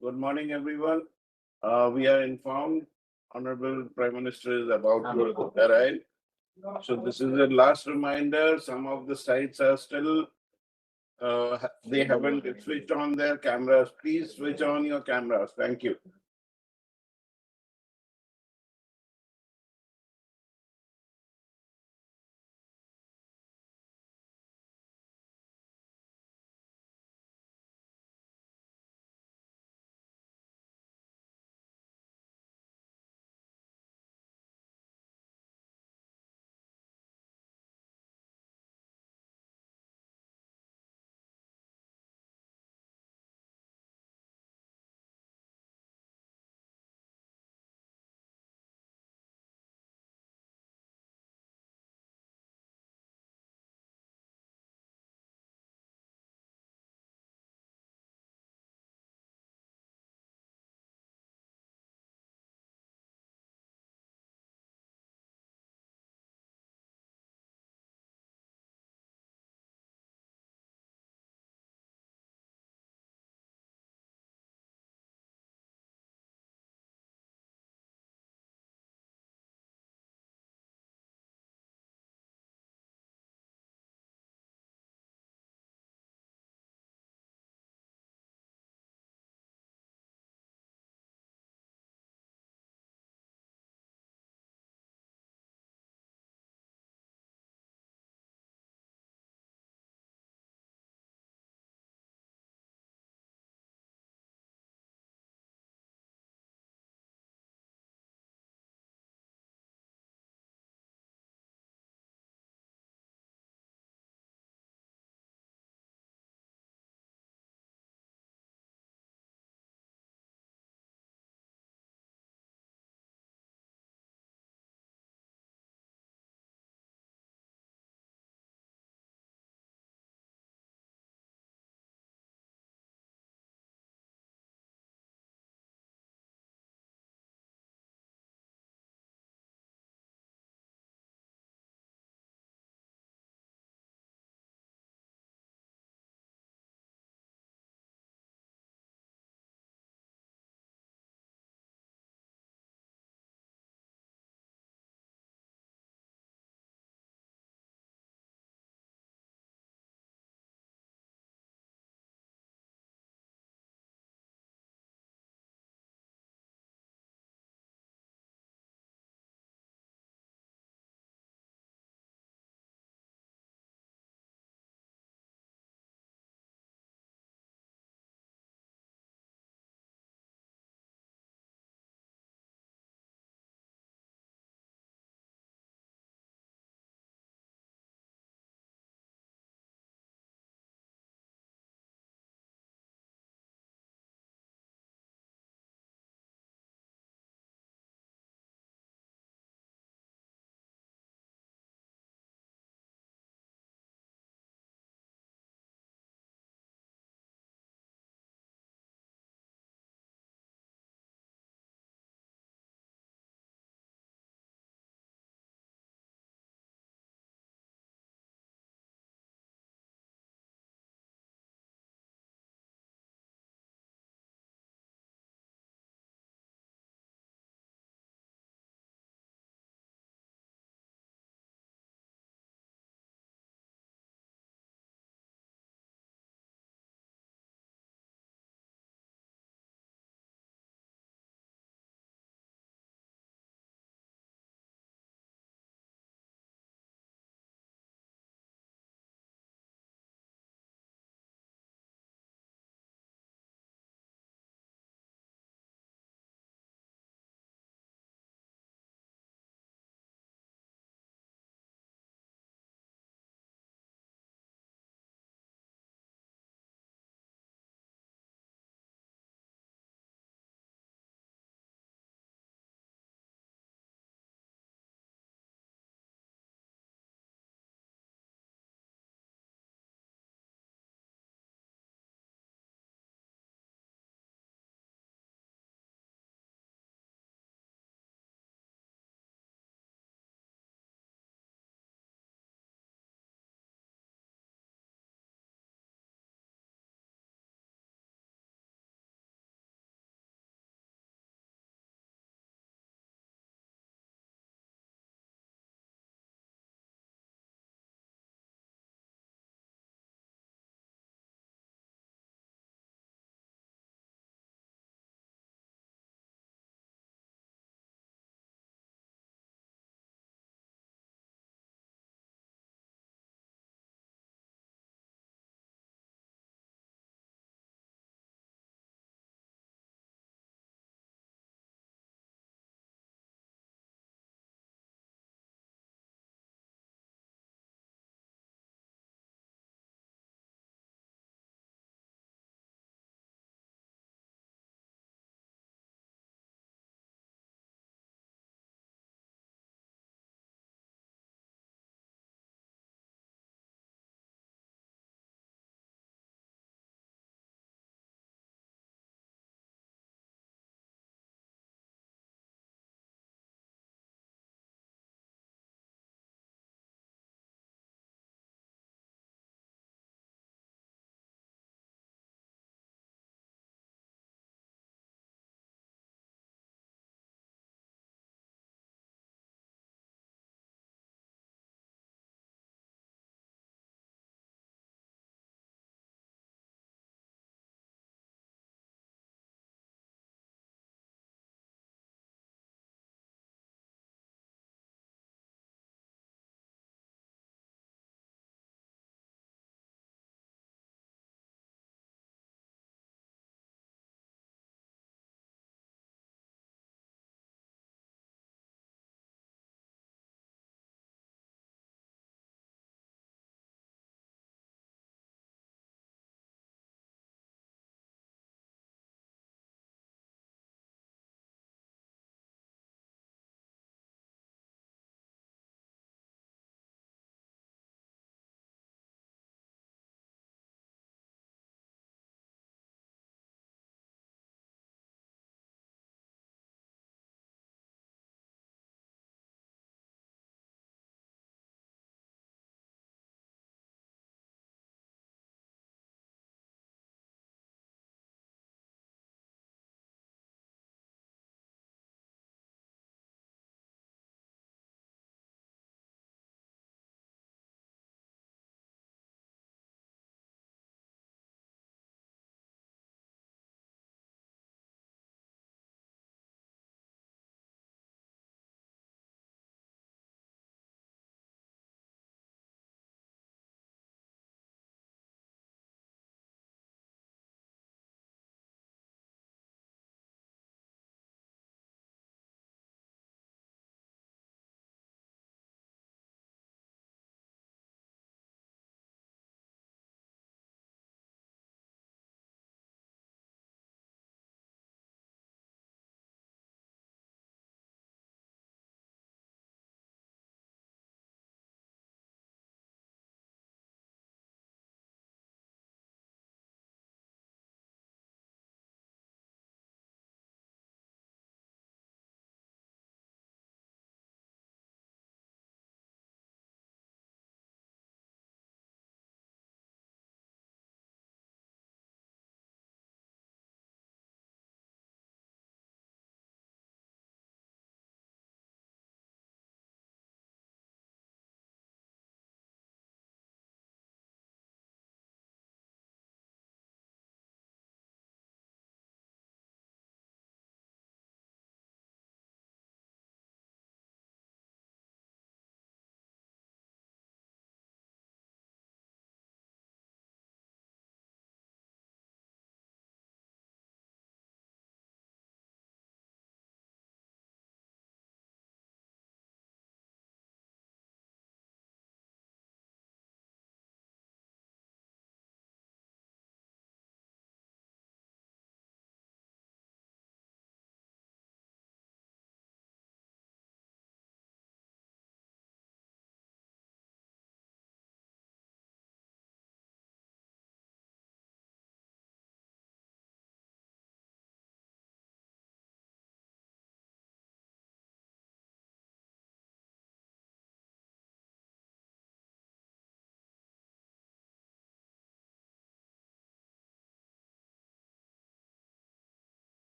Good morning, everyone. We are informed Honorable Prime Minister is about to arrive. So this is the last reminder. Some of the sites are still, they haven't switched on their cameras. Please switch on your cameras. Thank you.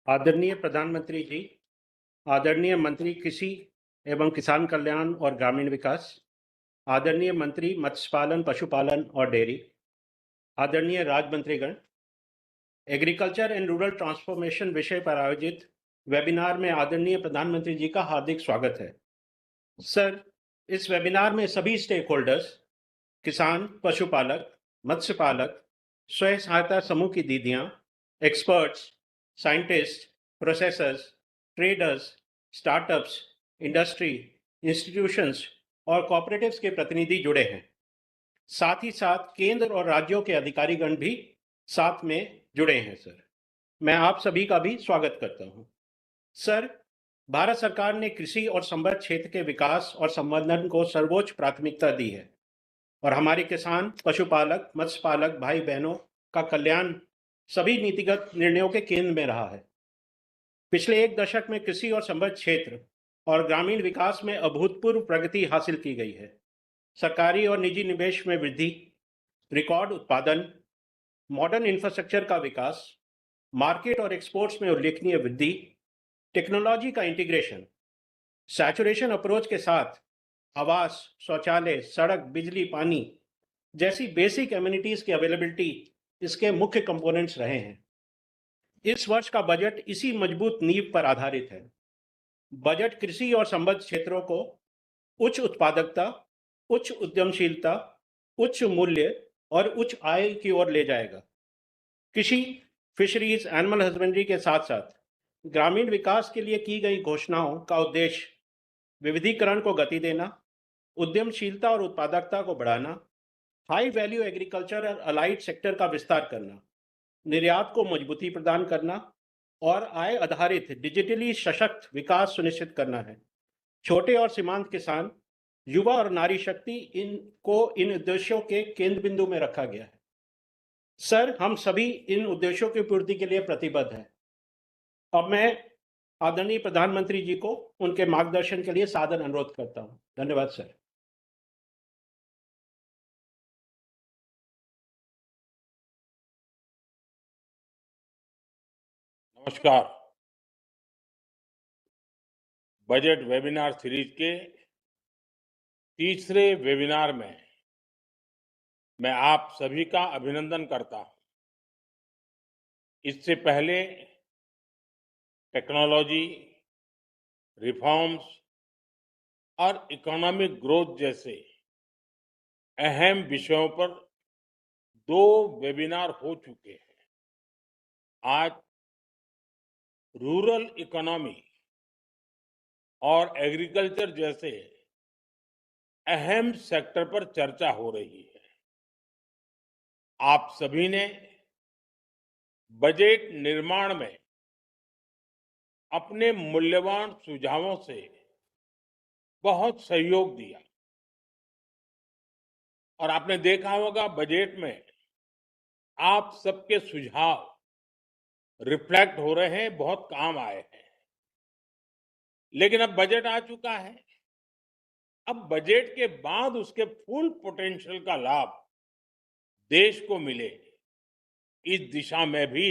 आदरणीय प्रधानमंत्री जी, आदरणीय मंत्री कृषि एवं किसान कल्याण और ग्रामीण विकास, आदरणीय मंत्री मत्स्य पालन, पशुपालन और डेयरी, आदरणीय राज्य मंत्रीगण, एग्रीकल्चर एंड रूरल ट्रांसफॉर्मेशन विषय पर आयोजित वेबिनार में आदरणीय प्रधानमंत्री जी का हार्दिक स्वागत है। सर, इस वेबिनार में सभी स्टेक होल्डर्स, किसान, पशुपालक, मत्स्य पालक, स्वयं सहायता समूह की दीदियां, experts, scientist, processors, traders, startups, industry, institutions और कॉपरेटिव्स के प्रतिनिधि जुड़े हैं। साथ ही साथ केंद्र और राज्यों के अधिकारीगण भी साथ में जुड़े हैं। सर, मैं आप सभी का भी स्वागत करता हूं। सर, भारत सरकार ने कृषि और संबद्ध क्षेत्र के विकास और संवर्धन को सर्वोच्च प्राथमिकता दी है और हमारे किसान, पशुपालक, मत्स्य पालक भाई बहनों का कल्याण सभी नीतिगत निर्णयों के केंद्र में रहा है। पिछले एक दशक में कृषि और संबद्ध क्षेत्र और ग्रामीण विकास में अभूतपूर्व प्रगति हासिल की गई है। सरकारी और निजी निवेश में वृद्धि, रिकॉर्ड उत्पादन, मॉडर्न इंफ्रास्ट्रक्चर का विकास, मार्केट और एक्सपोर्ट्स में उल्लेखनीय वृद्धि, टेक्नोलॉजी का इंटीग्रेशन, सैचुरेशन अप्रोच के साथ आवास, शौचालय, सड़क, बिजली, पानी जैसी बेसिक एमिनिटीज की अवेलेबिलिटी इसके मुख्य कंपोनेंट्स रहे हैं। इस वर्ष का बजट इसी मजबूत नींव पर आधारित है। बजट कृषि और संबद्ध क्षेत्रों को उच्च उत्पादकता, उच्च उद्यमशीलता, उच्च मूल्य और उच्च आय की ओर ले जाएगा। कृषि, फिशरीज, एनिमल हस्बेंड्री के साथ साथ ग्रामीण विकास के लिए की गई घोषणाओं का उद्देश्य विविधीकरण को गति देना, उद्यमशीलता और उत्पादकता को बढ़ाना, हाई वैल्यू एग्रीकल्चर और अलाइड सेक्टर का विस्तार करना, निर्यात को मजबूती प्रदान करना और आय आधारित डिजिटली सशक्त विकास सुनिश्चित करना है। छोटे और सीमांत किसान, युवा और नारी शक्ति इन उद्देश्यों के केंद्र बिंदु में रखा गया है। सर, हम सभी इन उद्देश्यों की पूर्ति के लिए प्रतिबद्ध हैं। अब मैं आदरणीय प्रधानमंत्री जी को उनके मार्गदर्शन के लिए सादर अनुरोध करता हूं। धन्यवाद सर। नमस्कार। बजट वेबिनार सीरीज के तीसरे वेबिनार में मैं आप सभी का अभिनंदन करता हूं। इससे पहले टेक्नोलॉजी, रिफॉर्म्स और इकोनॉमिक ग्रोथ जैसे अहम विषयों पर 2 वेबिनार हो चुके हैं। आज रूरल इकोनॉमी और एग्रीकल्चर जैसे अहम सेक्टर पर चर्चा हो रही है। आप सभी ने बजट निर्माण में अपने मूल्यवान सुझावों से बहुत सहयोग दिया और आपने देखा होगा बजट में आप सबके सुझाव रिफ्लेक्ट हो रहे हैं, बहुत काम आए हैं। लेकिन अब बजट आ चुका है। अब बजट के बाद उसके फुल पोटेंशियल का लाभ देश को मिले, इस दिशा में भी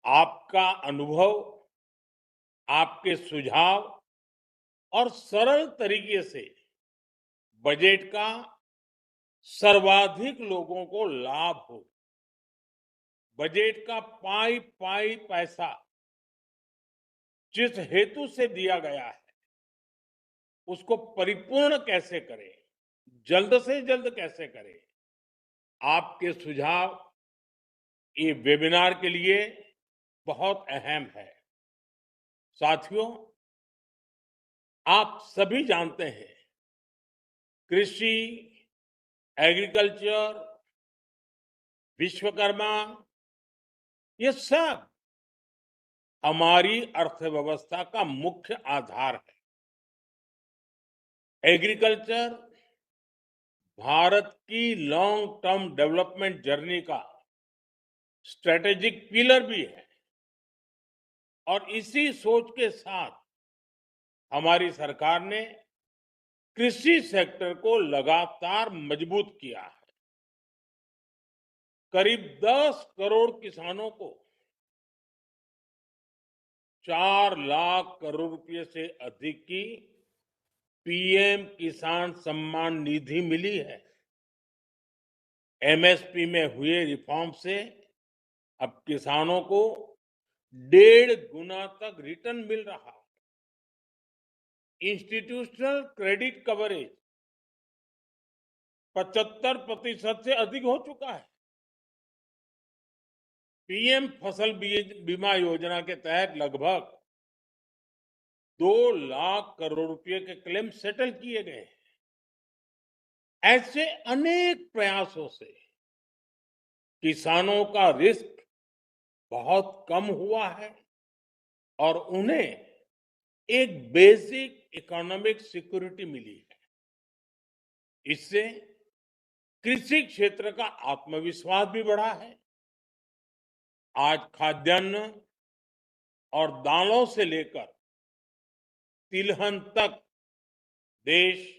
आपका अनुभव, आपके सुझाव और सरल तरीके से बजट का सर्वाधिक लोगों को लाभ हो, बजट का पाई पाई पैसा जिस हेतु से दिया गया है उसको परिपूर्ण कैसे करें, जल्द से जल्द कैसे करें। आपके सुझाव ये वेबिनार के लिए बहुत अहम है। साथियों, आप सभी जानते हैं कृषि, एग्रीकल्चर, विश्वकर्मा, ये सब हमारी अर्थव्यवस्था का मुख्य आधार है। एग्रीकल्चर भारत की लॉन्ग टर्म डेवलपमेंट जर्नी का स्ट्रेटेजिक पिलर भी है और इसी सोच के साथ हमारी सरकार ने कृषि सेक्टर को लगातार मजबूत किया है। करीब 10 करोड़ किसानों को 4 लाख करोड़ रुपए से अधिक की पीएम किसान सम्मान निधि मिली है। एमएसपी में हुए रिफॉर्म से अब किसानों को 1.5 गुना तक रिटर्न मिल रहा है। इंस्टीट्यूशनल क्रेडिट कवरेज 75% से अधिक हो चुका है। पीएम फसल बीमा योजना के तहत लगभग 2 लाख करोड़ रुपए के क्लेम सेटल किए गए हैं। ऐसे अनेक प्रयासों से किसानों का रिस्क बहुत कम हुआ है और उन्हें एक बेसिक इकोनॉमिक सिक्योरिटी मिली है। इससे कृषि क्षेत्र का आत्मविश्वास भी बढ़ा है। आज खाद्यान्न और दालों से लेकर तिलहन तक देश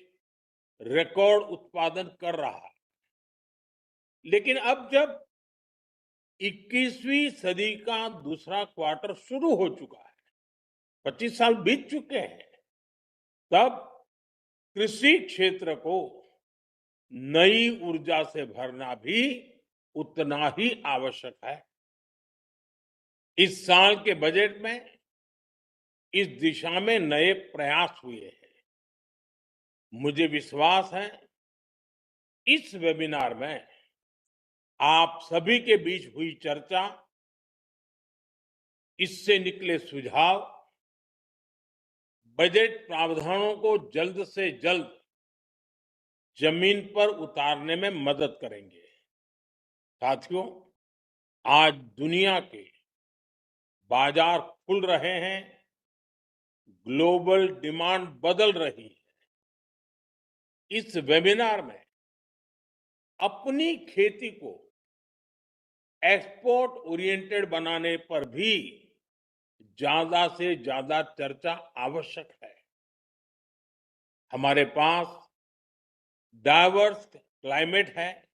रिकॉर्ड उत्पादन कर रहा है। लेकिन अब जब 21वीं सदी का दूसरा क्वार्टर शुरू हो चुका है, 25 साल बीत चुके हैं, तब कृषि क्षेत्र को नई ऊर्जा से भरना भी उतना ही आवश्यक है। इस साल के बजट में इस दिशा में नए प्रयास हुए हैं। मुझे विश्वास है इस वेबिनार में आप सभी के बीच हुई चर्चा, इससे निकले सुझाव बजट प्रावधानों को जल्द से जल्द जमीन पर उतारने में मदद करेंगे। साथियों, आज दुनिया के बाजार खुल रहे हैं, ग्लोबल डिमांड बदल रही है। इस वेबिनार में अपनी खेती को एक्सपोर्ट ओरिएंटेड बनाने पर भी ज्यादा से ज्यादा चर्चा आवश्यक है। हमारे पास डाइवर्स क्लाइमेट है,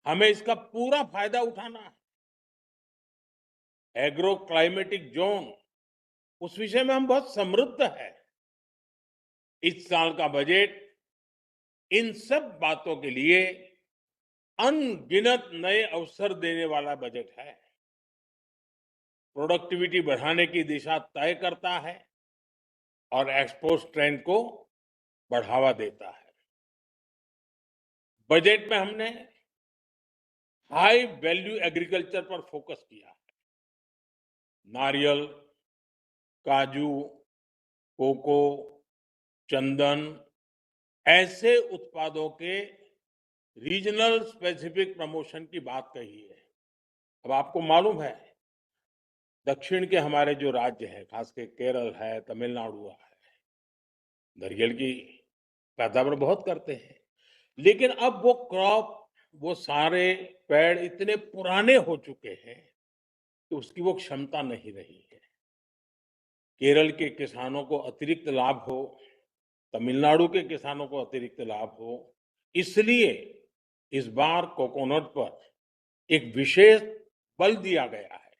हमें इसका पूरा फायदा उठाना है। एग्रो क्लाइमेटिक जोन, उस विषय में हम बहुत समृद्ध है। इस साल का बजट इन सब बातों के लिए अनगिनत नए अवसर देने वाला बजट है। प्रोडक्टिविटी बढ़ाने की दिशा तय करता है और एक्सपोर्ट ट्रेंड को बढ़ावा देता है। बजट में हमने हाई वैल्यू एग्रीकल्चर पर फोकस किया है। नारियल, काजू, कोको, चंदन ऐसे उत्पादों के रीजनल स्पेसिफिक प्रमोशन की बात कही है। अब आपको मालूम है, दक्षिण के हमारे जो राज्य हैं, खासकर केरल है, तमिलनाडु है, नारियल की पैदावार बहुत करते हैं। लेकिन अब वो क्रॉप, वो सारे पेड़ इतने पुराने हो चुके हैं कि उसकी वो क्षमता नहीं रही है। केरल के किसानों को अतिरिक्त लाभ हो, तमिलनाडु के किसानों को अतिरिक्त लाभ हो, इसलिए इस बार कोकोनट पर एक विशेष बल दिया गया है,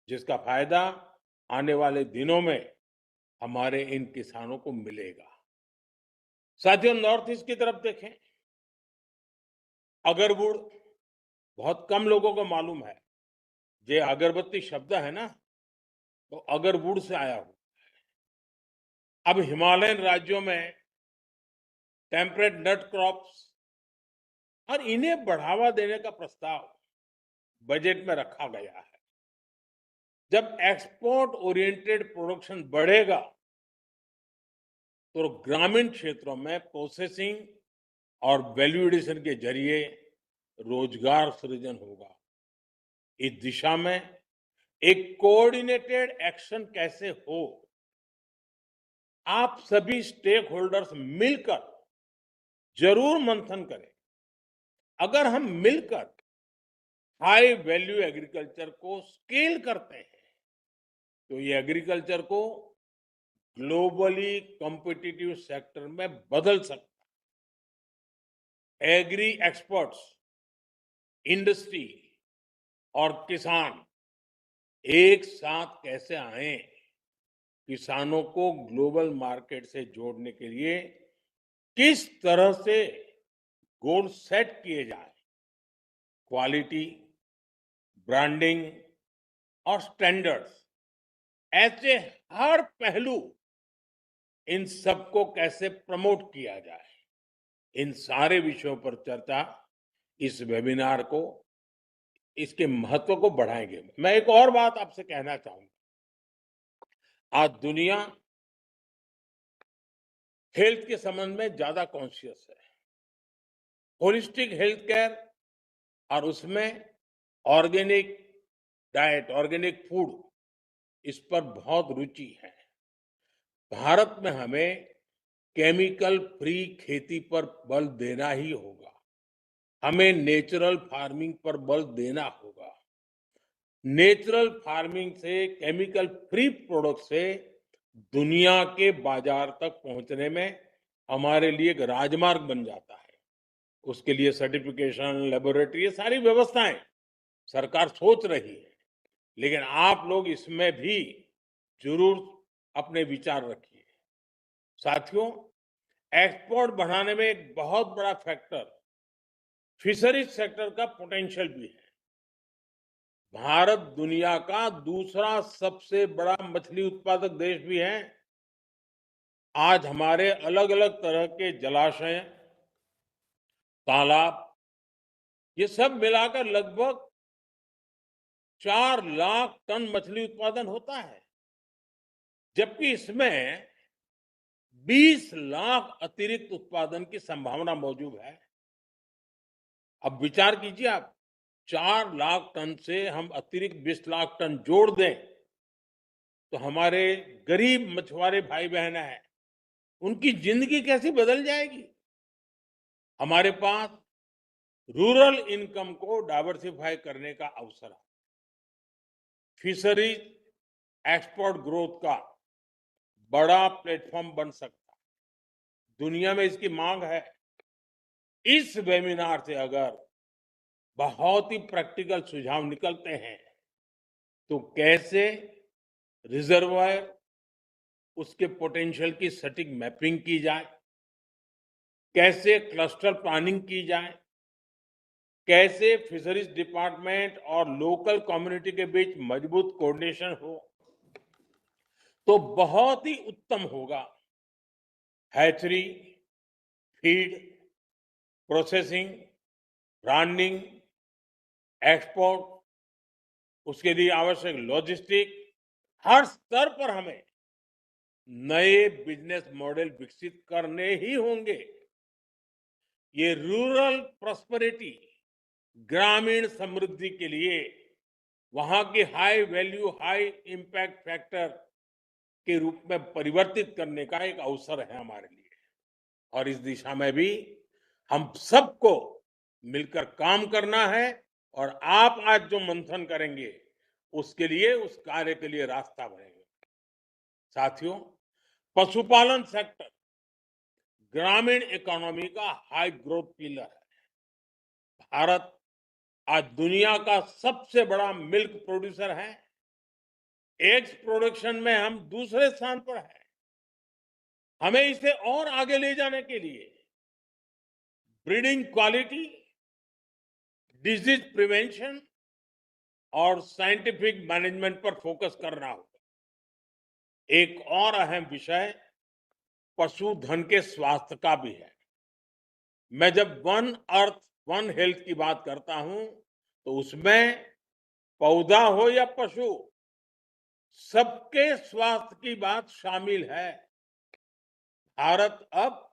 जिसका फायदा आने वाले दिनों में हमारे इन किसानों को मिलेगा। साथियों, नॉर्थ ईस्ट की तरफ देखें, अगरवुड बहुत कम लोगों को मालूम है। ये अगरबत्ती शब्द है ना, तो अगरवुड से आया हुआ। अब हिमालयन राज्यों में टेम्परेट नट क्रॉप्स और इन्हें बढ़ावा देने का प्रस्ताव बजट में रखा गया है। जब एक्सपोर्ट ओरिएंटेड प्रोडक्शन बढ़ेगा तो ग्रामीण क्षेत्रों में प्रोसेसिंग और वैल्यू एडिशन के जरिए रोजगार सृजन होगा। इस दिशा में एक कोऑर्डिनेटेड एक्शन कैसे हो, आप सभी स्टेक होल्डर्स मिलकर जरूर मंथन करें। अगर हम मिलकर हाई वैल्यू एग्रीकल्चर को स्केल करते हैं तो ये एग्रीकल्चर को ग्लोबली कॉम्पिटिटिव सेक्टर में बदल सकता है। एग्री एक्सपर्ट्स, इंडस्ट्री और किसान एक साथ कैसे आए, किसानों को ग्लोबल मार्केट से जोड़ने के लिए किस तरह से गोल सेट किए जाए, क्वालिटी, ब्रांडिंग और स्टैंडर्ड्स, ऐसे हर पहलू, इन सबको कैसे प्रमोट किया जाए, इन सारे विषयों पर चर्चा इस वेबिनार को, इसके महत्व को बढ़ाएंगे। मैं एक और बात आपसे कहना चाहूंगा। आज दुनिया हेल्थ के संबंध में ज्यादा कॉन्शियस है। होलिस्टिक हेल्थ केयर और उसमें ऑर्गेनिक डाइट, ऑर्गेनिक फूड, इस पर बहुत रुचि है। भारत में हमें केमिकल फ्री खेती पर बल देना ही होगा। हमें नेचुरल फार्मिंग पर बल देना होगा। नेचुरल फार्मिंग से, केमिकल फ्री प्रोडक्ट से दुनिया के बाजार तक पहुंचने में हमारे लिए एक राजमार्ग बन जाता है। उसके लिए सर्टिफिकेशन, लेबोरेटरी, ये सारी व्यवस्थाएं सरकार सोच रही है। लेकिन आप लोग इसमें भी जरूर अपने विचार रखिए। साथियों, एक्सपोर्ट बढ़ाने में एक बहुत बड़ा फैक्टर फिशरीज सेक्टर का पोटेंशियल भी है। भारत दुनिया का दूसरा सबसे बड़ा मछली उत्पादक देश भी है। आज हमारे अलग अलग तरह के जलाशय, तालाब, ये सब मिलाकर लगभग 4 लाख टन मछली उत्पादन होता है, जबकि इसमें 20 लाख अतिरिक्त उत्पादन की संभावना मौजूद है। अब विचार कीजिए आप, 4 लाख टन से हम अतिरिक्त 20 लाख टन जोड़ दें तो हमारे गरीब मछुआरे भाई बहन हैं, उनकी जिंदगी कैसी बदल जाएगी। हमारे पास रूरल इनकम को डाइवर्सिफाई करने का अवसर है। फिशरीज एक्सपोर्ट ग्रोथ का बड़ा प्लेटफॉर्म बन सकता है। दुनिया में इसकी मांग है। इस वेबिनार से अगर बहुत ही प्रैक्टिकल सुझाव निकलते हैं तो कैसे रिजर्वायर, उसके पोटेंशियल की सटीक मैपिंग की जाए, कैसे क्लस्टर प्लानिंग की जाए, कैसे फिशरीज डिपार्टमेंट और लोकल कम्युनिटी के बीच मजबूत कोऑर्डिनेशन हो, तो बहुत ही उत्तम होगा। Hatchery, feed, processing, branding, export, उसके लिए आवश्यक लॉजिस्टिक, हर स्तर पर हमें नए बिजनेस मॉडल विकसित करने ही होंगे। ये रूरल प्रॉस्पेरिटी, ग्रामीण समृद्धि के लिए वहां की high value, high impact factor के रूप में परिवर्तित करने का एक अवसर है हमारे लिए। और इस दिशा में भी हम सबको मिलकर काम करना है। और आप आज जो मंथन करेंगे उसके लिए, उस कार्य के लिए रास्ता बनेगा। साथियों, पशुपालन सेक्टर ग्रामीण इकोनॉमी का हाई ग्रोथ पिलर है। भारत आज दुनिया का सबसे बड़ा मिल्क प्रोड्यूसर है। एग्स प्रोडक्शन में हम दूसरे स्थान पर हैं। हमें इसे और आगे ले जाने के लिए ब्रीडिंग क्वालिटी, डिजीज प्रिवेंशन और साइंटिफिक मैनेजमेंट पर फोकस करना होगा। एक और अहम विषय पशुधन के स्वास्थ्य का भी है। मैं जब वन अर्थ वन हेल्थ की बात करता हूं तो उसमें पौधा हो या पशु, सबके स्वास्थ्य की बात शामिल है। भारत अब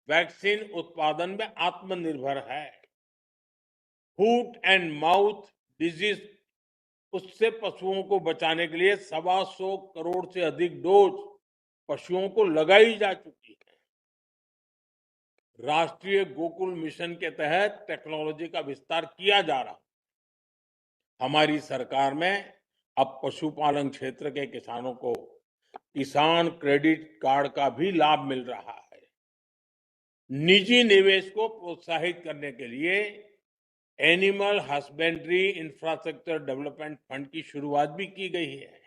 वैक्सीन उत्पादन में आत्मनिर्भर है। फूट एंड माउथ डिजीज, उससे पशुओं को बचाने के लिए 125 करोड़ से अधिक डोज पशुओं को लगाई जा चुकी है। राष्ट्रीय गोकुल मिशन के तहत टेक्नोलॉजी का विस्तार किया जा रहा है। हमारी सरकार में अब पशुपालन क्षेत्र के किसानों को किसान क्रेडिट कार्ड का भी लाभ मिल रहा है। निजी निवेश को प्रोत्साहित करने के लिए animal husbandry infrastructure development fund की शुरुआत भी की गई है।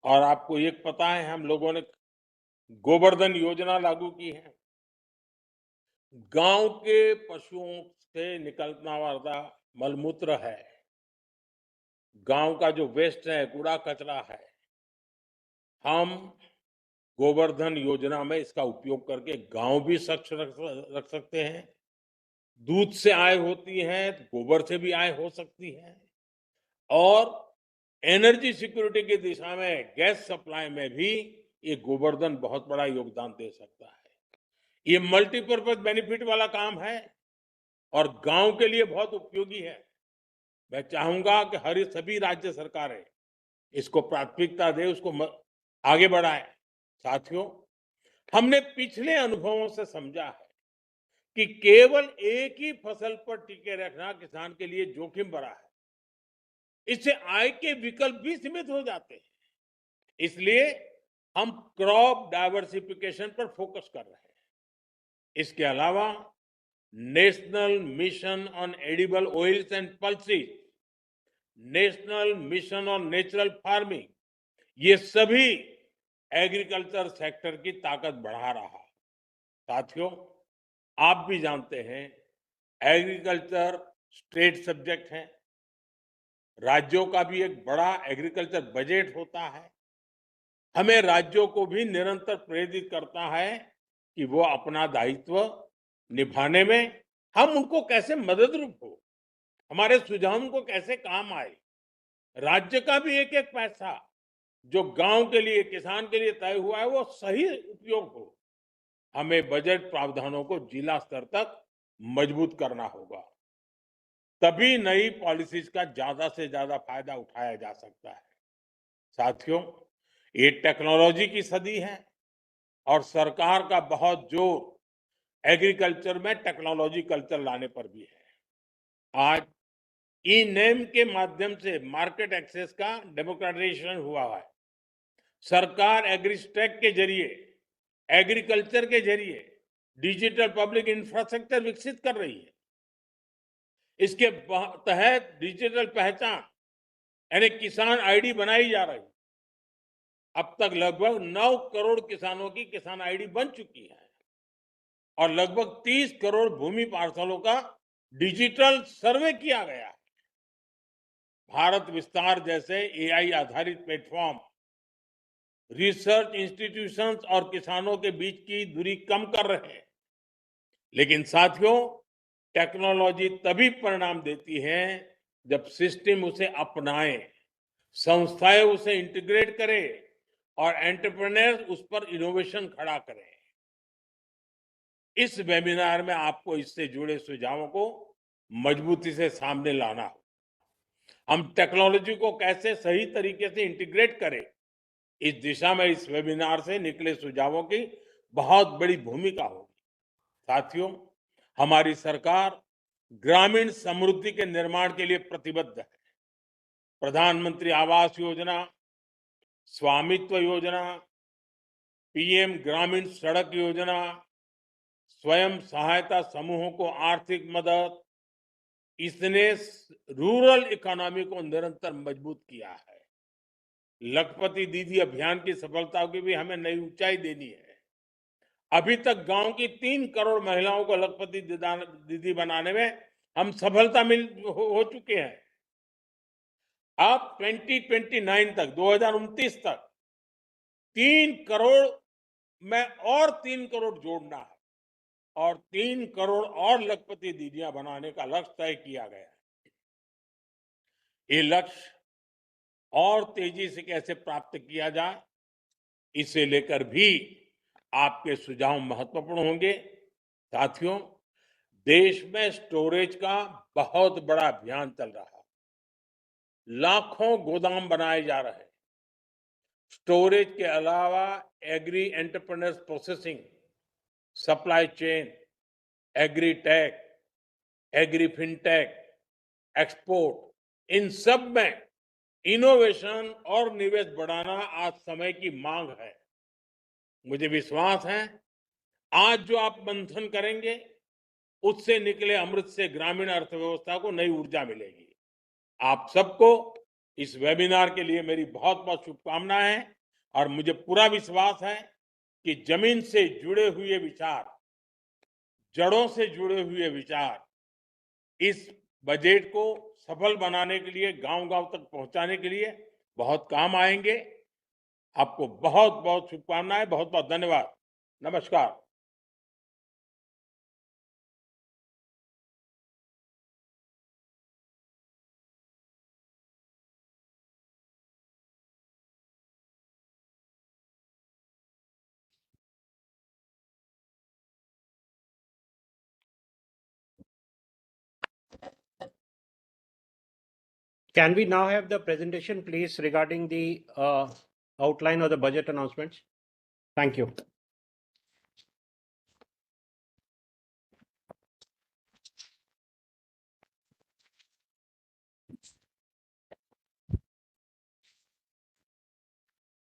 और आपको ये पता है हम लोगों ने गोवर्धन योजना लागू की है। गांव के पशुओं से निकलना वाला मलमूत्र है, गांव का जो वेस्ट है, कूड़ा कचरा है, हम गोवर्धन योजना में इसका उपयोग करके गांव भी स्वच्छ रख सकते हैं। दूध से आय होती है, गोबर से भी आय हो सकती है और एनर्जी सिक्योरिटी की दिशा में गैस सप्लाई में भी ये गोवर्धन बहुत बड़ा योगदान दे सकता है। ये मल्टीपर्पज बेनिफिट वाला काम है और गांव के लिए बहुत उपयोगी है। मैं चाहूंगा कि सभी राज्य सरकारें इसको प्राथमिकता दे, उसको आगे बढ़ाएं। साथियों, हमने पिछले अनुभवों से समझा है कि केवल एक ही फसल पर टिके रखना किसान के लिए जोखिम भरा है। इससे आय के विकल्प भी सीमित हो जाते हैं। इसलिए हम क्रॉप डाइवर्सिफिकेशन पर फोकस कर रहे हैं। इसके अलावा national mission on edible oils and pulses, national mission on natural farming, ये सभी एग्रीकल्चर सेक्टर की ताकत बढ़ा रहा। साथियों, आप भी जानते हैं एग्रीकल्चर स्टेट सब्जेक्ट है, राज्यों का भी एक बड़ा एग्रीकल्चर बजट होता है। हमें राज्यों को भी निरंतर प्रेरित करता है कि वो अपना दायित्व निभाने में हम उनको कैसे मददरूप हो, हमारे सुझाव उनको कैसे काम आए। राज्य का भी एक एक पैसा जो गांव के लिए, किसान के लिए तय हुआ है, वो सही उपयोग हो। हमें बजट प्रावधानों को जिला स्तर तक मजबूत करना होगा, तभी नई पॉलिसीज का ज्यादा से ज्यादा फायदा उठाया जा सकता है। साथियों, ये टेक्नोलॉजी की सदी है और सरकार का बहुत जोर एग्रीकल्चर में टेक्नोलॉजी कल्चर लाने पर भी है। आज ई-नेम के माध्यम से मार्केट एक्सेस का डेमोक्रेटाइजेशन हुआ है। सरकार एग्रीस्टेक के जरिए, एग्रीकल्चर के जरिए डिजिटल पब्लिक इंफ्रास्ट्रक्चर विकसित कर रही है। इसके तहत डिजिटल पहचान यानी किसान आईडी बनाई जा रही है। अब तक लगभग 9 करोड़ किसानों की किसान आईडी बन चुकी है और लगभग 30 करोड़ भूमि पार्सलों का डिजिटल सर्वे किया गया है। भारत विस्तार जैसे एआई आधारित प्लेटफॉर्म रिसर्च इंस्टीट्यूशंस और किसानों के बीच की दूरी कम कर रहे हैं। लेकिन साथियों, टेक्नोलॉजी तभी परिणाम देती है जब सिस्टम उसे अपनाए, संस्थाएं उसे इंटीग्रेट करें और एंटरप्रेन्योर्स उस पर इनोवेशन खड़ा करें। इस वेबिनार में आपको इससे जुड़े सुझावों को मजबूती से सामने लाना हो। हम टेक्नोलॉजी को कैसे सही तरीके से इंटीग्रेट करें, इस दिशा में इस वेबिनार से निकले सुझावों की बहुत बड़ी भूमिका होगी। साथियों, हमारी सरकार ग्रामीण समृद्धि के निर्माण के लिए प्रतिबद्ध है। प्रधानमंत्री आवास योजना, स्वामित्व योजना, पीएम ग्रामीण सड़क योजना, स्वयं सहायता समूहों को आर्थिक मदद, इसने रूरल इकोनॉमी को निरंतर मजबूत किया है। लखपति दीदी अभियान की सफलता की भी हमें नई ऊंचाई देनी है। अभी तक गांव की 3 करोड़ महिलाओं को लखपति दीदी बनाने में हम सफलता हो चुके हैं। अब 2029 तक, 2029 तक 3 करोड़ में और 3 करोड़ जोड़ना है और 3 करोड़ और लखपति दीदियां बनाने का लक्ष्य तय किया गया है। ये लक्ष्य और तेजी से कैसे प्राप्त किया जाए, इसे लेकर भी आपके सुझाव महत्वपूर्ण होंगे। साथियों, देश में स्टोरेज का बहुत बड़ा अभियान चल रहा है। लाखों गोदाम बनाए जा रहे हैं। स्टोरेज के अलावा agri entrepreneurs processing, supply chain, agri tech, agri fintech, export, इन सब में इनोवेशन और निवेश बढ़ाना आज समय की मांग है। मुझे विश्वास है आज जो आप मंथन करेंगे, उससे निकले अमृत से ग्रामीण अर्थव्यवस्था को नई ऊर्जा मिलेगी। आप सबको इस वेबिनार के लिए मेरी बहुत बहुत शुभकामनाएं हैं। और मुझे पूरा विश्वास है कि जमीन से जुड़े हुए विचार, जड़ों से जुड़े हुए विचार इस बजट को सफल बनाने के लिए, गांव-गांव तक पहुंचाने के लिए बहुत काम आएंगे। आपको बहुत-बहुत शुभकामनाएं, बहुत-बहुत धन्यवाद। नमस्कार। Can we now have the presentation, please, regarding the outline of the budget announcements? Thank you.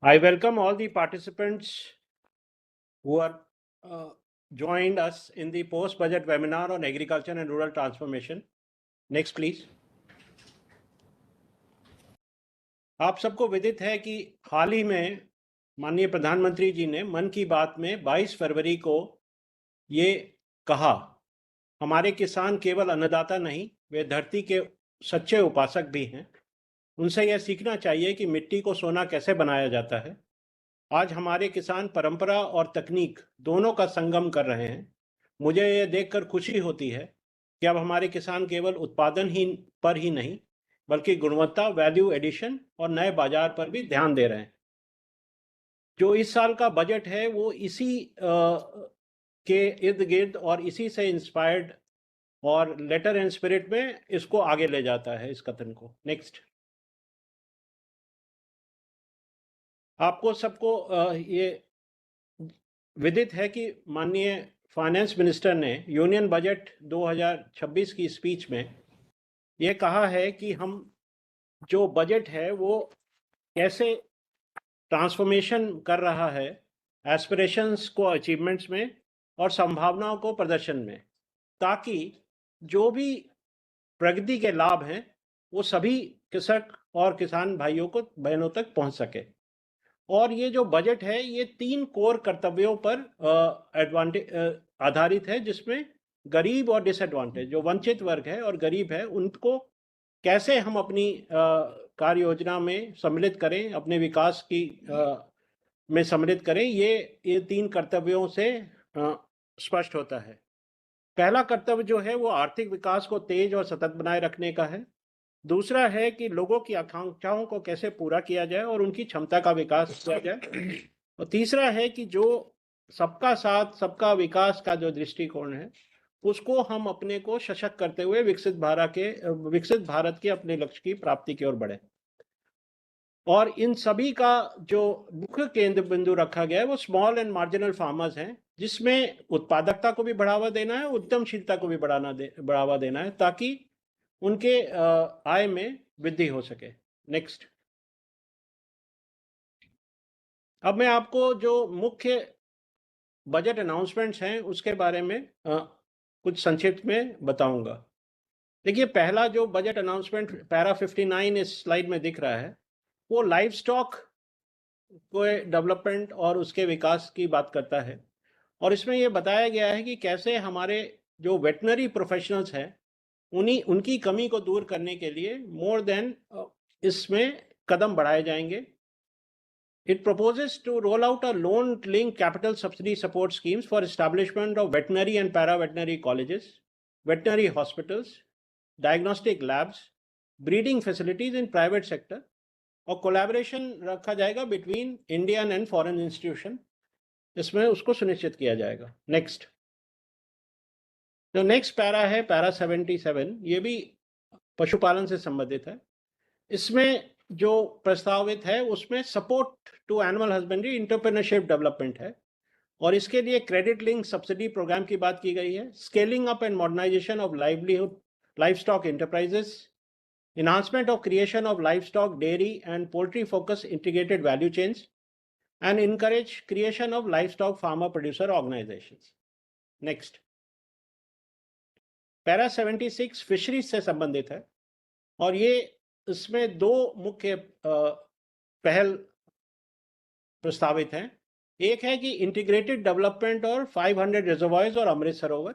I welcome all the participants who are joined us in the post-budget webinar on agriculture and rural transformation. Next, please. आप सबको विदित है कि हाल ही में माननीय प्रधानमंत्री जी ने मन की बात में 22 फरवरी को ये कहा, हमारे किसान केवल अन्नदाता नहीं, वे धरती के सच्चे उपासक भी हैं। उनसे यह सीखना चाहिए कि मिट्टी को सोना कैसे बनाया जाता है। आज हमारे किसान परंपरा और तकनीक दोनों का संगम कर रहे हैं। मुझे यह देखकर खुशी होती है कि अब हमारे किसान केवल उत्पादन पर ही नहीं, बल्कि गुणवत्ता, वैल्यू एडिशन और नए बाजार पर भी ध्यान दे रहे हैं। जो इस साल का बजट है वो इसी के इर्द गिर्द और इसी से इंस्पायर्ड और लेटर एंड स्पिरिट में इसको आगे ले जाता है, इस कथन को। नेक्स्ट। आपको सबको ये विदित है कि माननीय फाइनेंस मिनिस्टर ने यूनियन बजट 2026 की स्पीच में ये कहा है कि हम जो बजट है वो कैसे ट्रांसफॉर्मेशन कर रहा है एस्पिरेशंस को अचीवमेंट्स में और संभावनाओं को प्रदर्शन में, ताकि जो भी प्रगति के लाभ हैं वो सभी कृषक और किसान भाइयों को बहनों तक पहुंच सके। और ये जो बजट है ये 3 कोर कर्तव्यों पर आधारित है, जिसमें गरीब और डिसएडवांटेज, जो वंचित वर्ग है और गरीब है, उनको कैसे हम अपनी कार्य योजना में सम्मिलित करें, अपने विकास की में सम्मिलित करें, ये 3 कर्तव्यों से स्पष्ट होता है। पहला कर्तव्य जो है वो आर्थिक विकास को तेज और सतत बनाए रखने का है। दूसरा है कि लोगों की आकांक्षाओं को कैसे पूरा किया जाए और उनकी क्षमता का विकास किया जाए। और तीसरा है कि जो सबका साथ सबका विकास का जो दृष्टिकोण है उसको हम अपने को सशक्त करते हुए विकसित भारत के अपने लक्ष्य की प्राप्ति की ओर बढ़े। और इन सभी का जो मुख्य केंद्र बिंदु रखा गया है वो स्मॉल एंड मार्जिनल फार्मर्स हैं, जिसमें उत्पादकता को भी बढ़ावा देना है, उद्यमशीलता को भी बढ़ावा देना है, ताकि उनके आय में वृद्धि हो सके। नेक्स्ट। अब मैं आपको जो मुख्य बजट अनाउंसमेंट्स हैं उसके बारे में कुछ संक्षिप्त में बताऊंगा। देखिए, पहला जो बजट अनाउंसमेंट पैरा 59 इस स्लाइड में दिख रहा है वो लाइव स्टॉक के डेवलपमेंट और उसके विकास की बात करता है। और इसमें यह बताया गया है कि कैसे हमारे जो वेटनरी प्रोफेशनल्स हैं उनकी कमी को दूर करने के लिए मोर देन इसमें कदम बढ़ाए जाएंगे। It proposes to roll out a loan-linked capital subsidy support schemes for establishment of veterinary and para-veterinary colleges, veterinary hospitals, diagnostic labs, breeding facilities in private sector, और collaboration रखा जाएगा between Indian and foreign institution, इसमें उसको सुनिश्चित किया जाएगा। Next. जो next para है पैरा 77, ये भी पशुपालन से संबंधित है। इसमें जो प्रस्तावित है उसमें support to animal husbandry entrepreneurship development है और इसके लिए क्रेडिट लिंक सब्सिडी प्रोग्राम की बात की गई है। Scaling up and modernisation of livestock enterprises, enhancement of creation of livestock, dairy and poultry focus integrated value chains, and encourage creation of livestock farmer producer organizations. Next. Para 76 fisheries से संबंधित है और ये इसमें 2 मुख्य पहल प्रस्तावित हैं। एक है कि इंटीग्रेटेड डेवलपमेंट और 500 रिजर्वायर्स और अमृत सरोवर,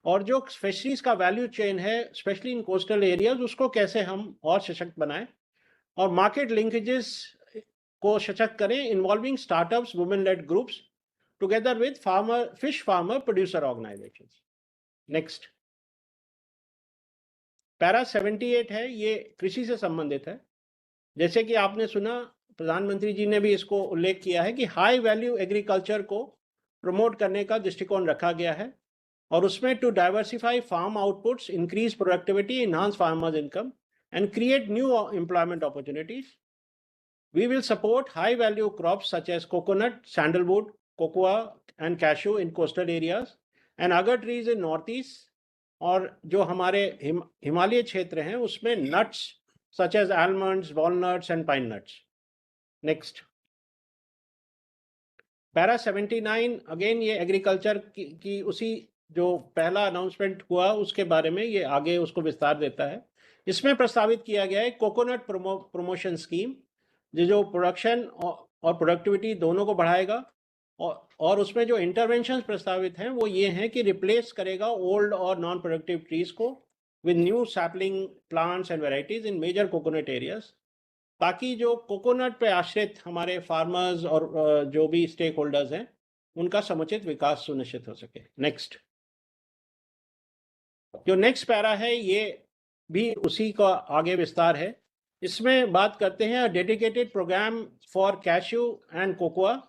और जो फिशरीज का वैल्यू चेन है स्पेशली इन कोस्टल एरियाज, उसको कैसे हम और सशक्त बनाएं, और मार्केट लिंकेजेस को सशक्त करें involving startups, women lead groups together with fish farmer producer organisations. Next, para 78 है, ये कृषि से संबंधित है। जैसे कि आपने सुना, प्रधानमंत्री जी ने भी इसको उल्लेख किया है कि हाई वैल्यू एग्रीकल्चर को प्रमोट करने का दृष्टिकोण रखा गया है, और उसमें to diversify farm outputs, increase productivity, enhance farmers income and create new employment opportunities. We will support high value crops such as coconut, sandalwood, cocoa and cashew in coastal areas and agar trees in northeast, और जो हमारे हिमालय क्षेत्र हैं उसमें nuts such as almonds, walnuts and pine nuts. Next, para 79 again ये agriculture की उसी जो पहला अनाउंसमेंट हुआ उसके बारे में ये आगे उसको विस्तार देता है। इसमें प्रस्तावित किया गया है कोकोनट प्रमोशन स्कीम, जो प्रोडक्शन और प्रोडक्टिविटी दोनों को बढ़ाएगा, और उसमें जो इंटरवेंशन प्रस्तावित हैं वो ये हैं कि रिप्लेस करेगा ओल्ड और नॉन प्रोडक्टिव ट्रीज को with new sapling plants and varieties in major coconut areas, ताकि जो कोकोनट पे आश्रित हमारे फार्मर्स और जो भी स्टेक होल्डर्स हैं उनका समुचित विकास सुनिश्चित हो सके। नेक्स्ट, जो नेक्स्ट पैरा है ये भी उसी का आगे विस्तार है। इसमें बात करते हैं dedicated programme for cashew and cocoa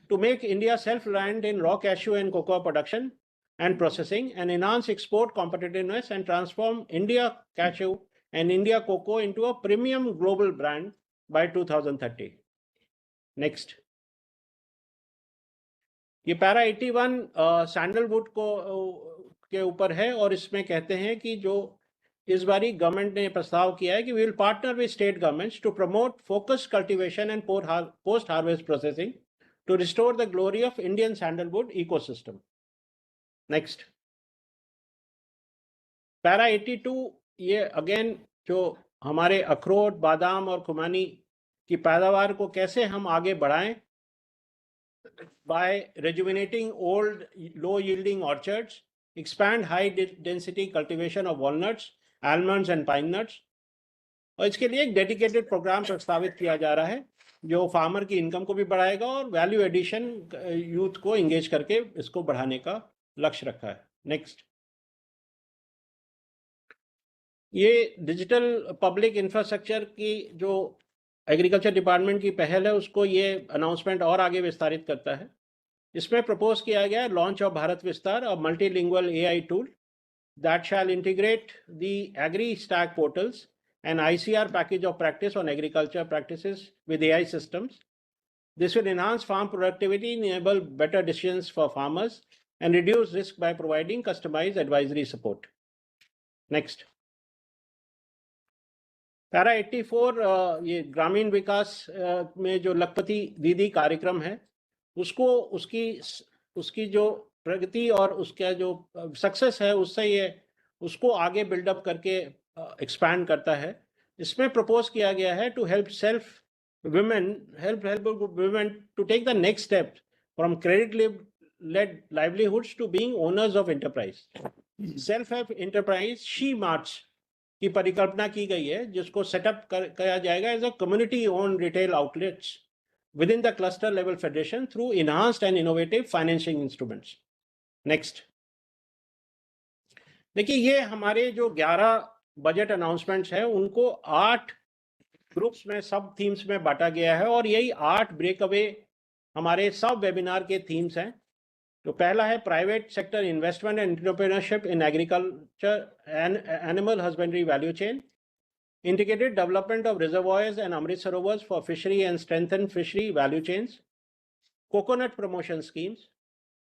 to make India self reliant in raw cashew and cocoa production and processing and enhance export competitiveness and transform India cashew and India cocoa into a premium global brand by 2030. Next, ये para 81 sandalwood को के ऊपर है, और इसमें कहते हैं कि जो इस बारी गवर्नमेंट ने प्रस्ताव किया है कि we will partner with state governments to promote focused cultivation and post harvest processing to restore the glory of Indian sandalwood ecosystem. Next, para 82 ये अगेन जो हमारे अखरोट, बादाम और खुमानी की पैदावार को कैसे हम आगे बढ़ाएं bye rejuvenating old low yielding orchards, expand high density cultivation of walnuts, almonds and pine nuts, और इसके लिए एक डेडिकेटेड प्रोग्राम प्रस्तावित किया जा रहा है जो फार्मर की इनकम को भी बढ़ाएगा और वैल्यू एडिशन यूथ को इंगेज करके इसको बढ़ाने का लक्ष्य रखा है। नेक्स्ट, ये डिजिटल पब्लिक इंफ्रास्ट्रक्चर की जो एग्रीकल्चर डिपार्टमेंट की पहल है उसको ये अनाउंसमेंट और आगे विस्तारित करता है। इसमें प्रपोज किया गया है launch of Bharat Vistaar, a multilingual AI tool that shall integrate the Agri-Stack portals and ICR package of practice on agriculture practices with AI systems. This will enhance farm productivity, enable better decisions for farmers, and reduce risk by providing customized advisory support. Next. Para 84 ये ग्रामीण विकास में जो लखपति दीदी कार्यक्रम है उसको उसकी जो प्रगति और उसका जो सक्सेस है उससे ये उसको आगे बिल्डअप करके एक्सपैंड करता है। इसमें प्रपोज किया गया है to help women to take the next step from credit led livelihoods to being owners of enterprise. Self help enterprise she marts की परिकल्पना की गई है जिसको सेटअप किया जाएगा as a community own retail outlets within the cluster level federation through enhanced and innovative financing instruments. Next, देखिए ये हमारे जो 11 बजट अनाउंसमेंट्स हैं उनको 8 ग्रुप्स में सब थीम्स में बांटा गया है और यही 8 ब्रेकअवे हमारे सब वेबिनार के थीम्स हैं। तो पहला है private sector investment and entrepreneurship in agriculture and animal husbandry value chain, integrated development of reservoirs and Amrit Sarovars for fishery and strengthen fishery value chains, coconut promotion schemes,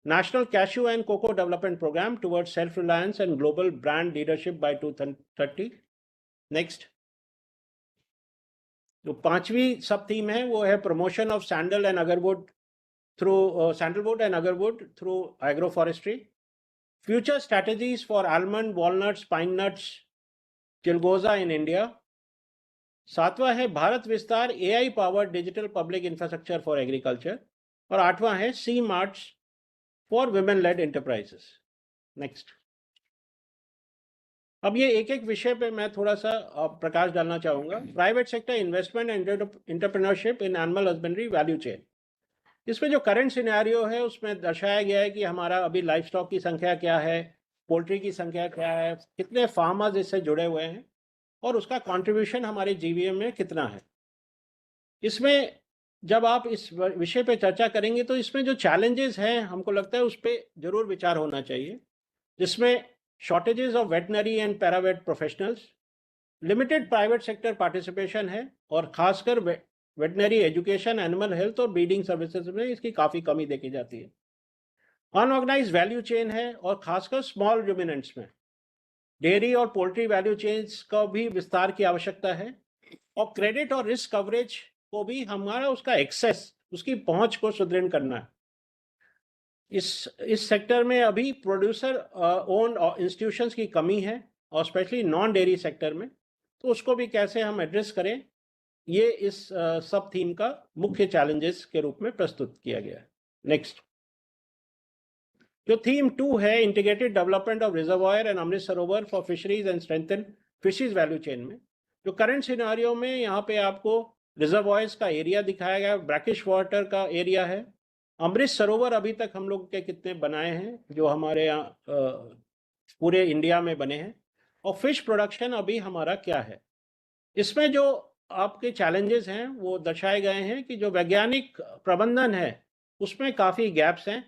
national cashew and cocoa development program towards self-reliance and global brand leadership by 2030. Next, जो पांचवी सब theme है वो है promotion of sandalwood and agarwood through agroforestry, future strategies for almond, walnuts, pine nuts, chilgoza in India, सातवां है Bharat Vistaar AI powered digital public infrastructure for agriculture, और आठवां है she marts for women led enterprises. Next. अब ये एक एक विषय पे मैं थोड़ा सा प्रकाश डालना चाहूँगा। Private sector investment and entrepreneurship in animal husbandry value chain. इसमें जो करंट सिनेरियो है उसमें दर्शाया गया है कि हमारा अभी लाइफ स्टॉक की संख्या क्या है, पोल्ट्री की संख्या क्या है, कितने फार्मर्स इससे जुड़े हुए हैं और उसका कंट्रीब्यूशन हमारे जीवीएम में कितना है। इसमें जब आप इस विषय पे चर्चा करेंगे तो इसमें जो चैलेंजेस हैं हमको लगता है उस पर जरूर विचार होना चाहिए, जिसमें shortages of veterinary and paravet professionals, limited private sector participation है और खासकर वेटनरी एजुकेशन, एनिमल हेल्थ और ब्रीडिंग सर्विसेज में इसकी काफ़ी कमी देखी जाती है। अनऑर्गेनाइज वैल्यू चेन है और खासकर स्मॉल रुमिनेंट्स में डेयरी और पोल्ट्री वैल्यू चेन्स का भी विस्तार की आवश्यकता है, और क्रेडिट और रिस्क कवरेज को भी हमारा उसका एक्सेस, उसकी पहुंच को सुदृढ़ करना है। इस सेक्टर में अभी प्रोड्यूसर ओन इंस्टीट्यूशंस की कमी है और स्पेशली नॉन डेयरी सेक्टर में, तो उसको भी कैसे हम एड्रेस करें, ये इस सब थीम का मुख्य चैलेंजेस के रूप में प्रस्तुत किया गया है। नेक्स्ट। जो थीम 2 है integrated development of reservoir and Amrit Sarovar for fisheries and strengthen fisheries value chain में, जो करंट सिनेरियो में यहाँ पे आपको रिजर्वायर्स का एरिया दिखाया गया, ब्रैकिश वाटर का एरिया है, अमृत सरोवर अभी तक हम लोग के कितने बनाए हैं जो हमारे यहाँ पूरे इंडिया में बने हैं, और फिश प्रोडक्शन अभी हमारा क्या है। इसमें जो आपके चैलेंजेस हैं वो दर्शाए गए हैं कि जो वैज्ञानिक प्रबंधन है उसमें काफ़ी गैप्स हैं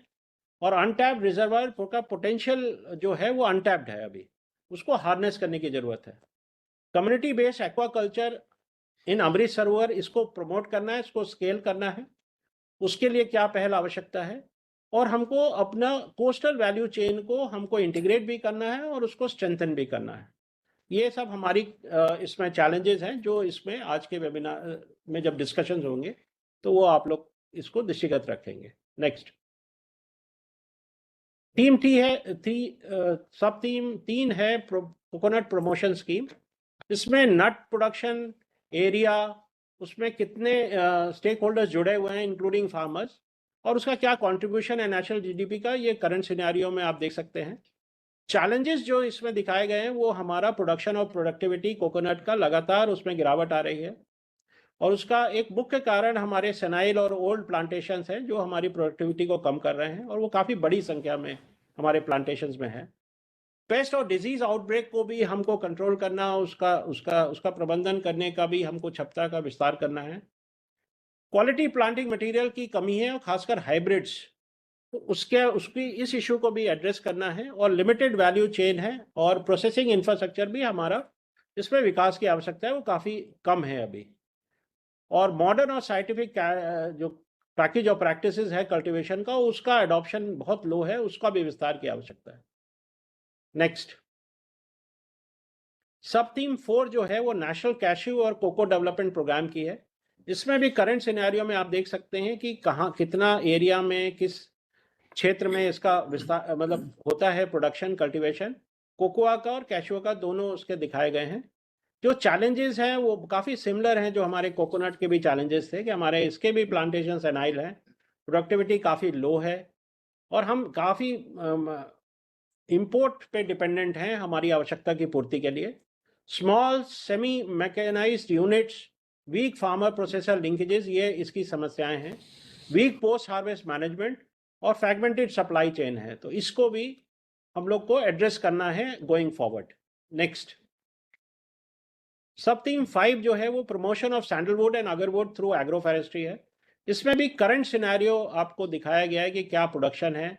और अनटैप्ड रिजर्वायर का पोटेंशियल जो है वो अनटैप्ड है, अभी उसको हार्नेस करने की ज़रूरत है। कम्युनिटी बेस्ड एक्वाकल्चर इन अमृत सरोवर, इसको प्रमोट करना है, इसको स्केल करना है, उसके लिए क्या पहल आवश्यकता है, और हमको अपना कोस्टल वैल्यू चेन को हमको इंटीग्रेट भी करना है और उसको स्ट्रेंथन भी करना है। ये सब हमारी इसमें चैलेंजेस हैं जो इसमें आज के वेबिनार में जब डिस्कशंस होंगे तो वो आप लोग इसको दृष्टिगत रखेंगे। नेक्स्ट। थीम सब थीम 3 है कोकोनट प्रमोशन स्कीम। इसमें नट प्रोडक्शन एरिया, उसमें कितने स्टेक होल्डर्स जुड़े हुए हैं इंक्लूडिंग फार्मर्स, और उसका क्या कंट्रीब्यूशन है नेशनल जीडीपी का, ये करंट सिनेरियो में आप देख सकते हैं। चैलेंजेस जो इसमें दिखाए गए हैं वो हमारा प्रोडक्शन और प्रोडक्टिविटी कोकोनट का लगातार उसमें गिरावट आ रही है, और उसका एक मुख्य कारण हमारे सेनाइल और ओल्ड प्लांटेशंस हैं जो हमारी प्रोडक्टिविटी को कम कर रहे हैं, और वो काफ़ी बड़ी संख्या में हमारे प्लांटेशंस में है। पेस्ट और डिजीज आउटब्रेक को भी हमको कंट्रोल करना, उसका प्रबंधन करने का भी हमको क्षमता का विस्तार करना है। क्वालिटी प्लांटिंग मटेरियल की कमी है और खासकर हाइब्रिड्स, तो उसकी इस इशू को भी एड्रेस करना है, और लिमिटेड वैल्यू चेन है और प्रोसेसिंग इंफ्रास्ट्रक्चर भी हमारा इसमें विकास की आवश्यकता है, वो काफ़ी कम है अभी। और मॉडर्न और साइंटिफिक जो पैकेज ऑफ प्रैक्टिसेस है कल्टीवेशन का, उसका अडॉप्शन बहुत लो है, उसका भी विस्तार की आवश्यकता है। नेक्स्ट। सब थीम 4 जो है वो नेशनल कैश्यू और कोको डेवलपमेंट प्रोग्राम की है। इसमें भी करंट सिनेरियो में आप देख सकते हैं कि कहाँ कितना एरिया में किस क्षेत्र में इसका विस्तार मतलब होता है प्रोडक्शन कल्टीवेशन, कोकोआ का और कैशुआ का दोनों उसके दिखाए गए हैं। जो चैलेंजेस हैं वो काफ़ी सिमिलर हैं जो हमारे कोकोनट के भी चैलेंजेस थे, कि हमारे इसके भी प्लांटेशन सेनाइल हैं, प्रोडक्टिविटी काफ़ी लो है और हम काफ़ी इंपोर्ट पे डिपेंडेंट हैं हमारी आवश्यकता की पूर्ति के लिए। Small semi mechanised units, weak farmer processor linkages, ये इसकी समस्याएं हैं। वीक पोस्ट हार्वेस्ट मैनेजमेंट और फ्रैगमेंटेड सप्लाई चेन है, तो इसको भी हम लोग को एड्रेस करना है going forward. Next. Sub theme 5 जो है वो promotion of sandalwood and agarwood through agro forestry है। इसमें भी करंट सिनेरियो आपको दिखाया गया है कि क्या प्रोडक्शन है,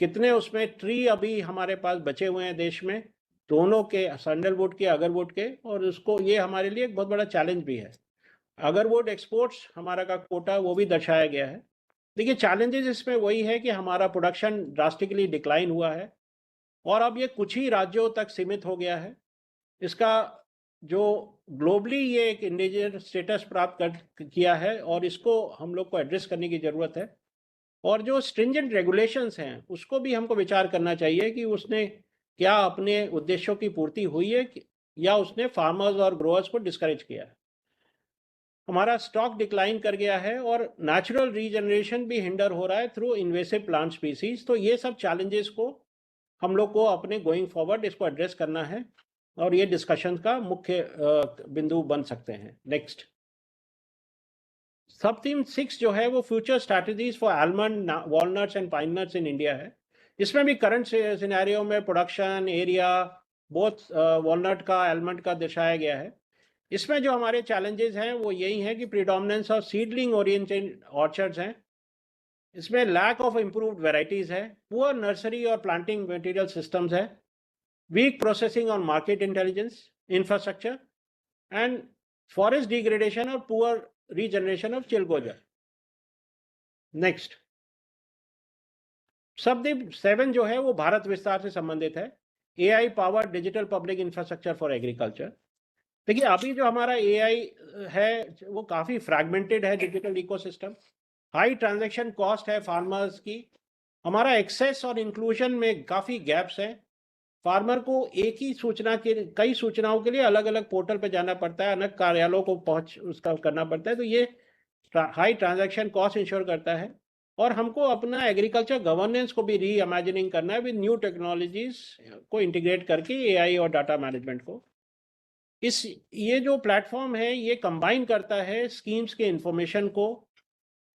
कितने उसमें ट्री अभी हमारे पास बचे हुए हैं देश में, दोनों के, सैंडलवुड के, अगरवुड के, और उसको ये हमारे लिए एक बहुत बड़ा चैलेंज भी है। अगरवुड एक्सपोर्ट्स हमारा का कोटा वो भी दर्शाया गया है। देखिए चैलेंजेस इसमें वही है कि हमारा प्रोडक्शन ड्रास्टिकली डिक्लाइन हुआ है और अब ये कुछ ही राज्यों तक सीमित हो गया है। इसका जो ग्लोबली ये एक इंडिजिनस स्टेटस प्राप्त किया है और इसको हम लोग को एड्रेस करने की ज़रूरत है। और जो स्ट्रिंजेंट रेगुलेशंस हैं उसको भी हमको विचार करना चाहिए कि उसने क्या अपने उद्देश्यों की पूर्ति हुई है या उसने फार्मर्स और ग्रोअर्स को डिस्करेज किया है। हमारा स्टॉक डिक्लाइन कर गया है और नेचुरल रीजनरेशन भी हिंडर हो रहा है थ्रू इन्वेसिव प्लांट स्पीसीज। तो ये सब चैलेंजेस को हम लोग को अपने गोइंग फॉरवर्ड इसको एड्रेस करना है और ये डिस्कशन का मुख्य बिंदु बन सकते हैं। नेक्स्ट, सब थीम 6 जो है वो future strategies for almond, walnuts and pine nuts in India है। इसमें भी करंट सिनेरियो में प्रोडक्शन एरिया बोथ वॉलनट का आलमंड का दर्शाया गया है। इसमें जो हमारे चैलेंजेस हैं वो यही है कि predominance of seedling oriented orchards हैं, इसमें लैक ऑफ इम्प्रूव्ड वेराइटीज है, पुअर नर्सरी और प्लांटिंग मटेरियल सिस्टम्स है, weak processing on market intelligence infrastructure and forest degradation और poor regeneration of chilgoza. Next, सबदीप 7 जो है वो भारत विस्तार से संबंधित है, AI power digital public infrastructure for agriculture. देखिए अभी जो हमारा एआई है वो काफ़ी फ्रैगमेंटेड है, digital ecosystem, high transaction cost है फार्मर्स की, हमारा एक्सेस और इंक्लूजन में काफ़ी गैप्स हैं, फार्मर को एक ही सूचना के कई सूचनाओं के लिए अलग अलग पोर्टल पे जाना पड़ता है, अलग कार्यालयों को पहुंच उसका करना पड़ता है। तो ये हाई ट्रांजैक्शन कॉस्ट इंश्योर करता है और हमको अपना एग्रीकल्चर गवर्नेंस को भी री इमेजिनिंग करना है विद न्यू टेक्नोलॉजीज को इंटीग्रेट करके एआई और डाटा मैनेजमेंट को। ये जो प्लेटफॉर्म है ये कंबाइन करता है स्कीम्स के इंफॉर्मेशन को,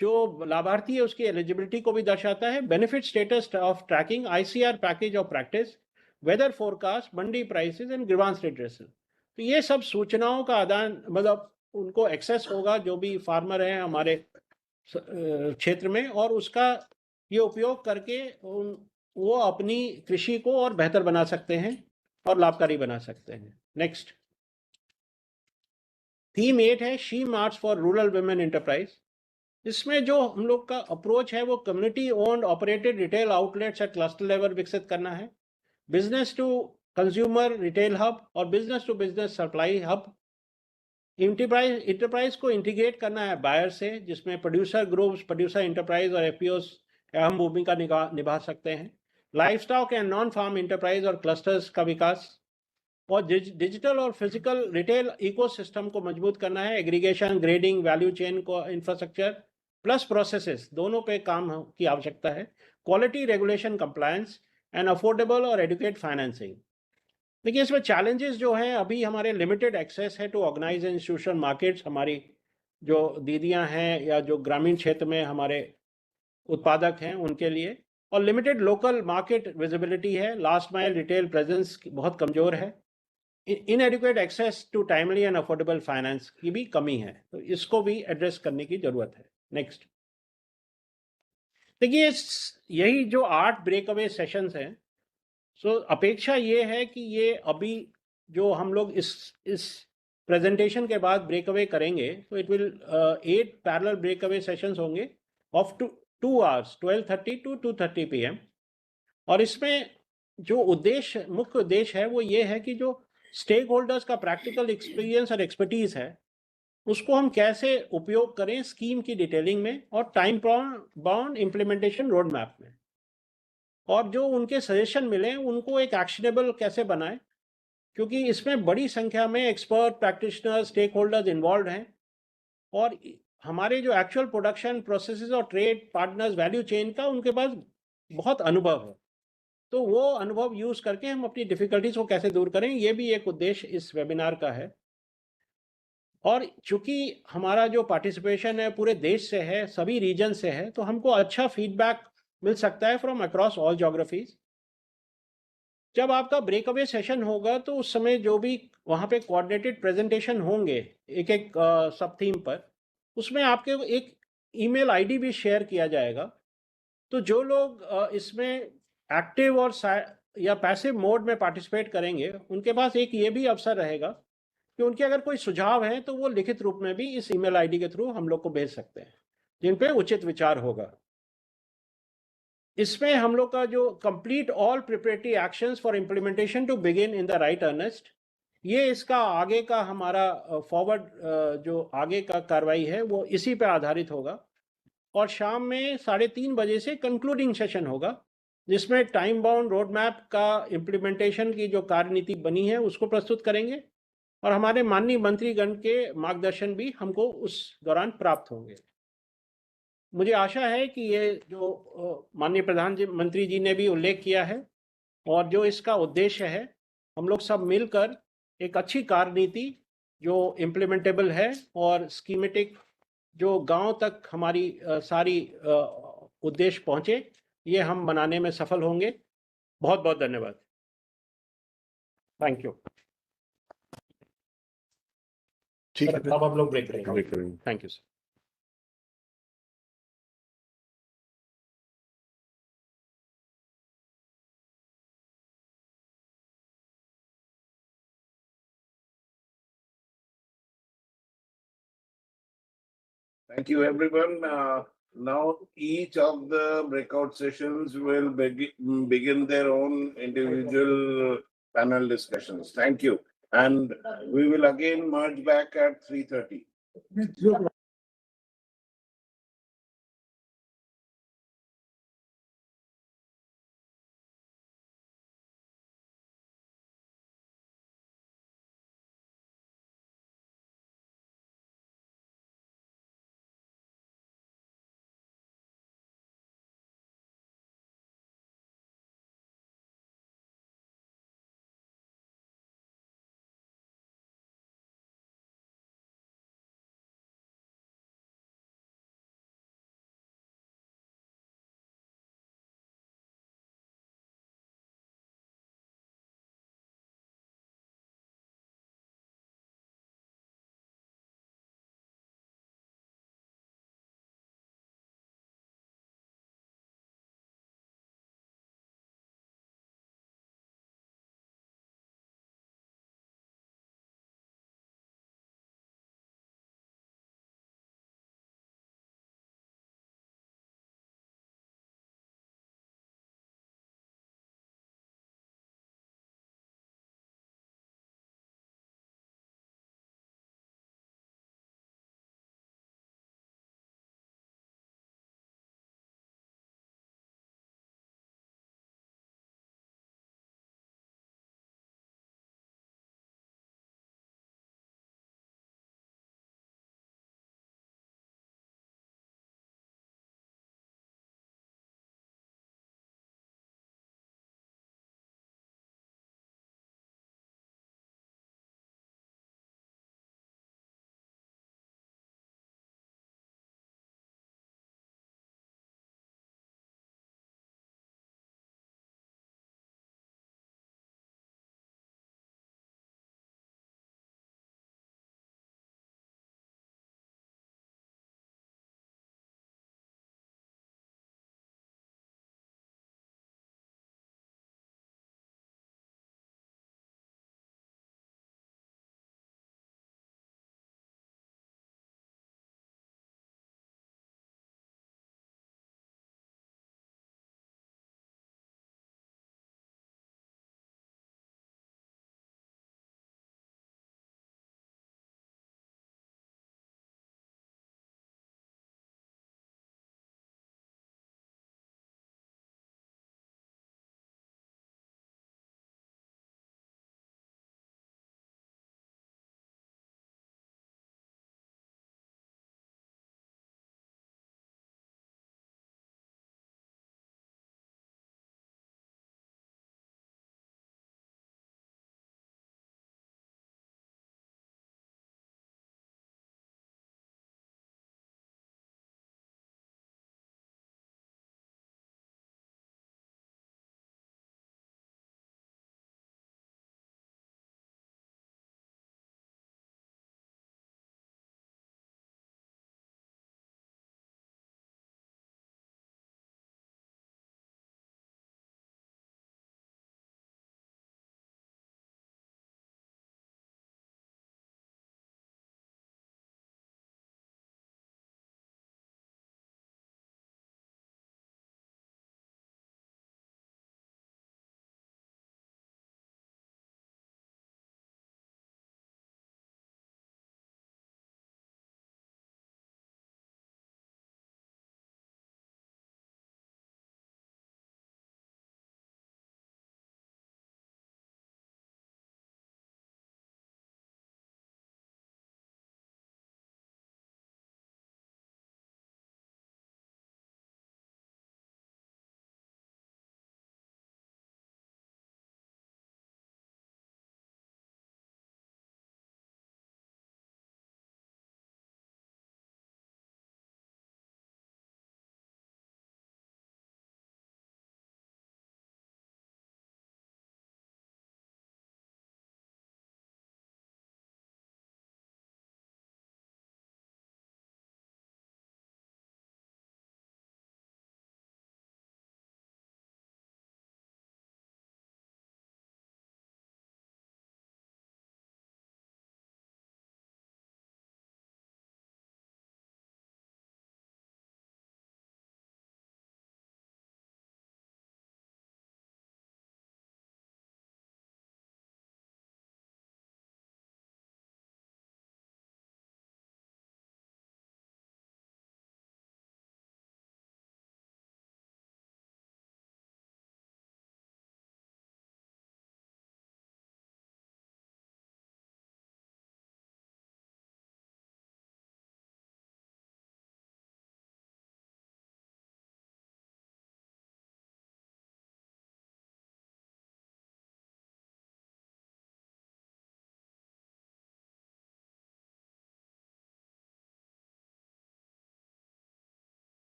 जो लाभार्थी है उसकी एलिजिबिलिटी को भी दर्शाता है, benefit status of tracking, ICR package of practice, weather forecast, mandi prices and grievance redressal. तो ये सब सूचनाओं का आदान मतलब उनको एक्सेस होगा जो भी फार्मर हैं हमारे क्षेत्र में, और उसका ये उपयोग करके वो अपनी कृषि को और बेहतर बना सकते हैं और लाभकारी बना सकते हैं। नेक्स्ट, थीम 8 है she marts for rural women enterprise. इसमें जो हम लोग का अप्रोच है वो community owned operated retail outlets at cluster level विकसित करना है, business to consumer retail hub और business to business supply hub. Enterprise को इंटीग्रेट करना है बायर से, जिसमें प्रोड्यूसर ग्रुप्स, प्रोड्यूसर इंटरप्राइज और एफपीओस अहम भूमिका निभा सकते हैं। Livestock and non farm enterprise और क्लस्टर्स का विकास और डिजिटल और फिजिकल रिटेल इकोसिस्टम को मजबूत करना है। एग्रीगेशन, ग्रेडिंग, वैल्यू चेन को इंफ्रास्ट्रक्चर प्लस प्रोसेसेस दोनों पे काम की आवश्यकता है। Quality, regulation, compliance and affordable और एडुकेट फाइनेंसिंग। देखिए इसमें चैलेंजेस जो हैं, अभी हमारे लिमिटेड एक्सेस है टू ऑर्गेनाइज इंस्टीट्यूशनल मार्केट्स, हमारी जो दीदियां हैं या जो ग्रामीण क्षेत्र में हमारे उत्पादक हैं उनके लिए, और लिमिटेड लोकल मार्केट विजिबिलिटी है, लास्ट माइल रिटेल प्रेजेंस बहुत कमज़ोर है, inadequate access to timely and affordable finance की भी कमी है। तो इसको भी एड्रेस करने की ज़रूरत है। नेक्स्ट, देखिए यही जो 8 ब्रेकअवे सेशंस हैं, सो अपेक्षा ये है कि ये अभी जो हम लोग इस प्रेजेंटेशन के बाद ब्रेकअवे करेंगे तो it will 8 parallel breakaway sessions होंगे ऑफ 2 आवर्स 12:30 to 2:30 PM। और इसमें जो मुख्य उद्देश्य है वो ये है कि जो स्टेक होल्डर्स का प्रैक्टिकल एक्सपीरियंस और एक्सपर्टीज है उसको हम कैसे उपयोग करें स्कीम की डिटेलिंग में और time bound implementation road map में, और जो उनके सजेशन मिले उनको एक एक्शनेबल कैसे बनाएं, क्योंकि इसमें बड़ी संख्या में expert, practitioner, stakeholders involve हैं और हमारे जो एक्चुअल प्रोडक्शन प्रोसेसेस और ट्रेड पार्टनर्स, वैल्यू चेन का उनके पास बहुत अनुभव है। तो वो अनुभव यूज करके हम अपनी डिफिकल्टीज को कैसे दूर करें, ये भी एक उद्देश्य इस वेबिनार का है। और चूंकि हमारा जो पार्टिसिपेशन है पूरे देश से है, सभी रीजन से है, तो हमको अच्छा फीडबैक मिल सकता है फ्रॉम अक्रॉस ऑल ज्योग्राफीज। जब आपका ब्रेकअवे सेशन होगा तो उस समय जो भी वहाँ पे कोऑर्डिनेटेड प्रेजेंटेशन होंगे एक एक सब थीम पर, उसमें आपके एक ईमेल आईडी भी शेयर किया जाएगा। तो जो लोग इसमें एक्टिव और या पैसिव मोड में पार्टिसिपेट करेंगे उनके पास एक ये भी अवसर रहेगा कि उनके अगर कोई सुझाव है तो वो लिखित रूप में भी इस ईमेल आईडी के थ्रू हम लोग को भेज सकते हैं, जिन पे उचित विचार होगा। इसमें हम लोग का जो complete all preparatory actions for implementation to begin in the right earnest, ये इसका आगे का हमारा फॉरवर्ड जो आगे का कार्रवाई है वो इसी पे आधारित होगा। और शाम में 3:30 बजे से कंक्लूडिंग सेशन होगा, जिसमें टाइम बाउंड रोड मैप का इम्प्लीमेंटेशन की जो कार्यनीति बनी है उसको प्रस्तुत करेंगे और हमारे माननीय मंत्रीगण के मार्गदर्शन भी हमको उस दौरान प्राप्त होंगे। मुझे आशा है कि ये जो माननीय प्रधानमंत्री जी ने भी उल्लेख किया है और जो इसका उद्देश्य है, हम लोग सब मिलकर एक अच्छी कार्यनीति जो इम्प्लीमेंटेबल है और स्कीमेटिक जो गांव तक हमारी सारी उद्देश्य पहुंचे, ये हम बनाने में सफल होंगे। बहुत बहुत धन्यवाद। Thank you. ठीक है, अब आप लोग ब्रेक करेंगे। ब्रेक करेंगे। Thank you sir. Thank you, everyone. Now each of the breakout sessions will begin their own individual panel discussions. Thank you. And we will again merge back at 3:30.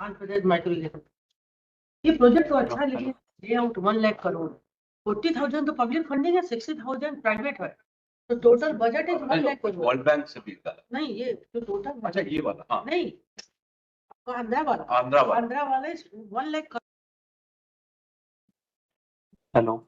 Andhra Pradesh metro rail, ये project तो अच्छा है लेकिन ले out 1 lakh crore, 40,000 तो public funding है, 60,000 private है, तो total budget is 1 lakh crore. World bank से भी था। नहीं ये तो टोटल अच्छा ये वाला, हाँ नहीं, आंध्रा वाला, आंध्रा वाला। आंध्रा वाला 1 lakh. Hello.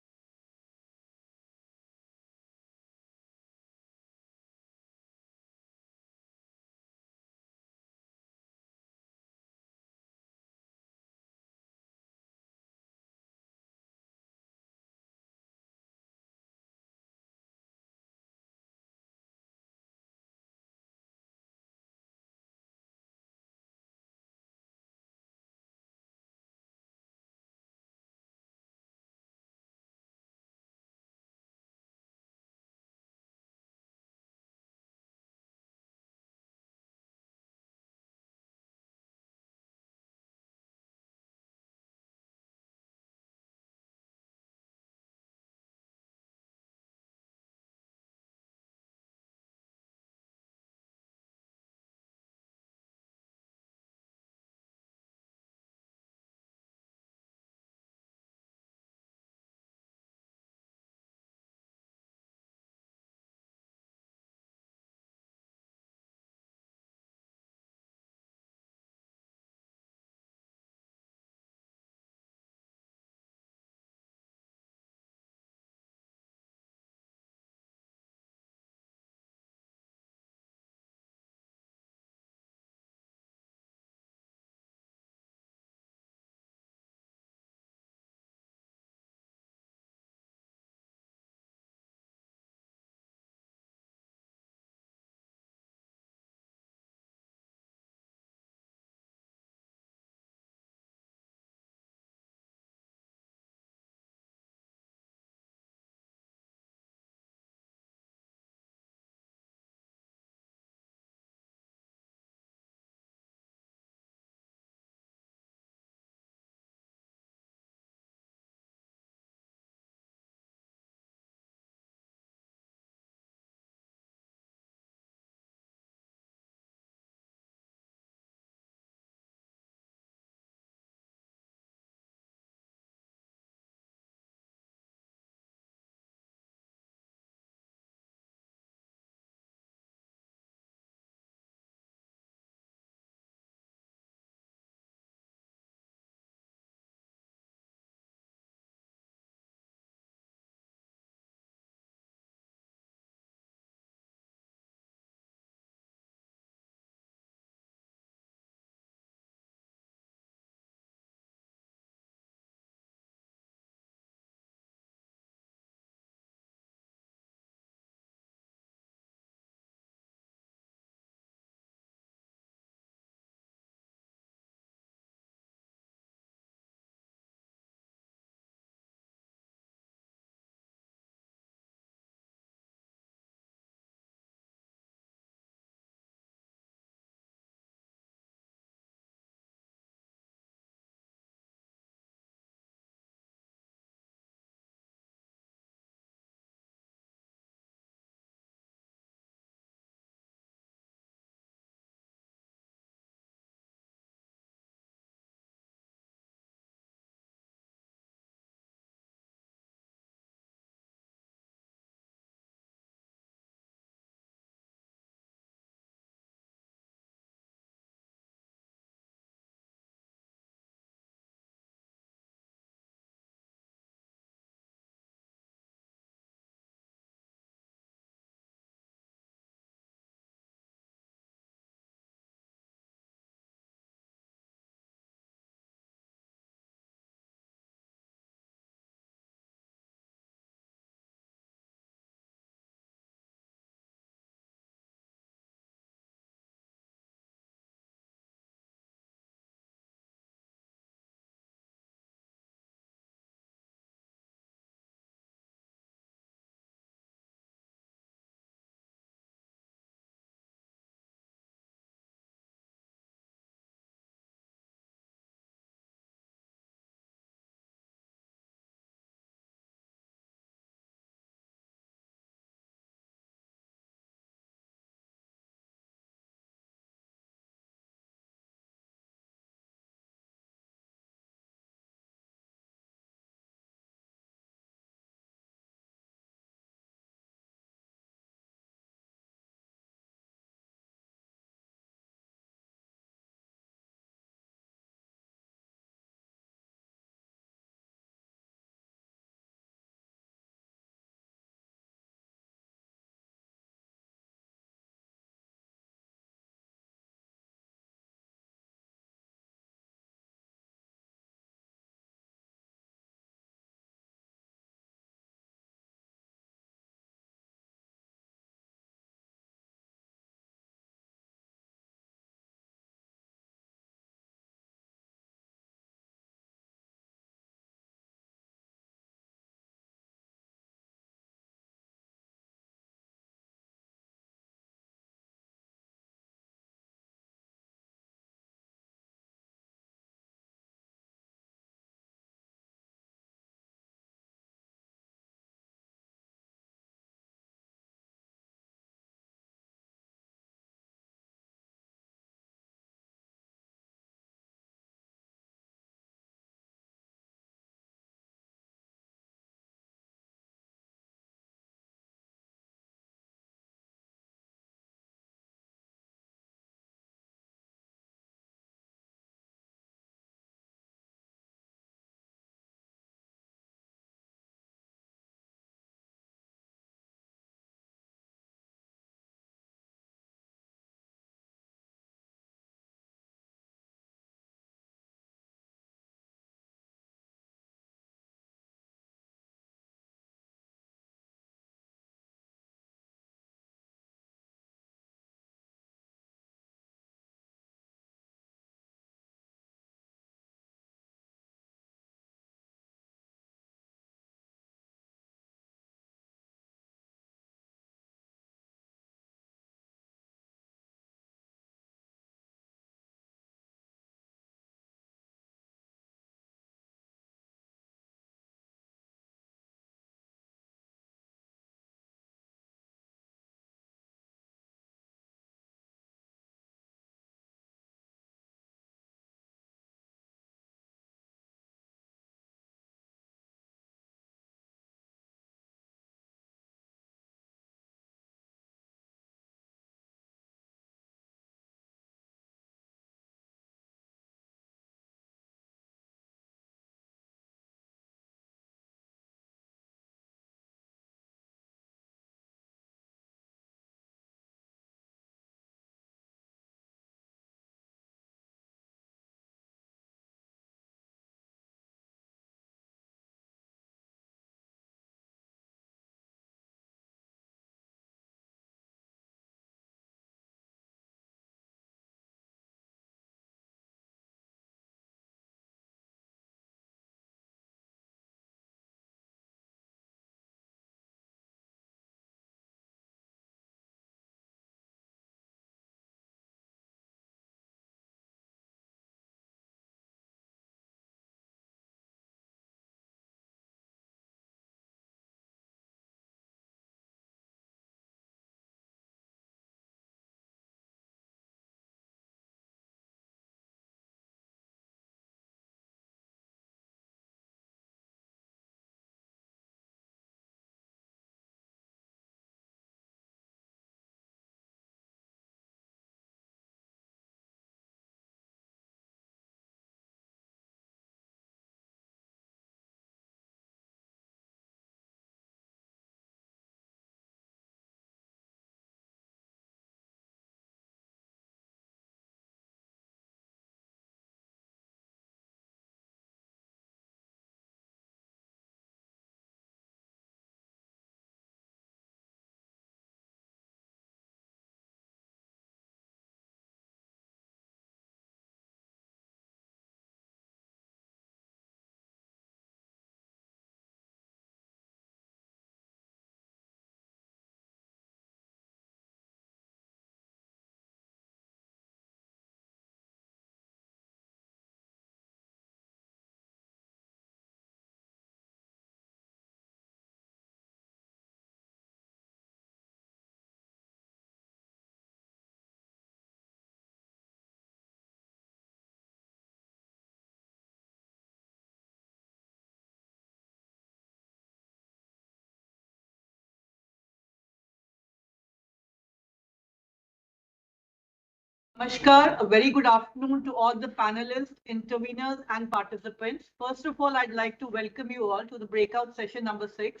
Namaskar, a very good afternoon to all the panelists, interveners, and participants. First of all, I'd like to welcome you all to the breakout session number 6,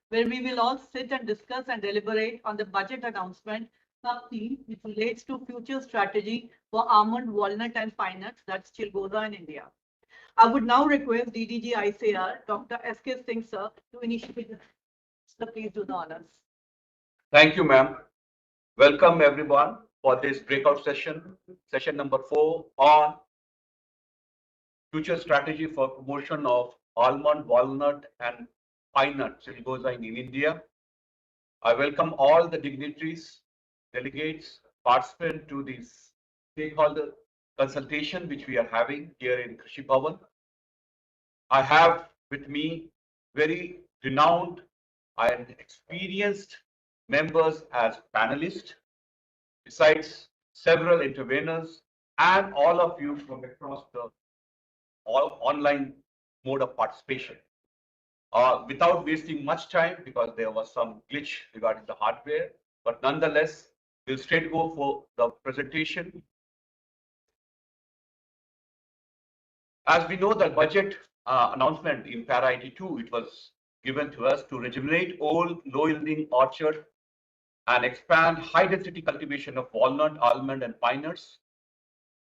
where we will all sit and discuss and deliberate on the budget announcement sub-theme, which relates to future strategy for almond, walnut, and pine nuts, that's Chilgoza in India. I would now request DDG ICR, Dr. S.K. Singh, sir, to initiate the sir, please do the honors. Thank you, ma'am. Welcome everyone for this breakout session, session number 4 on future strategy for promotion of almond, walnut, and pine nut Chilgoza in India. I welcome all the dignitaries, delegates, participants to this stakeholder consultation which we are having here in Krishi Bhavan. I have with me very renowned and experienced members as panelists, besides several interveners and all of you from across the online mode of participation. Without wasting much time, because there was some glitch regarding the hardware, but nonetheless, we'll straight go for the presentation. As we know, the budget announcement in Para 82, it was given to us to rejuvenate old low-yielding orchard and expand high-density cultivation of walnut, almond, and pine nuts,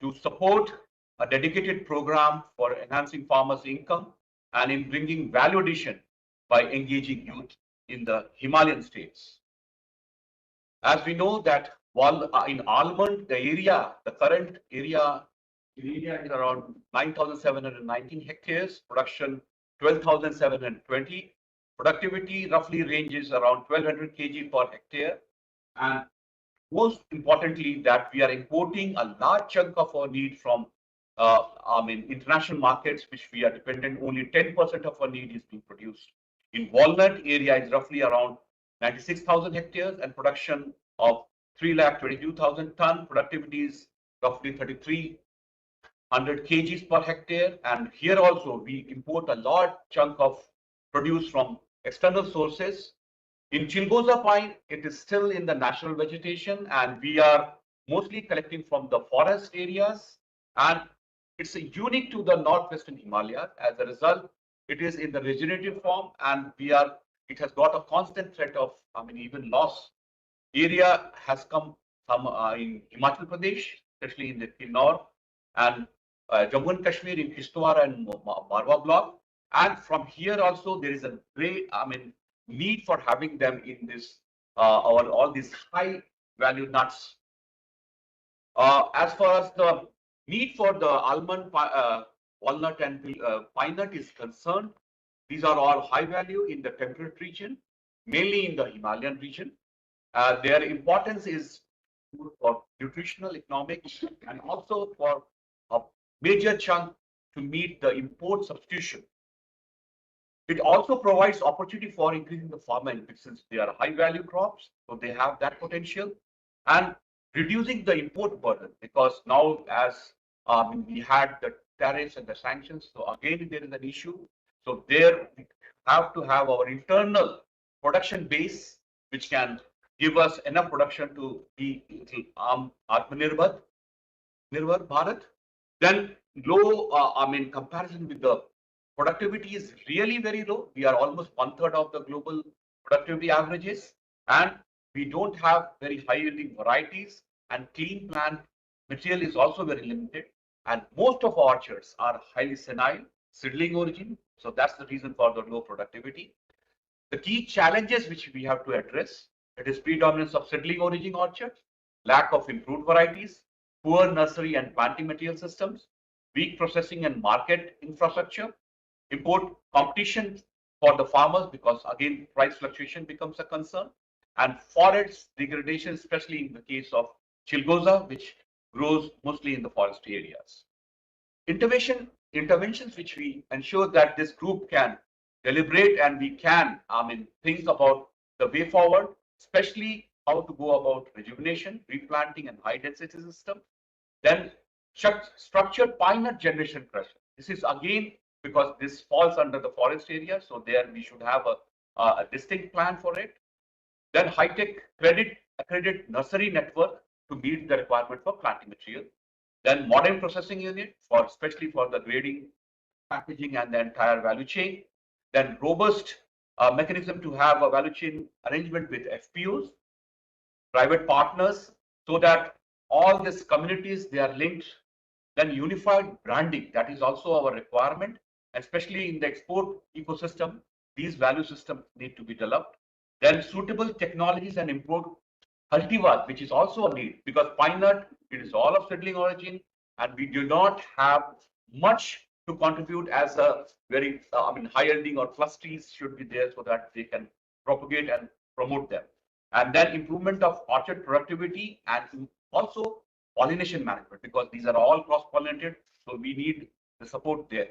to support a dedicated program for enhancing farmers' income and in bringing value addition by engaging youth in the Himalayan states. As we know that in almond, the current area in India is around 9,719 hectares, production 12,720. Productivity roughly ranges around 1,200 kg per hectare. And most importantly, that we are importing a large chunk of our need from international markets, which we are dependent, only 10% of our need is being produced. In walnut area is roughly around 96,000 hectares and production of 3,22,000 ton. Productivity is roughly 3,300 kgs per hectare. And here also we import a large chunk of produce from external sources. In Chilgoza pine, it is still in the natural vegetation, and we are mostly collecting from the forest areas, and it's unique to the northwestern Himalayas. As a result, it is in the regenerative form, and it has got a constant threat of, even loss. Area has come in Himachal Pradesh, especially in the north, and Jammu and Kashmir in Kishtwar and Marwa block. And from here also, there is a great, need for having them in this all these high value nuts. As far as the need for the almond, walnut, and pine nut is concerned, these are all high value in the temperate region, mainly in the Himalayan region. Their importance is for nutritional, economic, and also for a major chunk to meet the import substitution. It also provides opportunity for increasing the farmer input, since they are high value crops, so they have that potential, and reducing the import burden, because now as we had the tariffs and the sanctions, so again there is an issue. So there we have to have our internal production base, which can give us enough production to be Atmanirbhar Bharat. Then low, comparison with the productivity is really very low. We are almost 1/3 of the global productivity averages, and we don't have very high yielding varieties, and clean plant material is also very limited. And most of our orchards are highly senile, seedling origin. So that's the reason for the low productivity. The key challenges which we have to address, it is predominance of seedling origin orchards, lack of improved varieties, poor nursery and planting material systems, weak processing and market infrastructure, import competition for the farmers, because again price fluctuation becomes a concern, and forest degradation, especially in the case of Chilgoza, which grows mostly in the forest areas. Interventions which we ensure that this group can deliberate and we can think about the way forward, especially how to go about rejuvenation, replanting, and high density system. Then structured pine nut generation pressure. This is again because this falls under the forest area, so there we should have a distinct plan for it. Then high-tech accredited nursery network to meet the requirement for planting material. Then modern processing unit for especially for the grading, packaging and the entire value chain. Then robust mechanism to have a value chain arrangement with FPOs, private partners, so that all these communities, they are linked. Then unified branding, that is also our requirement, especially in the export ecosystem. These value systems need to be developed. Then suitable technologies and import cultivars, which is also a need, because pine nut, it is all of settling origin, and we do not have much to contribute as a very, high yielding or clusters should be there so that they can propagate and promote them. And then improvement of orchard productivity and also pollination management, because these are all cross-pollinated, so we need the support there.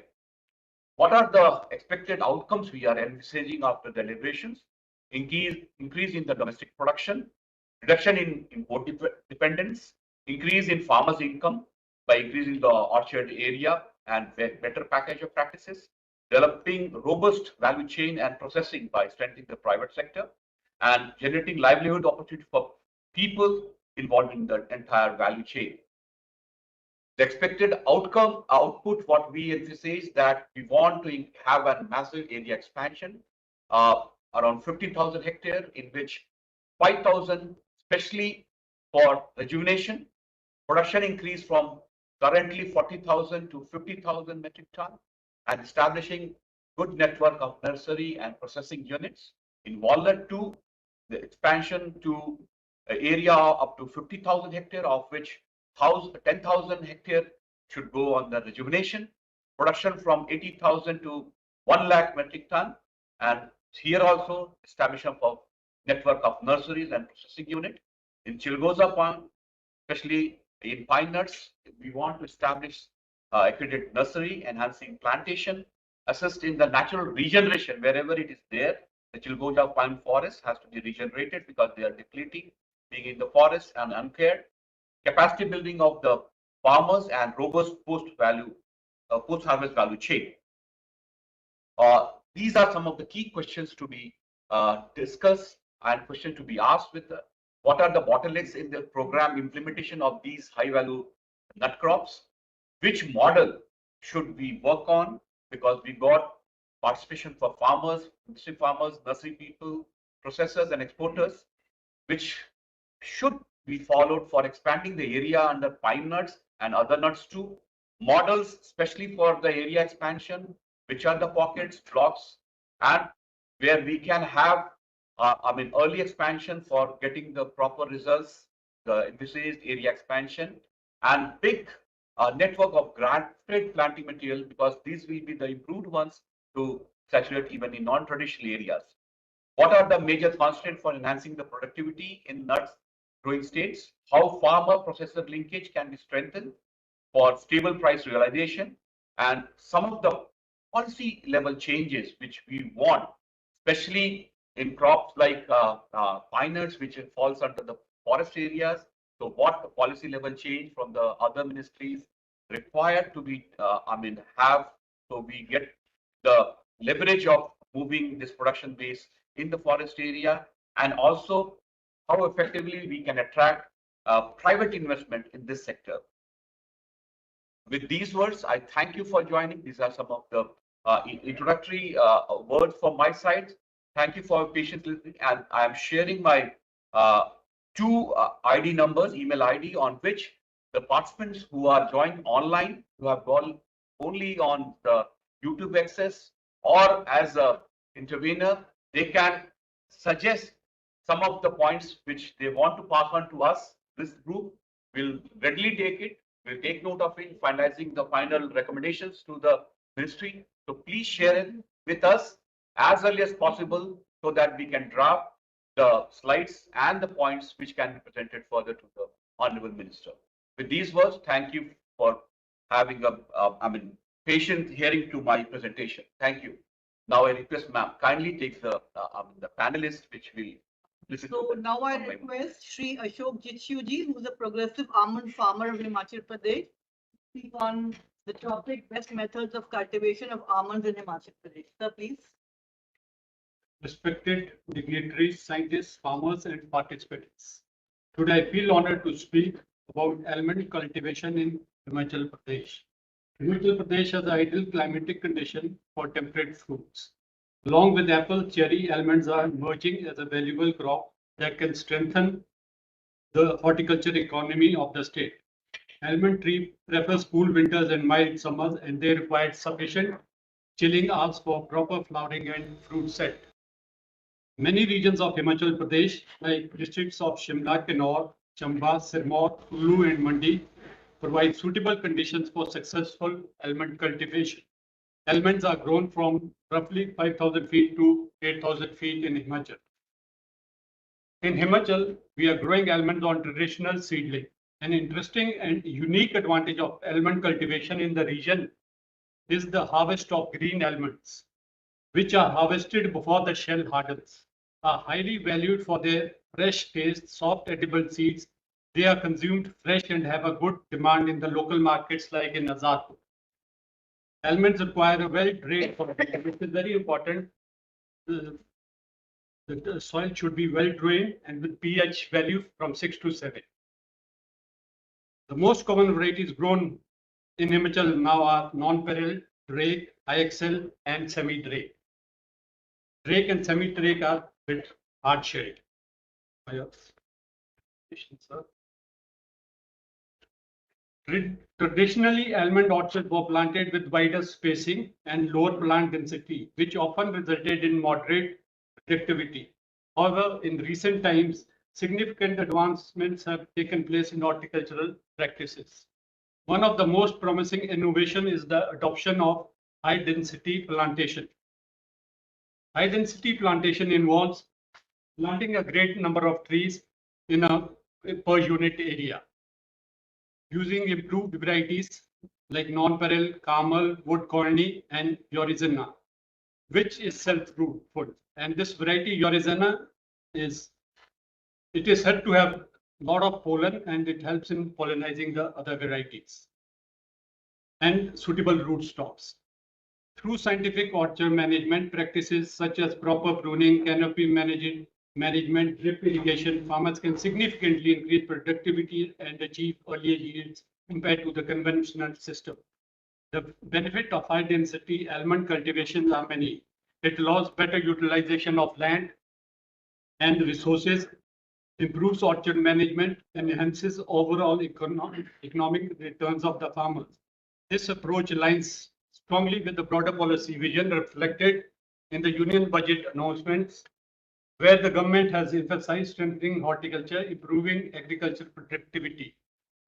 What are the expected outcomes we are envisaging after deliberations? Increase in the domestic production, reduction in import dependence, increase in farmers' income by increasing the orchard area and better package of practices, developing robust value chain and processing by strengthening the private sector, and generating livelihood opportunity for people involved in the entire value chain. The expected output, what we emphasize that we want to have a massive area expansion, around 50,000 hectares, in which 5,000, especially for rejuvenation, production increase from currently 40,000 to 50,000 metric ton, and establishing good network of nursery and processing units. In Walnut 2, the expansion to area up to 50,000 hectares, of which 10,000 hectares should go on the rejuvenation. Production from 80,000 to 1 lakh metric ton, and here also establishment of network of nurseries and processing unit. In Chilgoza Pond, especially in pine nuts, we want to establish accredited nursery, enhancing plantation, assist in the natural regeneration wherever it is there. The Chilgoza pine forest has to be regenerated because they are depleting, being in the forest and uncared. Capacity building of the farmers and robust post-harvest value chain. These are some of the key questions to be discussed and questions to be asked with what are the bottlenecks in the program implementation of these high-value nut crops? Which model should we work on? Because we got participation for farmers, industry farmers, nursery people, processors and exporters, which should be followed for expanding the area under pine nuts and other nuts too. Models, especially for the area expansion, which are the pockets, blocks, and where we can have, early expansion for getting the proper results, the envisaged area expansion, and big network of granted planting material, because these will be the improved ones to saturate even in non-traditional areas. What are the major constraints for enhancing the productivity in nuts growing states? How farmer-processor linkage can be strengthened for stable price realization, and some of the policy level changes which we want, especially in crops like pine nuts, which falls under the forest areas. So what the policy level change from the other ministries required to be, have, so we get the leverage of moving this production base in the forest area, and also how effectively we can attract private investment in this sector. With these words, I thank you for joining. These are some of the introductory words from my side. Thank you for patiently listening, and I am sharing my two ID numbers, email ID, on which the participants who are joined online, who have gone only on the YouTube access or as a intervener, they can suggest some of the points which they want to pass on to us. This group will readily take it, will take note of it, finalizing the final recommendations to the ministry. So please share it with us as early as possible so that we can draft the slides and the points which can be presented further to the Honorable Minister. With these words, thank you for having a patient hearing to my presentation. Thank you. Now I request ma'am kindly take the panelists which will listen to. So now I request Shri Ashok Jitshuji, who is a progressive almond farmer of Himachal Pradesh, to speak on the topic best methods of cultivation of almonds in Himachal Pradesh. Sir, please. Respected dignitaries, scientists, farmers, and participants. Today, I feel honored to speak about almond cultivation in Himachal Pradesh. Himachal Pradesh has ideal climatic condition for temperate fruits. Along with apple, cherry, almonds are emerging as a valuable crop that can strengthen the horticulture economy of the state. Almond tree prefers cool winters and mild summers, and they require sufficient chilling hours for proper flowering and fruit set. Many regions of Himachal Pradesh, like districts of Shimla, Kinnaur, Chamba, Sirmaur, Kullu, and Mandi, provide suitable conditions for successful almond cultivation. Almonds are grown from roughly 5,000 feet to 8,000 feet in Himachal. In Himachal, we are growing almonds on traditional seedling. An interesting and unique advantage of almond cultivation in the region is the harvest of green almonds, which are harvested before the shell hardens, are highly valued for their fresh taste, soft edible seeds. They are consumed fresh and have a good demand in the local markets like in Azadpur. Almonds require a well-drained soil, which is very important. The soil should be well-drained and with pH value from 6 to 7. The most common varieties grown in Himachal now are non-peril, Drake, IXL, and semi-Drake. Drake and semi-Drake are a bit hard-shelled. Traditionally, almond orchards were planted with wider spacing and lower plant density, which often resulted in moderate productivity. However, in recent times, significant advancements have taken place in horticultural practices. One of the most promising innovation is the adoption of high-density plantation. High-density plantation involves planting a great number of trees in a per unit area, using improved varieties like non-peril, Carmel, Wood Colony, and Yorizena, which is self-fruitful. And this variety, Yorizena, is said to have a lot of pollen, and it helps in pollinizing the other varieties and suitable rootstocks. Through scientific orchard management practices such as proper pruning, canopy management, drip irrigation, farmers can significantly increase productivity and achieve earlier yields compared to the conventional system. The benefit of high density almond cultivation are many. It allows better utilization of land and resources, improves orchard management, and enhances overall economic returns of the farmers. This approach aligns strongly with the broader policy vision reflected in the union budget announcements, where the government has emphasized strengthening horticulture, improving agricultural productivity,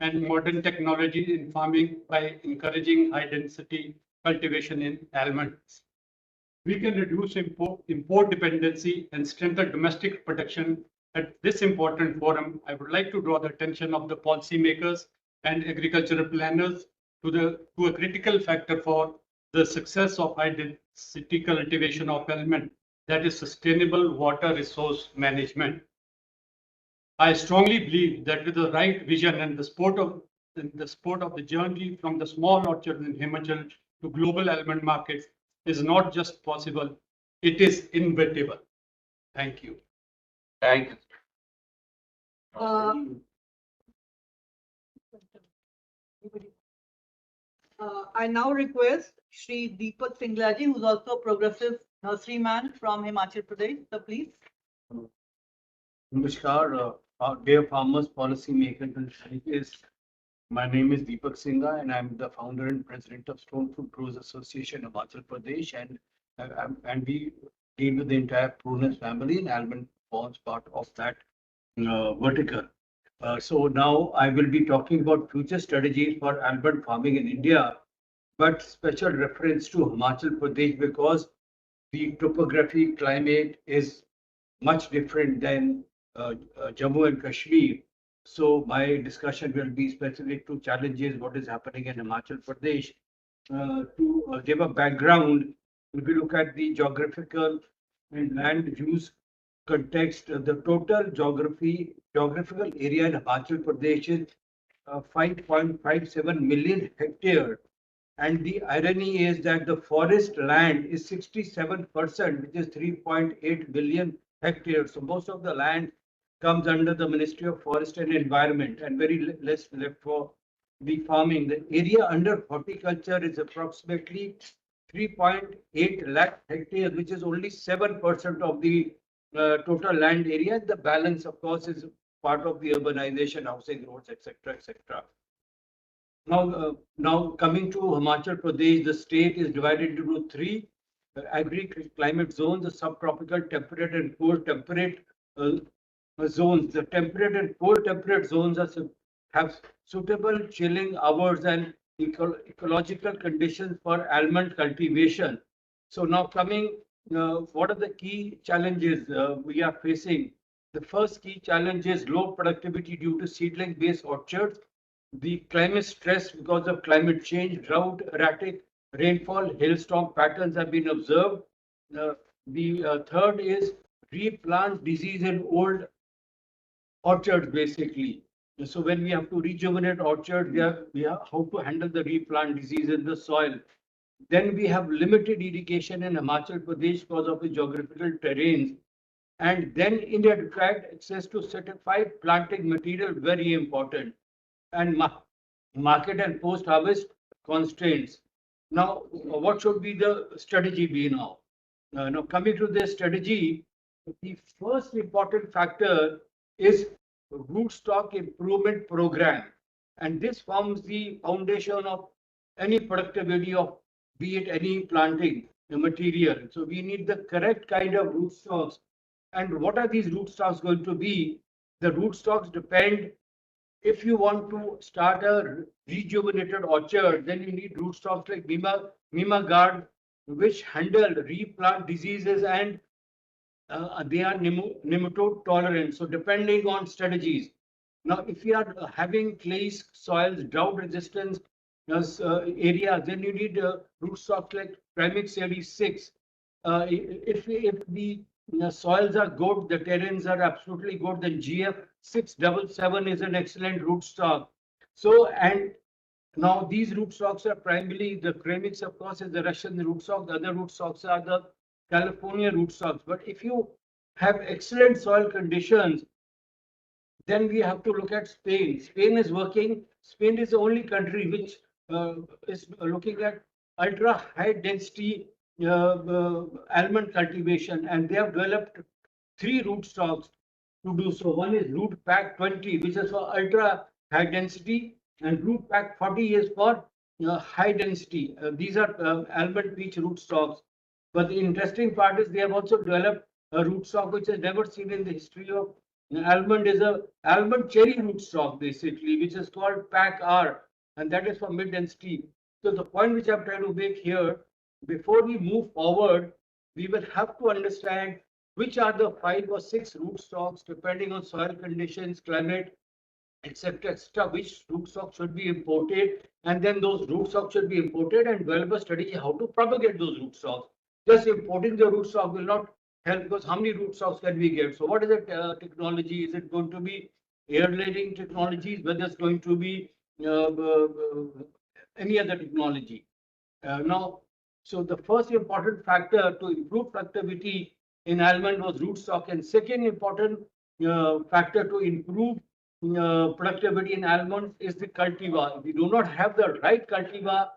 and modern technology in farming by encouraging high-density cultivation in almonds. We can reduce import dependency and strengthen domestic production. At this important forum, I would like to draw the attention of the policymakers and agricultural planners to a critical factor for the success of high-density cultivation of almond, that is sustainable water resource management. I strongly believe that with the right vision and the support of the journey from the small orchard in Himachal to global almond markets is not just possible, it is inevitable. Thank you. Thank you. I now request Shri Deepak Singlaji, who's also a progressive nurseryman from Himachal Pradesh. So please. Namaskar, dear farmers, policymakers, and scientists. My name is Deepak Singha, and I'm the founder and president of Stone Fruit Growers Association of Himachal Pradesh, and we deal with the entire prunus family, and almond forms part of that vertical. So now I will be talking about future strategies for almond farming in India, but special reference to Himachal Pradesh because the topography, climate is much different than Jammu and Kashmir. So my discussion will be specific to challenges, what is happening in Himachal Pradesh. To give a background, if we look at the geographical and land use context, the total geographical area in Himachal Pradesh is 5.57 million hectares. And the irony is that the forest land is 67%, which is 3.8 billion hectares. So most of the land comes under the Ministry of Forest and Environment, and very less left for the farming. The area under horticulture is approximately 3.8 lakh hectares, which is only 7% of the total land area. The balance, of course, is part of the urbanization, housing, roads, etc., etc. Now coming to Himachal Pradesh, the state is divided into three agri-climate zones: the subtropical, temperate, and cold temperate zones. The temperate and cold temperate zones have suitable chilling hours and ecological conditions for almond cultivation. So now coming, what are the key challenges we are facing? The first key challenge is low productivity due to seedling-based orchards. The climate stress because of climate change, drought, erratic rainfall, hailstorm patterns have been observed. The third is replant disease in old orchards, basically. So when we have to rejuvenate orchards, we have how to handle the replant disease in the soil. Then we have limited irrigation in Himachal Pradesh because of the geographical terrains. And then inadequate access to certified planting material, very important. And market and post-harvest constraints. Now, what should be the strategy be now? Now, coming to the strategy, the first important factor is rootstock improvement program. And this forms the foundation of any productivity of, be it any planting material. So we need the correct kind of rootstocks. And what are these rootstocks going to be? The rootstocks depend. If you want to start a rejuvenated orchard, then you need rootstocks like Mima Guard, which handle replant diseases, and they are nematode tolerant. So depending on strategies. Now, if you are having clay soils, drought resistance areas, then you need rootstocks like Primix series 6. If the soils are good, the terrains are absolutely good, then GF 677 is an excellent rootstock. So, and now these rootstocks are primarily the Premix, of course, is the Russian rootstock. The other rootstocks are the California rootstocks. But if you have excellent soil conditions, then we have to look at Spain. Spain is working. Spain is the only country which is looking at ultra high density almond cultivation, and they have developed 3 rootstocks to do so. One is Root Pack 20, which is for ultra high density, and Root Pack 40 is for high density. These are almond peach rootstocks. But the interesting part is they have also developed a rootstock which is never seen in the history of almond, is a almond cherry rootstock, basically, which is called Pack R, and that is for mid density. So the point which I'm trying to make here, before we move forward, we will have to understand which are the 5 or 6 rootstocks, depending on soil conditions, climate, etc., etc., which rootstock should be imported, and then those rootstocks should be imported and develop a strategy how to propagate those rootstocks. Just importing the rootstock will not help, because how many rootstocks can we get? So what is the technology? Is it going to be air layering technologies? Whether it's going to be any other technology? Now, so the first important factor to improve productivity in almond was rootstock, and second important factor to improve productivity in almond is the cultivar. If we do not have the right cultivar,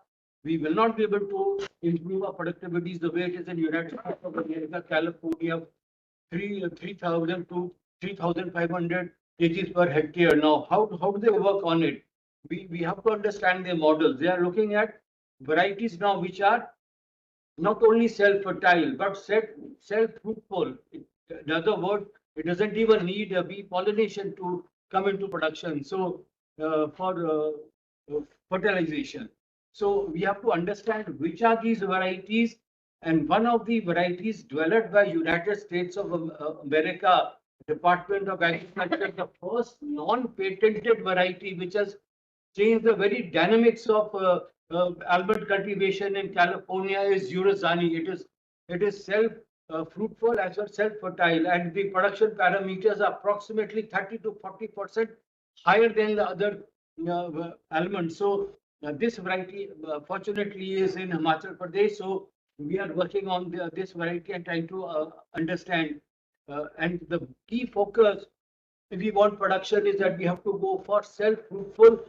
we will not be able to improve our productivities the way it is in United States of America, California, 3,000 to 3,500 kgs per hectare. Now, how do they work on it? We have to understand their models. They are looking at varieties now which are not only self-fertile but self-fruitful. In other words, it doesn't even need a bee pollination to come into production. So for fertilization. So we have to understand which are these varieties, and one of the varieties developed by United States of America, Department of Agriculture, the first non-patented variety which has changed the very dynamics of almond cultivation in California, is Urazani. It is self fruitful as well as self fertile, and the production parameters are approximately 30 to 40% higher than the other almonds. So this variety fortunately is in Himachal Pradesh. So we are working on this variety and trying to understand. And the key focus we want production is that we have to go for self-fruitful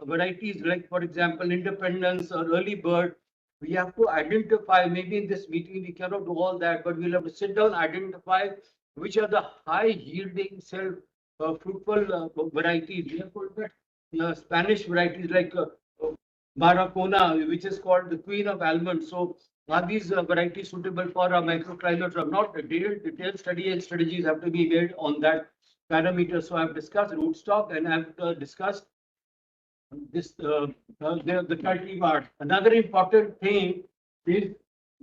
varieties, like for example, independence or early bird. We have to identify, maybe in this meeting we cannot do all that, but we'll have to sit down, identify which are the high yielding self-fruitful varieties. We have to look at Spanish varieties like Maracona, which is called the queen of almonds. So are these varieties suitable for our microclimates or not? Detailed study and strategies have to be made on that parameter. So I've discussed rootstock and I've discussed this the cultivar. Another important thing is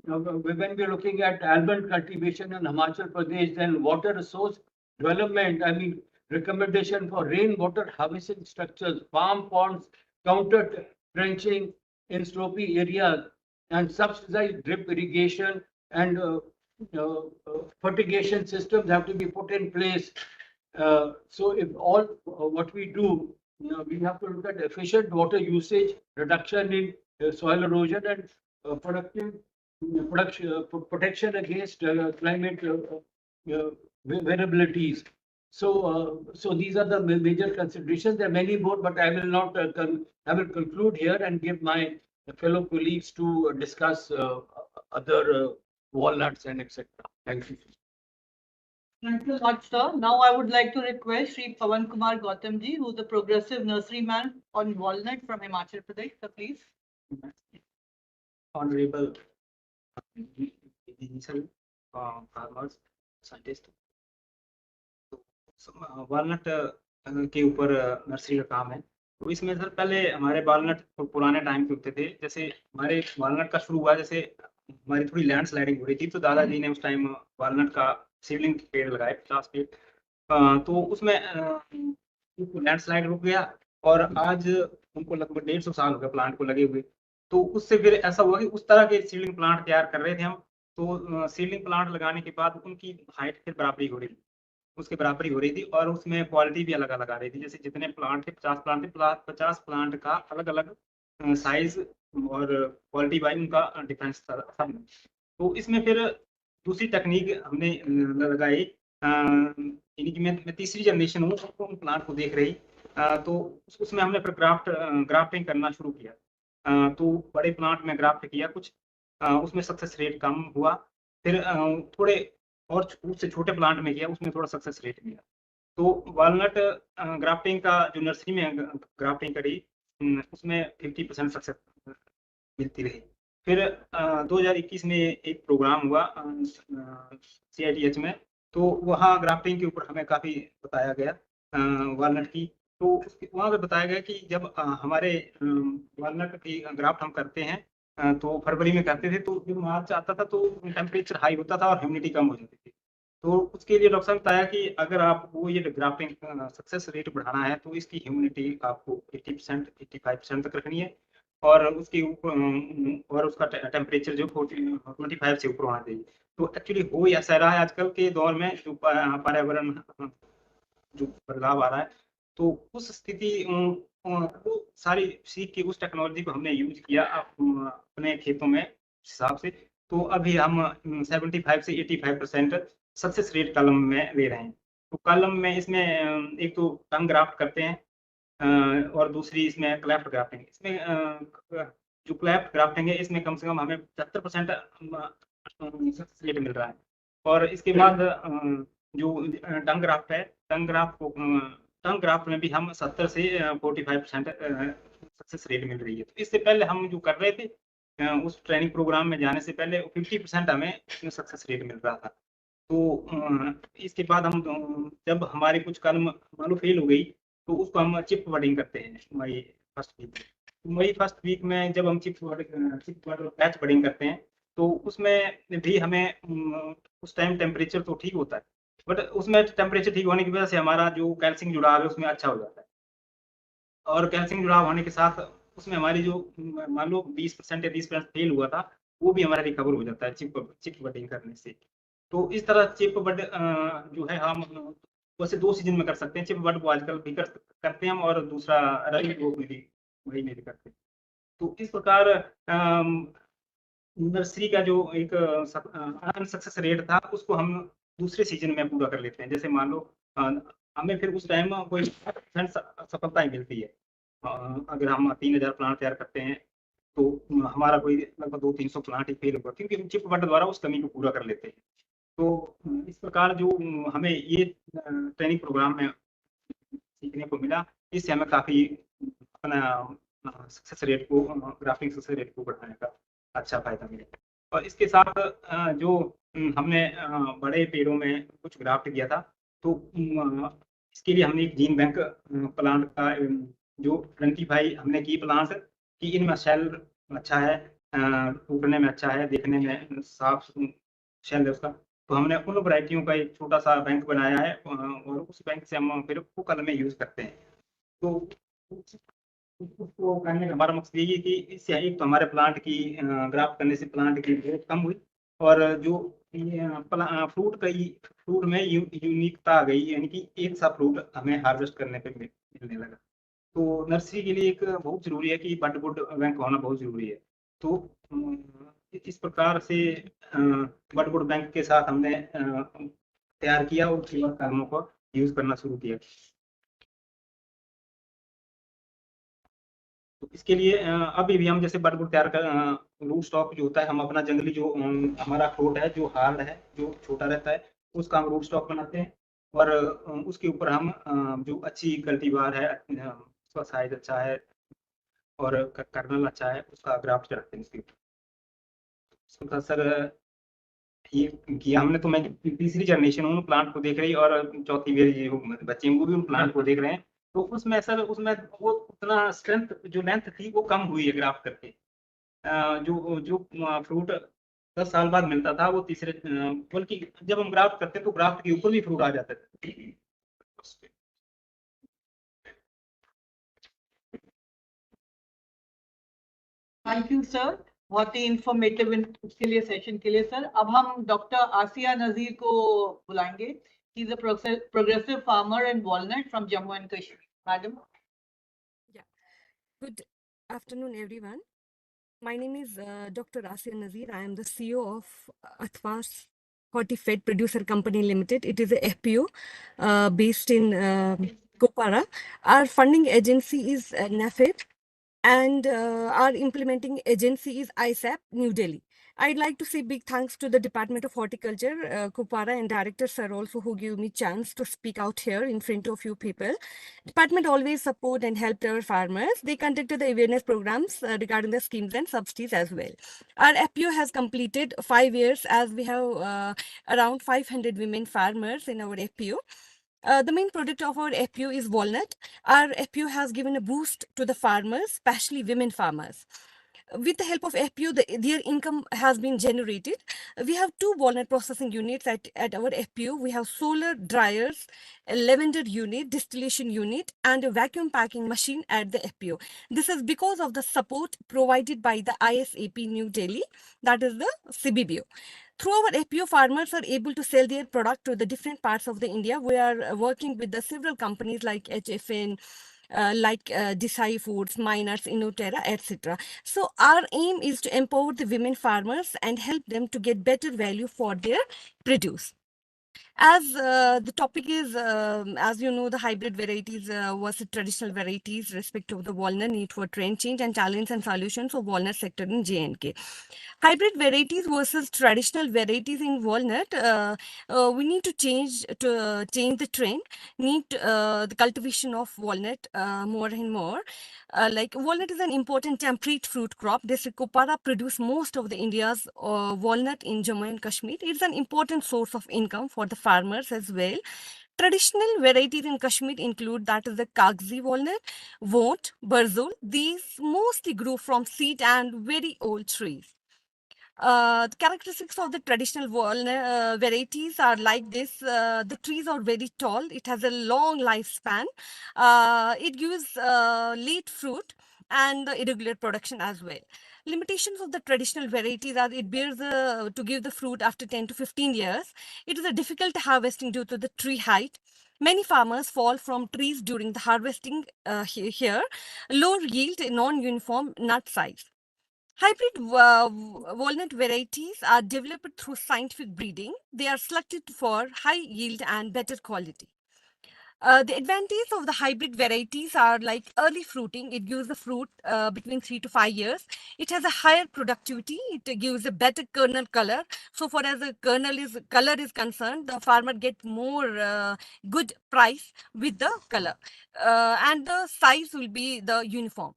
when we're looking at almond cultivation in Himachal Pradesh, then water resource development. I mean, recommendation for rainwater harvesting structures, farm ponds, counter trenching in slopy areas, and subsidized drip irrigation and fertigation systems have to be put in place. So if all what we do, we have to look at efficient water usage, reduction in soil erosion, and protection against climate variabilities. So these are the major considerations. There are many more, but I will not. I will conclude here and give my fellow colleagues to discuss other walnuts and etc. Thank you. Thank you a lot, sir. Now I would like to request Sri Pawan Kumar Gautamji, who's the progressive nurseryman on walnut from Himachal Pradesh. Sir, please. Honorable initial farmers, scientists. Walnut के ऊपर nursery का काम है। तो इसमें sir पहले हमारे walnut पुराने टाइम के उगते थे। जैसे हमारे वालनट का शुरू हुआ, जैसे हमारी थोड़ी लैंड स्लाइडिंग हो रही थी, तो दादाजी ने उस टाइम वालनट का सीडलिंग पेड़ लगाए 50 पेड़। तो उसमें लैंड स्लाइड रुक गया और आज उनको लगभग 150 साल हो गए प्लांट को लगे हुए। तो उससे फिर ऐसा हुआ कि उस तरह के सीडलिंग प्लांट तैयार कर रहे थे हम। तो सीडलिंग प्लांट लगाने के बाद उनकी हाइट फिर बराबरी हो रही थी, उसके बराबरी हो रही थी और उसमें क्वालिटी भी अलग अलग आ रही थी। जैसे जितने प्लांट थे 50 प्लांट थे, 50 प्लांट का अलग अलग साइज और क्वालिटी वाइज उनका डिफरेंस था। तो इसमें फिर दूसरी टेक्निक हमने लगाई, यानी कि मैं तीसरी जनरेशन हूँ, उन प्लांट को देख रही। तो उसमें हमने फिर ग्राफ्टिंग करना शुरू किया। तो बड़े प्लांट में ग्राफ्ट किया कुछ, उसमें सक्सेस रेट कम हुआ। फिर थोड़े और उससे छोटे प्लांट में किया, उसमें थोड़ा सक्सेस रेट मिला। तो वालनट ग्राफ्टिंग का जो नर्सरी में ग्राफ्टिंग करी, उसमें 50% सक्सेस मिलती रही। फिर 2021 में एक प्रोग्राम हुआ CITH में, तो वहाँ ग्राफ्टिंग के ऊपर हमें काफ़ी बताया गया वालनट की। तो वहाँ पे बताया गया कि जब हमारे वालनट की ग्राफ्ट हम करते हैं तो फरवरी में करते थे, तो जब मार्च आता था तो टेम्परेचर हाई होता था और ह्यूमिडिटी कम हो जाती थी। तो उसके लिए डॉक्टर साहब बताया कि अगर आपको ये ग्राफ्टिंग सक्सेस रेट बढ़ाना है तो इसकी ह्यूमिडिटी आपको 80% 85% तक रखनी है और उसके ऊपर और उसका टेम्परेचर जो 25 से ऊपर होना चाहिए। तो एक्चुअली हो ऐसा रहा है आजकल के दौर में, जो पर्यावरण जो बदलाव आ रहा है, तो उस स्थिति वो सारी सीख के उस टेक्नोलॉजी को हमने यूज किया अपने खेतों में हिसाब से। तो अभी हम 75 से 85% सक्सेस रेट कलम में ले रहे हैं। तो कलम में इसमें एक तो टंग ग्राफ्ट करते हैं और दूसरी इसमें क्लैफ्ट ग्राफ्टिंग। इसमें जो क्लैफ्ट ग्राफ्टिंग है इसमें कम से कम हमें 75% सक्सेस रेट मिल रहा है। और इसके बाद जो टंग ग्राफ्ट है, टंग ग्राफ्ट में भी हम 70 से 45% सक्सेस रेट मिल रही है। तो इससे पहले हम जो कर रहे थे उस ट्रेनिंग प्रोग्राम में जाने से पहले 50% हमें इसमें सक्सेस रेट मिल रहा था। तो इसके बाद हम जब हमारी कुछ कलम मान लो फेल हो गई तो उसको हम चिप बडिंग करते हैं मई फर्स्ट वीक में। जब हम चिप बैच बडिंग करते हैं तो उसमें भी हमें उस टाइम टेम्परेचर तो ठीक होता है, बट उसमें टेम्परेचर ठीक होने की वजह से हमारा जो कैल्शियम जुड़ाव है उसमें अच्छा हो जाता है। और कैल्शियम जुड़ाव होने के साथ उसमें हमारी जो मान लो 20% या 30% फेल हुआ था वो भी हमारा रिकवर हो जाता है चिप बडिंग करने से। तो इस तरह चिप बड जो है हम वैसे 2 सीजन में कर सकते हैं। चिप बड को आजकल भी करते हैं हम, और दूसरा रबी में भी वही में भी करते हैं। तो इस प्रकार नर्सरी का जो एक सक्सेस रेट था उसको हम दूसरे सीजन में पूरा कर लेते हैं। जैसे मान लो हमें फिर उस टाइम कोई सफलता ही मिलती है। अगर हम 3000 प्लांट तैयार करते हैं तो हमारा कोई लगभग 200-300 प्लांट ही फेल होगा, क्योंकि हम चिप बट द्वारा उस कमी को पूरा कर लेते हैं। तो इस प्रकार जो हमें ये ट्रेनिंग प्रोग्राम में सीखने को मिला, इससे हमें काफी अपना सक्सेस रेट को, ग्राफ्टिंग सक्सेस रेट को बढ़ाने का अच्छा फायदा मिला। और इसके साथ जो हमने बड़े पेड़ों में कुछ ग्राफ्ट किया था, तो इसके लिए हमने एक जीन बैंक प्लांट का जो आइडेंटिफाई हमने की प्लांट कि इनमें शेल अच्छा है, टूटने में अच्छा है, देखने में साफ शेल है उसका। तो हमने उन वैरायटियों का एक छोटा सा बैंक बनाया है, और उस बैंक से हम फिर वो कल में यूज करते हैं। तो उसको करने का हमारा मकसद ये है कि इससे एक तो हमारे प्लांट की ग्राफ्ट करने से प्लांट की ग्रोथ कम हुई, और जो फ्रूट में यूनिकता आ गई, यानी कि एक सा फ्रूट हमें हार्वेस्ट करने पे मिलने लगा। तो नर्सरी के लिए एक बहुत जरूरी है कि बडवुड बैंक होना बहुत जरूरी है। तो इस प्रकार से बडवुड बैंक के साथ हमने तैयार किया और कामों को यूज करना शुरू किया। तो इसके लिए अभी भी हम जैसे बडवुड तैयार कर रूट स्टॉक जो होता है, हम अपना जंगली जो हमारा अखरोट है जो हार्ड है, जो छोटा रहता है, उसका हम रूट स्टॉक बनाते हैं, और उसके ऊपर हम जो अच्छी कल्टीवार है, उसका साइज अच्छा है और कर्नल अच्छा है, उसका ग्राफ्ट चढ़ाते हैं उसके ऊपर। सर ये किया हमने, तो मैं तीसरी जनरेशन हूँ प्लांट को देख रही, और चौथी मेरी बच्चे वो भी उन प्लांट को देख रहे हैं। तो उसमें सर उसमें वो उतना स्ट्रेंथ जो लेंथ थी वो कम हुई है ग्राफ्ट करके। जो जो फ्रूट 10 साल बाद मिलता था, वो तीसरे बल्कि जब हम ग्राफ्ट करते तो ग्राफ्ट के ऊपर भी फ्रूट आ जाते थे। थैंक यू सर, बहुत ही इंफॉर्मेटिव इसके लिए, सेशन के लिए सर। अब हम डॉक्टर आसिया नजीर को बुलाएंगे। He is a progressive farmer and walnut from Jammu and Kashmir. Madam. Good afternoon, everyone. My name is Dr. Asia Nazir. I am the CEO of Athwas Hortifed Producer Company Limited. It is a FPO based in Kopara. Our funding agency is NAFED, and our implementing agency is ISAP, New Delhi. I'd like to say big thanks to the Department of Horticulture, Kupara, and Director Sir also, who give me chance to speak out here in front of you people. Department always support and helped our farmers. They conducted the awareness programs regarding the schemes and subsidies as well. Our FPO has completed 5 years, as we have around 500 women farmers in our FPO. The main product of our FPO is walnut. Our FPO has given a boost to the farmers, especially women farmers. With the help of FPO, their income has been generated. We have 2 walnut processing units at our FPO. We have solar dryers, a lavender unit, distillation unit, and a vacuum packing machine at the FPO. This is because of the support provided by the ISAP New Delhi, that is the CBBO. Through our FPO, farmers are able to sell their product to the different parts of the India. We are working with the several companies like HFN, Desai Foods, Miners, Innoterra, etc. So our aim is to empower the women farmers and help them to get better value for their produce. As the topic is, as you know, the hybrid varieties versus traditional varieties, respect of the walnut, need for trend change and talents and solutions of walnut sector in J&K. Hybrid varieties versus traditional varieties in walnut, we need to change the trend, need the cultivation of walnut more and more. Like walnut is an important temperate fruit crop. District Kupara produce most of the India's walnut in Jammu and Kashmir. It's an important source of income for the farmers as well. Traditional varieties in Kashmir include, that is the Kagzi walnut, Vont, Barzul. These mostly grew from seed and very old trees. The characteristics of the traditional walnut varieties are like this. The trees are very tall. It has a long lifespan. It gives late fruit and irregular production as well. Limitations of the traditional varieties are it bears to give the fruit after 10 to 15 years. It is a difficult harvesting due to the tree height. Many farmers fall from trees during the harvesting here. Low yield, non-uniform nut size. Hybrid walnut varieties are developed through scientific breeding. They are selected for high yield and better quality. The advantage of the hybrid varieties are like early fruiting. It gives the fruit between 3 to 5 years. It has a higher productivity. It gives a better kernel color. So far as the color is concerned, the farmer get more good price with the color, and the size will be the uniform.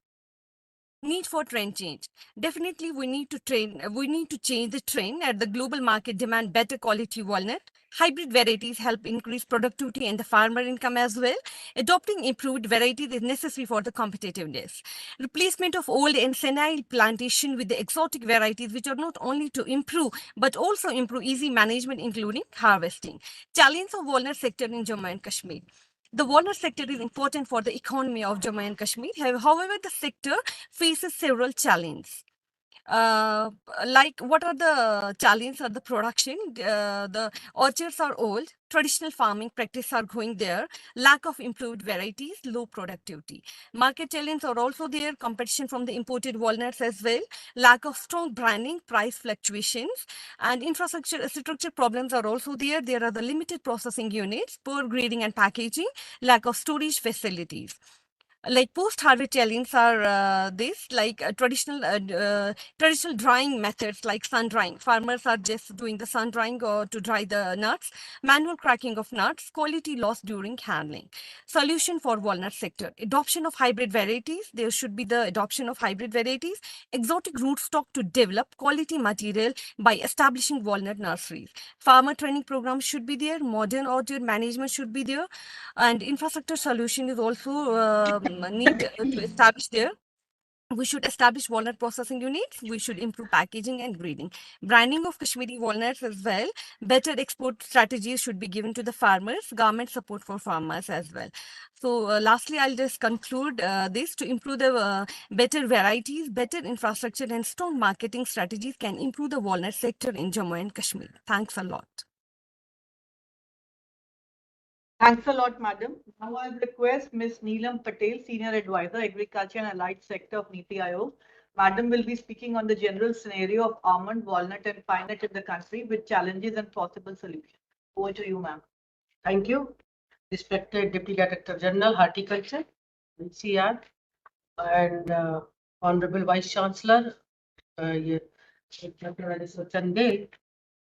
Need for trend change. Definitely we need to change the trend. At the global market demand better quality walnut. Hybrid varieties help increase productivity and the farmer income as well. Adopting improved varieties is necessary for the competitiveness. Replacement of old and senile plantation with the exotic varieties, which are not only to improve but also improve easy management, including harvesting. Challenge of walnut sector in Jammu and Kashmir. The walnut sector is important for the economy of Jammu and Kashmir. However, the sector faces several challenges. Like what are the challenges of the production? The orchards are old, traditional farming practices are going there, lack of improved varieties, low productivity. Market challenges are also there, competition from the imported walnuts as well, lack of strong branding, price fluctuations, and infrastructure problems are also there. There are the limited processing units, poor grading and packaging, lack of storage facilities. Like post-harvest challenges are this, like traditional drying methods like sun drying. Farmers are just doing the sun drying or to dry the nuts, manual cracking of nuts, quality loss during handling. Solution for walnut sector: adoption of hybrid varieties. There should be the adoption of hybrid varieties, exotic rootstock to develop quality material by establishing walnut nurseries. Farmer training programs should be there, modern orchard management should be there, and infrastructure solution is also need to establish there. We should establish walnut processing units. We should improve packaging and grading. Branding of Kashmiri walnuts as well. Better export strategies should be given to the farmers. Government support for farmers as well. So lastly, I'll just conclude this. To improve the better varieties, better infrastructure and strong marketing strategies can improve the walnut sector in Jammu and Kashmir. Thanks a lot. Thanks a lot, madam. Now I'll request Ms. Neelam Patel, Senior Advisor, Agriculture and Allied Sector of NITI Aayog. Madam will be speaking on the general scenario of almond, walnut and pine nut in the country with challenges and possible solutions. Over to you, ma'am. Thank you. Respected Deputy Director General, Horticulture, NCR, and Honorable Vice Chancellor, Dr. Chandel,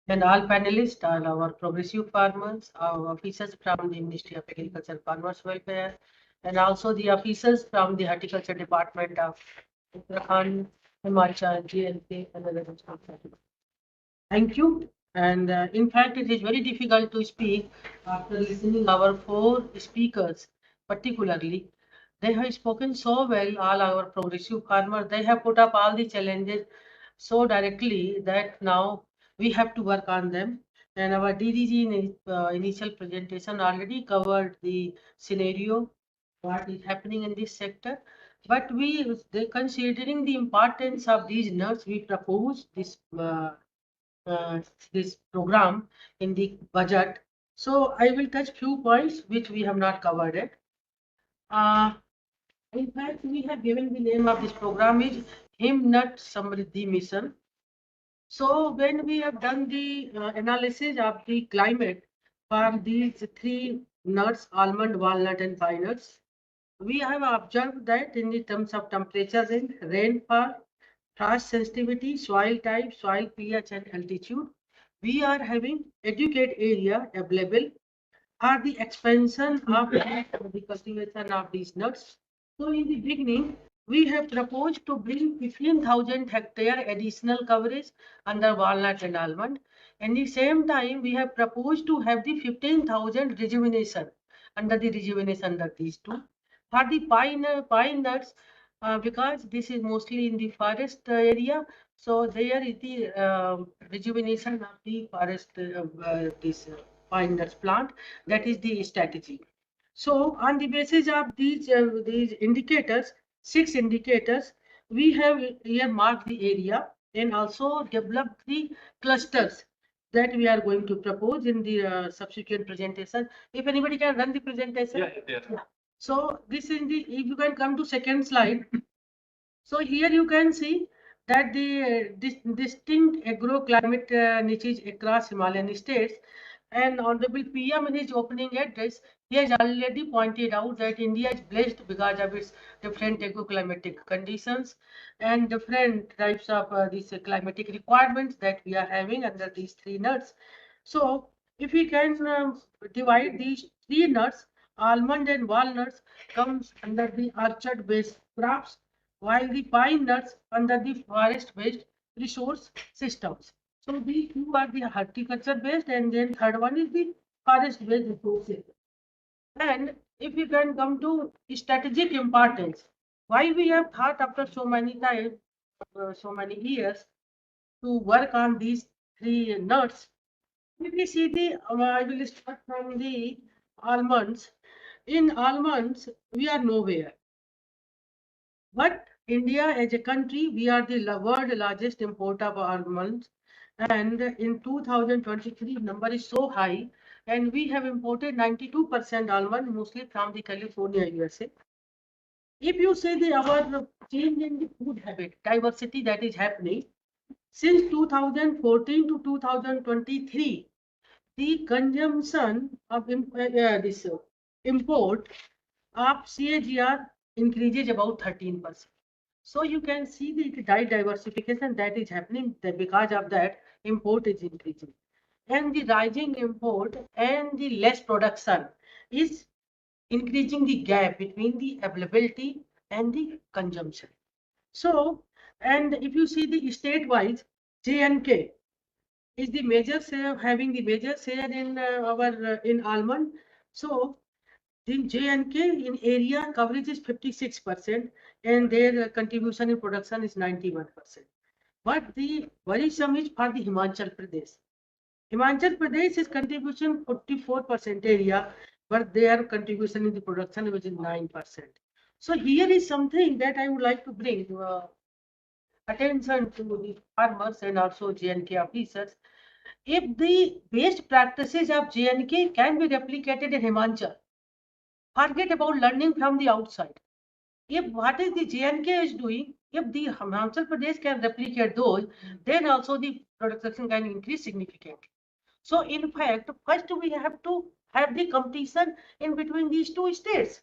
and all panelists, all our progressive farmers, our officers from the Ministry of Agriculture, Farmers Welfare, and also the officers from the Horticulture Department of Uttarakhand, Himachal, JNK, and other responsibilities. Thank you. And in fact, it is very difficult to speak after listening our four speakers, particularly. They have spoken so well, all our progressive farmers. They have put up all the challenges so directly that now we have to work on them. And our DDG in initial presentation already covered the scenario, what is happening in this sector. But considering the importance of these nuts, we propose this this program in the budget. So I will touch few points which we have not covered it. In fact, we have given the name of this program is Himnut Samriddhi Mission. So when we have done the analysis of the climate for these three nuts, almond, walnut and pine nuts, we have observed that in the terms of temperature range, rainfall, frost sensitivity, soil type, soil pH and altitude, we are having adequate area available for the expansion of the cultivation of these nuts. So in the beginning, we have proposed to bring 15,000 hectare additional coverage under walnut and almond. And the same time, we have proposed to have the 15,000 rejuvenation under these two. For the pine nuts, because this is mostly in the forest area, so there is the rejuvenation of the forest, pine nuts plant. That is the strategy. So on the basis of these indicators, 6 indicators, we have earmarked the area and also developed the clusters that we are going to propose in the subsequent presentation. If anybody can run the presentation. Yeah. So this is the, if you can come to second slide. So here you can see that the distinct agroclimate niches across Himalayan states And Honorable PM in his opening address, he has already pointed out that India is blessed because of its different ecoclimatic conditions and different types of these climatic requirements that we are having under these three nuts. So if we can divide these three nuts, almond and walnuts comes under the orchard-based crops, while the pine nuts under the forest-based resource systems. So these two are the horticulture based, and then third one is the forest based resources. And if we can come to strategic importance, why we have thought after so many times, so many years to work on these three nuts. If we see the, I will start from the almonds. In almonds, we are nowhere. But India as a country, we are the world largest importer of almonds. And in 2023, number is so high, and we have imported 92% almond, mostly from the California, USA. If you say the our change in the food habit, diversity that is happening, since 2014 to 2023, the consumption of this import of CAGR increases about 13%. So you can see the diversification that is happening because of that import is increasing. And the rising import and the less production is increasing the gap between the availability and the consumption. So, and if you see the state-wise, J&K is the major share, having the major share in our in almond. So in J&K in area coverage is 56% and their contribution in production is 91%. But the worrisome is for the Himachal Pradesh. Himachal Pradesh is contribution 44% area, but their contribution in the production which is 9%. So here is something that I would like to bring attention to the farmers and also J&K officers. If the best practices of J&K can be replicated in Himachal, forget about learning from the outside. If what is the J&K is doing, if the Himachal Pradesh can replicate those, then also the production can increase significantly. So in fact, first we have to have the competition in between these two states.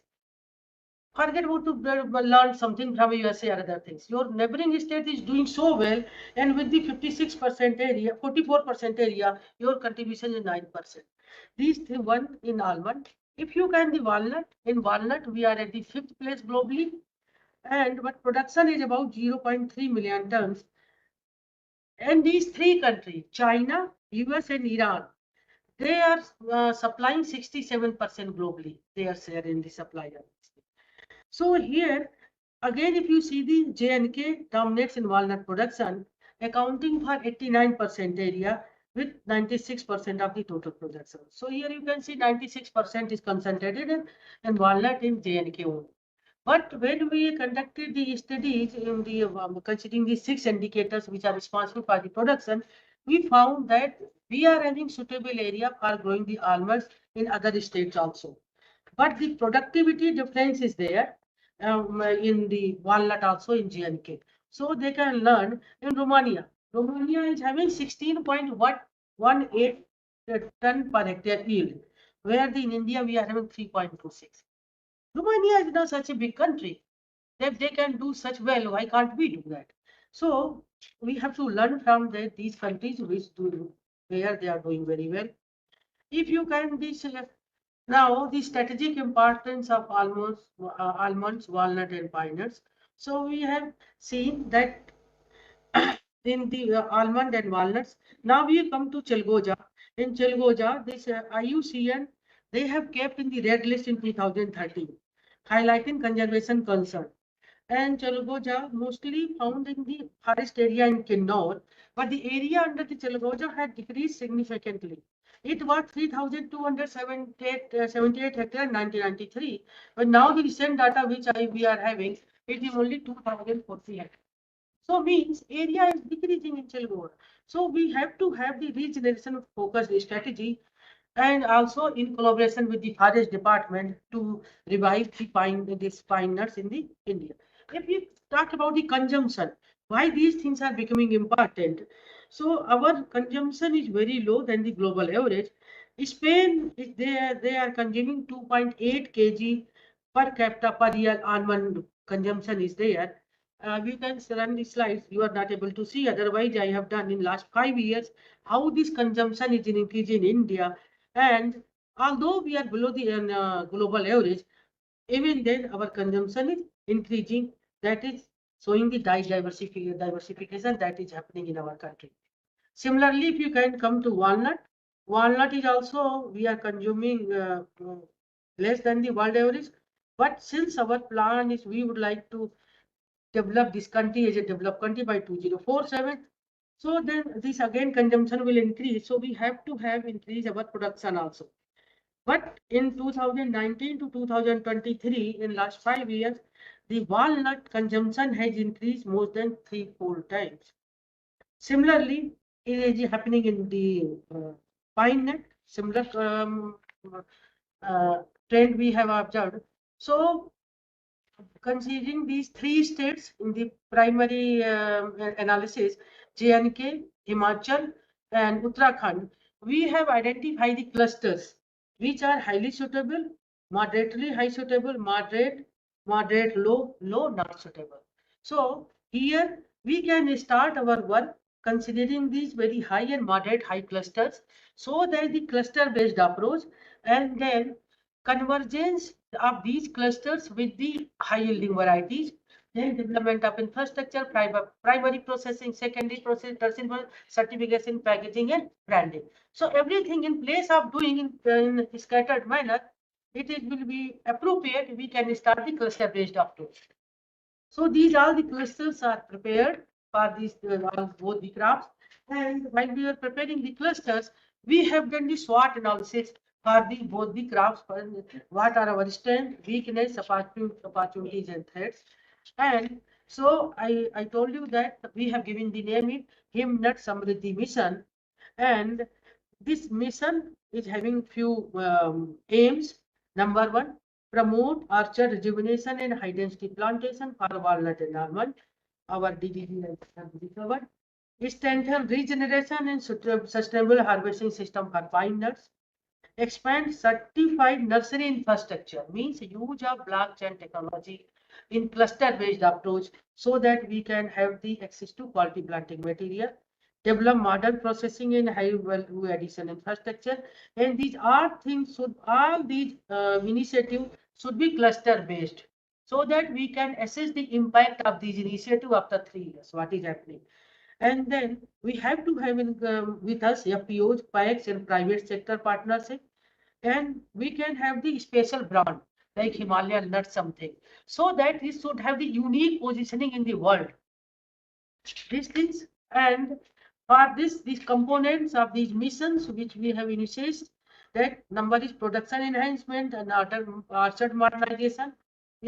Forget about to learn something from USA or other things. Your neighboring state is doing so well, and with the 56% area, 44% area, your contribution is 9%. These three, one in almond. If you can the walnut, in walnut we are at the 5th place globally, and but production is about 0.3 million tons. And these three countries, China, US, and Iran, they are supplying 67% globally. They are share in the supply. So here, again, if you see the J&K dominates in walnut production, accounting for 89% area with 96% of the total production. So here you can see 96% is concentrated in walnut in J&K only. But when we conducted the studies in the considering the 6 indicators which are responsible for the production, we found that we are having suitable area for growing the almonds in other states also. But the productivity difference is there in the walnut also in J&K. So they can learn in Romania. Romania is having 16.18 ton per hectare yield, where in India we are having 3.26. Romania is not such a big country. If they can do such well, why can't we do that? So we have to learn from these countries which do where they are doing very well. If you can this now the strategic importance of almonds, walnut, and pine nuts. So we have seen that in the almond and walnuts. Now we come to Chalgoja. In Chalgoja, this IUCN, they have kept in the red list in 2013, highlighting conservation concern. And Chalgoja mostly found in the forest area in Kinnaur, but the area under the Chalgoja had decreased significantly. It was 3,278 hectares in 1993, but now the recent data which we are having, it is only 2,040 hectares. So means area is decreasing in Chalgoja. So we have to have the regeneration focused strategy and also in collaboration with the forest department to revive the pine nuts in the India. If we talk about the consumption, why these things are becoming important. So our consumption is very low than the global average. Spain, they are consuming 2.8 kg per capita per year. Almond consumption is there. You can run the slides. You are not able to see. Otherwise, I have done in last 5 years how this consumption is increasing in India. And although we are below the global average, even then our consumption is increasing. That is showing the diversification that is happening in our country. Similarly, if you can come to walnut, walnut is also we are consuming less than the world average. But since our plan is we would like to develop this country as a developed country by 2047, so then this again consumption will increase. So we have to have increase our production also. But in 2019 to 2023, in last 5 years, the walnut consumption has increased more than 3-4 times. Similarly, it is happening in the pine nut. Similar trend we have observed. So, considering these 3 states in the primary analysis, J&K, Himachal, and Uttarakhand, we have identified the clusters which are highly suitable, moderately high suitable, moderate low, low not suitable. So here we can start our work considering these very high and moderate high clusters, so that the cluster based approach and then convergence of these clusters with the high yielding varieties, then development of infrastructure, primary processing, secondary processing, tertiary certification, packaging, and branding. So everything in place of doing in scattered manner, will be appropriate. We can start the cluster based approach. So these all the clusters are prepared for these both the crops. And while we are preparing the clusters, we have done the SWOT analysis for the both the crops. What are our strengths, weakness, opportunities, and threats. And so I told you that we have given the name Him Nut Samriddhi Mission, and this mission is having few aims. Number 1, promote orchard rejuvenation and high density plantation for walnut and almond. Our DDG has covered. Strengthen regeneration and sustainable harvesting system for pine nuts. Expand certified nursery infrastructure, means use of blockchain technology in cluster based approach, so that we can have the access to quality planting material. Develop modern processing and high value addition infrastructure. And these are things, should all these initiatives should be cluster based, so that we can assess the impact of these initiatives after 3 years, what is happening. And then we have to have with us FPOs, PACs, and private sector partnership. And we can have the special brand like Himalayan nut something, so that it should have the unique positioning in the world. These things, and for this, these components of these missions which we have initiated, that number is production enhancement and orchard modernization,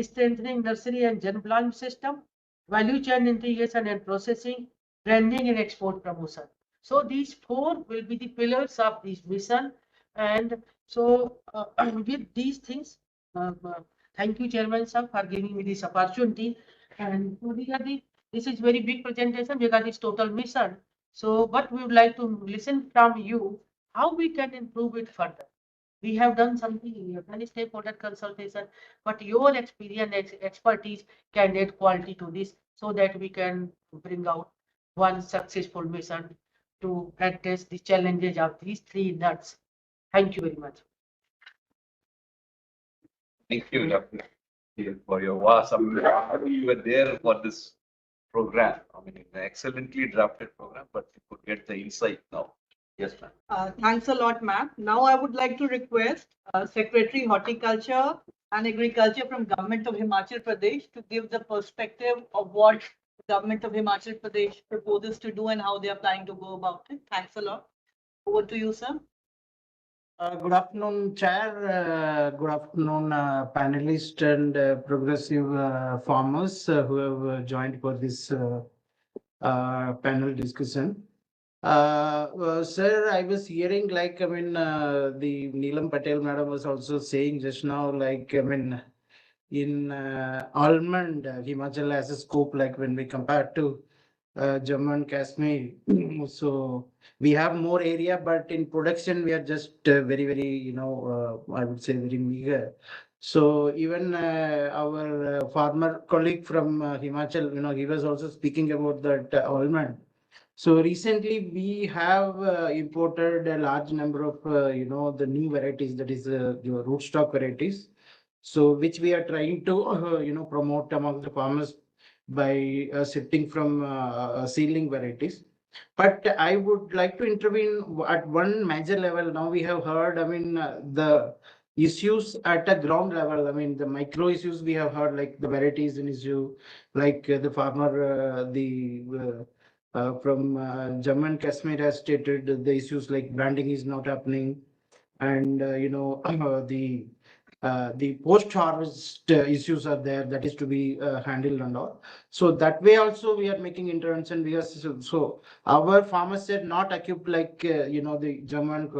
strengthening nursery and germplant system, value chain integration and processing, branding and export promotion. So these 4 will be the pillars of this mission. And so with these things, thank you, Chairman sir, for giving me this opportunity. And so this is very big presentation because it's total mission. So, but we would like to listen from you how we can improve it further. We have done something, we have done stakeholder consultation, but your experience and expertise can add quality to this, so that we can bring out one successful mission to address the challenges of these 3 nuts. Thank you very much. Thank you, Dr. for your awesome. You were there for this program. I mean, it's an excellently drafted program, but you could get the insight now. Yes, ma'am. Thanks a lot, ma'am. Now I would like to request Secretary Horticulture and Agriculture from Government of Himachal Pradesh to give the perspective of what Government of Himachal Pradesh proposes to do and how they are planning to go about it. Thanks a lot. Over to you, sir. Good afternoon, Chair. Good afternoon, panelists and progressive farmers who have joined for this panel discussion. Sir, I was hearing like, the Neelam Patel madam was also saying just now, like, in almond, Himachal has a scope, like when we compare to Jammu and Kashmir. So we have more area, but in production we are just very, very, I would say very meager. So even our farmer colleague from Himachal, he was also speaking about that almond. So recently we have imported a large number of, the new varieties, that is your rootstock varieties. So which we are trying to, promote among the farmers by shifting from seedling varieties. But I would like to intervene at one major level. Now we have heard, the issues at a ground level. I mean, the micro issues we have heard, like the varieties in issue, like the farmer, from Jammu and Kashmir has stated the issues like branding is not happening, and the post-harvest issues are there that is to be handled and all. So that way also we are making intervention. We are so our farmers are not equipped like the Jammu and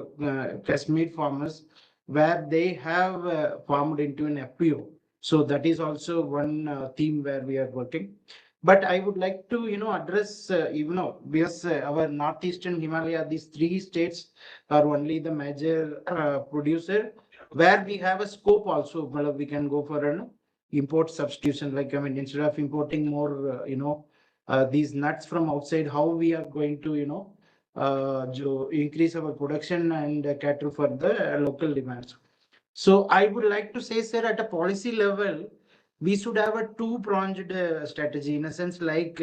Kashmir farmers, where they have farmed into an FPO. So that is also one theme where we are working. But I would like to, address, because our northeastern Himalaya, these three states are only the major producer, where we have a scope also. Well, we can go for an import substitution. Like, I mean, instead of importing more, these nuts from outside, how we are going to, increase our production and cater for the local demands. So I would like to say, sir, at a policy level, we should have a two-pronged strategy, in a sense, like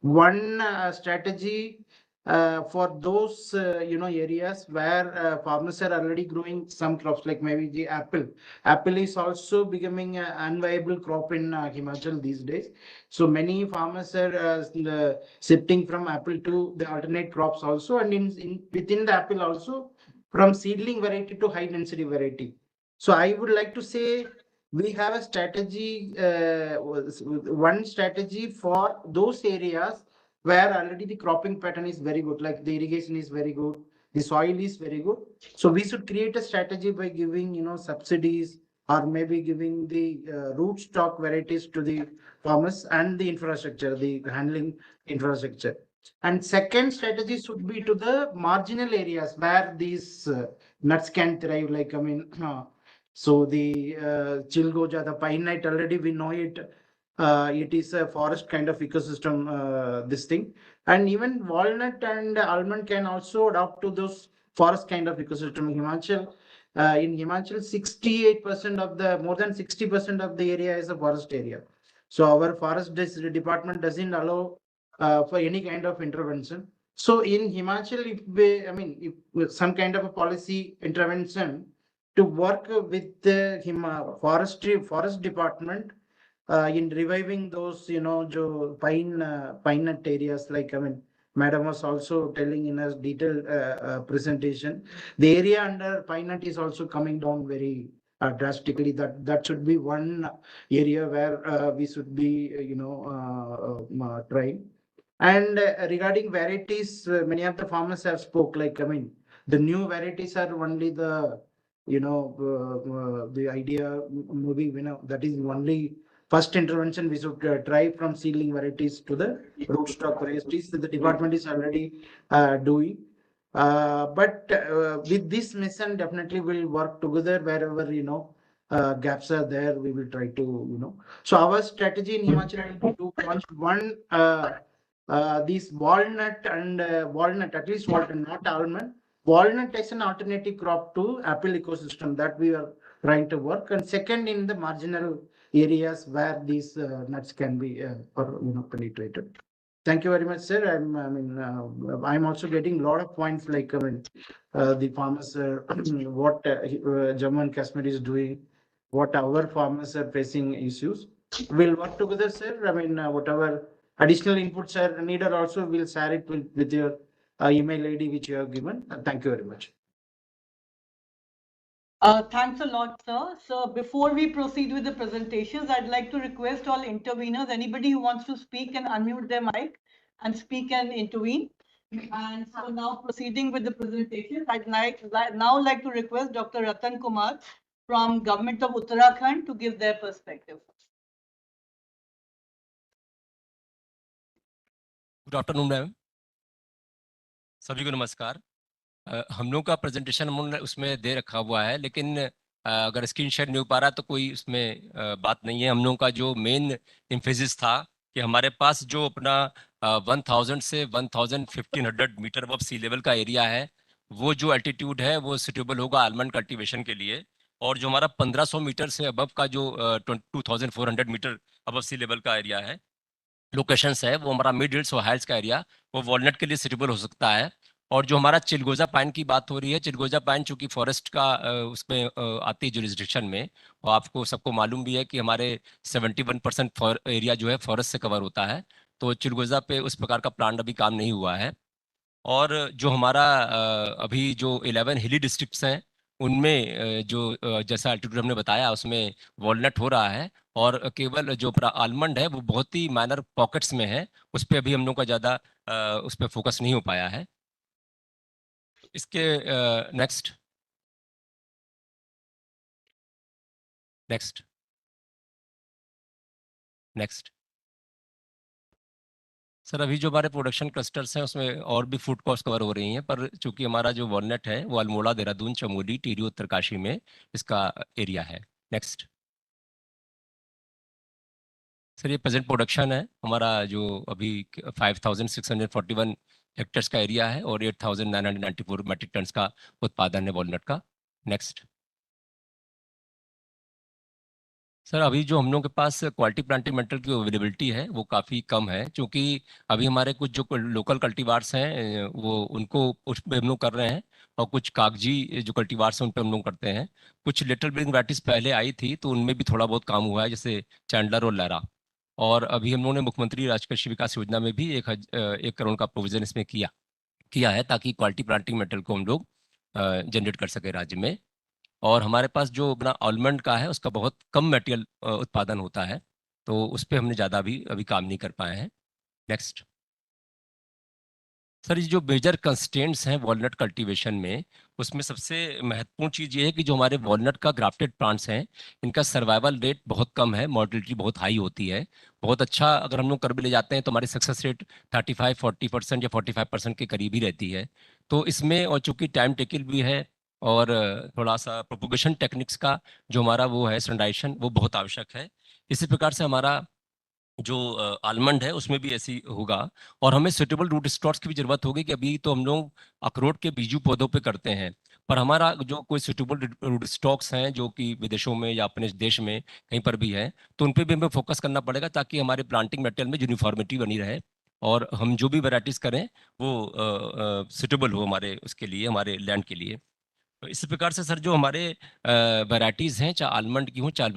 one strategy for those areas where farmers are already growing some crops, like maybe the apple. Apple is also becoming an unviable crop in Himachal these days. So many farmers are shifting from apple to the alternate crops also, and within the apple also, from seedling variety to high density variety. So I would like to say we have a strategy, one strategy for those areas where already the cropping pattern is very good, like the irrigation is very good, the soil is very good. So we should create a strategy by giving, subsidies, or maybe giving the root stock varieties to the farmers, and the infrastructure, the handling infrastructure. And second strategy should be to the marginal areas where these nuts can thrive, like, so the Chilgoja, the pine nut, already we know it. It is a forest kind of ecosystem, this thing. And even walnut and almond can also adopt to those forest kind of ecosystem. In Himachal, 68% of the, more than 60% of the area is a forest area. So our forest department doesn't allow for any kind of intervention. So in Himachal, if we, if with some kind of a policy intervention to work with the forest department in reviving those, pine nut areas, like, madam was also telling in a detailed presentation, the area under pine nut is also coming down very drastically. That should be one area where we should be, trying. And regarding varieties, many of the farmers have spoke, like, the new varieties are only the, the idea, maybe, that is only first intervention. We should try from seedling varieties to the rootstock varieties that the department is already doing. But with this mission, definitely we'll work together wherever, gaps are there. We will try to, So our strategy in Himachal will be two fronts. One, these walnut and walnut, at least walnut, not almond. Walnut is an alternative crop to apple ecosystem that we are trying to work. And second, in the marginal areas where these nuts can be penetrated. Thank you very much, sir. I'm also getting a lot of points, like, the farmers, what Jammu and Kashmir is doing, what our farmers are facing issues. We'll work together, sir. Whatever additional inputs are needed, also we'll share it with your email ID which you have given. Thank you very much. Thanks a lot, sir. So before we proceed with the presentations, I'd like to request all interveners, anybody who wants to speak, can unmute their mic and speak and intervene. And so now proceeding with the presentations, I'd now like to request Dr. Ratan Kumar from Government of Uttarakhand to give their perspective. Good afternoon ma'am, सभी को नमस्कार। हम लोग का presentation हम लोग ने उसमें दे रखा हुआ है, लेकिन अगर स्क्रीन शेयर नहीं हो पा रहा तो कोई उसमें बात नहीं है। हम लोग का जो मेन एम्फेसिस था कि हमारे पास जो अपना 1000 से 1500 मीटर अबव सी लेवल का एरिया है, वो जो एल्टीट्यूड है वो सुटेबल होगा आलमंड कल्टीवेशन के लिए। और जो हमारा 1500 मीटर से अबव का जो 2400 मीटर अबव सी लेवल का एरिया है, लोकेशंस है, वो हमारा मिड हिल्स और हाइल्स का एरिया, वो वॉलनट के लिए सूटेबल हो सकता है। और जो हमारा चिलगोजा पाइन की बात हो रही है, चिलगोजा पाइन चूंकि फॉरेस्ट का उसमें आती है जुरिस्डिक्शन में, और आपको सबको मालूम भी है कि हमारे 71% एरिया जो है फॉरेस्ट से कवर होता है, तो चिलगोजा पे उस प्रकार का प्लान अभी काम नहीं हुआ है। और जो हमारा अभी जो 11 हिली डिस्ट्रिक्ट्स हैं, उनमें जैसा एल्टीट्यूड हमने बताया उसमें वॉलनट हो रहा है, और केवल जो आलमंड है वो बहुत ही माइनर पॉकेट्स में है, उस पर अभी हम लोग का ज़्यादा उस पर फोकस नहीं हो पाया है। इसके नेक्स्ट नेक्स्ट नेक्स्ट सर, अभी जो हमारे प्रोडक्शन क्लस्टर्स हैं उसमें और भी फूड कॉस्ट कवर हो रही हैं, पर चूंकि हमारा जो वॉलनट है वो अल्मोड़ा, देहरादून, चमोली, टिहरी, उत्तरकाशी में इसका एरिया है। नेक्स्ट सर, ये प्रेजेंट प्रोडक्शन है हमारा जो अभी 5641 हेक्टेयर्स का एरिया है, और 8994 मैट्रिक टन्स का उत्पादन है वॉलनट का। नेक्स्ट सर, अभी जो हम लोग के पास क्वालिटी प्लांटिंग मेटेरियल की अवेलेबिलिटी है वो काफ़ी कम है, क्योंकि अभी हमारे कुछ जो लोकल कल्टीवार्स हैं वो उनको उस पर हम लोग कर रहे हैं, और कुछ कागजी जो कल्टीवार्स हैं उन पर हम लोग करते हैं। कुछ लिटिल ब्रिंग वैराइटीज पहले आई थी तो उनमें भी थोड़ा बहुत काम हुआ है, जैसे चैंडलर और लैरा। और अभी हम लोगों ने मुख्यमंत्री राजकृषि विकास योजना में भी 1 करोड़ का प्रोविजन इसमें किया किया है, ताकि क्वालिटी प्लांटिंग मेटेरियल को हम लोग जनरेट कर सके राज्य में। और हमारे पास जो अपना आलमंड का है उसका बहुत कम मटेरियल उत्पादन होता है, तो उस पर हमने ज़्यादा अभी काम नहीं कर पाए हैं। नेक्स्ट सर, ये जो मेजर कंस्ट्रेंट्स हैं वॉलनट कल्टीवेशन में, उसमें सबसे महत्वपूर्ण चीज़ ये है कि जो हमारे वॉलनट का ग्राफ्टेड प्लांट्स हैं, इनका सर्वाइवल रेट बहुत कम है, मॉर्टिलिटी बहुत हाई होती है। बहुत अच्छा अगर हम लोग कर भी ले जाते हैं तो हमारी सक्सेस रेट 35-40% या 45% के करीब ही रहती है। तो इसमें, और चूंकि टाइम टेकिंग भी है, और थोड़ा सा प्रोपोगेशन टेक्निक्स का जो हमारा वो है स्टैंडर्डाइजेशन, वो बहुत आवश्यक है। इसी प्रकार से हमारा जो आलमंड है उसमें भी ऐसी होगा। और हमें सुटेबल रूट स्टॉक्स की भी जरूरत होगी, कि अभी तो हम लोग अखरोट के बीजू पौधों पे करते हैं, पर हमारा जो कोई सुटेबल रूट स्टॉक्स हैं जो कि विदेशों में या अपने देश में कहीं पर भी हैं, तो उन पे भी हमें फोकस करना पड़ेगा, ताकि हमारे प्लांटिंग मटेरियल में यूनिफॉर्मिटी बनी रहे, और हम जो भी वैरायटीज करें वो सुटेबल हो हमारे उसके लिए, हमारे लैंड के लिए। तो इस प्रकार से सर, जो हमारे वैरायटीज़ हैं, चाहे आलमंड की हों चाहे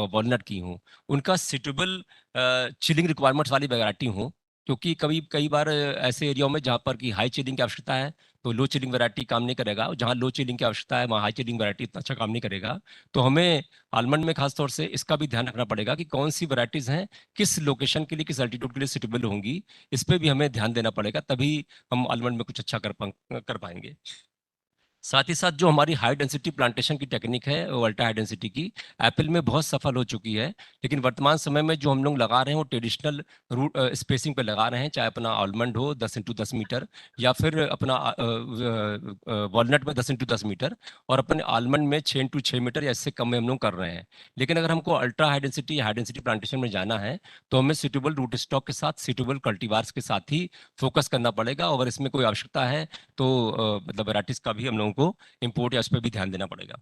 वॉलनट की हों, उनका सूटेबल चिलिंग रिक्वायरमेंट्स वाली वैरायटी हों, क्योंकि कई बार ऐसे एरियाओं में जहाँ पर कि हाई चिलिंग की आवश्यकता है तो लो चिलिंग वैरायटी काम नहीं करेगा, और जहाँ लो चिलिंग की आवश्यकता है वहाँ हाई चिलिंग वैरायटी इतना अच्छा काम नहीं करेगा। तो हमें आलमंड में खासतौर से इसका भी ध्यान रखना पड़ेगा कि कौन सी वैरायटीज़ हैं, किस लोकेशन के लिए, किस एल्टीट्यूड के लिए सूटेबल होंगी, इस पर भी हमें ध्यान देना पड़ेगा, तभी हम आलमंड में कुछ अच्छा कर पाएंगे। साथ ही साथ जो हमारी हाई डेंसिटी प्लांटेशन की टेक्निक है, वो अल्ट्रा हाई डेंसिटी की, एप्पल में बहुत सफल हो चुकी है। लेकिन वर्तमान समय में जो हम लोग लगा रहे हैं वो ट्रेडिशनल रूट स्पेसिंग पे लगा रहे हैं, चाहे अपना आलमंड हो 10x10 मीटर, या फिर अपना वॉलनट में 10x10 मीटर, और अपने आलमंड में 6x6 मीटर या इससे कम में हम लोग कर रहे हैं। लेकिन अगर हमको अल्ट्रा हाई डेंसिटी प्लांटेशन में जाना है तो हमें सूटेबल रूट स्टॉक के साथ सूटेबल कल्टीवार्स के साथ ही फोकस करना पड़ेगा, और इसमें कोई आवश्यकता है तो मतलब वैराइटीज का भी हम लोगों को इम्पोर्ट या उस पर भी ध्यान देना पड़ेगा।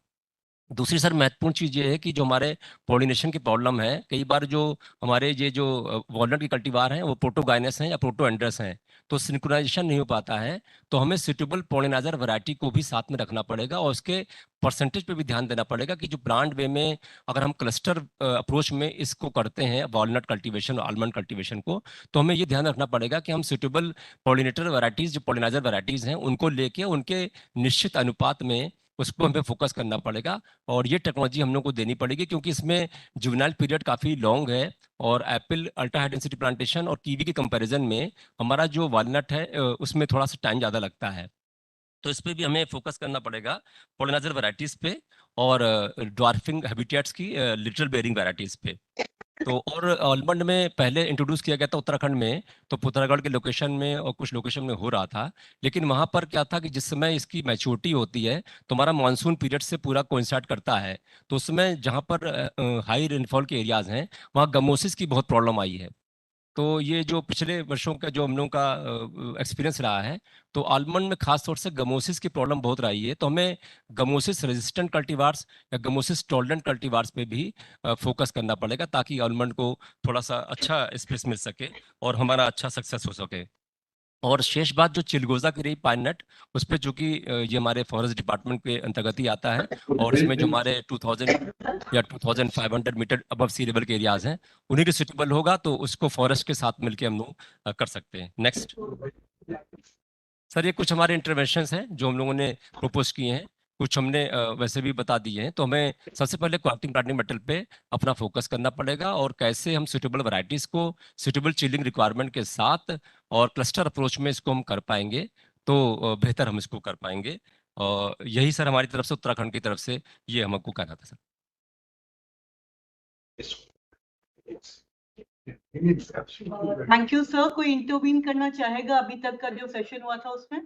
दूसरी सर महत्वपूर्ण चीज़ ये है कि जो हमारे पॉलिनेशन की प्रॉब्लम है, कई बार जो हमारे ये जो वॉलनट की कल्टीवार हैं वो प्रोटोगाइनस हैं या प्रोटोएंड्रस हैं, तो सिंक्रोनाइजेशन नहीं हो पाता है, तो हमें सूटेबल पॉलिनाइजर वैरायटी को भी साथ में रखना पड़ेगा, और उसके परसेंटेज पे भी ध्यान देना पड़ेगा, कि जो ब्रांड वे में अगर हम क्लस्टर अप्रोच में इसको करते हैं वॉलनट कल्टीवेशन और आलमंड कल्टीवेशन को, तो हमें ये ध्यान रखना पड़ेगा कि हम सूटेबल पॉलिनेटर वैरायटीज, जो पॉलिनाइजर वैरायटीज हैं, उनको लेके उनके निश्चित अनुपात में उसको हमें फोकस करना पड़ेगा, और ये टेक्नोलॉजी हम लोग को देनी पड़ेगी, क्योंकि इसमें जुवेनाइल पीरियड काफ़ी लॉन्ग है, और Apple ultra high density plantation और कीवी के कंपैरिजन में हमारा जो वॉलनट है उसमें थोड़ा सा टाइम ज़्यादा लगता है। तो इस पे भी हमें फोकस करना पड़ेगा, पोलिनाइजर वैरायटीज पे और ड्वार्फिंग हैबिटेट्स की लिटिल बेयरिंग वैरायटीज पे। तो और आलमंड में पहले इंट्रोड्यूस किया गया था उत्तराखंड में, तो पुतरागढ़ के लोकेशन में और कुछ लोकेशन में हो रहा था, लेकिन वहाँ पर क्या था कि जिस समय इसकी मैच्योरिटी होती है तो हमारा मानसून पीरियड से पूरा कोइंसाइड करता है, तो उसमें जहाँ पर हाई रेनफॉल के एरियाज हैं वहाँ गमोसिस की बहुत प्रॉब्लम आई है। तो ये जो पिछले वर्षों का जो हम लोगों का एक्सपीरियंस रहा है, तो आलमंड में खास तौर से गमोसिस की प्रॉब्लम बहुत रही है, तो हमें गमोसिस रेजिस्टेंट कल्टीवार्स या गमोसिस टॉलरेंट कल्टीवार्स पे भी फोकस करना पड़ेगा, ताकि आलमंड को थोड़ा सा अच्छा स्पेस मिल सके और हमारा अच्छा सक्सेस हो सके। और शेष बात जो चिलगोजा की रही पाइन नट, उस पर चूंकि ये हमारे फॉरेस्ट डिपार्टमेंट के अंतर्गत ही आता है, और इसमें जो हमारे 2000 या 2500 मीटर अबव सी लेवल के एरियाज हैं उन्हीं के सुटेबल होगा, तो उसको फॉरेस्ट के साथ मिलकर हम लोग कर सकते हैं। नेक्स्ट सर, ये कुछ हमारे इंटरवेंशंस हैं जो हम लोगों ने प्रोपोज किए हैं, कुछ हमने वैसे भी बता दिए हैं। तो हमें सबसे पहले क्वालिटी प्लांटिंग मेटल पे अपना फोकस करना पड़ेगा, और कैसे हम सुटेबल वैरायटीज को सुटेबल चिलिंग रिक्वायरमेंट के साथ और क्लस्टर अप्रोच में इसको हम कर पाएंगे, तो बेहतर हम इसको कर पाएंगे। और यही सर हमारी तरफ से, उत्तराखंड की तरफ से ये हमको कहना था सर। Thank you sir. कोई इंटरवीन करना चाहेगा अभी तक का जो सेशन हुआ था उसमें?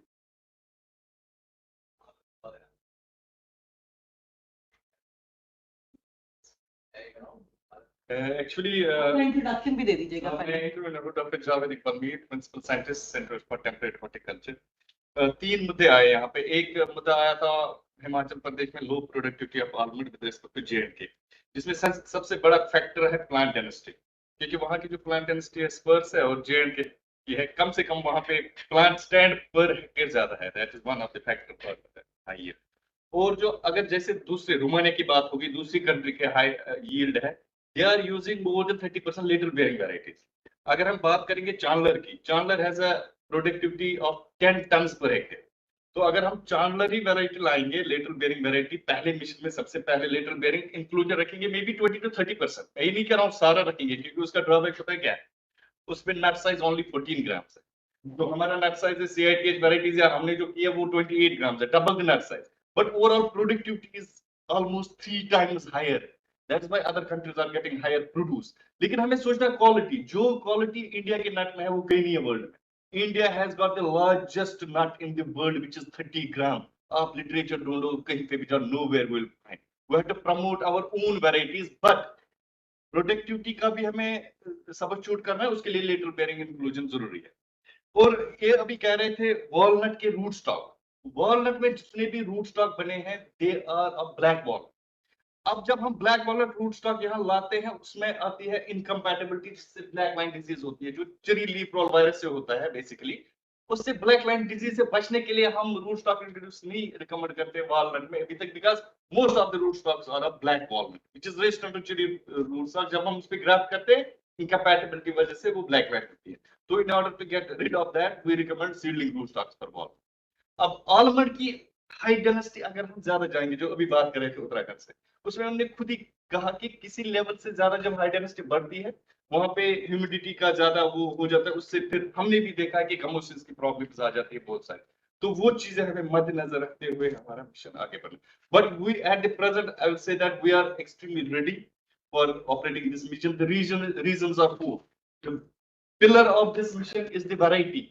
Actually, इंट्रोडक्शन भी दे दीजिएगा doctor Javed Iqbal Mir, principal scientist, centre for temperate horticulture. 3 मुद्दे आए यहाँ पे। एक मुद्दा आया था हिमाचल प्रदेश में low productivity of almond with respect to J&K, जिसमें सबसे बड़ा फैक्टर है प्लांट डेंसिटी, क्योंकि वहाँ की जो प्लांट डेंसिटी है स्पर्स है और J&K की है, कम से कम वहाँ पे प्लांट स्टैंड पर हेक्टेयर ज्यादा है। That is one of the factor for high. और जो अगर जैसे दूसरे रोमानिया की बात होगी, दूसरी कंट्री के हाई यील्ड है, they are using more than 30% later bearing varieties. अगर हम बात करेंगे चांडलर की, Chandler has a productivity of 10 tons per hectare. तो अगर हम चांडलर ही वैरायटी लाएंगे, लेटर बेयरिंग वैरायटी, पहले मिशन में सबसे पहले लेटर बेयरिंग इंक्लूजन रखेंगे, मे बी 20 to 30%। मैं ये नहीं कह रहा हूँ सारा रखेंगे, क्योंकि उसका ड्रॉबैक होता है क्या है, उसमें नट साइज ओनली 14 ग्राम्स है। तो हमारा नट साइज है CITH वैरायटीज यार हमने जो किया वो 28 ग्राम्स है, double the nut size, but overall productivity is almost 3 times higher. That's why other countries are getting higher produce. लेकिन हमें सोचना क्वालिटी, जो क्वालिटी इंडिया के नट में है वो कहीं नहीं है वर्ल्ड में। India has got the largest nut in the world which is 30 gram. आप लिटरेचर ढूंढो कहीं पे भी जाओ, nowhere will find. We have to promote our own varieties, but productivity का भी हमें सबस्टिट्यूट करना है, उसके लिए लेटर बेयरिंग इंक्लूजन जरूरी है। और ये अभी कह रहे थे वॉलनट के रूट स्टॉक, वॉलनट में जितने भी रूट स्टॉक बने हैं दे आर अ ब्लैक वॉल। अब जब हम ब्लैक वॉलनट रूट स्टॉक यहाँ लाते हैं, उसमें आती है इनकम्पैटिबिलिटी, जिससे ब्लैक लाइन डिजीज होती है, जो चेरी लीफ रोल वायरस से होता है बेसिकली। उससे ब्लैक लाइन डिजीज से बचने के लिए हम रूट स्टॉक इंट्रोड्यूस नहीं रिकमेंड करते वॉलनट में अभी तक, because most of the root stocks are a black walnut which is resistant to cherry root stock. जब हम उस पे ग्राफ्ट करते हैं, इनकम्पैटिबिलिटी की वजह से वो ब्लैक लाइन होती है। तो in order to get rid of that we recommend seedling root stocks for वॉल। अब आलमंड की हाई डेंसिटी अगर हम ज्यादा जाएंगे, जो अभी बात कर रहे थे उत्तराखंड से, उसमें हमने खुद ही कहा कि किसी लेवल से ज्यादा जब हाई डेंसिटी बढ़ती है, वहां पे ह्यूमिडिटी का ज्यादा वो हो जाता है, उससे फिर हमने भी देखा है कि गमोसिस की प्रॉब्लम्स आ जाती है बहुत सारी। तो वो चीजें हमें मद्देनजर रखते हुए हमारा मिशन आगे बढ़ना। But we at the present I will say that we are extremely ready for operating this mission. The reasons are four. The pillar of this mission is the variety.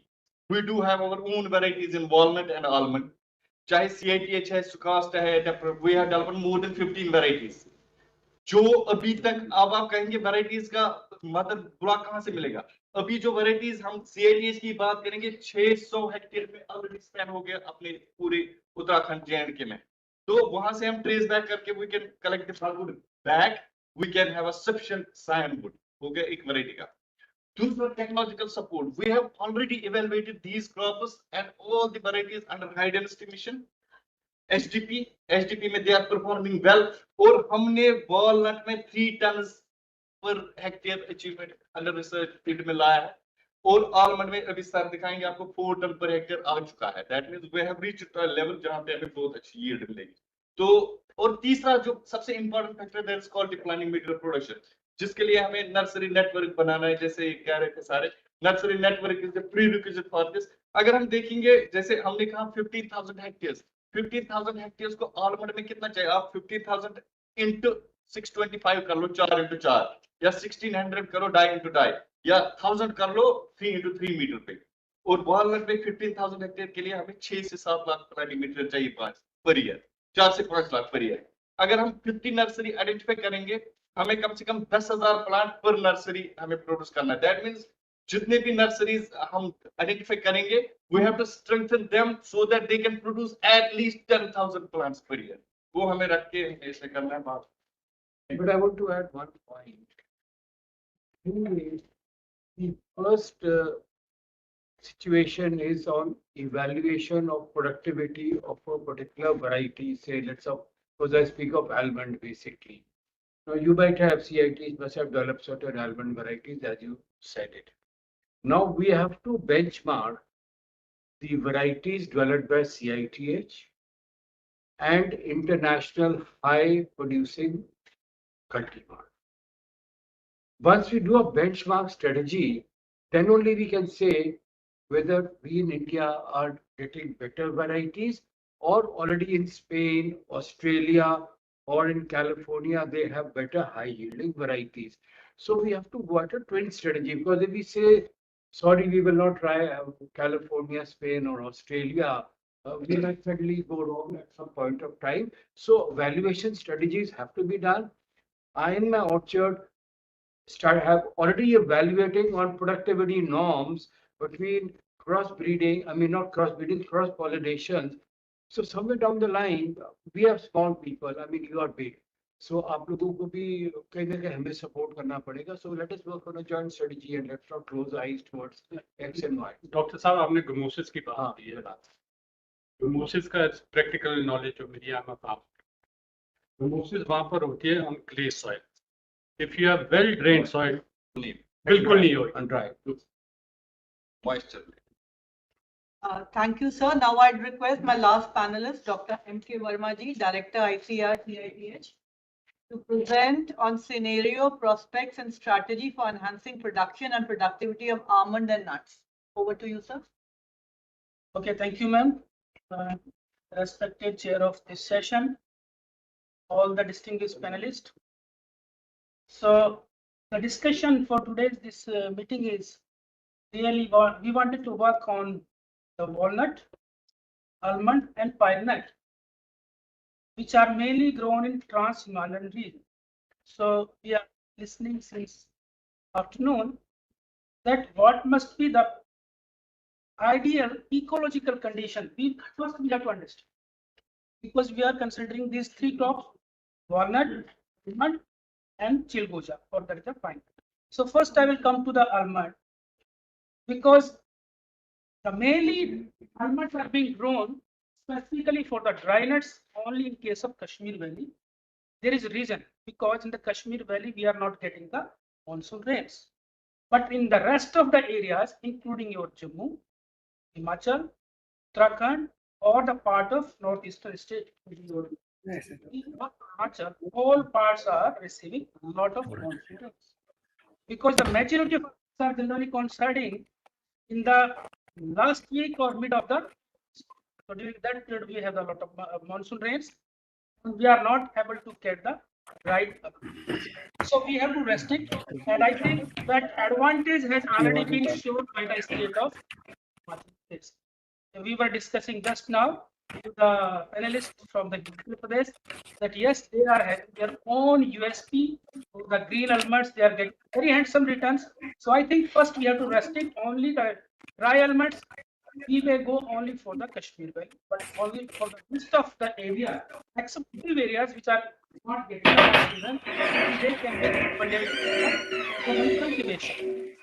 We do have our own varieties in walnut and almond. चाहे CITH है, सुकास्ट है, we have developed more than 15 varieties. जो अभी तक अब आप कहेंगे varieties का मतलब ब्लॉक कहां से मिलेगा? अभी जो वैरायटीज हम CITH की बात करेंगे, 600 हेक्टेयर में ऑलरेडी स्पैन हो गया अपने पूरे उत्तराखंड J&K में। तो वहां से हम ट्रेस बैक करके we can collect the plywood back, we can have a sufficient sandwood। हो गया एक वैरायटी का। दूसरा technological support. We have already evaluated these crops and all the varieties under high density mission. SDP में they are performing well, और हमने walnut में 3 tons per hectare achievement under research field में लाया है, और almond में अभी सर दिखाएंगे आपको 4 ton per hectare आ चुका है। That means we have reached a level जहां पे हमें बहुत अच्छी yield मिलेगी। तो और तीसरा जो सबसे important factor that is called declining material production. जिसके लिए हमें नर्सरी नेटवर्क बनाना है, जैसे कह रहे थे सारे, nursery network is the prerequisite for this. अगर हम देखेंगे, जैसे हमने कहा 15,000 हेक्टेयर्स, 15,000 हेक्टेयर्स को आलमंड में कितना चाहिए? आप 15,000 इंटू 625 कर लो, 4 इंटू 4, या 1600 करो, 2.5 इंटू 2.5, या 1000 कर लो 3 इंटू 3 मीटर पे। और वॉलनट में 15,000 हेक्टेयर के लिए हमें 6 से 7 लाख प्लांट चाहिए पर ईयर, 4 से 5 लाख पर ईयर। अगर हम 50 नर्सरी आइडेंटिफाई करेंगे, हमें कम से कम 10,000 प्लांट पर नर्सरी हमें प्रोड्यूस करना है। दैट मीन्स जितने भी नर्सरीज हम आइडेंटिफाई करेंगे, we have to strengthen them so that they can produce at least 10,000 plants per year. वो हमें रख के ऐसे करना है बात। But I want to add one point. The first situation is on evaluation of productivity of a particular variety. Say, suppose I speak of almond basically. Now you might have CITs must have developed certain almond varieties, as you said it. Now we have to benchmark the varieties developed by CITH and international high producing cultivar. Once we do a benchmark strategy, then only we can say whether we in India are getting better varieties, or already in Spain, Australia, or in California, they have better high yielding varieties. So we have to go at a twin strategy, because if we say, sorry, we will not try California, Spain, or Australia, we might suddenly go wrong at some point of time. So valuation strategies have to be done. I in my orchard have already evaluating on productivity norms between crossbreeding, I mean not crossbreeding, cross pollinations. So somewhere down the line, we have small people, I mean you are big. So आप लोगों को भी कहीं ना कहीं हमें support करना पड़ेगा. So let us work on a joint strategy and let's not close eyes towards X and Y. Doctor साहब आपने ग्रोमोसिस की बात की है, ग्रोमोसिस का प्रैक्टिकल नॉलेज जो मीडिया में काम, ग्रोमोसिस वहां पर होती है on clay soil. If you have well drained soil, बिल्कुल नहीं होगी. And dry. Moisture. Thank you, sir. Now I'd request my last panelist, Dr. M.K. Verma ji, Director ICR CITH, to present on scenario, prospects and strategy for enhancing production and productivity of almond and nuts. Over to you, sir. Okay, thank you, ma'am. Respected chair of this session, all the distinguished panelists. So the discussion for today's meeting is really we wanted to work on the walnut, almond and pine nut, which are mainly grown in trans-Himalayan region. So we are listening since afternoon that what must be the ideal ecological condition. First we have to understand, because we are considering these three crops: walnut, almond and chilgoja, or that is the pine. So first I will come to the almond, because the mainly almonds are being grown specifically for the dry nuts only in case of Kashmir Valley. There is a reason, because in the Kashmir Valley we are not getting the monsoon rains. But in the rest of the areas, including your Jammu, Himachal, Uttarakhand, or the part of northeastern state, Himachal, all parts are receiving a lot of monsoon rains. Because the majority of us are generally coinciding in the last week or mid of the, so during that period we have a lot of monsoon rains, and we are not able to get the right. So we have to restrict, and I think that advantage has already been shown by the state of Himachal Pradesh. We were discussing just now with the panelists from the Himachal Pradesh that yes, they are having their own USP. The green almonds, they are getting very handsome returns. So I think first we have to restrict only the dry almonds. We may go only for the Kashmir Valley, but only for the rest of the area, except few areas which are not getting the oxygen, they can be recommended for the cultivation.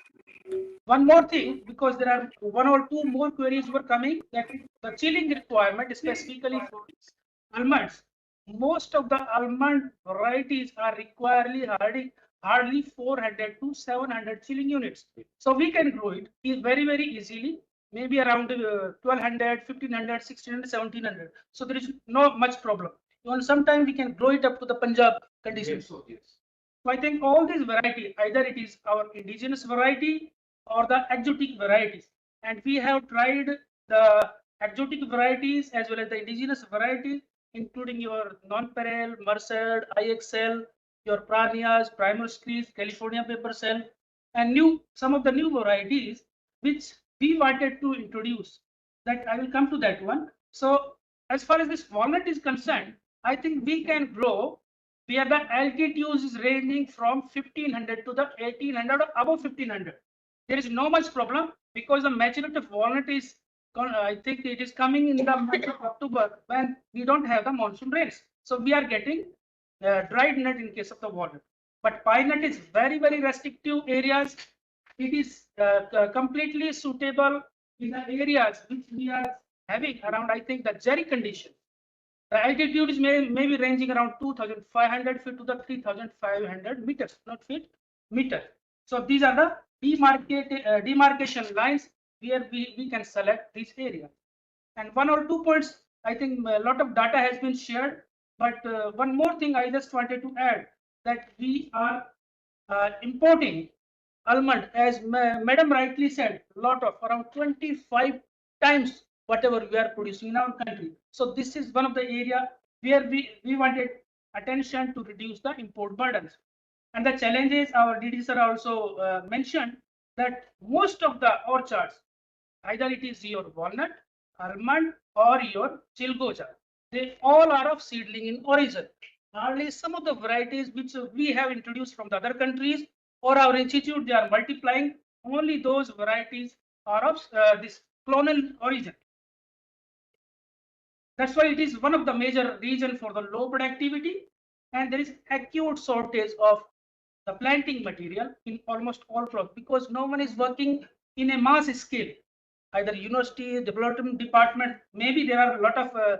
One more thing, because there are one or two more queries were coming, that the chilling requirement specifically for almonds. Most of the almond varieties are requiring hardly 400 to 700 chilling units. So we can grow it very easily, maybe around 1200, 1500, 1600, 1700. So there is no much problem. Even sometimes we can grow it up to the Punjab conditions. Yes. So I think all these variety, either it is our indigenous variety or the exotic varieties. And we have tried the exotic varieties as well as the indigenous varieties, including your non-peril, Merced, IXL, your Pranias, Primroscris, California paper cell, and some of the new varieties which we wanted to introduce. That I will come to that one. So as far as this walnut is concerned, I think we can grow where the altitudes is ranging from 1500 to the 1800 or above 1500. There is no much problem because the maturity of walnut is, I think it is coming in the month of October when we don't have the monsoon rains. So we are getting dried nut in case of the walnut. But pine nut is very, very restrictive areas. It is completely suitable in the areas which we are having around, I think, the jerry condition. The altitude is may be ranging around 2,500 feet to the 3,500 meters, not feet, meter. So these are the demarcation lines where we can select this area. And one or 2 points, I think a lot of data has been shared, but one more thing I just wanted to add, that we are importing almond, as Madam rightly said, lot of around 25 times whatever we are producing in our country. So this is one of the area where we wanted attention to reduce the import burdens. And the challenges our DD sir also mentioned, that most of the orchards, either it is your walnut, almond or your chilgoja, they all are of seedling in origin. Hardly some of the varieties which we have introduced from the other countries or our institute, they are multiplying. Only those varieties are of this clonal origin. That's why it is one of the major reason for the low productivity, and there is acute shortage of the planting material in almost all crops because no one is working in a mass scale. Either university, development department, maybe there are a lot of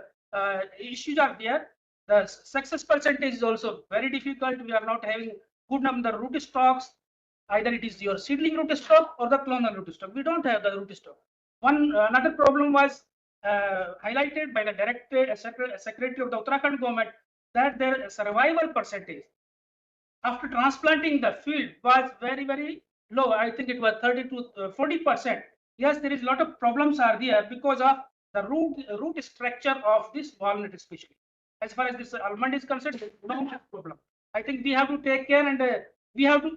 issues are there. The success percentage is also very difficult. We are not having good number of root stocks. Either it is your seedling root stock or the clonal root stock. We don't have the root stock. Another problem was highlighted by the director, secretary of the Uttarakhand government, that their survival percentage after transplanting the field was very, very low. I think it was 30 to 40%. Yes, there is a lot of problems are there because of the root structure of this walnut, especially. As far as this almond is concerned, there is no problem. I think we have to take care, and we have to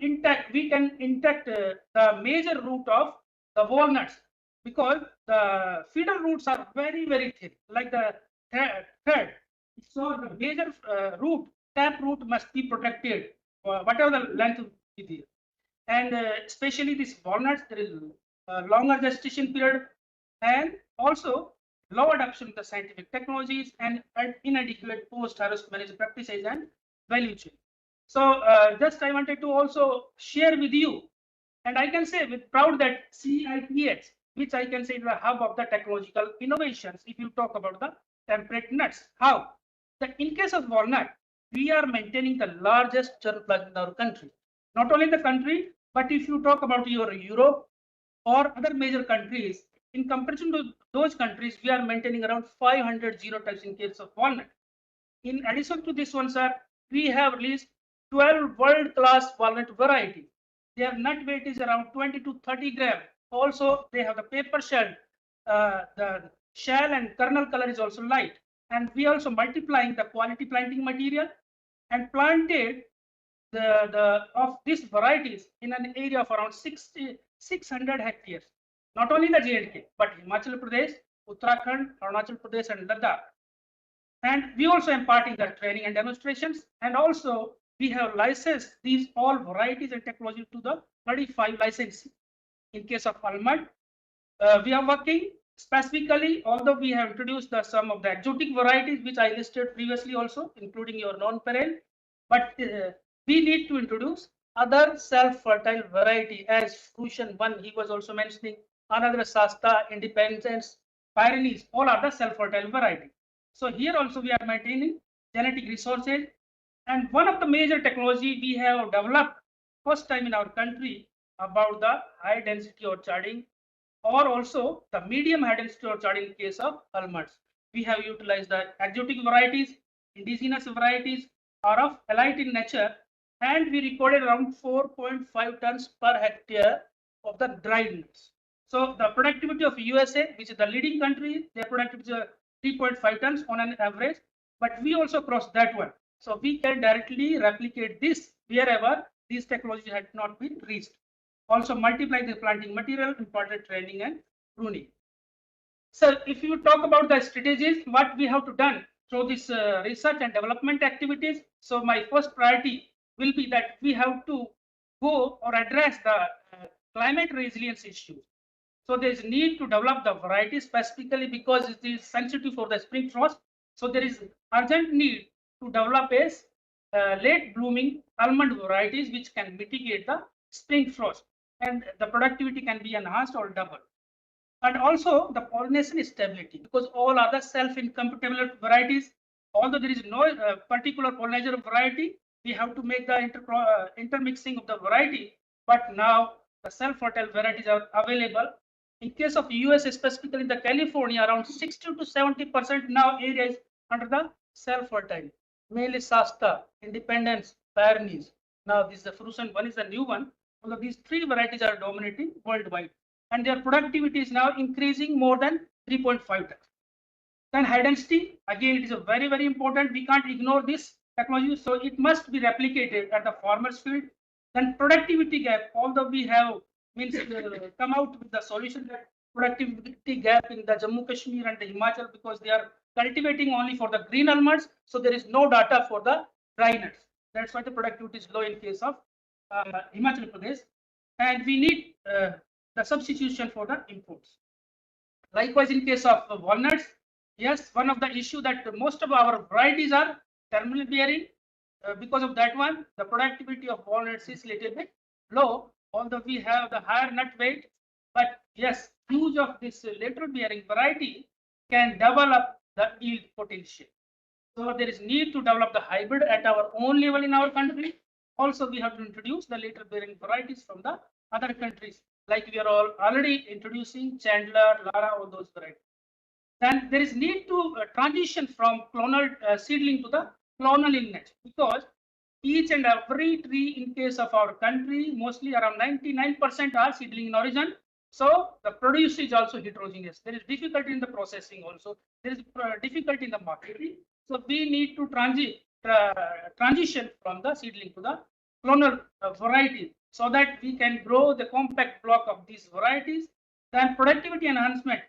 we can intact the major root of the walnuts, because the feeder roots are very, very thin, like the thread. So the major root, tap root, must be protected, whatever the length is there. And especially these walnuts, there is longer gestation period, and also low adoption of the scientific technologies and inadequate post-harvest management practices and value chain. So just I wanted to also share with you, and I can say with proud that CITX, which I can say is the hub of the technological innovations, if you talk about the temperate nuts. How? That in case of walnut, we are maintaining the largest germ plug in our country. Not only the country, but if you talk about your Europe or other major countries, in comparison to those countries, we are maintaining around 500 genotypes in case of walnut. In addition to this one, sir, we have released 12 world-class walnut varieties. Their nut weight is around 20 to 30 grams. Also, they have the paper shell. The shell and kernel color is also light. And we also multiplying the quality planting material and planted of these varieties in an area of around 600 hectares. Not only the J&K, but Himachal Pradesh, Uttarakhand, Arunachal Pradesh, and Ladakh. And we also imparting the training and demonstrations, and also we have licensed these all varieties and technology to the 35 licenses. In case of almond, we are working specifically, although we have introduced some of the exotic varieties which I listed previously also, including your non-peril, but we need to introduce other self-fertile variety, as Crucian one he was also mentioning, another Sasta, Independence, Pyrenees, all are the self-fertile variety. So here also we are maintaining genetic resources, and one of the major technology we have developed first time in our country about the high density orcharding, or also the medium high density orcharding in case of almonds. We have utilized the exotic varieties, indigenous varieties are of alike in nature, and we recorded around 4.5 tons per hectare of the dried nuts. So the productivity of USA, which is the leading country, their productivity is 3.5 tons on an average, but we also crossed that one. So we can directly replicate this wherever these technologies had not been reached. Also multiply the planting material, important training and pruning. So if you talk about the strategies, what we have to done through this research and development activities. So my first priority will be that we have to go or address the climate resilience issue. So there is need to develop the variety specifically because it is sensitive for the spring frost. So there is urgent need to develop a late blooming almond varieties which can mitigate the spring frost, and the productivity can be enhanced or doubled. And also the pollination stability, because all other self-incompatible varieties, although there is no particular pollinator variety, we have to make the intermixing of the variety. But now the self-fertile varieties are available. In case of US, specifically in the California, around 60 to 70% now area is under the self-fertile. Mainly Shasta, Independence, Pyrenees. Now this is the fruition one is the new one. Although these three varieties are dominating worldwide, and their productivity is now increasing more than 3.5 times. Then high density, again, it is a very, very important. We can't ignore this technology, so it must be replicated at the farmer's field. Then productivity gap, although we have come out with the solution that productivity gap in the Jammu Kashmir and the Himachal, because they are cultivating only for the green almonds, so there is no data for the dry nuts. That's why the productivity is low in case of Himachal Pradesh, and we need the substitution for the imports. Likewise, in case of walnuts, yes, one of the issue that most of our varieties are terminal bearing. Because of that one, the productivity of walnuts is little bit low, although we have the higher nut weight. But yes, use of this lateral bearing variety can develop the yield potential. So there is need to develop the hybrid at our own level in our country. Also, we have to introduce the lateral bearing varieties from the other countries, like we are all already introducing Chandler, Lara, all those varieties. Then there is need to transition from clonal seedling to the clonal lineage, because each and every tree in case of our country, mostly around 99% are seedling in origin. So the produce is also heterogeneous. There is difficulty in the processing also. There is difficulty in the marketing. So we need to transition from the seedling to the clonal variety, so that we can grow the compact block of these varieties. Then productivity enhancement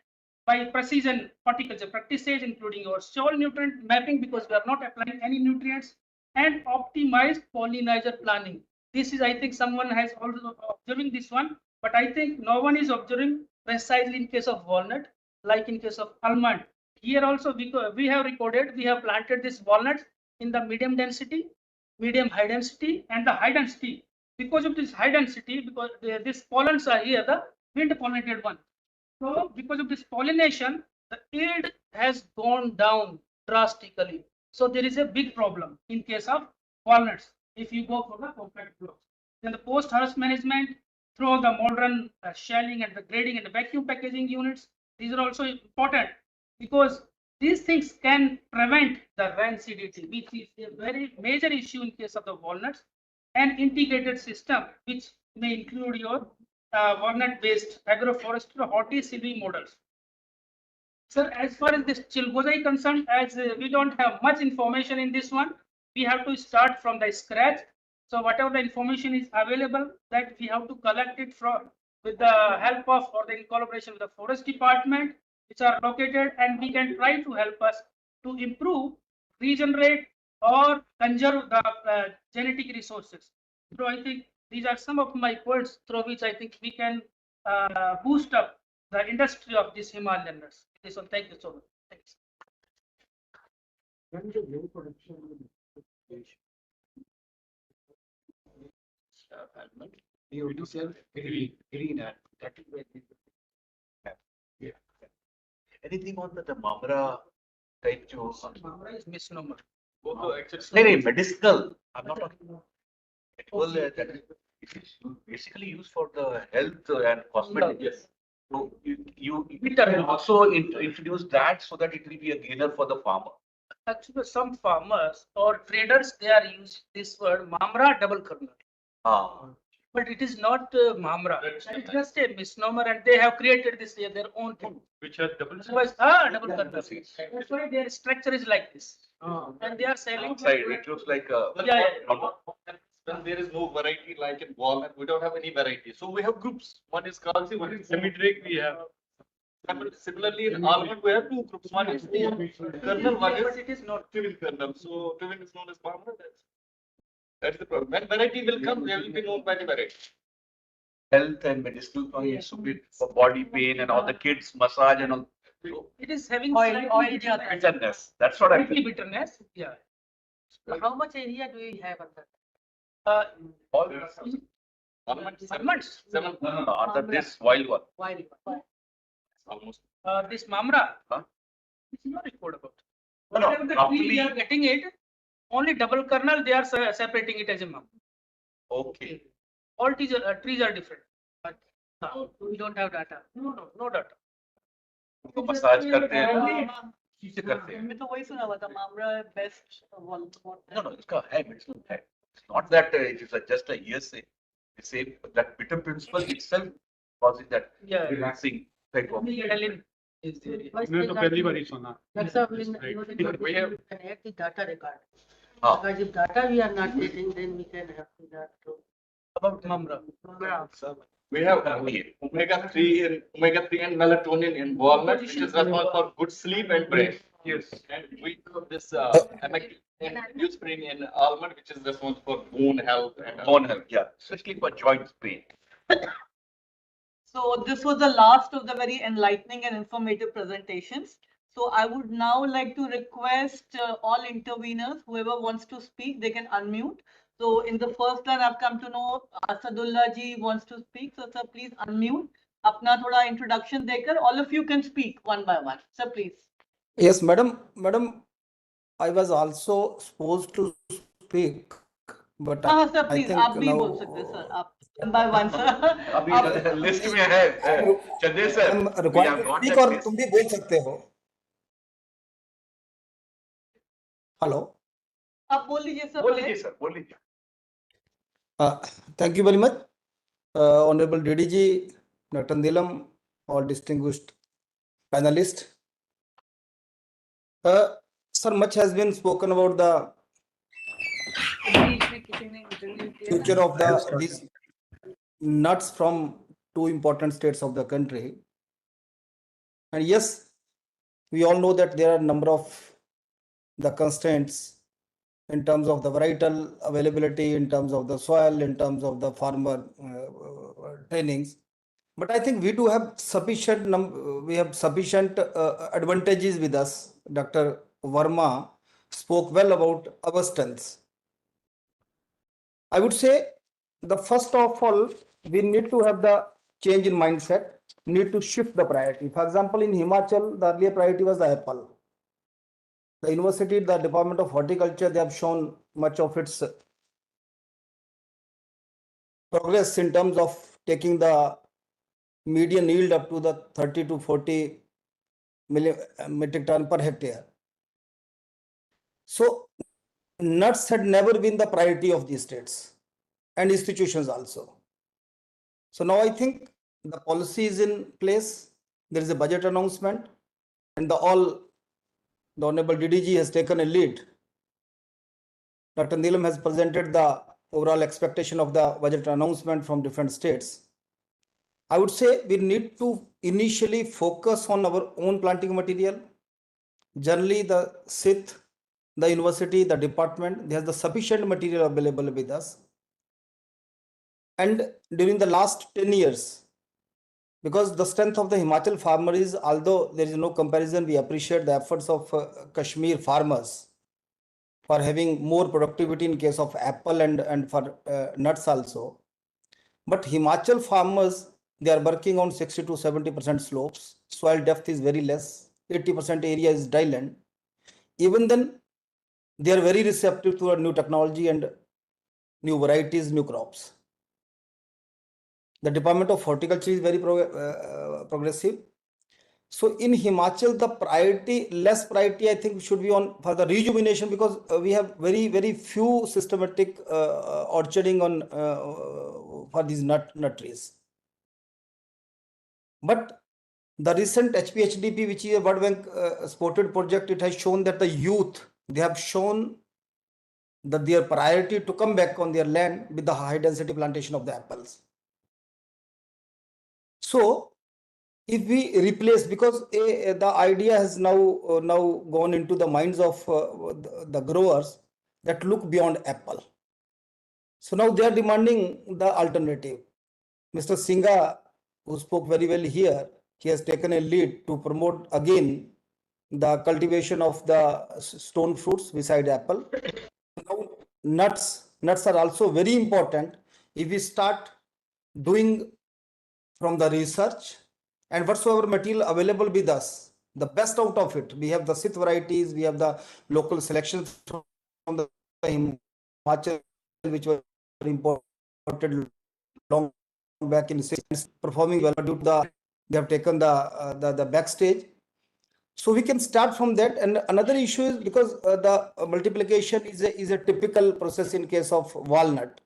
by precision horticulture practices, including our soil nutrient mapping, because we are not applying any nutrients, and optimized pollinizer planning. This is, I think, someone has also observing this one, but I think no one is observing precisely in case of walnut, like in case of almond. Here also we have recorded, we have planted this walnuts in the medium density, medium high density, and the high density. Because of this high density, because these pollens are here, the wind pollinated one. So because of this pollination, the yield has gone down drastically. So there is a big problem in case of walnuts if you go for the compact blocks. Then the post-harvest management through the modern shelling and the grading and the vacuum packaging units. These are also important because these things can prevent the rancidity, which is a very major issue in case of the walnuts. An integrated system which may include your walnut-based agroforestry horti-silvi models. Sir, as far as this Chilgoza is concerned, as we don't have much information in this one, we have to start from the scratch. So whatever the information is available, that we have to collect it from with the help of or in collaboration with the forest department, which are located, and we can try to help us to improve, regenerate, or conserve the genetic resources. So I think these are some of my points through which I think we can boost up the industry of these Himalayan nuts. So thank you so much. Thanks. You already said green and that is where yeah. Anything on the Mamra type juice? Mamra is misnomer. No, medicinal. I'm not talking about edible. That is basically used for the health and cosmetic. Yes. So you also introduce that so that it will be a gainer for the farmer. Actually, some farmers or traders, they are using this word Mamra double kernel. But it is not Mamra. It's just a misnomer, and they have created this their own thing. Which has double. Double kernel. That's why their structure is like this. And they are selling. Outside, it looks like a. When there is no variety like in walnut, we don't have any variety. So we have groups. One is Kalsi, one is semi-drake. We have. Similarly, in almond, we have two groups. One is kernel, one is it is not twin kernel. So twin is known as Mamra. That's the problem. When variety will come, they will be known by the variety. Health and medicinal points for body pain and all the kids massage and all. So it is having Oil bitterness. That's what I feel. bitterness. Yeah. How much area do we have on that? All Almonds. No, under this wild one. Wild. Almost. This Mamra. Huh? This is not report about. No, Whatever the tree they are getting it, only double kernel they are separating it as a Mamra. Okay. All trees are different. But We don't have data. no data. तो massage करते हैं चीजें करते हैं मैं तो वही सुना हुआ था मामरा बेस्ट no इसका है medicinal है. It's not that it is just a hearsay. They say that bitter principle itself causing that relaxing effect of. Is there. मैं तो पहली बार ही सुना. That's how we have connect the data record. हाँ. Because if data we are not getting, then we can have that too. About Mamra. We have omega-3 and melatonin in walnut, which is responsible for good sleep and brain. Yes. And we have this neosporin in almond, which is responsible for bone health and Bone health, yeah, especially for joint pain. So this was the last of the very enlightening and informative presentations. So I would now like to request all interveners, whoever wants to speak, they can unmute. So in the first line, I've come to know Asadullah ji wants to speak. So sir, please unmute. Apna thoda introduction dekar, all of you can speak one by one. Sir, please. Yes, madam, I was also supposed to speak, but Sir, I please, think आप भी now बोल सकते हैं, sir. आप one by one, sir. अभी list में है Chandel sir. I'm required to speak और तुम भी बोल सकते हो. Hello. आप बोल लीजिए सर. बोल लीजिए सर, बोल लीजिए. Thank you very much, Honorable DDG, Dr. Neelam, all distinguished panelists. Sir, much has been spoken about the future of these nuts from two important states of the country. And yes, we all know that there are a number of the constraints in terms of the varietal availability, in terms of the soil, in terms of the farmer trainings. But I think we do have sufficient advantages with us. Dr. Verma spoke well about our strengths. I would say the first of all, we need to have the change in mindset, need to shift the priority. For example, in Himachal, the earlier priority was the apple. The university, the Department of Horticulture, they have shown much of its progress in terms of taking the median yield up to the 30 to 40 metric ton per hectare. So nuts had never been the priority of the states and institutions also. So now I think the policy is in place. There is a budget announcement, and the Honorable DDG has taken a lead. Dr. Neelam has presented the overall expectation of the budget announcement from different states. I would say we need to initially focus on our own planting material. Generally, the SIT, the university, the department, there's the sufficient material available with us. And during the last 10 years, because the strength of the Himachal farmer is, although there is no comparison, we appreciate the efforts of Kashmir farmers for having more productivity in case of apple and for nuts also. But Himachal farmers, they are working on 60 to 70% slopes. Soil depth is very less. 80% area is dryland. Even then, they are very receptive to a new technology and new varieties, new crops. The Department of Horticulture is very progressive. So in Himachal, the priority, less priority, I think should be on for the rejuvenation, because we have very few systematic orcharding on for these nut trees. But the recent HPHDP, which is a World Bank supported project, it has shown that the youth, they have shown that their priority to come back on their land with the high density plantation of the apples. So if we replace, because the idea has now gone into the minds of the growers that look beyond apple. So now they are demanding the alternative. Mr. Singha, who spoke very well here, he has taken a lead to promote again the cultivation of the stone fruits beside apple. Now, nuts are also very important. If we start doing from the research and whatsoever material available with us, the best out of it, we have the Sith varieties, we have the local selections from the Himachal, which were imported long back in the performing well due to the, they have taken the backstage. So we can start from that. And another issue is because the multiplication is a typical process in case of walnut.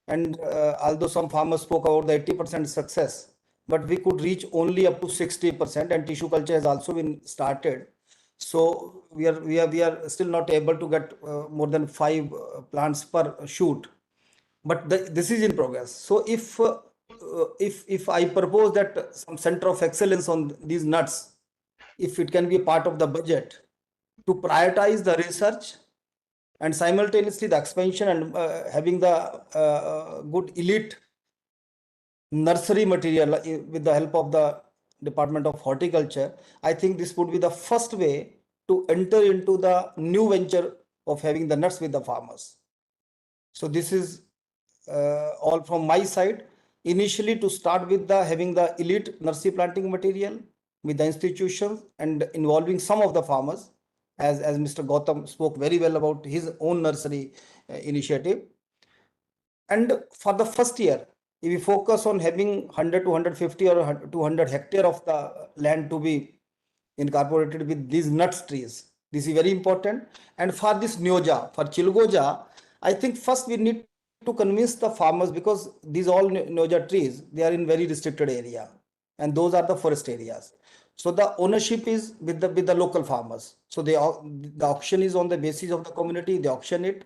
And although some farmers spoke about the 80% success, but we could reach only up to 60%, and tissue culture has also been started. So we are still not able to get more than 5 plants per shoot, but this is in progress. So if I propose that some center of excellence on these nuts, if it can be a part of the budget to prioritize the research and simultaneously the expansion and having the good elite nursery material with the help of the Department of Horticulture, I think this would be the first way to enter into the new venture of having the nuts with the farmers. So this is all from my side. Initially, to start with the having the elite nursery planting material with the institutions and involving some of the farmers, as Mr. Gautam spoke very well about his own nursery initiative. And for the first year, if we focus on having 100 to 150 or 200 hectare of the land to be incorporated with these nuts trees, this is very important. And for this Nyoja, for Chilgoja, I think first we need to convince the farmers, because these all Nyoja trees, they are in very restricted area, and those are the forest areas. So the ownership is with the local farmers. So the auction is on the basis of the community, they auction it.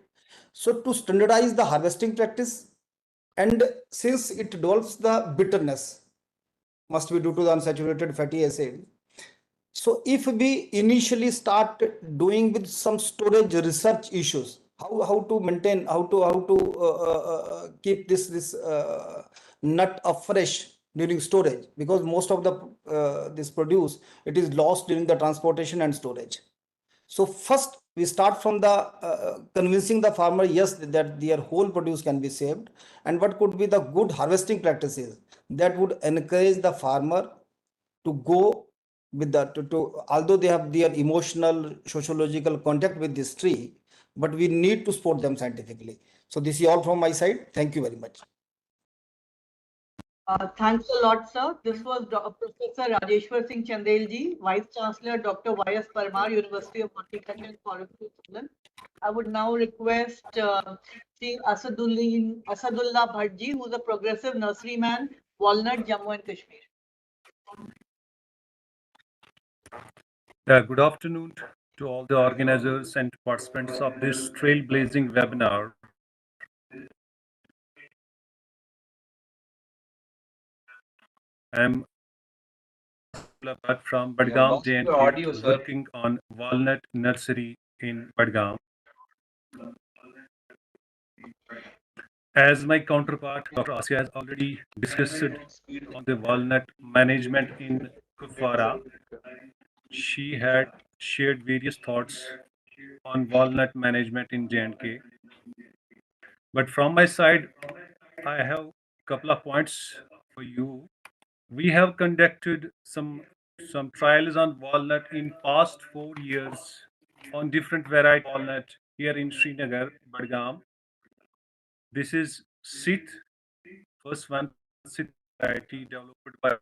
So to standardize the harvesting practice, and since it develops the bitterness, must be due to the unsaturated fatty acid. So if we initially start doing with some storage research issues, how to maintain, how to keep this nut fresh during storage, because most of the this produce, it is lost during the transportation and storage. So first we start from the convincing the farmer, yes, that their whole produce can be saved, and what could be the good harvesting practices that would encourage the farmer to go with the although they have their emotional sociological contact with this tree, but we need to support them scientifically. So this is all from my side. Thank you very much. Thanks a lot, sir. This was Professor Rajeshwar Singh Chandelji, Vice Chancellor Dr. Y.S. Parmar, University of Horticulture and Forestry, London. I would now request Sri Asadullah Bhattji, who is a progressive nurseryman, Walnut, Jammu and Kashmir. Good afternoon to all the organizers and participants of this trailblazing webinar. I'm from Badgam, JNK, working on Walnut Nursery in Badgam. As my counterpart, Dr. Asya, has already discussed on the walnut management in Kupwara, she had shared various thoughts on walnut management in J&K. But from my side, I have a couple of points for you. We have conducted some trials on walnut in past 4 years on different variety walnut here in Srinagar, Badgam. This is Sith, first one Sith variety developed by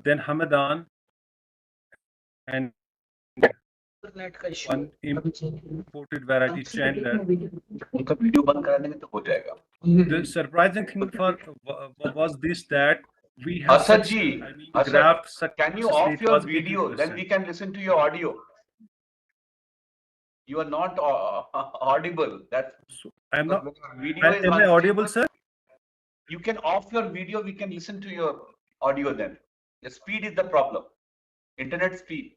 then Hamadan, and one imported variety Chandler. उनका video बंद करा देंगे तो हो जाएगा. The surprising thing was this, that we have Asad ji, grabbed Asad, can you success off rate your was video? 80%. Then we can listen to your audio. You are not audible. That's I'm not. video is Am I audible, sir? You can off your video. We can listen to your audio then. The speed is the problem. Internet speed.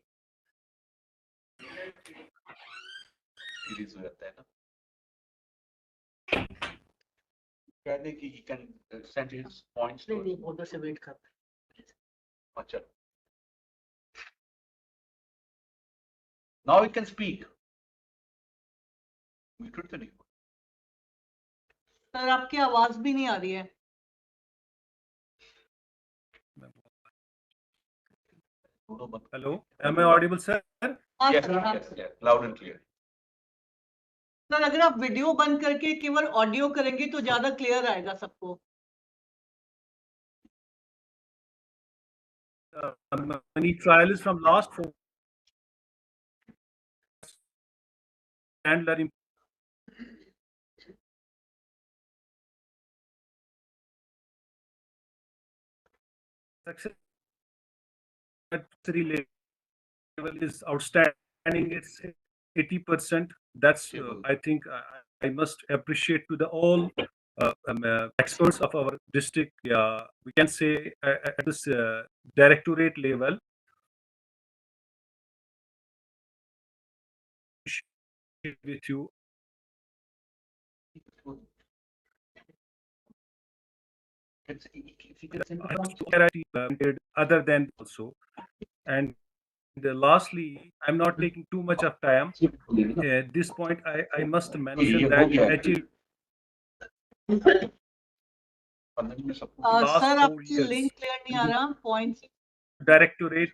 Series हो जाता है ना. कह दे कि he can send his points. नहीं उधर से wait कर. अच्छा. Now you can speak. Muted तो नहीं. सर आपकी आवाज भी नहीं आ रही है. Hello, am I audible, sir? Yes, yes, loud and clear. Sir अगर आप वीडियो बंद करके केवल ऑडियो करेंगे तो ज्यादा क्लियर आएगा सबको. Many trials from last 4 and learning. Success at 3 level is outstanding. It's 80%. That's I think I must appreciate to the all experts of our district. We can say at this directorate level. With you. Other than also, and lastly, I'm not taking too much of time. At this point, I must mention that sir आपकी link clear नहीं आ रहा. Points. Directorate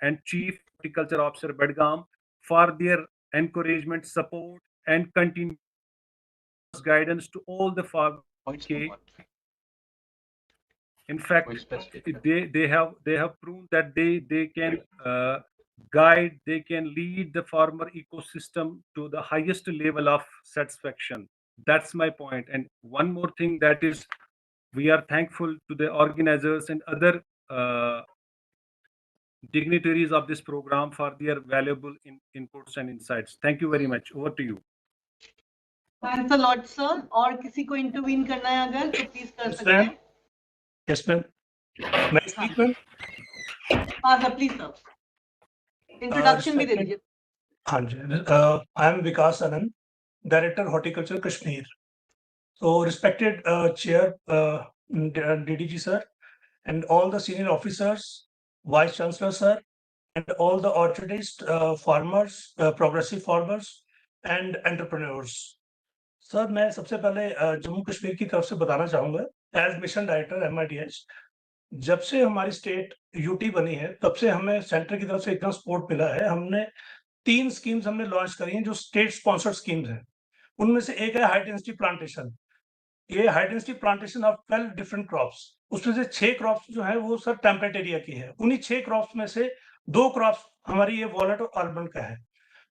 and Chief Horticulture Officer Badgam for their encouragement, support, and continuous guidance to all the farmers. In fact, they have proved that they can guide, they can lead the farmer ecosystem to the highest level of satisfaction. That's my point. And one more thing, that is, we are thankful to the organizers and other dignitaries of this program for their valuable inputs and insights. Thank you very much. Over to you. Thanks a lot, sir. और किसी को intervene करना है अगर तो please कर सकते हैं. Yes, ma'am. May I speak, ma'am? हाँ sir, please sir. Introduction भी दे दीजिए. हाँ जी. I am Vikas Anand, Director Horticulture Kashmir. So respected Chair DDG sir, and all the senior officers, Vice Chancellor sir, and all the orchardists, farmers, progressive farmers, and entrepreneurs. Sir मैं सबसे पहले जम्मू कश्मीर की तरफ से बताना चाहूँगा, एज मिशन डायरेक्टर MIDH, जब से हमारी स्टेट यूटी बनी है तब से हमें सेंटर की तरफ से इतना सपोर्ट मिला है. हमने 3 स्कीम्स हमने लॉन्च करी हैं जो स्टेट स्पॉन्सर्ड स्कीम्स हैं. उनमें से एक है हाई डेंसिटी प्लांटेशन. ये high density plantation of 12 different crops, उसमें से 6 क्रॉप्स जो है वो सर टेम्परेट एरिया की है. उन्हीं 6 क्रॉप्स में से 2 क्रॉप्स हमारी ये वॉलनट और आलमंड का है.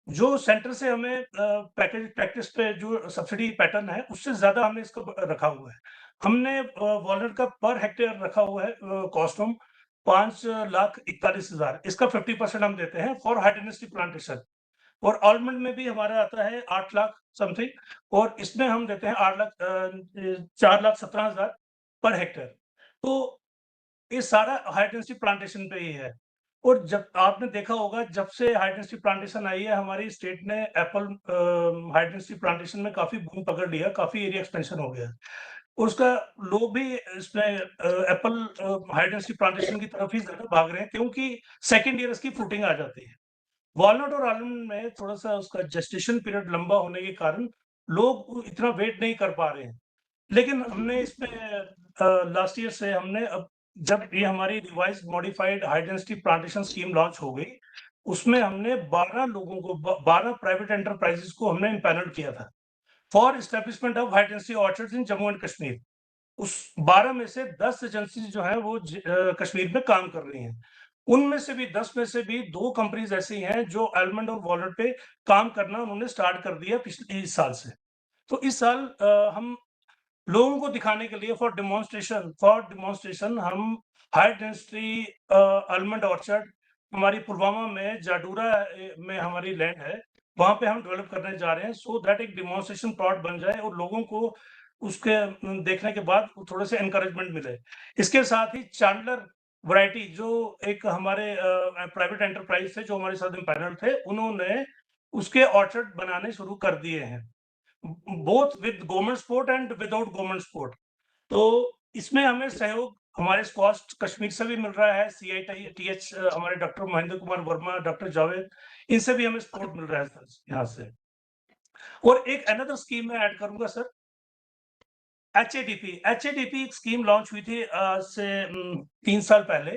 जो सेंटर से हमें प्रैक्टिस पे जो सब्सिडी पैटर्न है उससे ज्यादा हमने इसको रखा हुआ है. हमने वॉलनट का पर हेक्टेयर रखा हुआ है कॉस्टम 5,41,000. इसका 50% हम देते हैं फॉर हाई डेंसिटी प्लांटेशन. और आलमंड में भी हमारा आता है 8 लाख समथिंग, और इसमें हम देते हैं 4,17,000 पर हेक्टेयर. तो ये सारा हाई डेंसिटी प्लांटेशन पे ही है. और जब आपने देखा होगा जब से हाई डेंसिटी प्लांटेशन आई है हमारी स्टेट ने एप्पल हाई डेंसिटी प्लांटेशन में काफी बूम पकड़ लिया, काफी एरिया एक्सपेंशन हो गया. और उसका लोग भी इसमें एप्पल हाई डेंसिटी प्लांटेशन की तरफ ही ज्यादा भाग रहे हैं क्योंकि सेकेंड ईयर इसकी फ्रूटिंग आ जाती है. वॉलनट और आलमंड में थोड़ा सा उसका जेस्टेशन पीरियड लंबा होने के कारण लोग इतना वेट नहीं कर पा रहे हैं. लेकिन हमने इसमें लास्ट ईयर से हमने अब जब ये हमारी revise modified high density plantation scheme launch हो गई, उसमें हमने 12 लोगों को 12 प्राइवेट एंटरप्राइजेस को हमने इम्पैनल किया था for establishment of high density orchards in Jammu and Kashmir. उस 12 में से 10 एजेंसी जो है वो कश्मीर में काम कर रही हैं। उनमें से भी 10 में से भी 2 कंपनीज ऐसी हैं जो आलमंड और वॉलनट पे काम करना उन्होंने स्टार्ट कर दिया पिछले इस साल से। तो इस साल हम लोगों को दिखाने के लिए फॉर डिमॉन्स्ट्रेशन हम हाई डेंसिटी आलमंड ऑर्चर्ड हमारी पुलवामा में जाडूरा में हमारी लैंड है, वहां पे हम डेवलप करने जा रहे हैं सो दैट एक डिमॉन्स्ट्रेशन प्लॉट बन जाए और लोगों को उसके देखने के बाद थोड़े से एनकरेजमेंट मिले। इसके साथ ही चांडलर वैरायटी जो एक हमारे प्राइवेट एंटरप्राइज थे जो हमारे साथ पैनल थे, उन्होंने उसके ऑर्चर्ड बनाने शुरू कर दिए हैं, both with government support and without government support. तो इसमें हमें सहयोग हमारे स्क्वास्ट कश्मीर से भी मिल रहा है, CITH हमारे डॉक्टर महेंद्र कुमार वर्मा, डॉक्टर जावेद, इनसे भी हमें सपोर्ट मिल रहा है सर यहाँ से। और एक अनदर स्कीम मैं ऐड करूंगा सर, HADP एक स्कीम लॉन्च हुई थी आज से 3 साल पहले।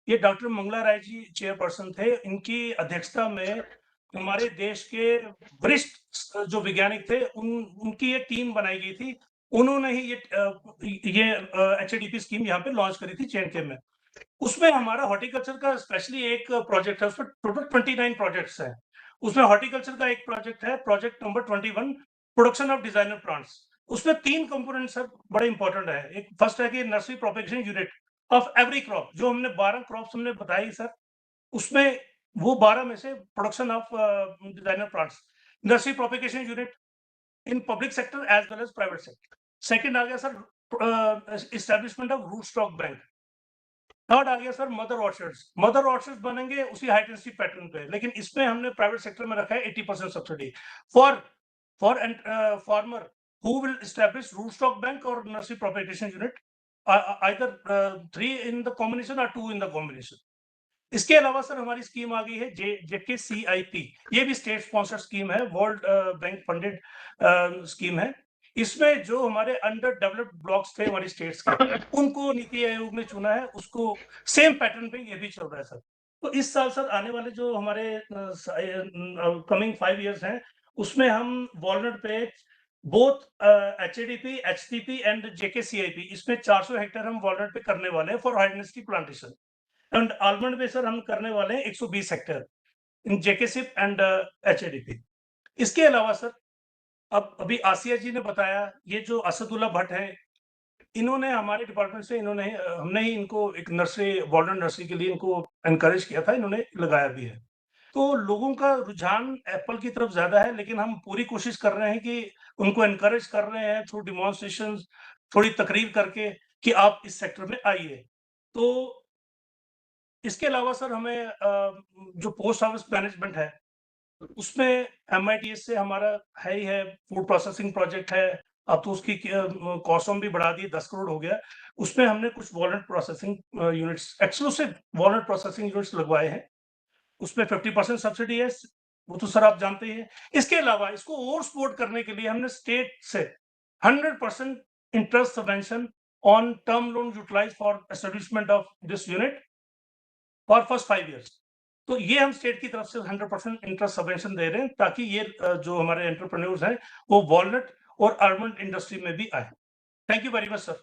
ये डॉक्टर मंगला राय जी चेयरपर्सन थे, इनकी अध्यक्षता में हमारे देश के वरिष्ठ जो वैज्ञानिक थे उनकी एक टीम बनाई गई थी। उन्होंने ही ये HADP स्कीम यहाँ पे लॉन्च करी थी JNK में। उसमें हमारा हॉर्टिकल्चर का स्पेशली एक प्रोजेक्ट है, उसमें टोटल 29 प्रोजेक्ट्स हैं। उसमें हॉर्टिकल्चर का एक प्रोजेक्ट है, project number 21, production of designer plants. उसमें 3 कंपोनेंट सर बड़े इंपॉर्टेंट है। एक फर्स्ट है कि nursery propagation unit of every crop, जो हमने 12 क्रॉप्स हमने बताई सर, उसमें वो 12 में से production of designer plants, nursery propagation unit in public sector as well as private sector. Second आ गया sir establishment of root stock bank. Third आ गया सर मदर ऑर्चर्ड्स बनेंगे उसी हाई डेंसिटी पैटर्न पे, लेकिन इसमें हमने प्राइवेट सेक्टर में रखा है 80% subsidy for farmer who will establish root stock bank और nursery propagation unit, either 3 in the combination और 2 इन द कॉम्बिनेशन। इसके अलावा सर हमारी स्कीम आ गई है JKCIP, ये भी स्टेट स्पॉन्सर्ड स्कीम है, वर्ल्ड बैंक फंडेड स्कीम है। इसमें जो हमारे अंडर डेवलप्ड ब्लॉक्स थे हमारी स्टेट्स के, उनको नीति आयोग ने चुना है, उसको सेम पैटर्न पे ये भी चल रहा है सर। तो इस साल सर आने वाले जो हमारे कमिंग 5 इयर्स हैं, उसमें हम वॉलनट पे both HADP, HTP and JKCIP, इसमें 400 हेक्टेयर हम वॉलनट पे करने वाले हैं for high density plantation. And almond में सर हम करने वाले हैं 120 hectare in JKCIP and HADP। इसके अलावा सर अब अभी आसिया जी ने बताया, ये जो असदुल्ला भट्ट है, इन्होंने हमारे डिपार्टमेंट से हमने ही इनको एक नर्सरी वॉलनट नर्सरी के लिए इनको एनकरेज किया था, इन्होंने लगाया भी है। तो लोगों का रुझान एप्पल की तरफ ज्यादा है, लेकिन हम पूरी कोशिश कर रहे हैं कि उनको एनकरेज कर रहे हैं थ्रू डिमॉन्स्ट्रेशन, थोड़ी तकरीर करके कि आप इस सेक्टर में आइए। तो इसके अलावा सर हमें जो पोस्ट हार्वेस्ट मैनेजमेंट है, उसमें MITS से हमारा है ही है, फूड प्रोसेसिंग प्रोजेक्ट है। अब तो उसकी कॉस्ट भी बढ़ा दी, 10 करोड़ हो गया। उसमें हमने कुछ walnut processing units, exclusive walnut processing units लगवाए हैं। उसमें 50% सब्सिडी है, वो तो सर आप जानते ही हैं। इसके अलावा इसको और सपोर्ट करने के लिए हमने स्टेट से 100% interest subvention on term loan utilise for establishment of this unit for first 5 years. तो ये हम स्टेट की तरफ से 100% इंटरेस्ट सबवेंशन दे रहे हैं, ताकि ये जो हमारे एंटरप्रेन्योर्स हैं वो वॉलनट और आलमंड इंडस्ट्री में भी आए। Thank you very much sir.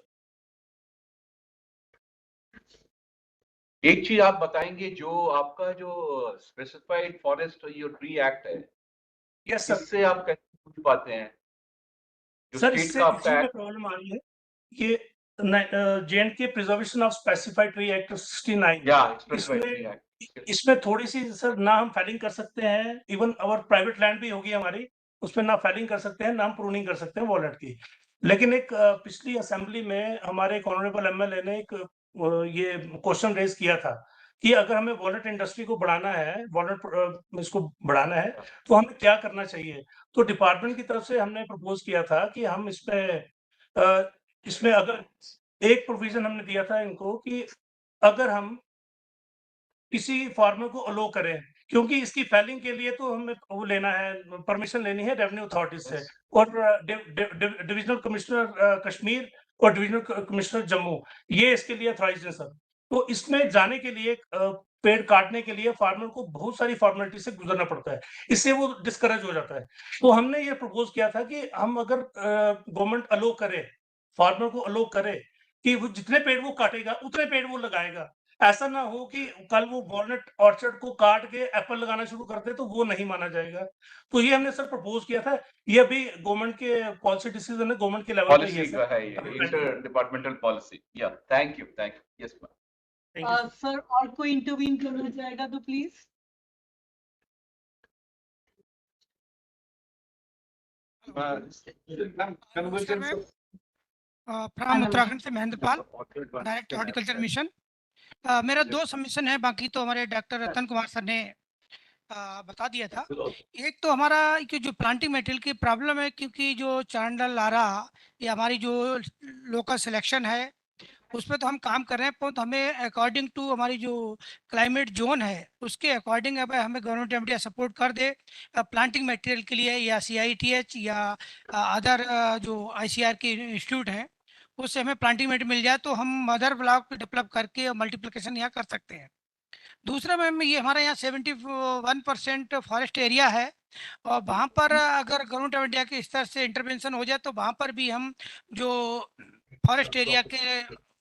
एक चीज आप बताएंगे, जो आपका जो स्पेसिफाइड फॉरेस्ट और ट्री एक्ट है, यस सर, इससे आप कैसे पूछ पाते हैं? जो सर स्टेट इससे का इसी आपका में एक्ट, प्रॉब्लम आ रही है, ये JNK preservation of specified tree act 69, या स्पेसिफाइड ट्री इसमें एक्ट, इसमें थोड़ी सी सर ना हम फाइलिंग कर सकते हैं, इवन अवर प्राइवेट लैंड भी होगी हमारी, उसमें ना फाइलिंग कर सकते हैं, ना हम प्रूनिंग कर सकते हैं वॉलनट की। लेकिन एक पिछली असेंबली में हमारे एक ऑनरेबल MLA ने एक ये क्वेश्चन रेज किया था कि अगर हमें वॉलनट इंडस्ट्री को बढ़ाना है, वॉलनट इसको बढ़ाना है, तो हमें क्या करना चाहिए। तो डिपार्टमेंट की तरफ से हमने प्रपोज किया था कि हम इसमें अगर एक प्रोविजन हमने दिया था इनको कि अगर हम किसी फार्मर को अलो करें, क्योंकि इसकी फाइलिंग के लिए तो हमें वो लेना है, परमिशन लेनी है रेवेन्यू अथॉरिटीज से, और डिविजनल कमिश्नर कश्मीर और डिविजनल कमिश्नर जम्मू, ये इसके लिए अथॉराइज्ड है सर। तो इसमें जाने के लिए पेड़ काटने के लिए फार्मर को बहुत सारी फॉर्मेलिटी से गुजरना पड़ता है, इससे वो डिस्करेज हो जाता है। तो हमने ये प्रपोज किया था कि हम अगर गवर्नमेंट अलो करे फार्मर को अलो करे कि वो जितने पेड़ वो काटेगा उतने पेड़ वो लगाएगा। ऐसा ना हो कि कल वो वॉलनट ऑर्चर्ड को काट के एप्पल लगाना शुरू कर दे तो वो नहीं माना जाएगा। तो ये हमने सर प्रपोज किया था, ये अभी गवर्नमेंट के पॉलिसी डिसीजन है, गवर्नमेंट के लेवल पे ही है पॉलिसी सर। का है ये, इंटर डिपार्टमेंटल पॉलिसी। या thank you, yes ma'am. Sir और कोई इंटरवीन करना चाहेगा तो प्लीज। फ्रॉम उत्तराखंड से Mahendra Pal, director horticulture mission. मेरा 2 सबमिशन है, बाकी तो हमारे डॉक्टर रतन कुमार सर ने बता दिया था। एक तो हमारा कि जो प्लांटिंग मटेरियल की प्रॉब्लम है, क्योंकि जो चांडल लारा या हमारी जो लोकल सिलेक्शन है उस पर तो हम काम कर रहे हैं, पर हमें अकॉर्डिंग टू हमारी जो क्लाइमेट जोन है उसके अकॉर्डिंग अब हमें गवर्नमेंट ऑफ इंडिया सपोर्ट कर दे प्लांटिंग मटेरियल के लिए, या CITH या अदर जो ICR के इंस्टीट्यूट हैं उससे हमें प्लांटिंग मटेरियल मिल जाए तो हम मदर ब्लॉक डेवलप करके मल्टीप्लिकेशन यहाँ कर सकते हैं। दूसरा मैम, ये हमारे यहाँ 71% फॉरेस्ट एरिया है, और वहाँ पर अगर गवर्नमेंट ऑफ इंडिया के स्तर से इंटरवेंशन हो जाए तो वहाँ पर भी हम जो फॉरेस्ट एरिया के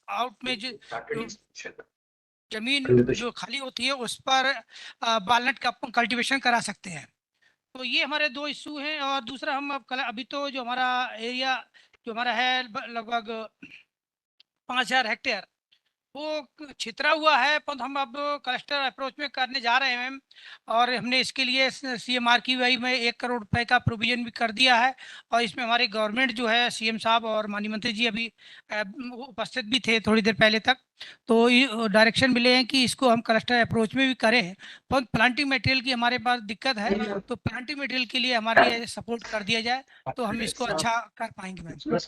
आउट में जो जमीन जो खाली होती है उस पर वालनट का कल्टीवेशन करा सकते हैं। तो ये हमारे 2 इशू हैं। और दूसरा, हम अब अभी तो जो हमारा एरिया जो हमारा है लगभग 5000 हेक्टेयर वो छितरा हुआ है, पर हम अब क्लस्टर अप्रोच में करने जा रहे हैं मैम। और हमने इसके लिए CMRQI में 1 करोड़ रुपए का प्रोविजन भी कर दिया है, और इसमें हमारे गवर्नमेंट जो है CM साहब और माननीय मंत्री जी अभी उपस्थित भी थे थोड़ी देर पहले तक। तो डायरेक्शन मिले हैं कि इसको हम क्लस्टर अप्रोच में भी करें, पर प्लांटिंग मटेरियल की हमारे पास दिक्कत है, तो प्लांटिंग मटेरियल के लिए हमारे लिए सपोर्ट कर दिया जाए तो हम इसको अच्छा कर पाएंगे ma'am.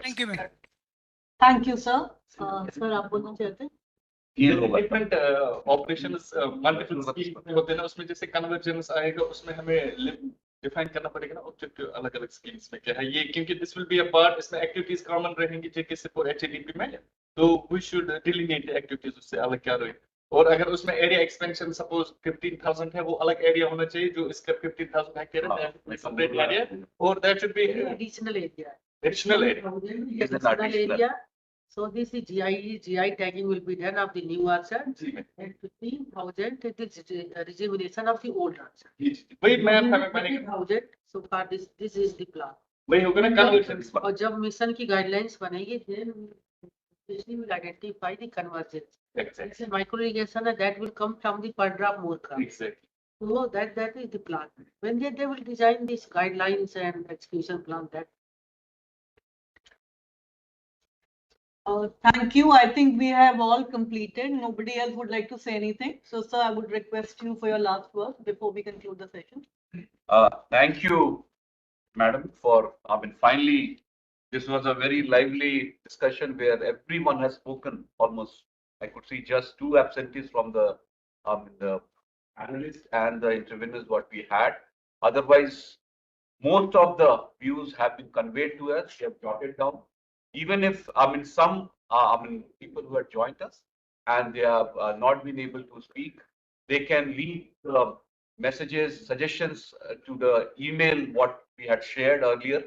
Thank you ma'am. Thank you sir. Sir आप बोलना चाहते हैं? डिफरेंट ऑपरेशन मल्टीपल होते हैं ना, उसमें जैसे कन्वर्जेंस आएगा उसमें हमें डिफाइन करना पड़ेगा ना ऑब्जेक्टिव अलग अलग स्कीम्स में क्या है ये, क्योंकि this will be a part, इसमें एक्टिविटीज कॉमन रहेंगी JKC और HADP में, तो वी शुड डिलिनेट एक्टिविटीज उससे अलग क्या रहे। और अगर उसमें एरिया एक्सपेंशन सपोज 15,000 है, वो अलग एरिया होना चाहिए जो इसका 15,000 हेक्टेयर है, सेपरेट एरिया, और that should be additional area. additional area. Additional area. So this is GI tagging will be done of the new orchard, and 15,000 it is rejuvenation of the old orchard. वही ma'am हमें मैंने 15,000 so far this is the plan. वही होगा ना conversion. और जब mission की guidelines बनेगी then we will identify the convergence. Exactly. Micro irrigation that will come from the per drop more crop. Exactly. So that is the plan. When they will design these guidelines and execution plan that. Thank you. I think we have all completed. Nobody else would like to say anything. So, sir, I would request you for your last words before we conclude the session. Thank you, Madam, for, finally, this was a very lively discussion where everyone has spoken almost. I could see just 2 absentees from the analysts and the interveners what we had. Otherwise, most of the views have been conveyed to us. We have jotted down. Even if, some, people who have joined us and they have not been able to speak, they can leave messages, suggestions to the email what we had shared earlier.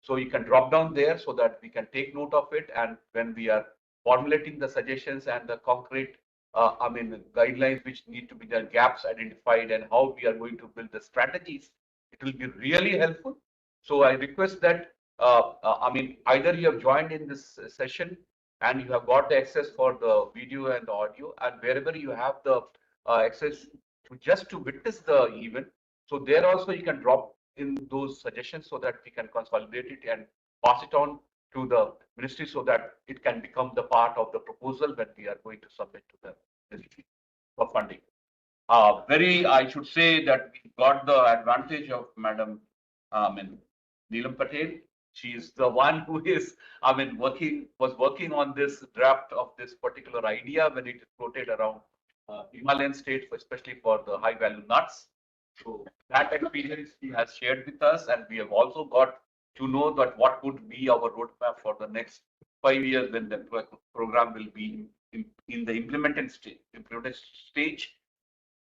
So you can drop down there so that we can take note of it. And when we are formulating the suggestions and the concrete, guidelines which need to be done, gaps identified, and how we are going to build the strategies, it will be really helpful. So I request that either you have joined in this session and you have got the access for the video and the audio, and wherever you have the access to just to witness the event, so there also you can drop in those suggestions so that we can consolidate it and pass it on to the ministry so that it can become the part of the proposal when we are going to submit to the ministry for funding. I should say that we got the advantage of Madam Neelam Patel. She is the one who is, was working on this draft of this particular idea when it is floated around Himalayan states, especially for the high value nuts. So that experience she has shared with us, and we have also got to know that what would be our roadmap for the next 5 years when the program will be in the implementation stage.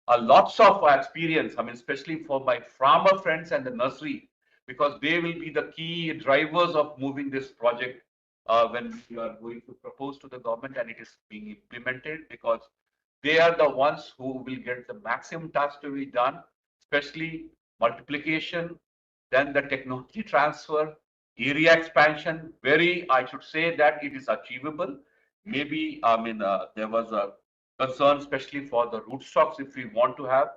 Lots of experience, especially for my farmer friends and the nursery, because they will be the key drivers of moving this project when you are going to propose to the government and it is being implemented, because they are the ones who will get the maximum task to be done, especially multiplication, then the technology transfer, area expansion. I should say that it is achievable. Maybe, there was a concern, especially for the rootstocks, if we want to have,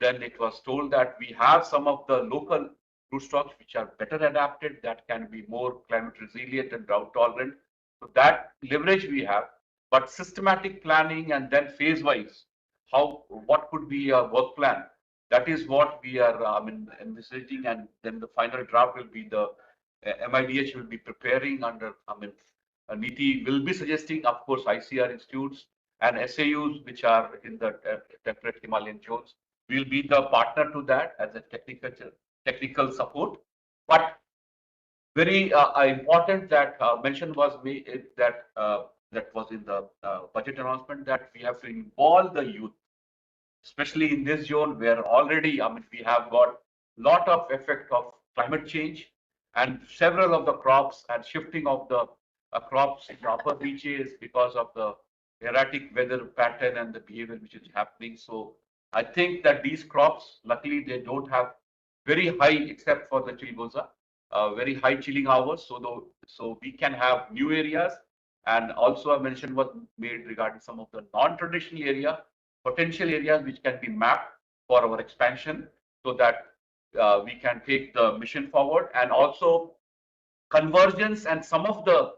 then it was told that we have some of the local rootstocks which are better adapted, that can be more climate resilient and drought tolerant. So that leverage we have, but systematic planning and then phase wise, what could be a work plan? That is what we are envisaging, and then the final draft will be the MIDH will be preparing under, NITI will be suggesting, of course, ICR institutes and SAUs, which are in the temperate Himalayan zones, will be the partner to that as a technical support. But very important that mention was made that was in the budget announcement, that we have to involve the youth, especially in this zone where already, we have got lot of effect of climate change, and several of the crops and shifting of the crops in the upper reaches because of the erratic weather pattern and the behavior which is happening. So I think that these crops, luckily, they don't have very high, except for the chilgoza, very high chilling hours. So we can have new areas, and also a mention was made regarding some of the non-traditional area, potential areas which can be mapped for our expansion, so that we can take the mission forward. And also convergence and some of the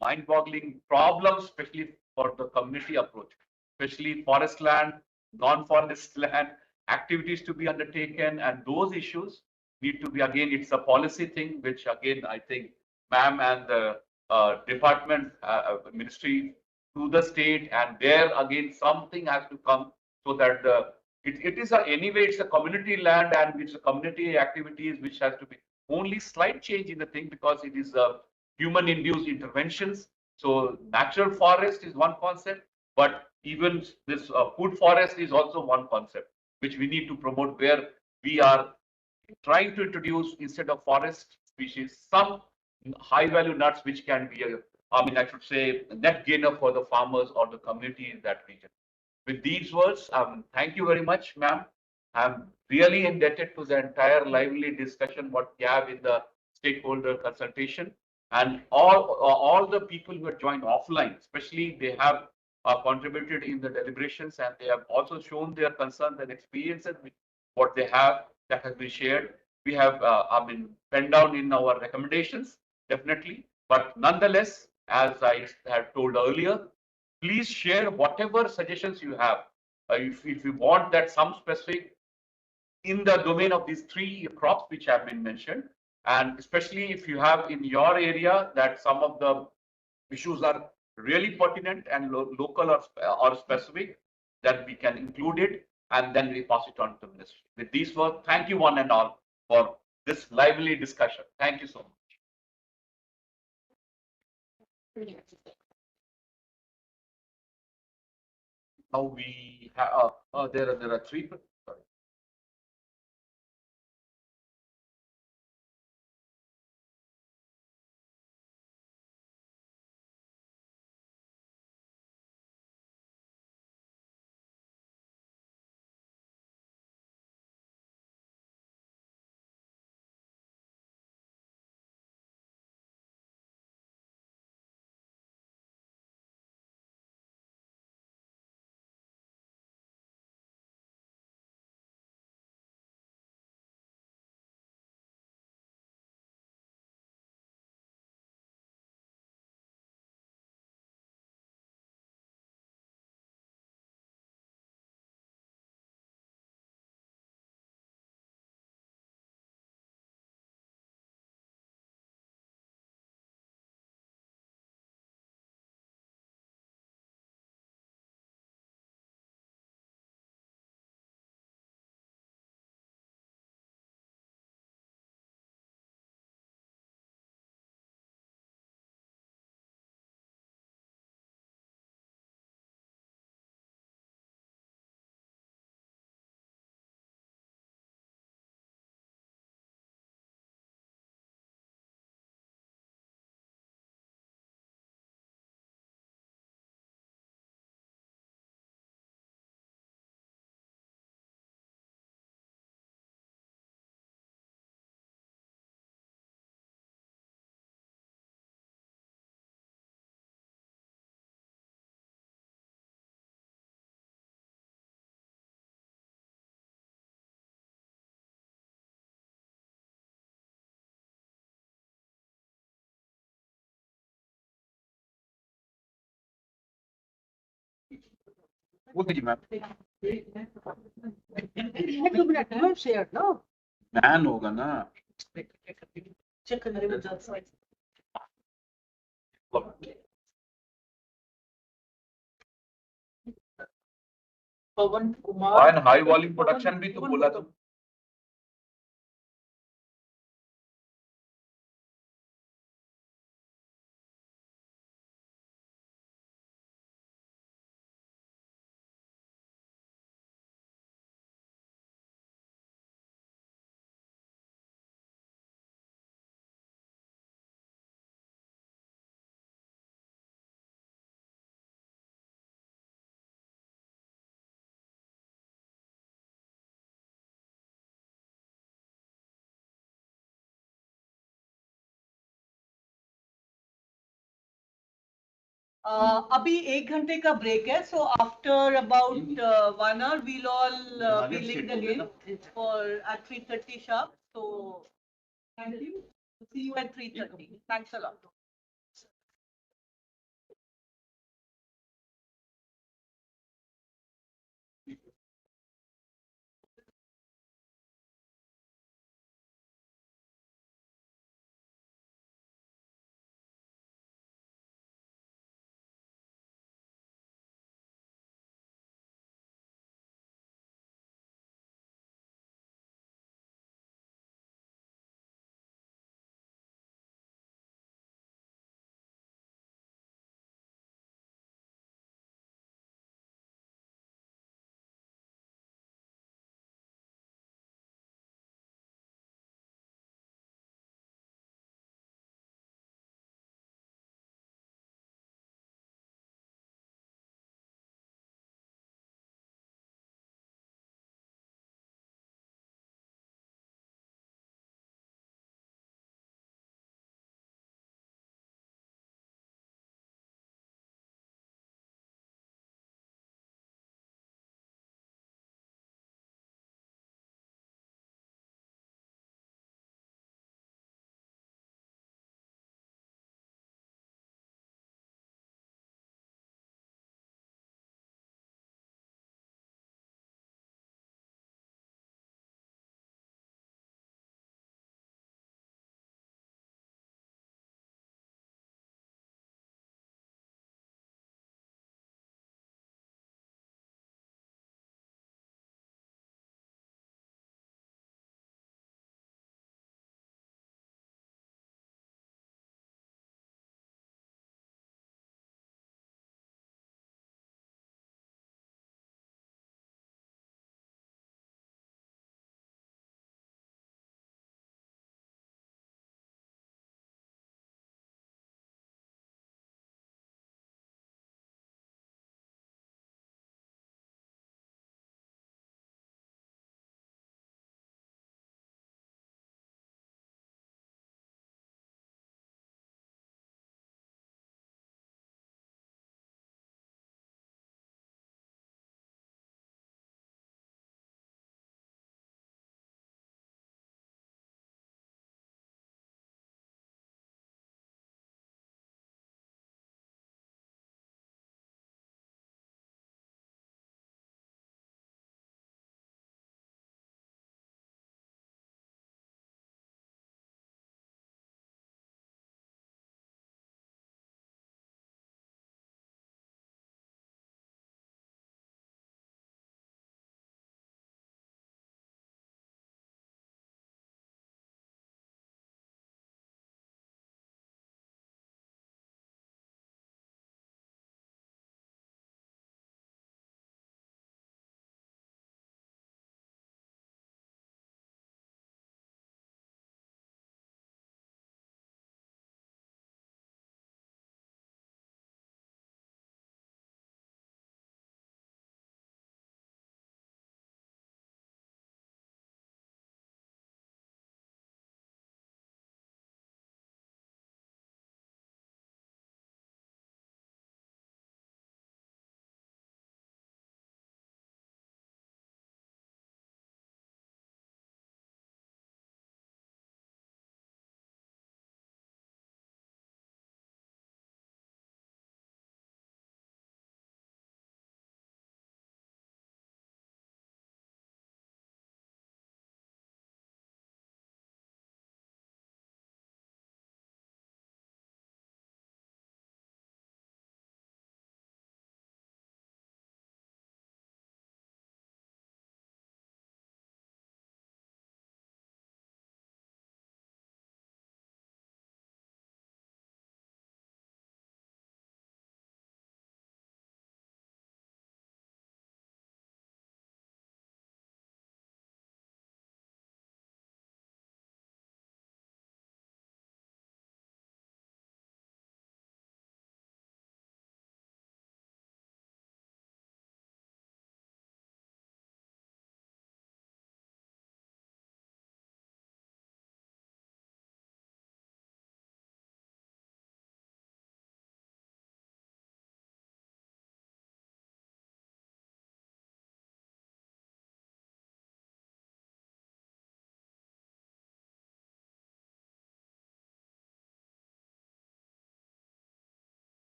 mind-boggling problems, especially for the community approach, especially forest land, non-forest land, activities to be undertaken, and those issues need to be, again, it's a policy thing, which again, I think ma'am and the department, ministry to the state, and there again, something has to come, so that it is anyway, it's a community land and it's a community activities which has to be only slight change in the thing, because it is human induced interventions. So natural forest is one concept, but even this food forest is also one concept which we need to promote, where we are trying to introduce, instead of forest species, some high value nuts which can be I should say, a net gainer for the farmers or the community in that region. With these words, thank you very much, ma'am. I'm really indebted to the entire lively discussion what we have in the stakeholder consultation, and all the people who have joined offline, especially they have contributed in the deliberations, and they have also shown their concerns and experiences with what they have that has been shared. We have been penned down in our recommendations, definitely, but nonetheless, as I had told earlier, please share whatever suggestions you have. If you want that some specific in the domain of these three crops which have been mentioned, and especially if you have in your area that some of the issues are really pertinent and local or specific, that we can include it, and then we pass it on to the ministry. With these words, thank you one and all for this lively discussion. Thank you so much. Now we have, there are three. बोल दीजिए ma'am. You have shared, no? Man होगा ना। Check the results. Pawan Kumar. And high volume production भी तो बोला तुम। अभी 1 घंटे का ब्रेक है, so after about 1 hour we'll all be linked again for at 3:30 sharp. So thank you. See you at 3:30. Thanks a lot.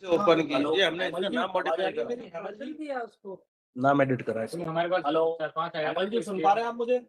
Open कीजिए, हमने इसका नाम मॉडिफाई कर नाम एडिट करा है हमारे पास हेलो हेमंत जी, सुन पा रहे हैं आप मुझे?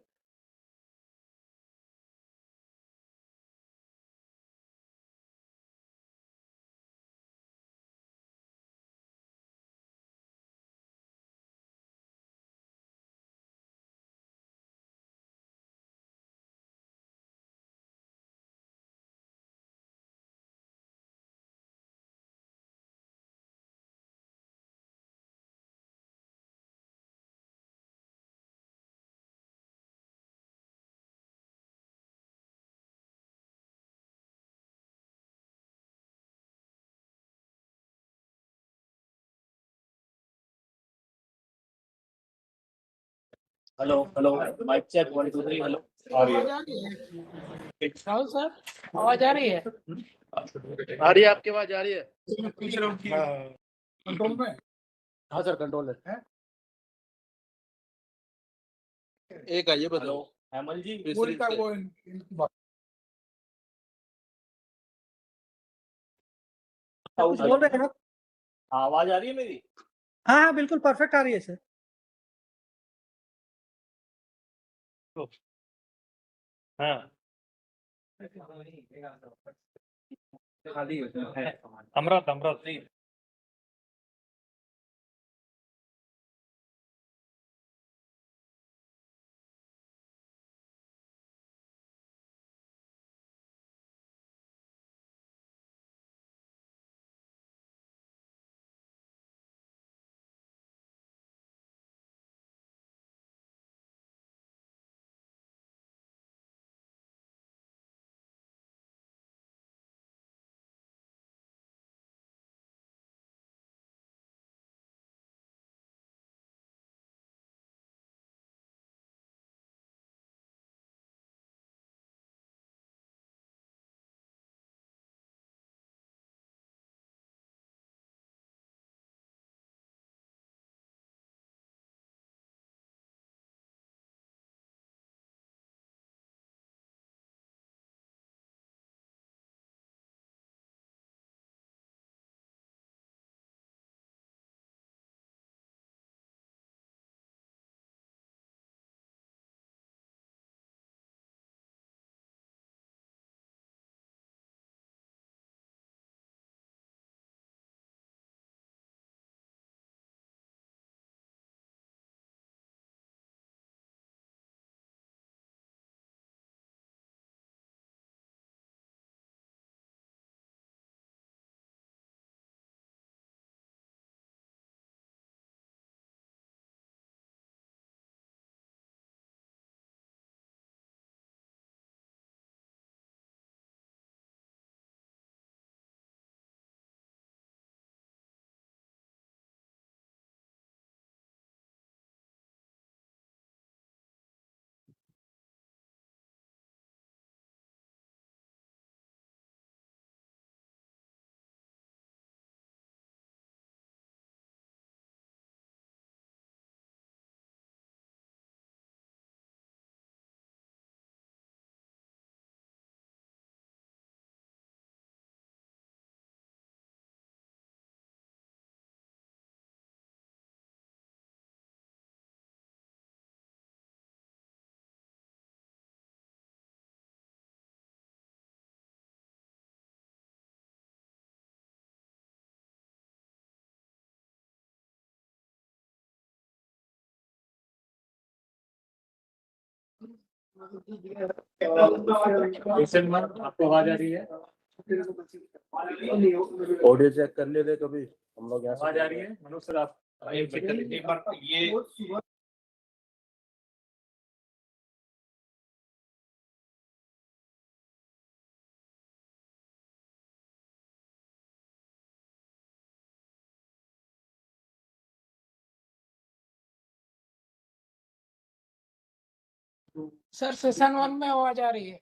Hello hello mic check 1 2 3 hello आवाज आ रही है राहुल सर, आवाज आ रही है? आ रही है, आपकी आवाज आ रही है? कंट्रोल में? हाँ सर, कंट्रोल है। एक आइए बस। हेमल जी बोल का वो कुछ बोल रहे हैं ना? आवाज आ रही है मेरी? हाँ हाँ बिल्कुल परफेक्ट आ रही है सर। हाँ अमृत अमृत जी। आपको आवाज आ रही है? ऑडियो चेक कर ले कभी हम लोग यहाँ आवाज आ रही है? मनोज सर आप चेक कर लीजिए एक बार ये सर सेशन 1 में आवाज आ रही है।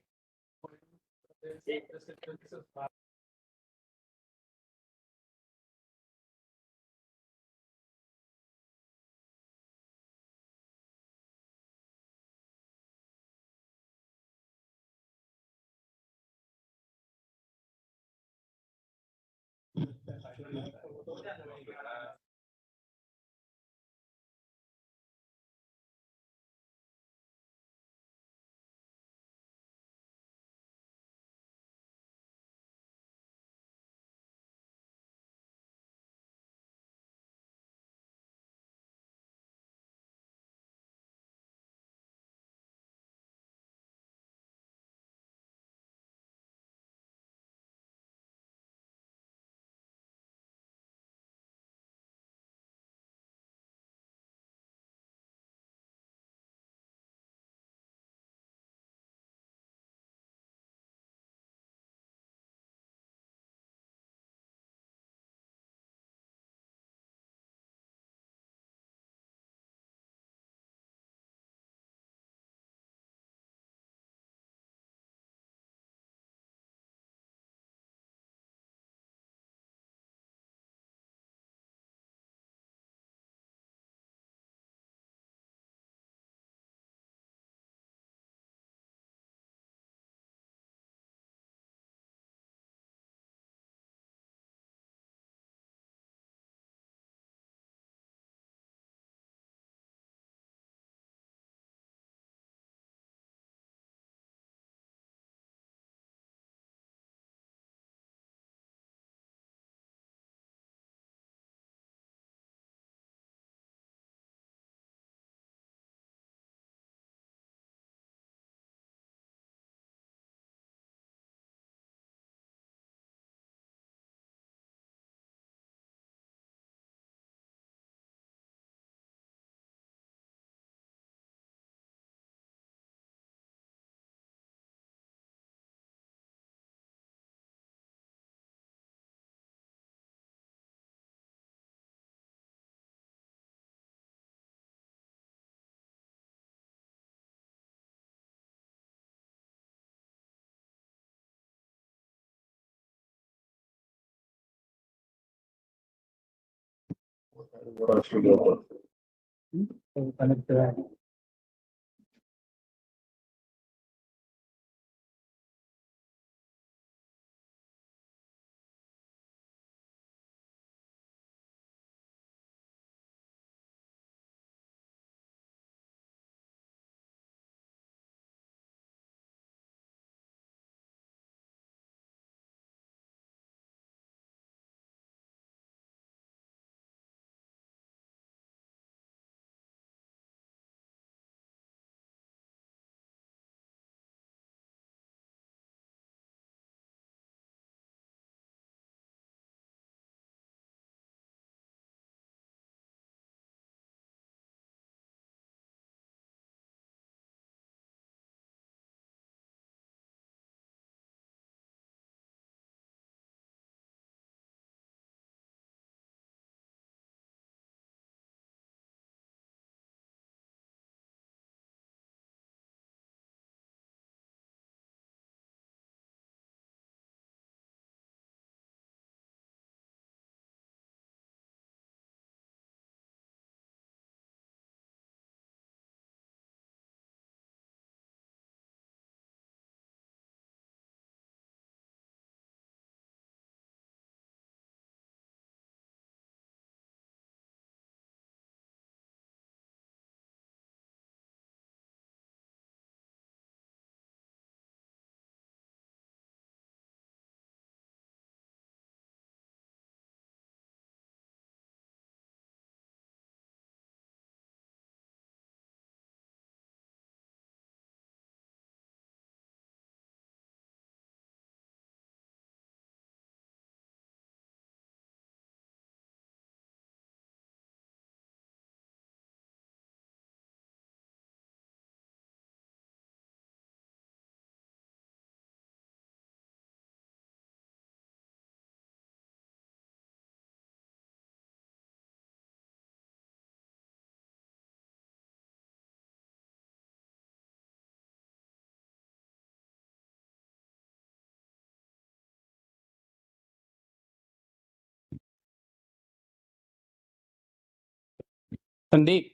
संदीप,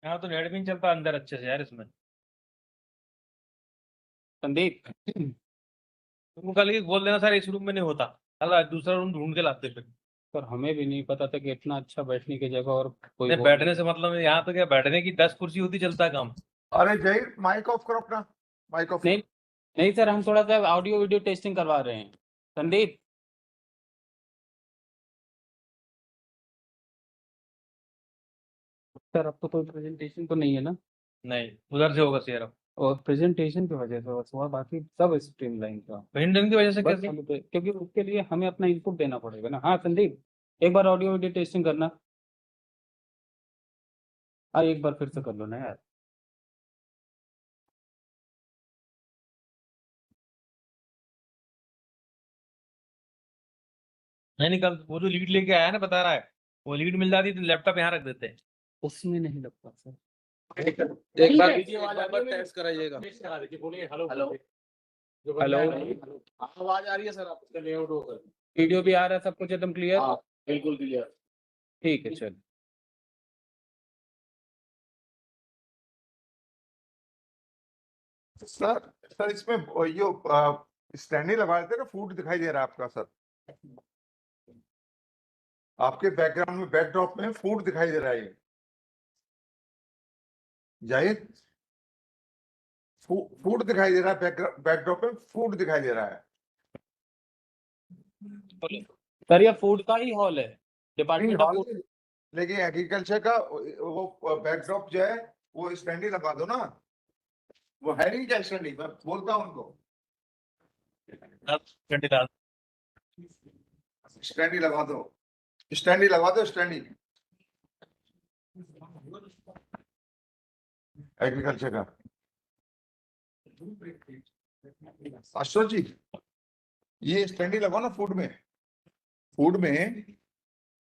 यहाँ तो नेट भी नहीं चलता अंदर अच्छे से यार इसमें। संदीप, तुमको कल ही बोल देना सर इस रूम में नहीं होता, कल दूसरा रूम ढूंढ के लाते फिर। सर हमें भी नहीं पता था कि इतना अच्छा बैठने की जगह और कोई नहीं, बैठने से मतलब यहाँ तो क्या, बैठने की 10 कुर्सी होती, चलता है काम। अरे जय, माइक ऑफ करो अपना, माइक ऑफ। नहीं नहीं सर, हम थोड़ा सा ऑडियो वीडियो टेस्टिंग करवा रहे हैं। संदीप सर, अब तो कोई प्रेजेंटेशन तो नहीं है ना? नहीं, उधर से होगा शेयर। और प्रेजेंटेशन की वजह से बस हुआ, बाकी सब स्ट्रीमलाइन का प्रेजेंटेशन की वजह से बस कैसे? क्योंकि उसके लिए हमें अपना इनपुट देना पड़ेगा ना। हाँ संदीप, एक बार ऑडियो वीडियो टेस्टिंग करना। हाँ एक बार फिर से कर लो ना यार। नहीं निकल, वो जो लीड लेके आया ना, बता रहा है, वो लीड मिल जाती तो लैपटॉप यहाँ रख देते। उसमें नहीं लगता सर। एक बार वीडियो वाला टेस्ट कराइएगा। हेलो हेलो, आवाज आ रही है सर, आपका लेआउट होगा। वीडियो भी आ रहा है, सब कुछ एकदम क्लियर? हाँ बिल्कुल क्लियर। ठीक है चल। सर सर इसमें यो स्टैंडिंग लगा देते ना, फूड दिखाई दे रहा है आपका सर, आपके बैकग्राउंड में बैकड्रॉप में फूड दिखाई दे रहा है। जाहिद, फूड दिखाई दे रहा है, बैकड्रॉप में फूड दिखाई दे रहा है। सर ये फूड का ही हॉल है, डिपार्टमेंट ऑफ फूड। लेकिन एग्रीकल्चर का वो बैकड्रॉप जो है वो स्टैंडिंग लगा दो ना, वो है नहीं क्या स्टैंडिंग? मैं बोलता हूँ उनको स्टैंडिंग लगा दो, स्टैंडिंग लगा दो, स्टैंडिंग एग्रीकल्चर का। अशोक जी, ये स्टैंडिंग लगाओ ना फूड में,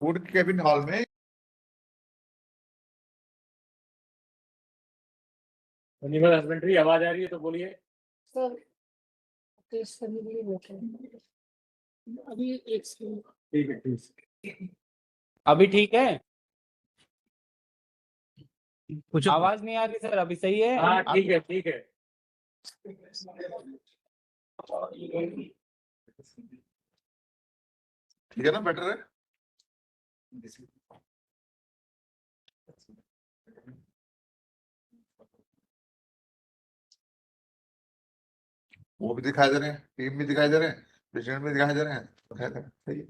फूड कैबिन हॉल में। हस्बेंड्री आवाज आ रही है तो बोलिए सर। अभी एक ठीक है, ठीक। अभी ठीक है? कुछ आवाज नहीं आ रही सर, अभी सही है? हाँ ठीक है, ठीक है। ठीक है ना, बेटर है। वो भी दिखाई दे रहे हैं, टीम भी दिखाई दे रहे हैं, प्रेसिडेंट भी दिखाई दे रहे हैं, सही है।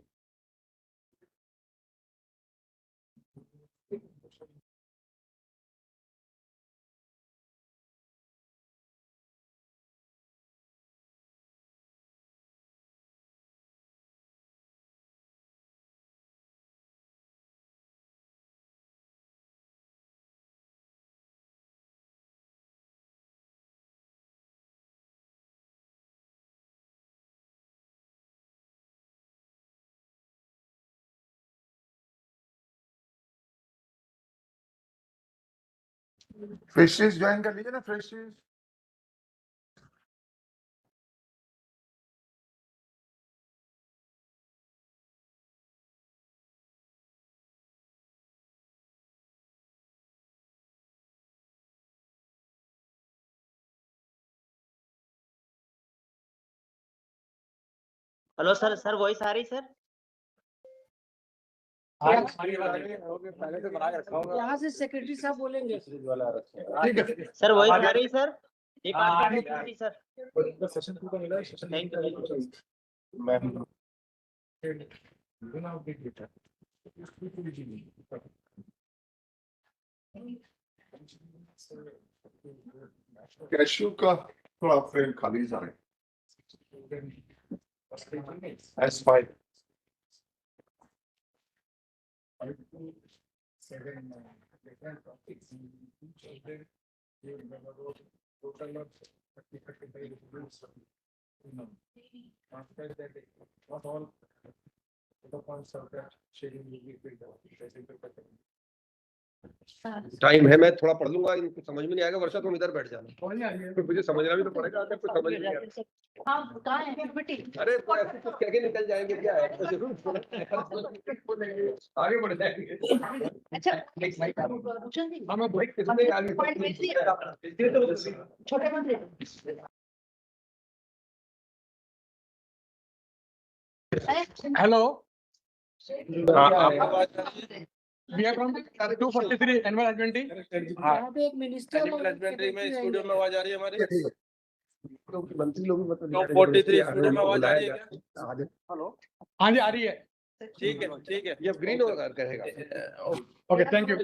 फ्रेशर्स ज्वाइन कर लीजिए ना, freshers. Hello sir, sir voice आ रही सर? यहाँ से सेक्रेटरी साहब बोलेंगे। ठीक है सर वॉइस आ रही sir? Department sir. Thank cashew का थोड़ा फ्रेम खाली जा रहा है। S5 टाइम है, मैं थोड़ा पढ़ लूंगा, इनको समझ में नहीं आएगा। वर्षा तुम इधर बैठ जाना, फिर मुझे समझना भी तो पड़ेगा, अगर कुछ समझ नहीं आएगा। अरे तो ऐसे तो क्या निकल जाएंगे, क्या है तो जरूर आगे बढ़ जाएंगे। हम छोटे मंत्री hello We are from 243 animal husbandry. यहाँ पे एक मिनिस्टर एनिमल हस्बेंड्री में स्टूडियो में आवाज आ रही है हमारे। मंत्री लोग भी मतलब 243 स्टूडियो में आवाज आ रही है क्या? हेलो, हाँ जी आ रही है। ठीक है ठीक है। ये ग्रीन होगा कहेगा। Okay thank you.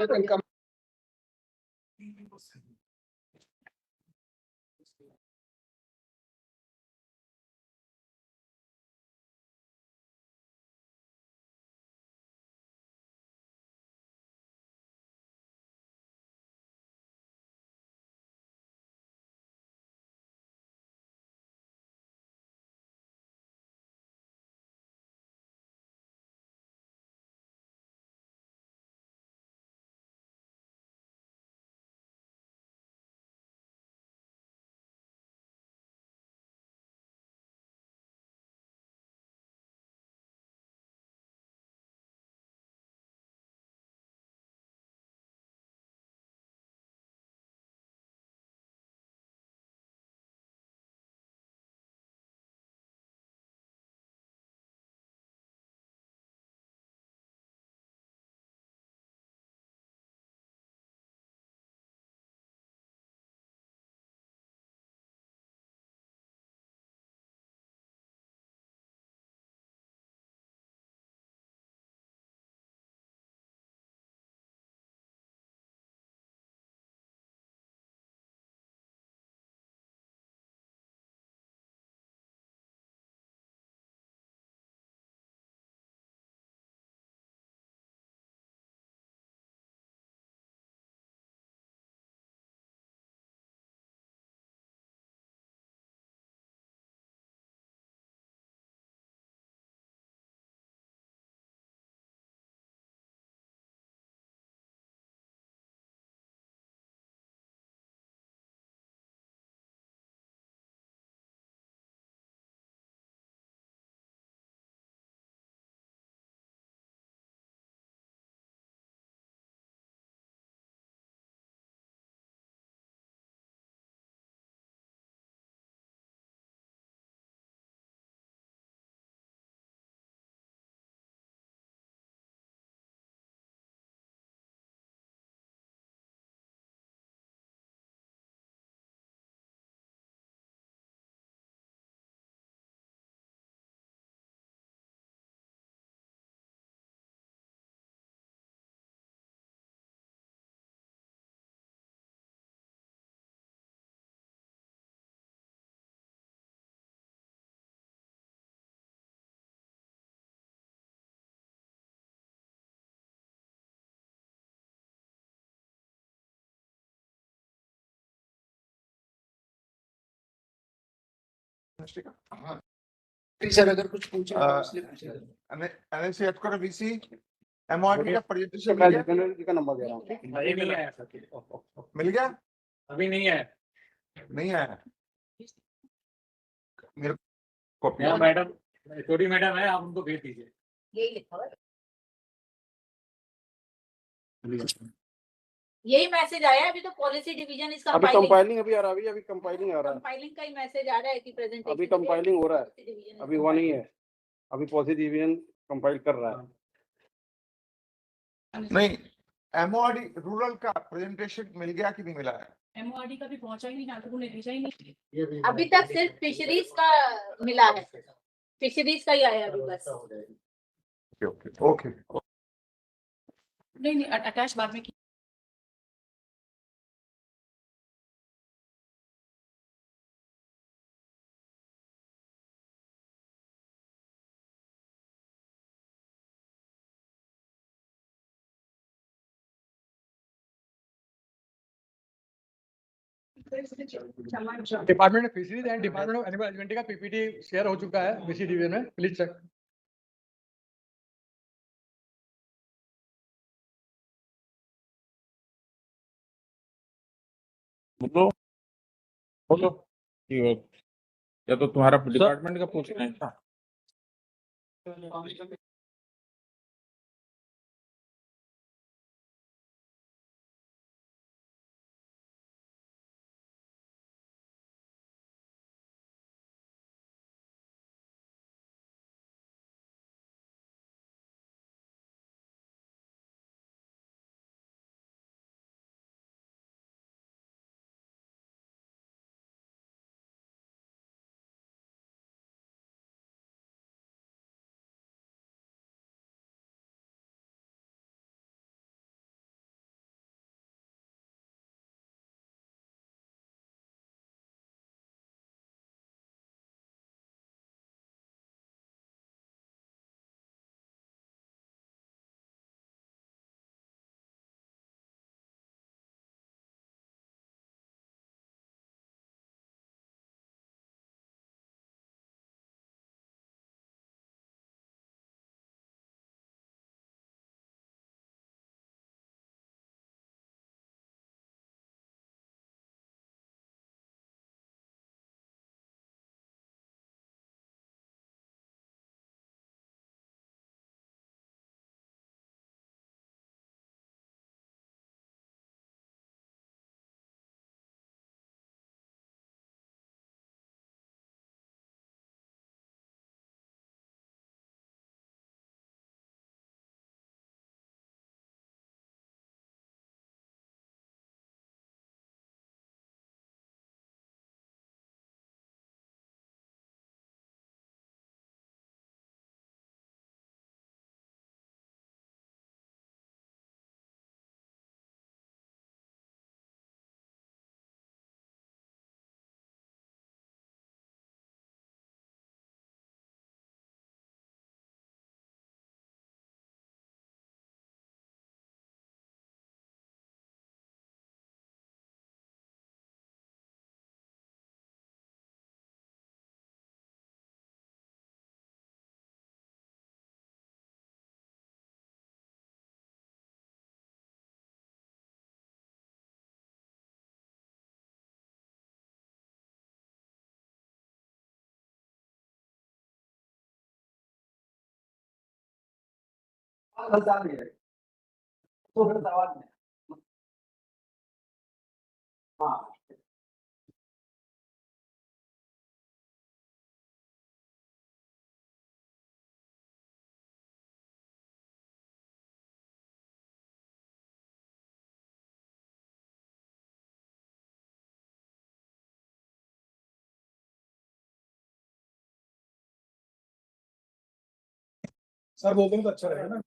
सर अगर कुछ पूछे एनएससी का वीसी एमआरटी का प्रेजेंटेशन का नंबर दे रहा हूँ। मिल गया? अभी नहीं है। नहीं आया मेरे कॉपी। मैडम छोटी मैडम है, आप उनको भेज दीजिए। यही लिखा हुआ है, यही मैसेज आया है। अभी तो पॉलिसी डिवीजन इसका अभी कंपाइलिंग अभी आ रहा है, अभी कंपाइलिंग आ रहा है। कंपाइलिंग का ही मैसेज आ रहा है कि प्रेजेंटेशन अभी कंपाइलिंग हो रहा है, अभी हुआ नहीं है। अभी पॉलिसी डिवीजन कंपाइल कर रहा है। नहीं, एमओआरडी रूरल का प्रेजेंटेशन मिल गया कि नहीं मिला है? एमओआरडी का भी पहुंचा ही नहीं, नाटकों ने भेजा ही नहीं। अभी तक सिर्फ फिशरीज का मिला है, फिशरीज का ही आया अभी बस। Okay okay. नहीं अटैच बाद में department of fisheries and department of animal husbandry का पीपीटी शेयर हो चुका है बीसी डिवीजन में, प्लीज चेक। बोलो बोलो या तो तुम्हारा डिपार्टमेंट का पूछना है क्या? तो फिर सवाल नहीं। हाँ सर बोल देंगे तो अच्छा रहेगा ना।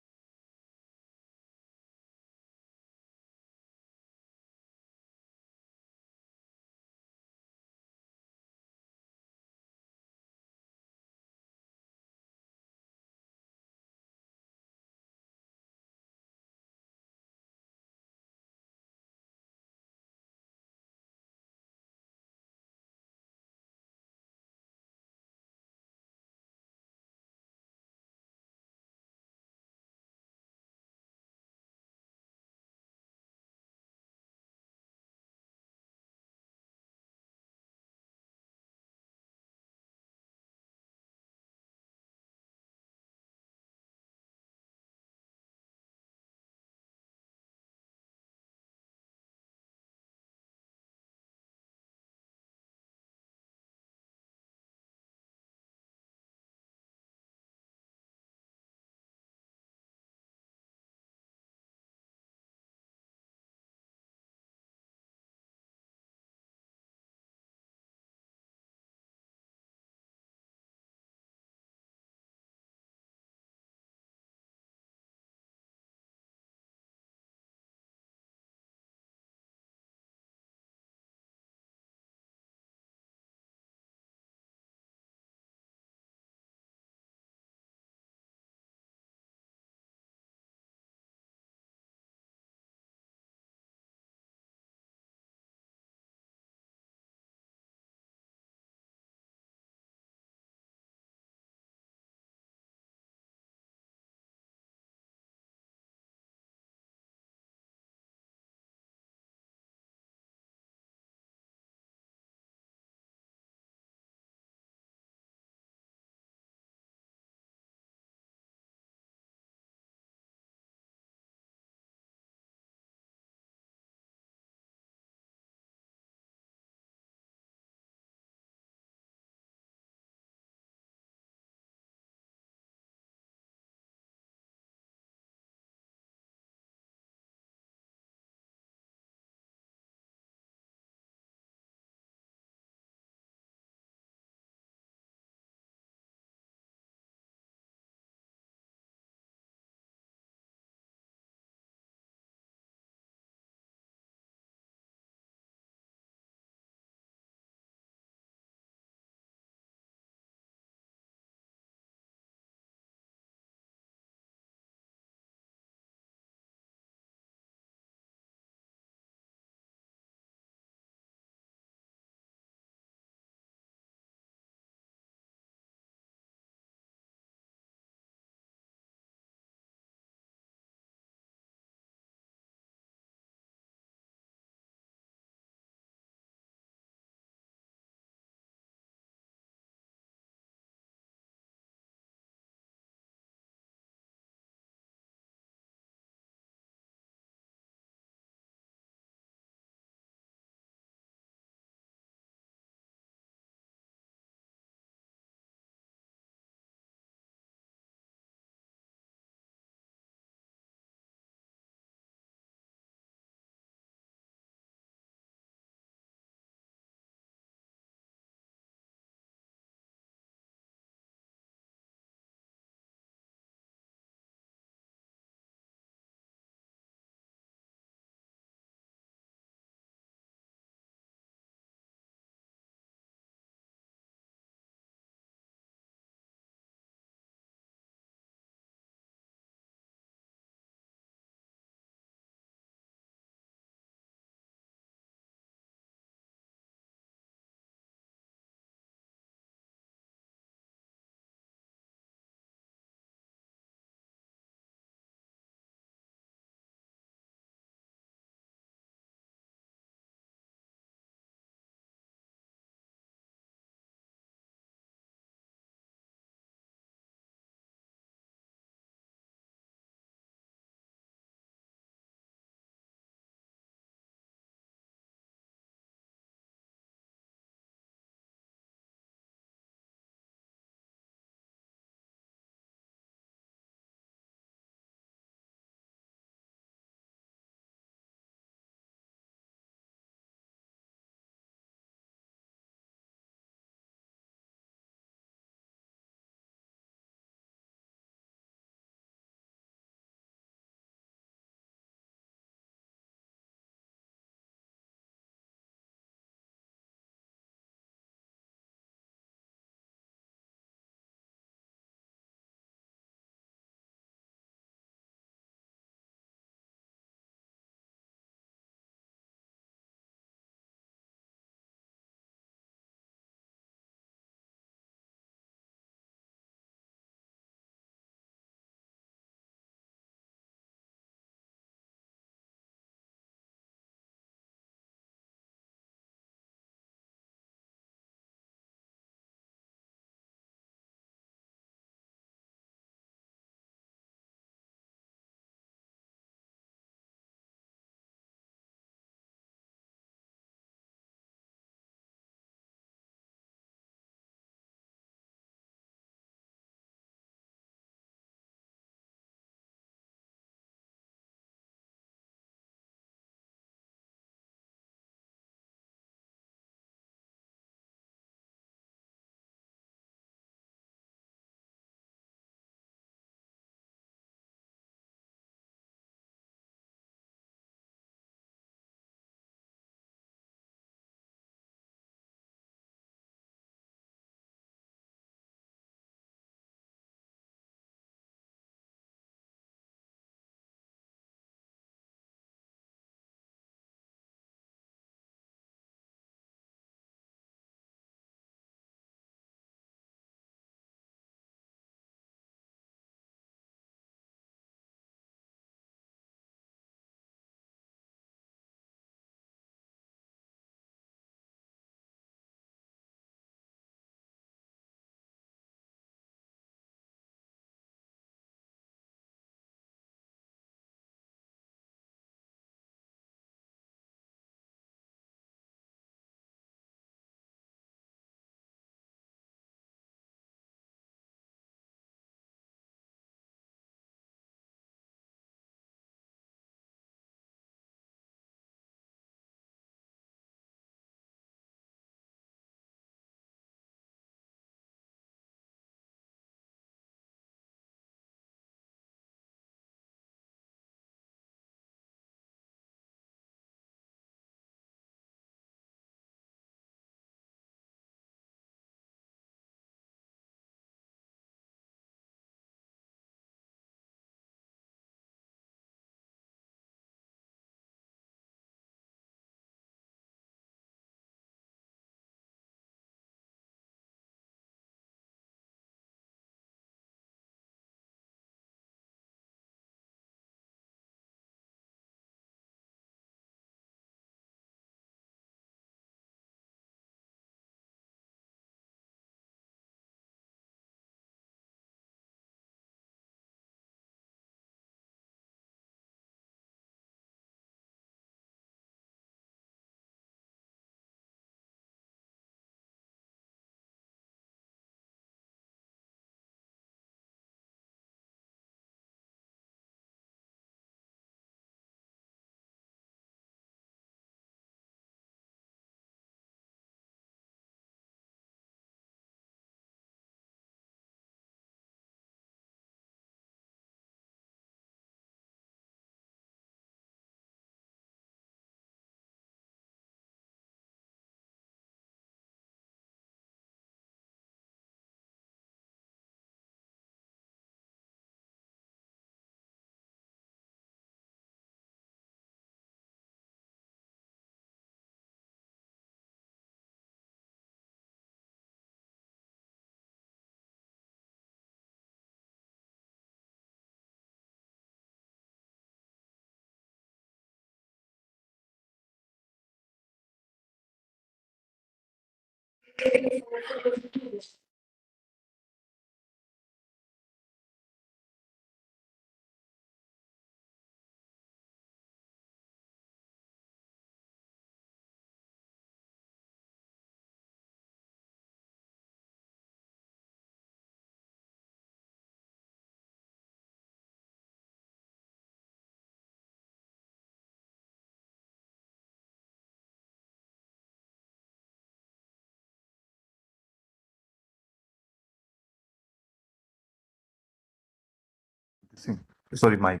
Sorry, Mike.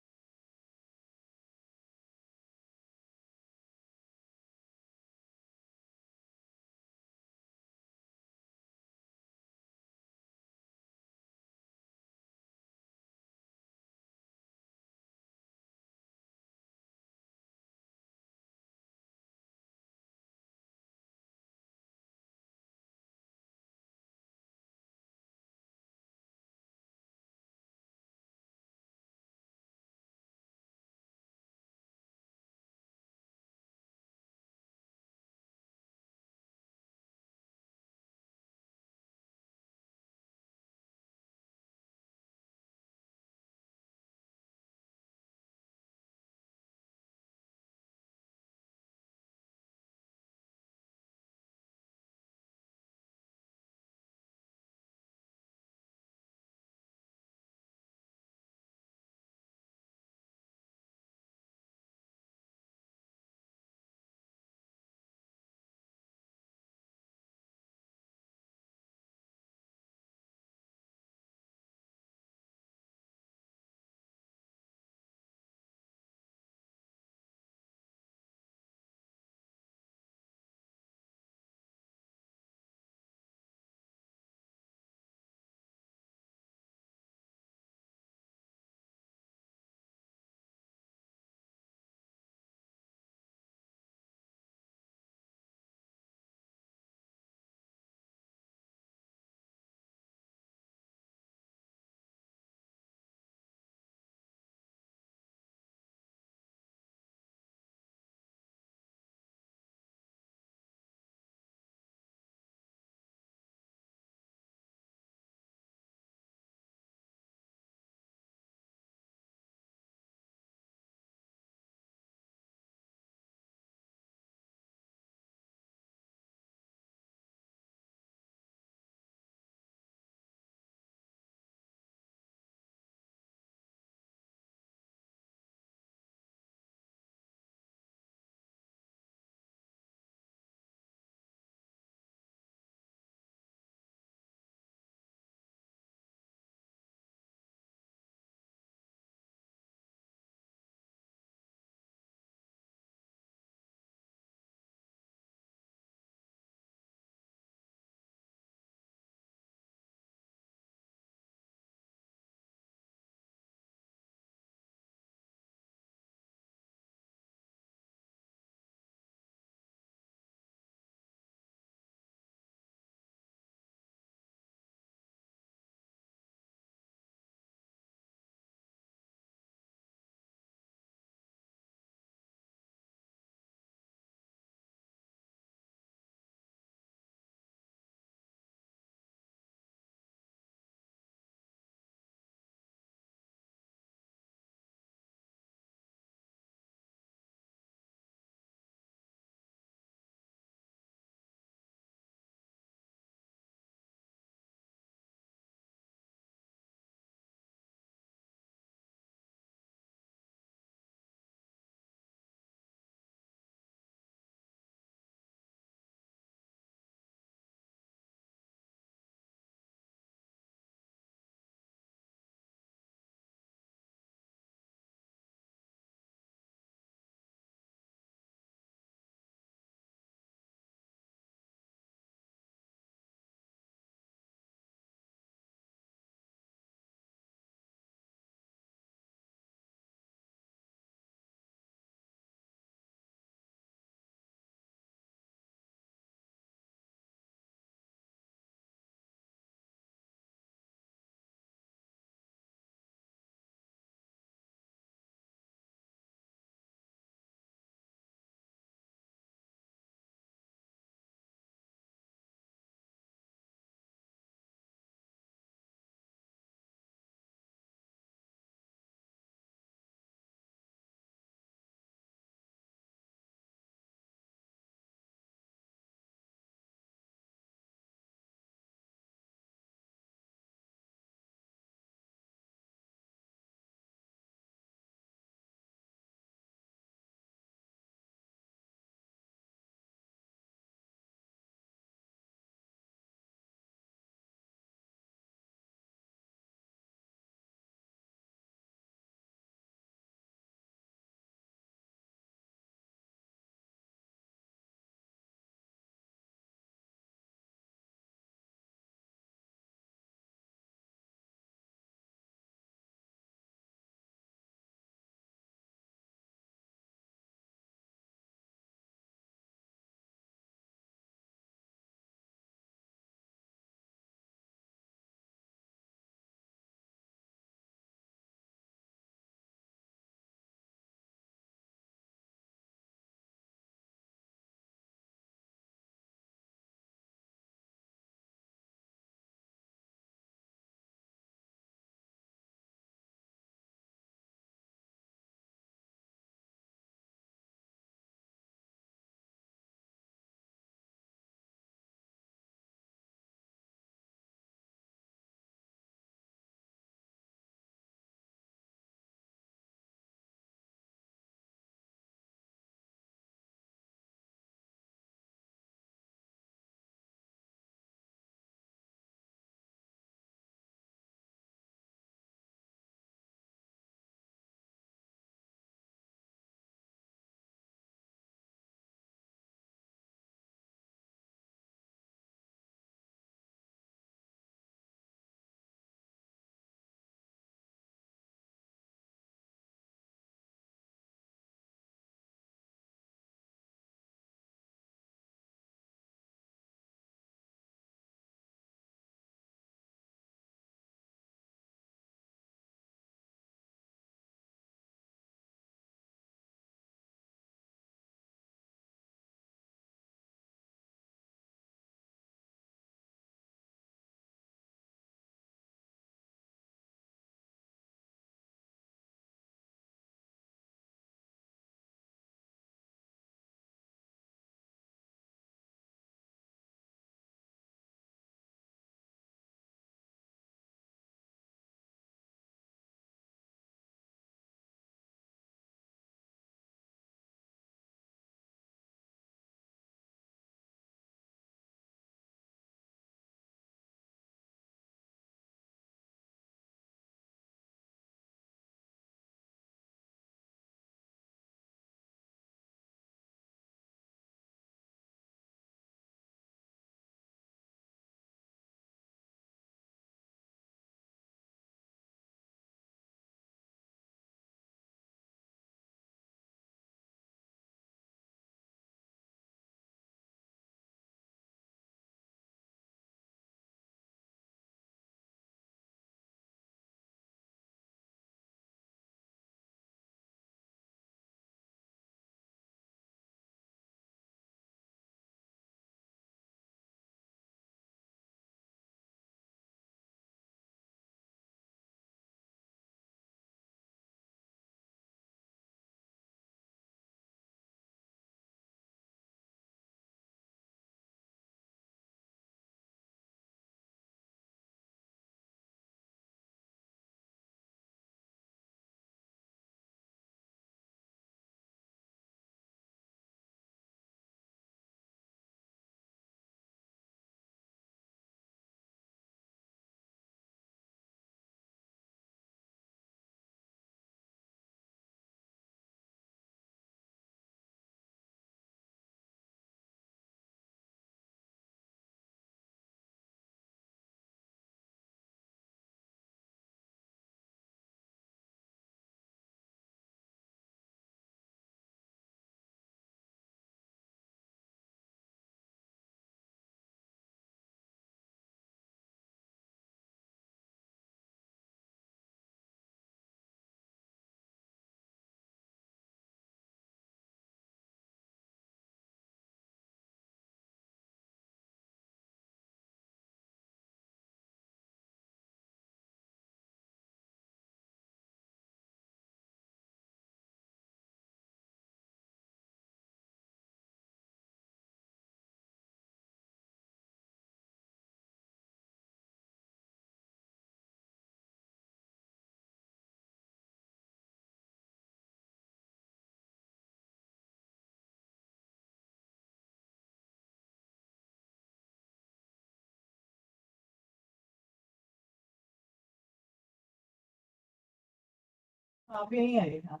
आप यहीं आए हाँ।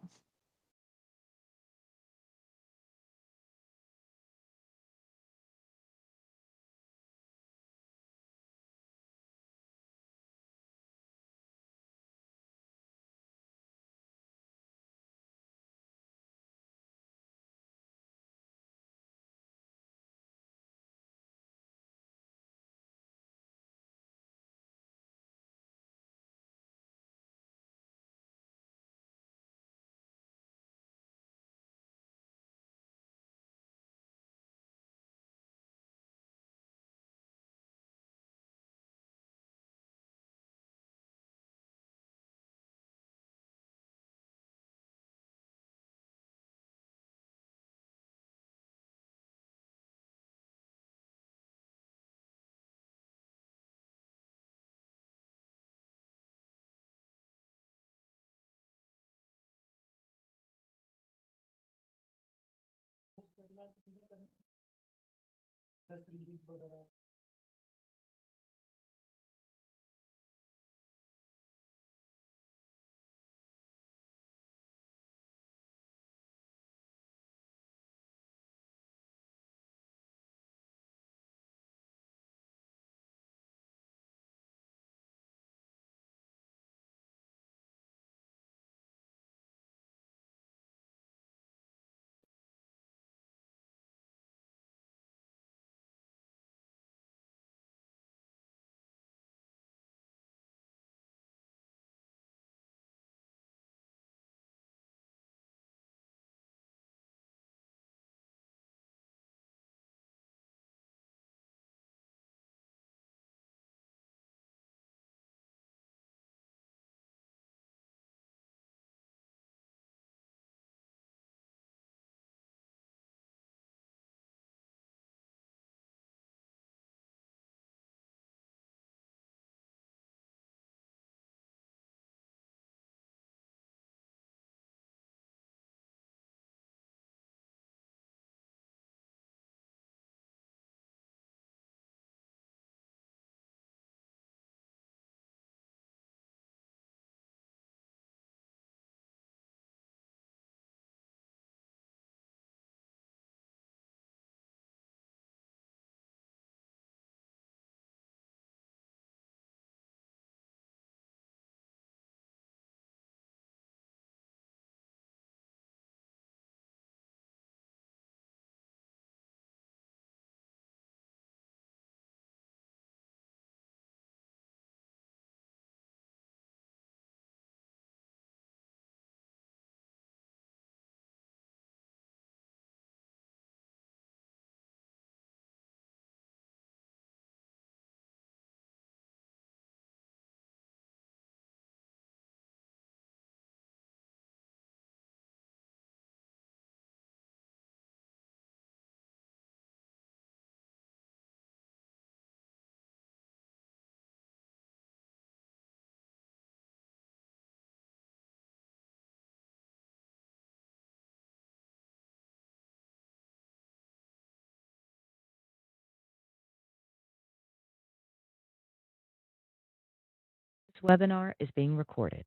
This webinar is being recorded.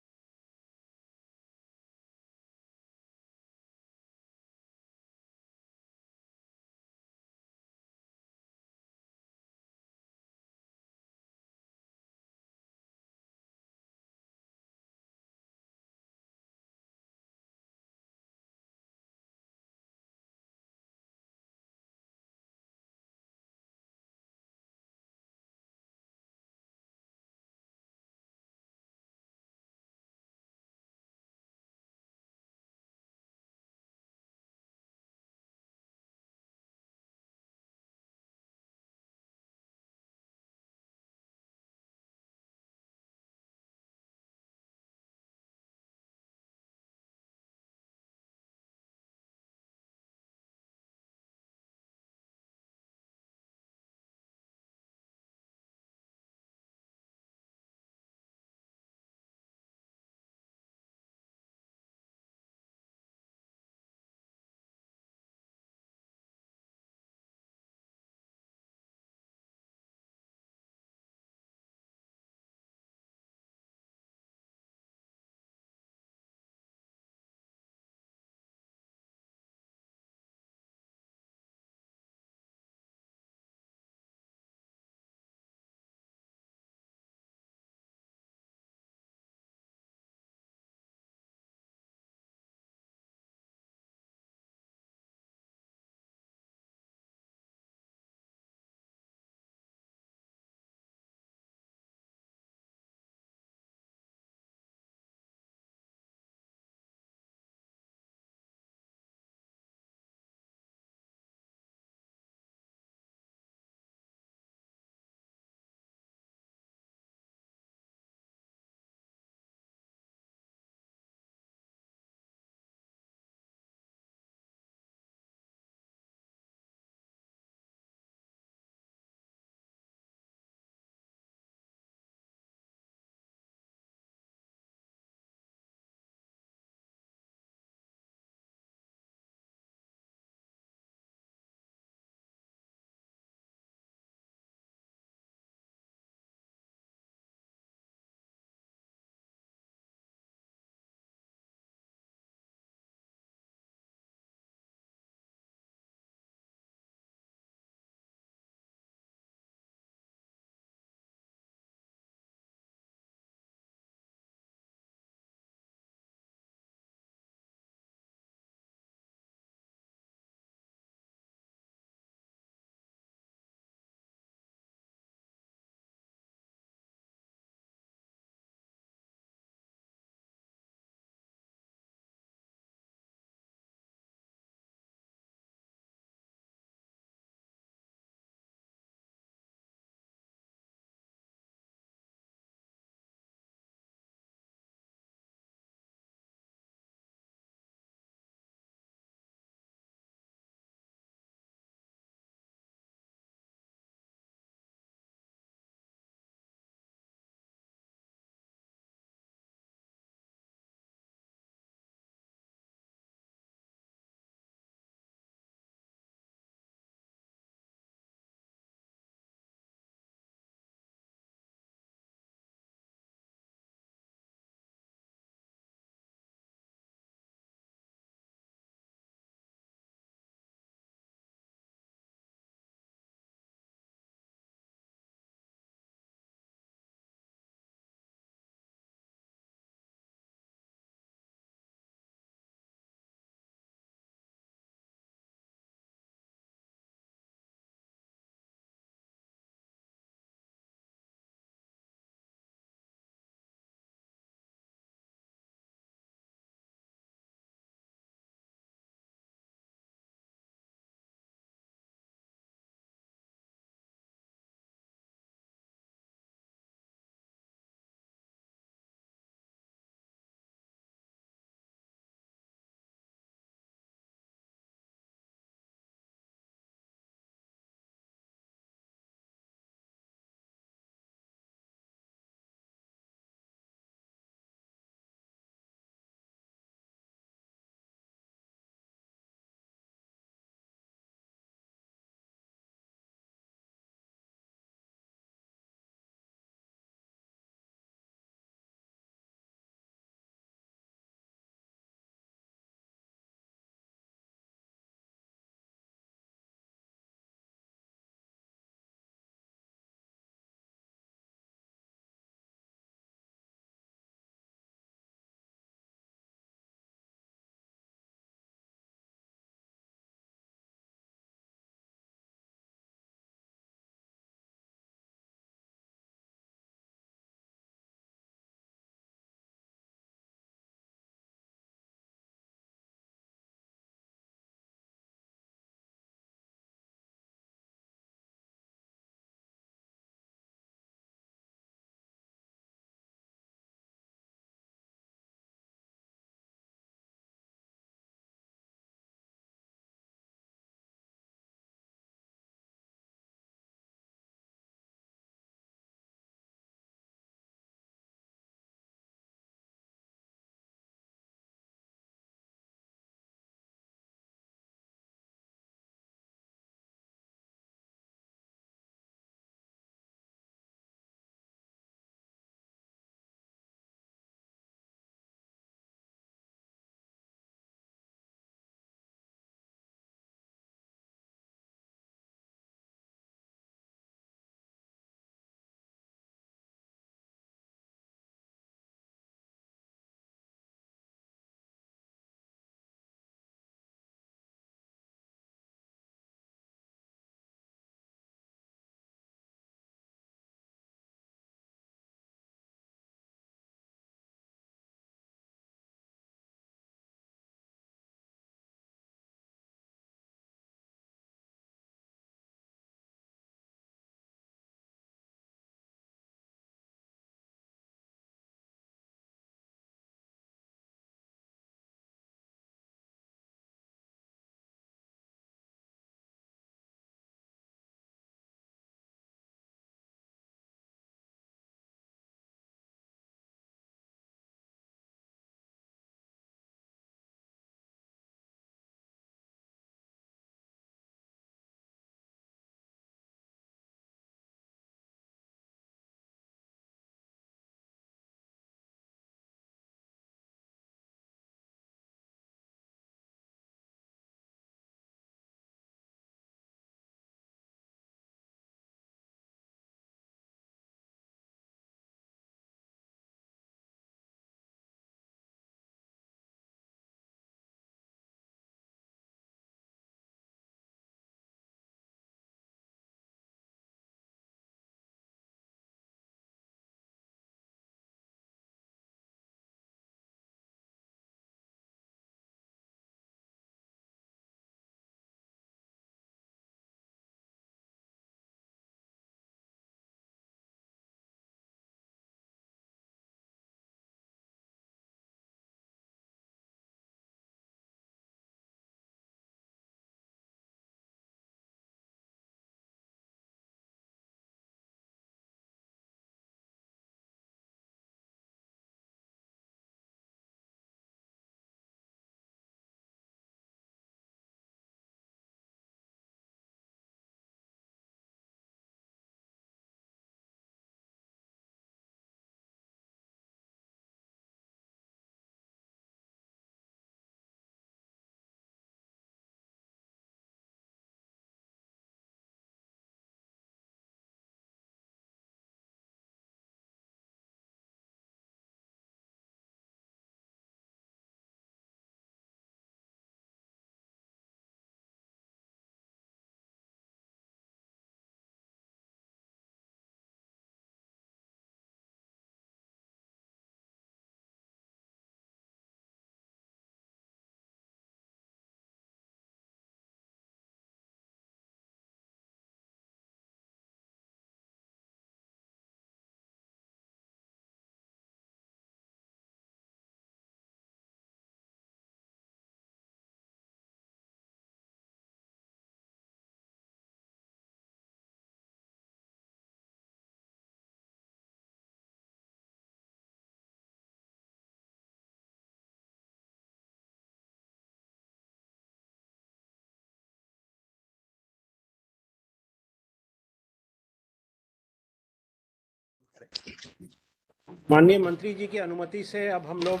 माननीय मंत्री जी की अनुमति से अब हम लोग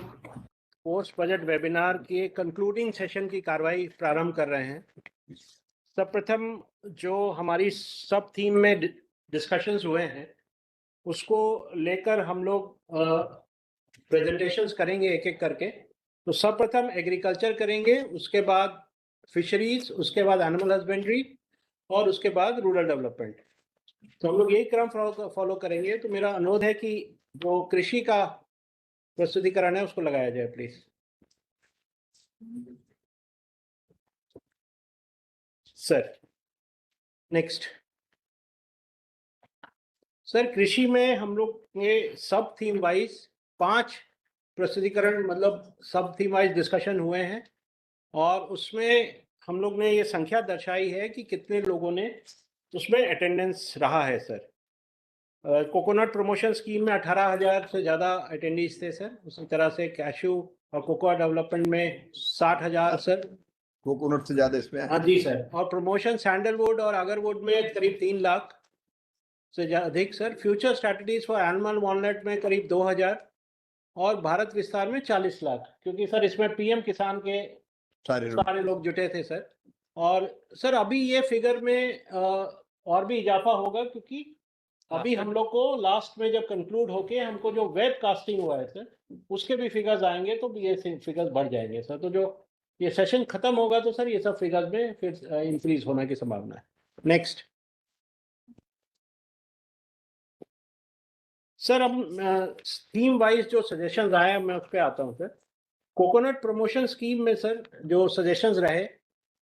पोस्ट बजट वेबिनार के कंक्लूडिंग सेशन की कार्रवाई प्रारंभ कर रहे हैं। सर्वप्रथम जो हमारी सब थीम में डिस्कशंस हुए हैं उसको लेकर हम लोग प्रेजेंटेशंस करेंगे एक एक करके। तो सर्वप्रथम एग्रीकल्चर करेंगे, उसके बाद फिशरीज, उसके बाद एनिमल हस्बेंड्री और उसके बाद रूरल डेवलपमेंट। तो हम लोग यही क्रम फॉलो करेंगे। तो मेरा अनुरोध है कि जो कृषि का प्रस्तुतिकरण है उसको लगाया जाए प्लीज। Sir next. सर कृषि में हम लोग ये सब थीम वाइज 5 प्रस्तुतिकरण मतलब सब थीम वाइज डिस्कशन हुए हैं और उसमें हम लोग ने ये संख्या दर्शाई है कि कितने लोगों ने उसमें अटेंडेंस रहा है। सर कोकोनट प्रमोशन स्कीम में 18,000 से ज़्यादा अटेंडीज थे सर। उसी तरह से कैशू और कोकोआ डेवलपमेंट में 60,000 सर। कोकोनट से ज्यादा इसमें हाँ जी सर। और प्रमोशन सैंडलवुड और अगरवुड में करीब 3 लाख से अधिक sir. Future strategies for animal walnut में करीब 2,000 और भारत विस्तार में 40 लाख, क्योंकि सर इसमें पीएम किसान के सारे लोग जुटे थे सर। और सर अभी ये फिगर में और भी इजाफा होगा, क्योंकि अभी हम लोग को लास्ट में जब कंक्लूड होके हमको जो वेब कास्टिंग हुआ है सर उसके भी फिगर्स आएंगे तो ये फिगर्स बढ़ जाएंगे सर। तो जो ये सेशन खत्म होगा तो सर ये सब फिगर्स में फिर इंक्रीज होने की संभावना है। नेक्स्ट सर, अब थीम वाइज जो सजेशंस आए हैं मैं उस पर आता हूँ सर। कोकोनट प्रमोशन स्कीम में सर जो सजेशंस रहे,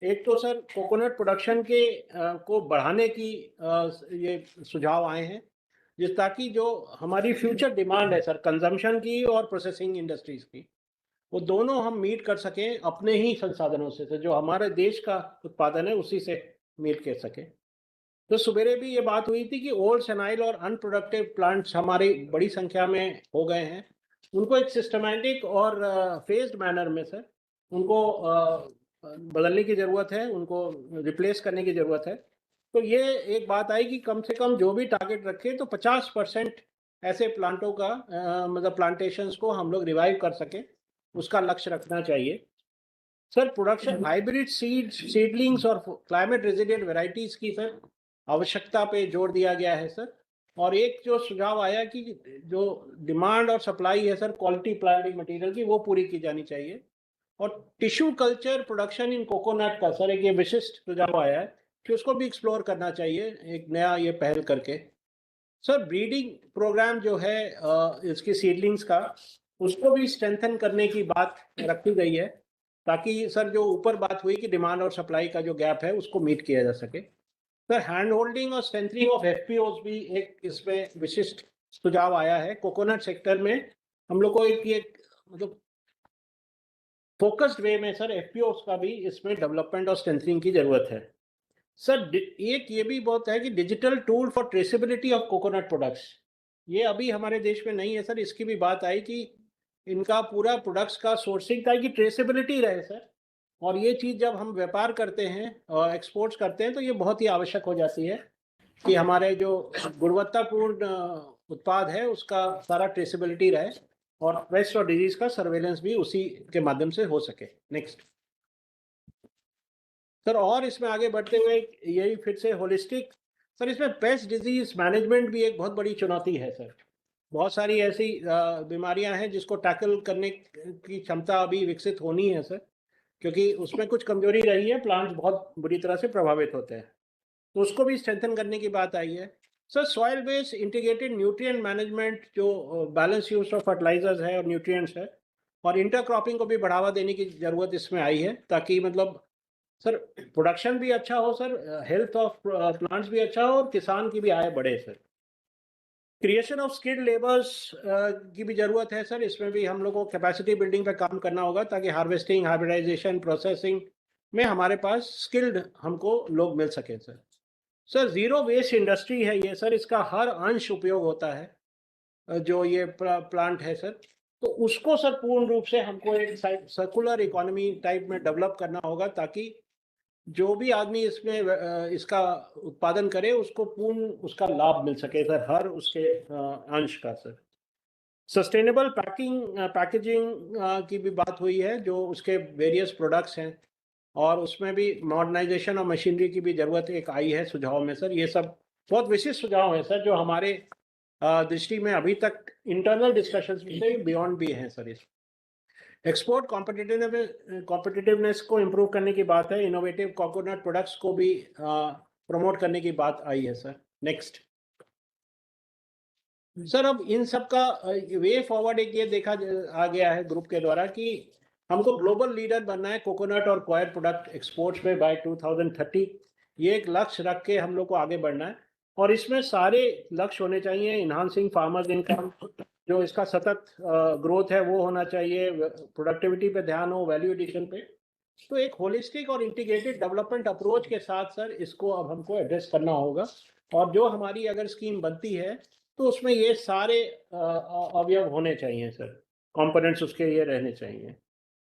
एक तो सर कोकोनट प्रोडक्शन के को बढ़ाने की ये सुझाव आए हैं, जिस ताकि जो हमारी फ्यूचर डिमांड है सर कंजम्पशन की और प्रोसेसिंग इंडस्ट्रीज की, वो दोनों हम मीट कर सकें अपने ही संसाधनों से सर। जो हमारे देश का उत्पादन है उसी से मीट कर सके। तो सवेरे भी ये बात हुई थी कि ओल्ड सेनाइल और अनप्रोडक्टिव प्लांट्स हमारी बड़ी संख्या में हो गए हैं, उनको एक सिस्टमैटिक और फेज्ड मैनर में सर उनको बदलने की ज़रूरत है, उनको रिप्लेस करने की ज़रूरत है। तो ये एक बात आई कि कम से कम जो भी टारगेट रखे तो 50% ऐसे प्लांटों का मतलब प्लांटेशंस को हम लोग रिवाइव कर सकें, उसका लक्ष्य रखना चाहिए सर। प्रोडक्शन हाइब्रिड सीडलिंग्स और क्लाइमेट रेजिलिएंट वेराइटीज़ की सर आवश्यकता पे जोर दिया गया है सर। और एक जो सुझाव आया कि जो डिमांड और सप्लाई है सर क्वालिटी प्लांटिंग मटेरियल की, वो पूरी की जानी चाहिए। और tissue culture production in coconut का सर एक ये विशिष्ट सुझाव आया है कि उसको भी एक्सप्लोर करना चाहिए एक नया ये पहल करके। सर ब्रीडिंग प्रोग्राम जो है इसकी सीडलिंग्स का, उसको भी स्ट्रेंथन करने की बात रखी गई है, ताकि सर जो ऊपर बात हुई कि डिमांड और सप्लाई का जो गैप है उसको मीट किया जा सके। सर हैंड होल्डिंग और स्ट्रेंथनिंग ऑफ एफपीओज भी एक इसमें विशिष्ट सुझाव आया है। कोकोनट सेक्टर में हम लोग को एक मतलब फोकस्ड वे में सर एफपीओज का भी इसमें डेवलपमेंट और स्ट्रेंथनिंग की जरूरत है सर। एक ये भी बहुत है कि digital tool for traceability of coconut products, ये अभी हमारे देश में नहीं है सर। इसकी भी बात आई कि इनका पूरा प्रोडक्ट्स का सोर्सिंग ताकि ट्रेसेबिलिटी रहे सर। और ये चीज़ जब हम व्यापार करते हैं और एक्सपोर्ट्स करते हैं तो ये बहुत ही आवश्यक हो जाती है कि हमारे जो गुणवत्तापूर्ण उत्पाद है उसका सारा ट्रेसेबिलिटी रहे और पेस्ट और डिजीज का सर्वेलेंस भी उसी के माध्यम से हो सके। नेक्स्ट सर, और इसमें आगे बढ़ते हुए यही फिर से होलिस्टिक सर, इसमें पेस्ट डिजीज मैनेजमेंट भी एक बहुत बड़ी चुनौती है सर। बहुत सारी ऐसी बीमारियां हैं जिसको टैकल करने की क्षमता अभी विकसित होनी है सर, क्योंकि उसमें कुछ कमजोरी रही है, प्लांट्स बहुत बुरी तरह से प्रभावित होते हैं, तो उसको भी स्ट्रेंथन करने की बात आई है sir. Soil based integrated nutrient management, जो बैलेंस यूज ऑफ फर्टिलाइजर्स है और न्यूट्रिएंट्स है, और इंटरक्रॉपिंग को भी बढ़ावा देने की जरूरत इसमें आई है, ताकि मतलब सर प्रोडक्शन भी अच्छा हो सर, हेल्थ ऑफ प्लांट्स भी अच्छा हो और किसान की भी आय बढ़े sir. Creation of skilled labours की भी ज़रूरत है सर। इसमें भी हम लोग को कैपेसिटी बिल्डिंग पे काम करना होगा, ताकि हार्वेस्टिंग, हाइब्रिडाइजेशन, प्रोसेसिंग में हमारे पास स्किल्ड हमको लोग मिल सकें sir. Sir zero waste industry है ये सर, इसका हर अंश उपयोग होता है जो ये प्लांट है सर, तो उसको सर पूर्ण रूप से हमको एक सर्कुलर इकोनॉमी टाइप में डेवलप करना होगा, ताकि जो भी आदमी इसमें इसका उत्पादन करे उसको पूर्ण उसका लाभ मिल सके सर, हर उसके अंश का सर। सस्टेनेबल पैकेजिंग की भी बात हुई है, जो उसके वेरियस प्रोडक्ट्स हैं, और उसमें भी मॉडर्नाइजेशन और मशीनरी की भी जरूरत एक आई है सुझाव में सर। ये सब बहुत विशिष्ट सुझाव हैं सर, जो हमारे दृष्टि में अभी तक इंटरनल डिस्कशंस से बियॉन्ड भी हैं सर। इस एक्सपोर्ट कॉम्पिटिटिवनेस को इम्प्रूव करने की बात है, इनोवेटिव कोकोनट प्रोडक्ट्स को भी प्रमोट करने की बात आई है सर। नेक्स्ट सर, अब इन सब का वे फॉरवर्ड एक ये देखा आ गया है ग्रुप के द्वारा कि हमको ग्लोबल लीडर बनना है कोकोनट और कॉयर प्रोडक्ट एक्सपोर्ट्स में बाय 2030। ये एक लक्ष्य रख के हम लोग को आगे बढ़ना है, और इसमें सारे लक्ष्य होने चाहिए। इन्हांसिंग फार्मर्स इनकम, जो इसका सतत ग्रोथ है वो होना चाहिए, प्रोडक्टिविटी पे ध्यान हो, वैल्यू एडिशन पे। तो एक होलिस्टिक और इंटीग्रेटेड डेवलपमेंट अप्रोच के साथ सर इसको अब हमको एड्रेस करना होगा, और जो हमारी अगर स्कीम बनती है तो उसमें ये सारे अवयव होने चाहिए सर, कंपोनेंट्स उसके ये रहने चाहिए।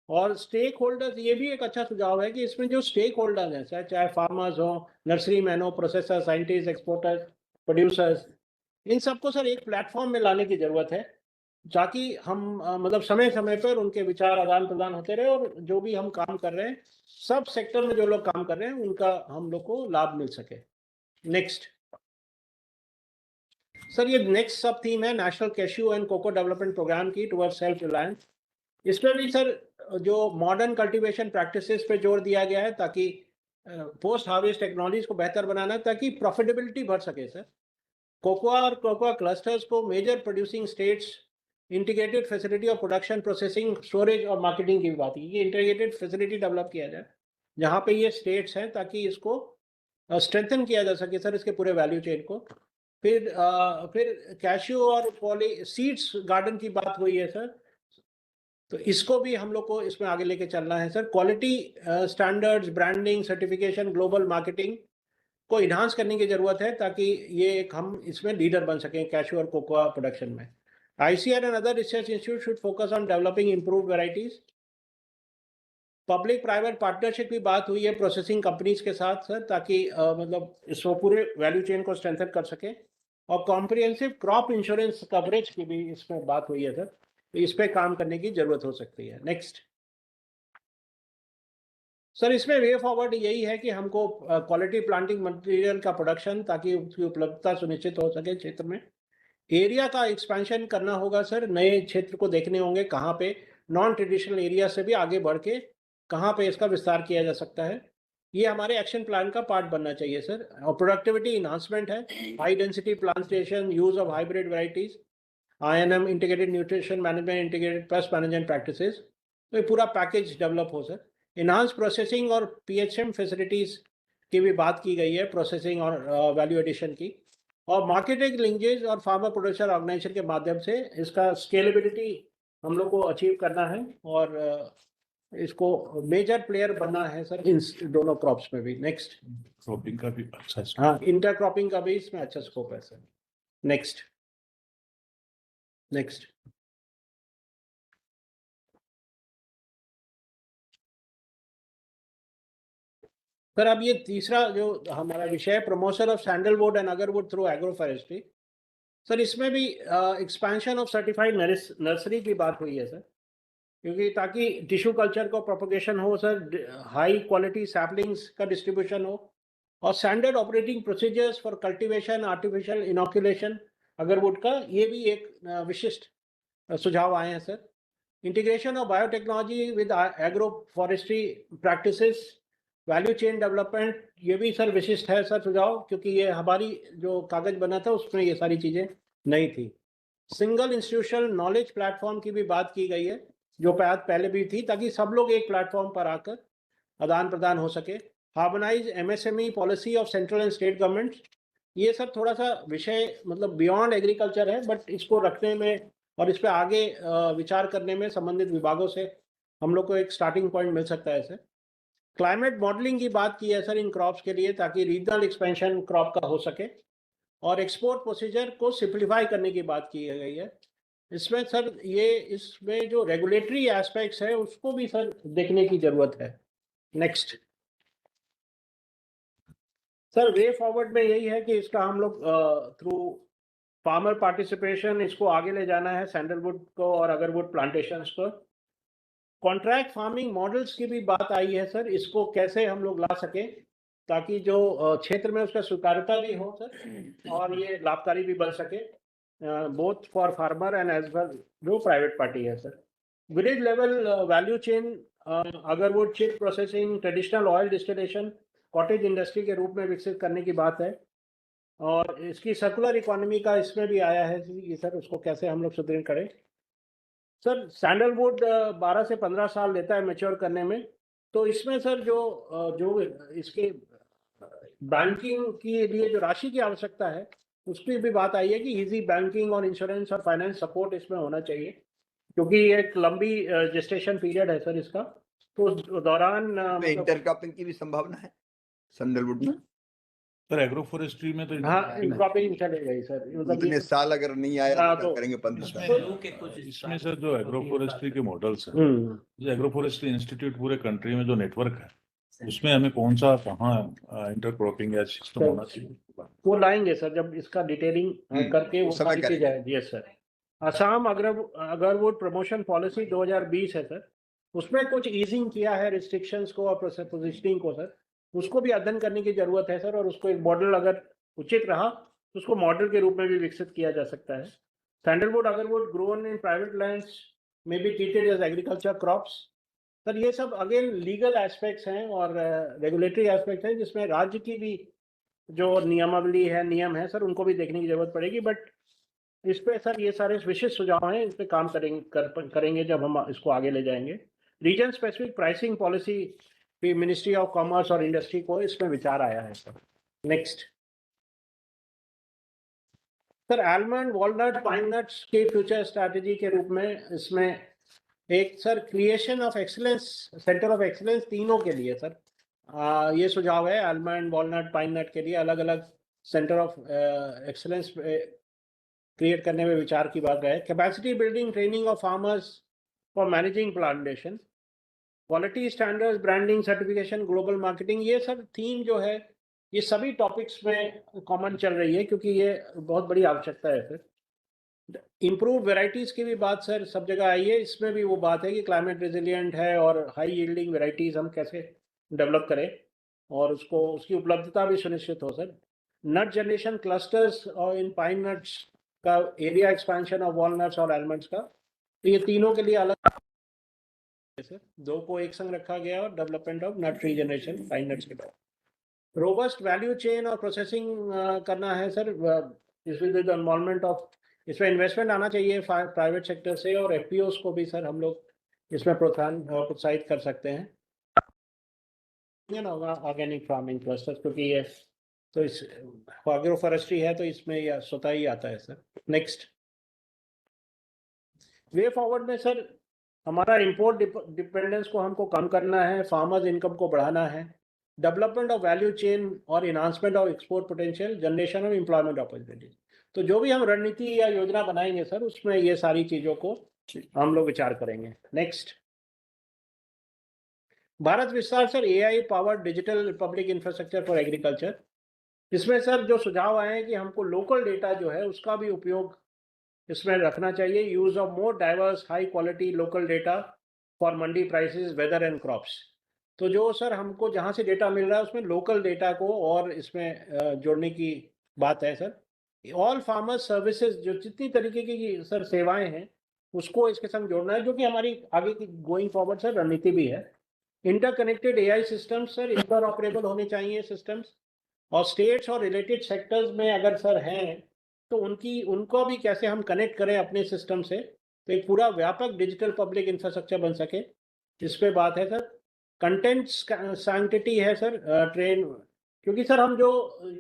और स्टेक होल्डर्स, ये भी एक अच्छा सुझाव है कि इसमें जो स्टेक होल्डर्स हैं सर, चाहे फार्मर्स हो, नर्सरी मैन हो, प्रोसेसर, साइंटिस्ट, एक्सपोर्टर्स, प्रोड्यूसर्स, इन सबको सर एक प्लेटफॉर्म में लाने की जरूरत है, ताकि हम मतलब समय समय पर उनके विचार आदान प्रदान होते रहे, और जो भी हम काम कर रहे हैं, सब सेक्टर में जो लोग काम कर रहे हैं उनका हम लोग को लाभ मिल सके। नेक्स्ट सर, ये नेक्स्ट सब थीम है national cashew and cocoa development programme की टुवर्ड्स सेल्फ रिलायंस। इसमें भी सर जो मॉडर्न कल्टीवेशन प्रैक्टिसेस पे जोर दिया गया है, ताकि पोस्ट हार्वेस्ट टेक्नोलॉजीज को बेहतर बनाना, ताकि प्रॉफिटेबिलिटी बढ़ सके सर। कोकोआ और कोकोआ क्लस्टर्स को major producing states integrated facility of production, processing, storage और मार्केटिंग की बात की, ये इंटीग्रेटेड फैसिलिटी डेवलप किया जाए जहाँ पे ये स्टेट्स हैं, ताकि इसको स्ट्रेंथन किया जा सके सर, इसके पूरे वैल्यू चेन को। फिर कैश्यू और पॉली सीड्स गार्डन की बात हुई है सर, तो इसको भी हम लोग को इसमें आगे लेके चलना है sir. Quality standards, branding, certification, global marketing को इन्हांस करने की जरूरत है, ताकि ये एक हम इसमें लीडर बन सकें कैश्यू और कोकोआ प्रोडक्शन में। ICR and other research institutes should focus on developing improved varieties. Public private partnership की बात हुई है प्रोसेसिंग कंपनीज के साथ सर, ताकि मतलब इसको पूरे वैल्यू चेन को स्ट्रेंथन कर सके। और कॉम्प्रिहेंसिव क्रॉप इंश्योरेंस कवरेज की भी इसमें बात हुई है सर, तो इस पे काम करने की जरूरत हो सकती है। नेक्स्ट सर, इसमें वे फॉरवर्ड यही है कि हमको क्वालिटी प्लांटिंग मटेरियल का प्रोडक्शन, ताकि उसकी उपलब्धता सुनिश्चित हो सके क्षेत्र में। एरिया का एक्सपेंशन करना होगा सर, नए क्षेत्र को देखने होंगे कहाँ पे नॉन ट्रेडिशनल एरिया से भी आगे बढ़ के कहाँ पे इसका विस्तार किया जा सकता है। ये हमारे एक्शन प्लान का पार्ट बनना चाहिए सर। और प्रोडक्टिविटी इन्हांसमेंट है, high density plantation, use of hybrid varieties, INM integrated nutrition management, integrated pest management practices, तो ये पूरा पैकेज डेवलप हो सर। इन्हांस प्रोसेसिंग और PHM फैसिलिटीज की भी बात की गई है, प्रोसेसिंग और वैल्यू एडिशन की। और मार्केटिंग लिंकेज और फार्मर प्रोड्यूसर ऑर्गेनाइजेशन के माध्यम से इसका स्केलेबिलिटी हम लोग को अचीव करना है, और इसको मेजर प्लेयर बनना है सर इन दोनों क्रॉप्स में भी। नेक्स्ट क्रॉपिंग का भी अच्छा हाँ, इंटर क्रॉपिंग का भी इसमें अच्छा स्कोप है सर। नेक्स्ट सर, अब ये तीसरा जो हमारा विषय है, promotion of sandalwood and agarwood through agro forestry. Sir, इसमें भी एक्सपेंशन ऑफ सर्टिफाइड नर्सरी की बात हुई है सर, क्योंकि ताकि टिश्यू कल्चर को प्रोपगेशन हो सर, हाई क्वालिटी सैपलिंग्स का डिस्ट्रीब्यूशन हो, और standard operating procedures for cultivation, artificial inoculation agarwood का, ये भी एक विशिष्ट सुझाव आए हैं sir. Integration of biotechnology with agro forestry practices, value chain development, ये भी सर विशिष्ट है सर सुझाव, क्योंकि ये हमारी जो कागज बना था उसमें ये सारी चीज़ें नहीं थी। सिंगल इंस्टीट्यूशनल नॉलेज प्लेटफॉर्म की भी बात की गई है, जो पहले भी थी, ताकि सब लोग एक प्लेटफॉर्म पर आकर आदान प्रदान हो सके। Harmonise MSME policy of central and state government, ये सब थोड़ा सा विषय मतलब बियॉन्ड एग्रीकल्चर है, बट इसको रखने में और इस पर आगे विचार करने में संबंधित विभागों से हम लोग को एक स्टार्टिंग पॉइंट मिल सकता है सर। क्लाइमेट मॉडलिंग की बात की है सर इन क्रॉप्स के लिए, ताकि रीजनल एक्सपेंशन क्रॉप का हो सके। और एक्सपोर्ट प्रोसीजर को सिंप्लीफाई करने की बात की गई है इसमें सर। ये इसमें जो रेगुलेटरी एस्पेक्ट्स है उसको भी सर देखने की जरूरत है। नेक्स्ट सर वे फॉरवर्ड में यही है कि इसका हम लोग थ्रू फार्मर पार्टिसिपेशन इसको आगे ले जाना है, सैंडलवुड को और अगरवुड प्लांटेशंस को। कॉन्ट्रैक्ट फार्मिंग मॉडल्स की भी बात आई है सर, इसको कैसे हम लोग ला सकें ताकि जो क्षेत्र में उसका स्वीकार्यता भी हो सर और ये लाभकारी भी बन सके, both for farmer and as well जो प्राइवेट पार्टी है sir. Village level value chain, agarwood chip processing, traditional oil distillation, cottage industry के रूप में विकसित करने की बात है। और इसकी सर्कुलर इकोनॉमी का इसमें भी आया है कि सर उसको कैसे हम लोग सुदृढ़ करें। सर सैंडलवुड 12 से 15 साल लेता है मैच्योर करने में, तो इसमें सर जो इसके बैंकिंग के लिए जो राशि की आवश्यकता है उसकी भी बात आई है कि इजी बैंकिंग और इंश्योरेंस और फाइनेंस सपोर्ट इसमें होना चाहिए, क्योंकि एक लंबी जेस्टेशन पीरियड है सर इसका। तो उस दौरान इंटरक्रॉपिंग की भी संभावना है सैंडलवुड में। सर एग्रो फॉरेस्ट्री में तो हाँ क्रॉपिंग चले गई सर, इतने साल अगर नहीं आया तो करेंगे 15 साल। इसमें सर जो एग्रो फॉरेस्ट्री के मॉडल्स हैं, जो एग्रो फॉरेस्ट्री इंस्टीट्यूट पूरे कंट्री में जो नेटवर्क है उसमें हमें कौन सा कहाँ इंटरक्रॉपिंग या सिस्टम होना चाहिए, वो लाएंगे सर जब इसका डिटेलिंग करके वो सारी चीज आएगी। Yes sir. Assam agarwood promotion policy 2020 है सर, उसमें कुछ ईजिंग किया है रिस्ट्रिक्शंस को और पोजिशनिंग को सर, उसको भी अध्ययन करने की जरूरत है सर। और उसको एक मॉडल अगर उचित रहा तो उसको मॉडल के रूप में भी विकसित किया जा सकता है। Sandalwood agarwood grown in private lands में be treated as agriculture crops. Sir ये सब अगेन लीगल एस्पेक्ट्स हैं और रेगुलेटरी एस्पेक्ट हैं जिसमें राज्य की भी जो नियमावली है, नियम है सर, उनको भी देखने की जरूरत पड़ेगी। बट इस पे सर ये सारे विशिष्ट सुझाव हैं, इस पे काम करेंगे जब हम इसको आगे ले जाएंगे। रीजन स्पेसिफिक प्राइसिंग पॉलिसी भी मिनिस्ट्री ऑफ कॉमर्स और इंडस्ट्री को इसमें विचार आया है sir. Next sir almond, walnut, pine nuts के फ्यूचर स्ट्रैटेजी के रूप में इसमें एक sir creation of excellence, centre of excellence तीनों के लिए सर ये सुझाव है। आलमंड, वॉलनट, पाइन नट के लिए अलग अलग सेंटर ऑफ एक्सीलेंस क्रिएट करने में विचार की बात है। Capacity building, training of farmers for managing plantation, quality standards, branding, certification, global marketing, ये सब थीम जो है ये सभी टॉपिक्स में कॉमन चल रही है क्योंकि ये बहुत बड़ी आवश्यकता है सर। इम्प्रूव वेराइटीज़ की भी बात सर सब जगह आई है, इसमें भी वो बात है कि क्लाइमेट रेजिलिएंट है और हाई यील्डिंग वेराइटीज़ हम कैसे डेवलप करें और उसको उसकी उपलब्धता भी सुनिश्चित हो सर। नट जनरेशन क्लस्टर्स और इन पाइन नट्स का एरिया एक्सपेंशन ऑफ वॉलनट्स और आलमंड्स का, तो ये तीनों के लिए अलग सर, दो को एक संग रखा गया और development of nut tree generation pine nuts के बाद। रोबस्ट वैल्यू चेन और प्रोसेसिंग करना है सर, इसमें इन्वॉल्वमेंट ऑफ, इसमें इन्वेस्टमेंट आना चाहिए प्राइवेट सेक्टर से और एफपीओस को भी सर हम लोग इसमें प्रोत्साहित कर सकते हैं। ऑर्गेनिक फार्मिंग क्लस्टर, क्योंकि ये तो इस एग्रो फॉरेस्ट्री है तो इसमें यह स्वतः ही आता है सर। नेक्स्ट वे फॉरवर्ड में सर हमारा इंपोर्ट डिपेंडेंस को हमको कम करना है, फार्मर्स इनकम को बढ़ाना है, डेवलपमेंट ऑफ वैल्यू चेन और enhancement of export potential, generation of employment opportunities. तो जो भी हम रणनीति या योजना बनाएंगे सर उसमें ये सारी चीजों को हम लोग विचार करेंगे। नेक्स्ट भारत विस्तार sir, AI powered digital public infrastructure for agriculture. इसमें सर जो सुझाव आए हैं कि हमको लोकल डेटा जो है उसका भी उपयोग इसमें रखना चाहिए। Use of more diverse high quality local data for mandi prices, weather and crops. तो जो सर हमको जहाँ से डेटा मिल रहा है उसमें लोकल डेटा को और इसमें जोड़ने की बात है सर। ऑल फार्मर्स सर्विसेज, जो जितनी तरीके की सर सेवाएं हैं उसको इसके संग जोड़ना है, जो कि हमारी आगे की गोइंग फॉरवर्ड सर रणनीति भी है। Interconnected AI systems sir, inter operable होने चाहिए सिस्टम्स, और स्टेट्स और रिलेटेड सेक्टर्स में अगर सर हैं तो उनको भी कैसे हम कनेक्ट करें अपने सिस्टम से, तो एक पूरा व्यापक डिजिटल पब्लिक इंफ्रास्ट्रक्चर बन सके, इस पे बात है सर। कंटेंट सैंक्टिटी है सर, ट्रेन, क्योंकि सर हम जो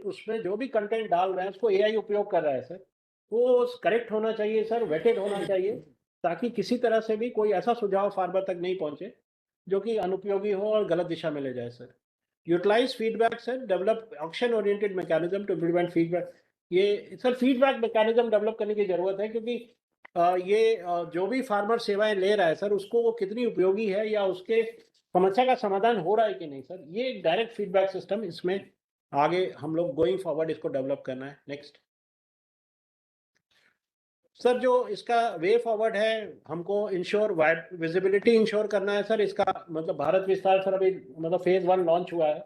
उसमें जो भी कंटेंट डाल रहे हैं उसको एआई उपयोग कर रहा है सर, वो करेक्ट होना चाहिए सर, वेटेड होना चाहिए, ताकि किसी तरह से भी कोई ऐसा सुझाव फार्मर तक नहीं पहुंचे जो कि अनुपयोगी हो और गलत दिशा में ले जाए sir. Utilise feedback sir, develop auction oriented mechanism to implement feedback. ये सर फीडबैक मैकेनिज्म डेवलप करने की जरूरत है, क्योंकि जो भी फार्मर सेवाएं ले रहा है सर उसको वो कितनी उपयोगी है या उसके समस्या का समाधान हो रहा है कि नहीं सर, ये एक डायरेक्ट फीडबैक सिस्टम इसमें आगे हम लोग गोइंग फॉरवर्ड इसको डेवलप करना है। नेक्स्ट सर, जो इसका वे फॉरवर्ड है, हमको इंश्योर विजिबिलिटी इंश्योर करना है सर। इसका मतलब भारत विस्तार सर अभी मतलब फेज 1 लॉन्च हुआ है,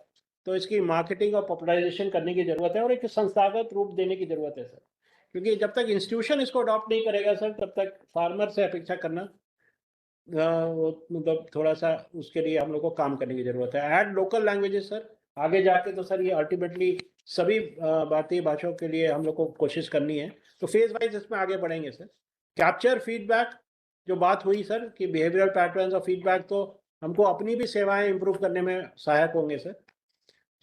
तो इसकी मार्केटिंग और पॉपुलराइजेशन करने की जरूरत है और एक संस्थागत रूप देने की जरूरत है सर, क्योंकि जब तक इंस्टीट्यूशन इसको अडॉप्ट नहीं करेगा सर, तब तक फार्मर से अपेक्षा करना मतलब थोड़ा सा उसके लिए हम लोग को काम करने की जरूरत है। ऐड लोकल लैंग्वेजेस सर, आगे जाके तो सर ये अल्टीमेटली सभी भारतीय भाषाओं के लिए हम लोग को कोशिश करनी है, तो फेज वाइज इसमें आगे बढ़ेंगे सर। कैप्चर फीडबैक जो बात हुई सर कि बिहेवियरल पैटर्न्स और फीडबैक, तो हमको अपनी भी सेवाएं इंप्रूव करने में सहायक होंगे सर।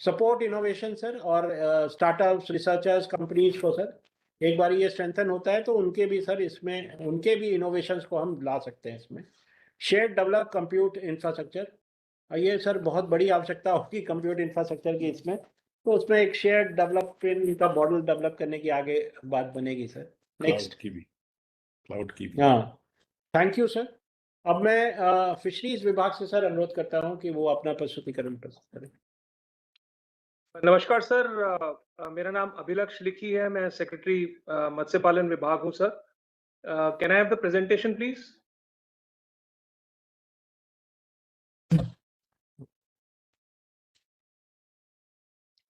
सपोर्ट इनोवेशन सर और स्टार्टअप्स, रिसर्चर्स, कंपनीज को सर एक बार ये स्ट्रेंथन होता है तो उनके भी सर इसमें उनके भी इनोवेशंस को हम ला सकते हैं इसमें। शेयर डेवलप कंप्यूट इंफ्रास्ट्रक्चर, ये सर बहुत बड़ी आवश्यकता होगी कंप्यूट इंफ्रास्ट्रक्चर की इसमें, तो उसमें एक शेयर डेवलपमेंट का मॉडल डेवलप करने की आगे बात बनेगी सर। नेक्स्ट क्लाउड की भी। हाँ, थैंक यू सर। अब मैं फिशरीज विभाग से सर अनुरोध करता हूँ कि वो अपना प्रस्तुतिकरण प्रस्तुत करें। नमस्कार सर, मेरा नाम अभिलक्ष लिखी है, मैं सेक्रेटरी मत्स्य पालन विभाग हूँ sir. Can I have the presentation please?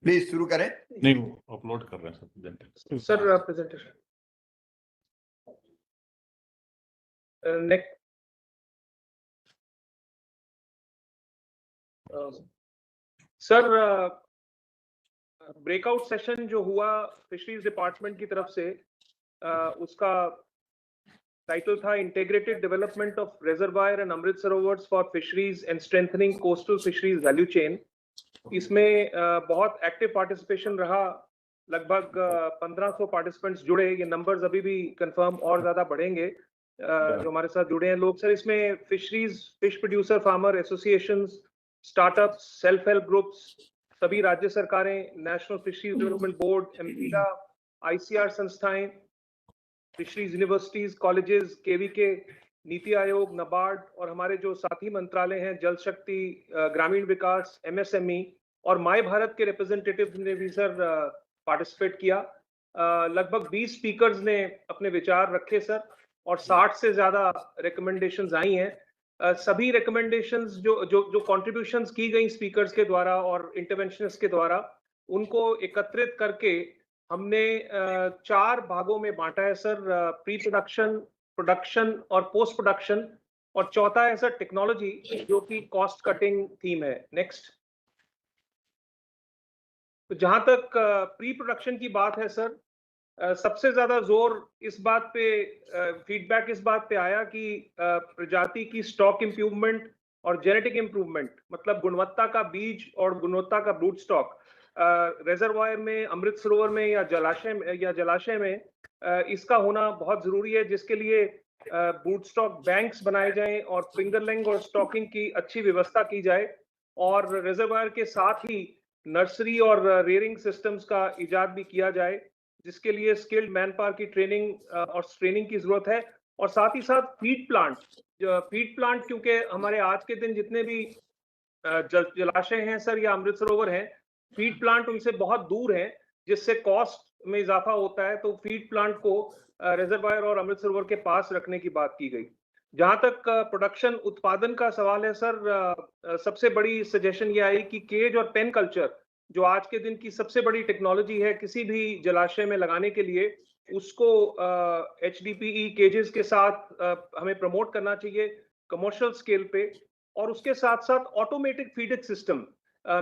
Please शुरू करें। नहीं, वो अपलोड कर रहे हैं sir presentation. Next sir, breakout session जो हुआ फिशरीज डिपार्टमेंट की तरफ से, उसका टाइटल था integrated development of reservoir and Amrit Sarovars for fisheries and strengthening coastal fisheries value chain. इसमें बहुत एक्टिव पार्टिसिपेशन रहा, लगभग 1500 पार्टिसिपेंट्स जुड़े। ये नंबर्स अभी भी कंफर्म और ज्यादा बढ़ेंगे जो हमारे साथ जुड़े हैं लोग सर। इसमें fisheries, fish producer farmer associations, startups, self help groups, सभी राज्य सरकारें, national fisheries development board, MPEDA, ICAR संस्थाएं, fisheries universities, colleges, KVK, Niti Aayog, NABARD और हमारे जो साथी मंत्रालय हैं जल शक्ति, ग्रामीण विकास, एमएसएमई और माय भारत के रिप्रेजेंटेटिव ने भी सर पार्टिसिपेट किया। लगभग 20 स्पीकर्स ने अपने विचार रखे सर और 60 से ज्यादा रिकमेंडेशंस आई हैं। सभी रिकमेंडेशंस जो कंट्रीब्यूशंस की गई स्पीकर्स के द्वारा और इंटरवेंशनिस्ट के द्वारा, उनको एकत्रित करके हमने 4 भागों में बांटा है सर। प्री प्रोडक्शन, प्रोडक्शन और पोस्ट प्रोडक्शन, और चौथा है सर टेक्नोलॉजी, जो कि कॉस्ट कटिंग थीम है। नेक्स्ट। तो जहां तक प्री प्रोडक्शन की बात है सर, सबसे ज्यादा जोर इस बात पे, फीडबैक इस बात पे आया कि प्रजाति की स्टॉक इंप्रूवमेंट और जेनेटिक इंप्रूवमेंट, मतलब गुणवत्ता का बीज और गुणवत्ता का ब्रूड स्टॉक रिजर्वायर में, अमृत सरोवर में या जलाशय में इसका होना बहुत जरूरी है, जिसके लिए ब्रूड स्टॉक बैंक्स बनाए जाएं और फिंगरलिंग और स्टॉकिंग की अच्छी व्यवस्था की जाए, और रिजर्वायर के साथ ही नर्सरी और रेयरिंग सिस्टम्स का इजाद भी किया जाए, जिसके लिए स्किल्ड मैन पावर की ट्रेनिंग और ट्रेनिंग की जरूरत है। और साथ ही साथ फीड प्लांट, क्योंकि हमारे आज के दिन जितने भी जलाशय हैं सर या अमृत सरोवर हैं, फीड प्लांट उनसे बहुत दूर हैं, जिससे कॉस्ट में इजाफा होता है। तो फीड प्लांट को रिजर्वायर और अमृत सरोवर के पास रखने की बात की गई। जहां तक प्रोडक्शन, उत्पादन का सवाल है सर, सबसे बड़ी सजेशन ये आई कि केज और पेन कल्चर, जो आज के दिन की सबसे बड़ी टेक्नोलॉजी है किसी भी जलाशय में लगाने के लिए, उसको HDPE केजेस के साथ हमें प्रमोट करना चाहिए कमर्शियल स्केल पे। और उसके साथ साथ automatic feeding system,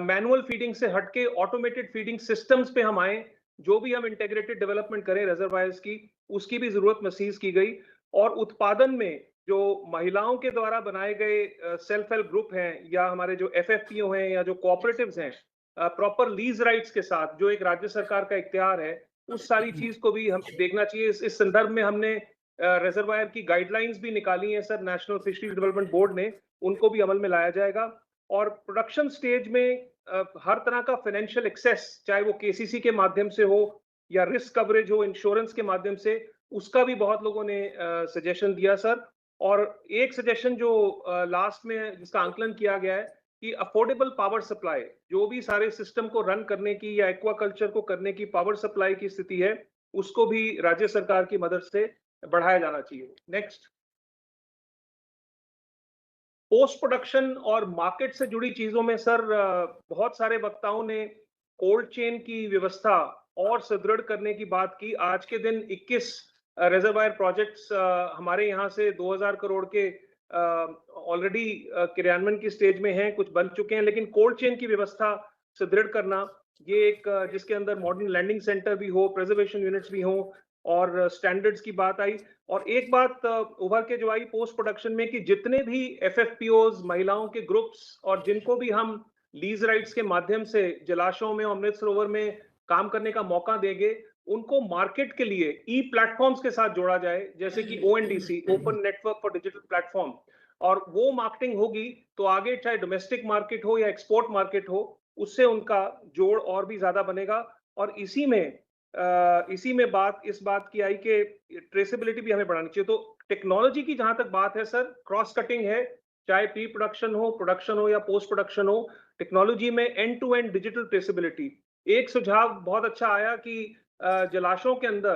manual feeding से हटके ऑटोमेटेड फीडिंग सिस्टम्स पे हम आए। जो भी हम इंटीग्रेटेड डेवलपमेंट करें रिजर्वायर्स की, उसकी भी जरूरत महसूस की गई। और उत्पादन में जो महिलाओं के द्वारा बनाए गए सेल्फ हेल्प ग्रुप हैं, या हमारे जो FFPO हैं, या जो कोऑपरेटिव्स हैं, प्रॉपर लीज राइट्स के साथ, जो एक राज्य सरकार का इख्तियार है, उस सारी चीज को भी हम देखना चाहिए। इस संदर्भ में हमने रिजर्वायर की गाइडलाइंस भी निकाली हैं sir, national fisheries development board ने, उनको भी अमल में लाया जाएगा। और प्रोडक्शन स्टेज में हर तरह का फाइनेंशियल एक्सेस, चाहे वो KCC के माध्यम से हो या रिस्क कवरेज हो इंश्योरेंस के माध्यम से, उसका भी बहुत लोगों ने सजेशन दिया सर। और एक सजेशन जो लास्ट में जिसका आंकलन किया गया है कि अफोर्डेबल पावर सप्लाई, जो भी सारे सिस्टम को रन करने की या एक्वाकल्चर को करने की पावर सप्लाई की स्थिति है, उसको भी राज्य सरकार की मदद से बढ़ाया जाना चाहिए। नेक्स्ट, पोस्ट प्रोडक्शन और मार्केट से जुड़ी चीजों में सर बहुत सारे वक्ताओं ने कोल्ड चेन की व्यवस्था और सुदृढ़ करने की बात की। आज के दिन 21 रिजर्वायर प्रोजेक्ट्स हमारे यहाँ से 2000 करोड़ के ऑलरेडी क्रियान्वयन की स्टेज में हैं, कुछ बन चुके हैं, लेकिन कोल्ड चेन की व्यवस्था सुदृढ़ करना, ये एक जिसके अंदर मॉडर्न लैंडिंग सेंटर भी हो, प्रिजर्वेशन यूनिट्स भी हो और स्टैंडर्ड्स की बात आई। और एक बात उभर के जो आई पोस्ट प्रोडक्शन में कि जितने भी एफएफपीओज, महिलाओं के ग्रुप्स और जिनको भी हम लीज राइट्स के माध्यम से जलाशयों में, अमृत सरोवर में काम करने का मौका देंगे, उनको मार्केट के लिए ई प्लेटफॉर्म्स के साथ जोड़ा जाए, जैसे कि ONDC, open network for digital platform, और वो मार्केटिंग होगी तो आगे चाहे डोमेस्टिक मार्केट हो या एक्सपोर्ट मार्केट हो, उससे उनका जोड़ और भी ज्यादा बनेगा। और इसी में बात इस बात की आई कि ट्रेसेबिलिटी भी हमें बढ़ानी चाहिए। तो टेक्नोलॉजी की जहां तक बात है सर, क्रॉस कटिंग है, चाहे प्री प्रोडक्शन हो या पोस्ट प्रोडक्शन हो, टेक्नोलॉजी में end to end digital traceability. एक सुझाव बहुत अच्छा आया कि जलाशयों के अंदर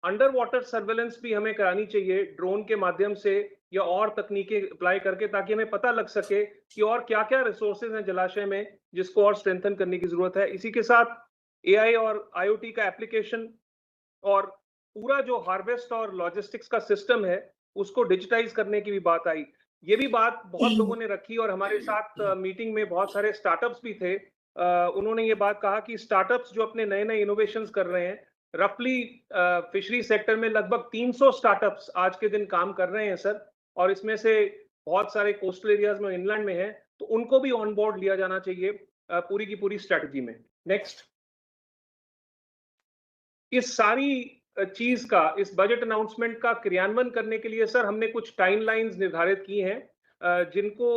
अंडर वाटर सर्वेलेंस भी हमें करानी चाहिए ड्रोन के माध्यम से या और तकनीकें अप्लाई करके, ताकि हमें पता लग सके कि और क्या क्या रिसोर्सेज हैं जलाशय में जिसको और स्ट्रेंथन करने की जरूरत है। इसी के साथ एआई और आईओटी का एप्लीकेशन और पूरा जो हार्वेस्ट और लॉजिस्टिक्स का सिस्टम है उसको डिजिटाइज करने की भी बात आई। ये भी बात बहुत लोगों ने रखी और हमारे साथ मीटिंग में बहुत सारे स्टार्टअप्स भी थे। उन्होंने ये बात कहा कि स्टार्टअप्स जो अपने नए नए इनोवेशंस कर रहे हैं, रफली फिशरी सेक्टर में लगभग 300 स्टार्टअप्स आज के दिन काम कर रहे हैं सर, और इसमें से बहुत सारे कोस्टल एरियाज में, इनलैंड में हैं, तो उनको भी ऑन बोर्ड लिया जाना चाहिए पूरी की पूरी स्ट्रेटजी में। नेक्स्ट, इस सारी चीज का, इस बजट अनाउंसमेंट का क्रियान्वयन करने के लिए सर हमने कुछ टाइमलाइंस निर्धारित की हैं, जिनको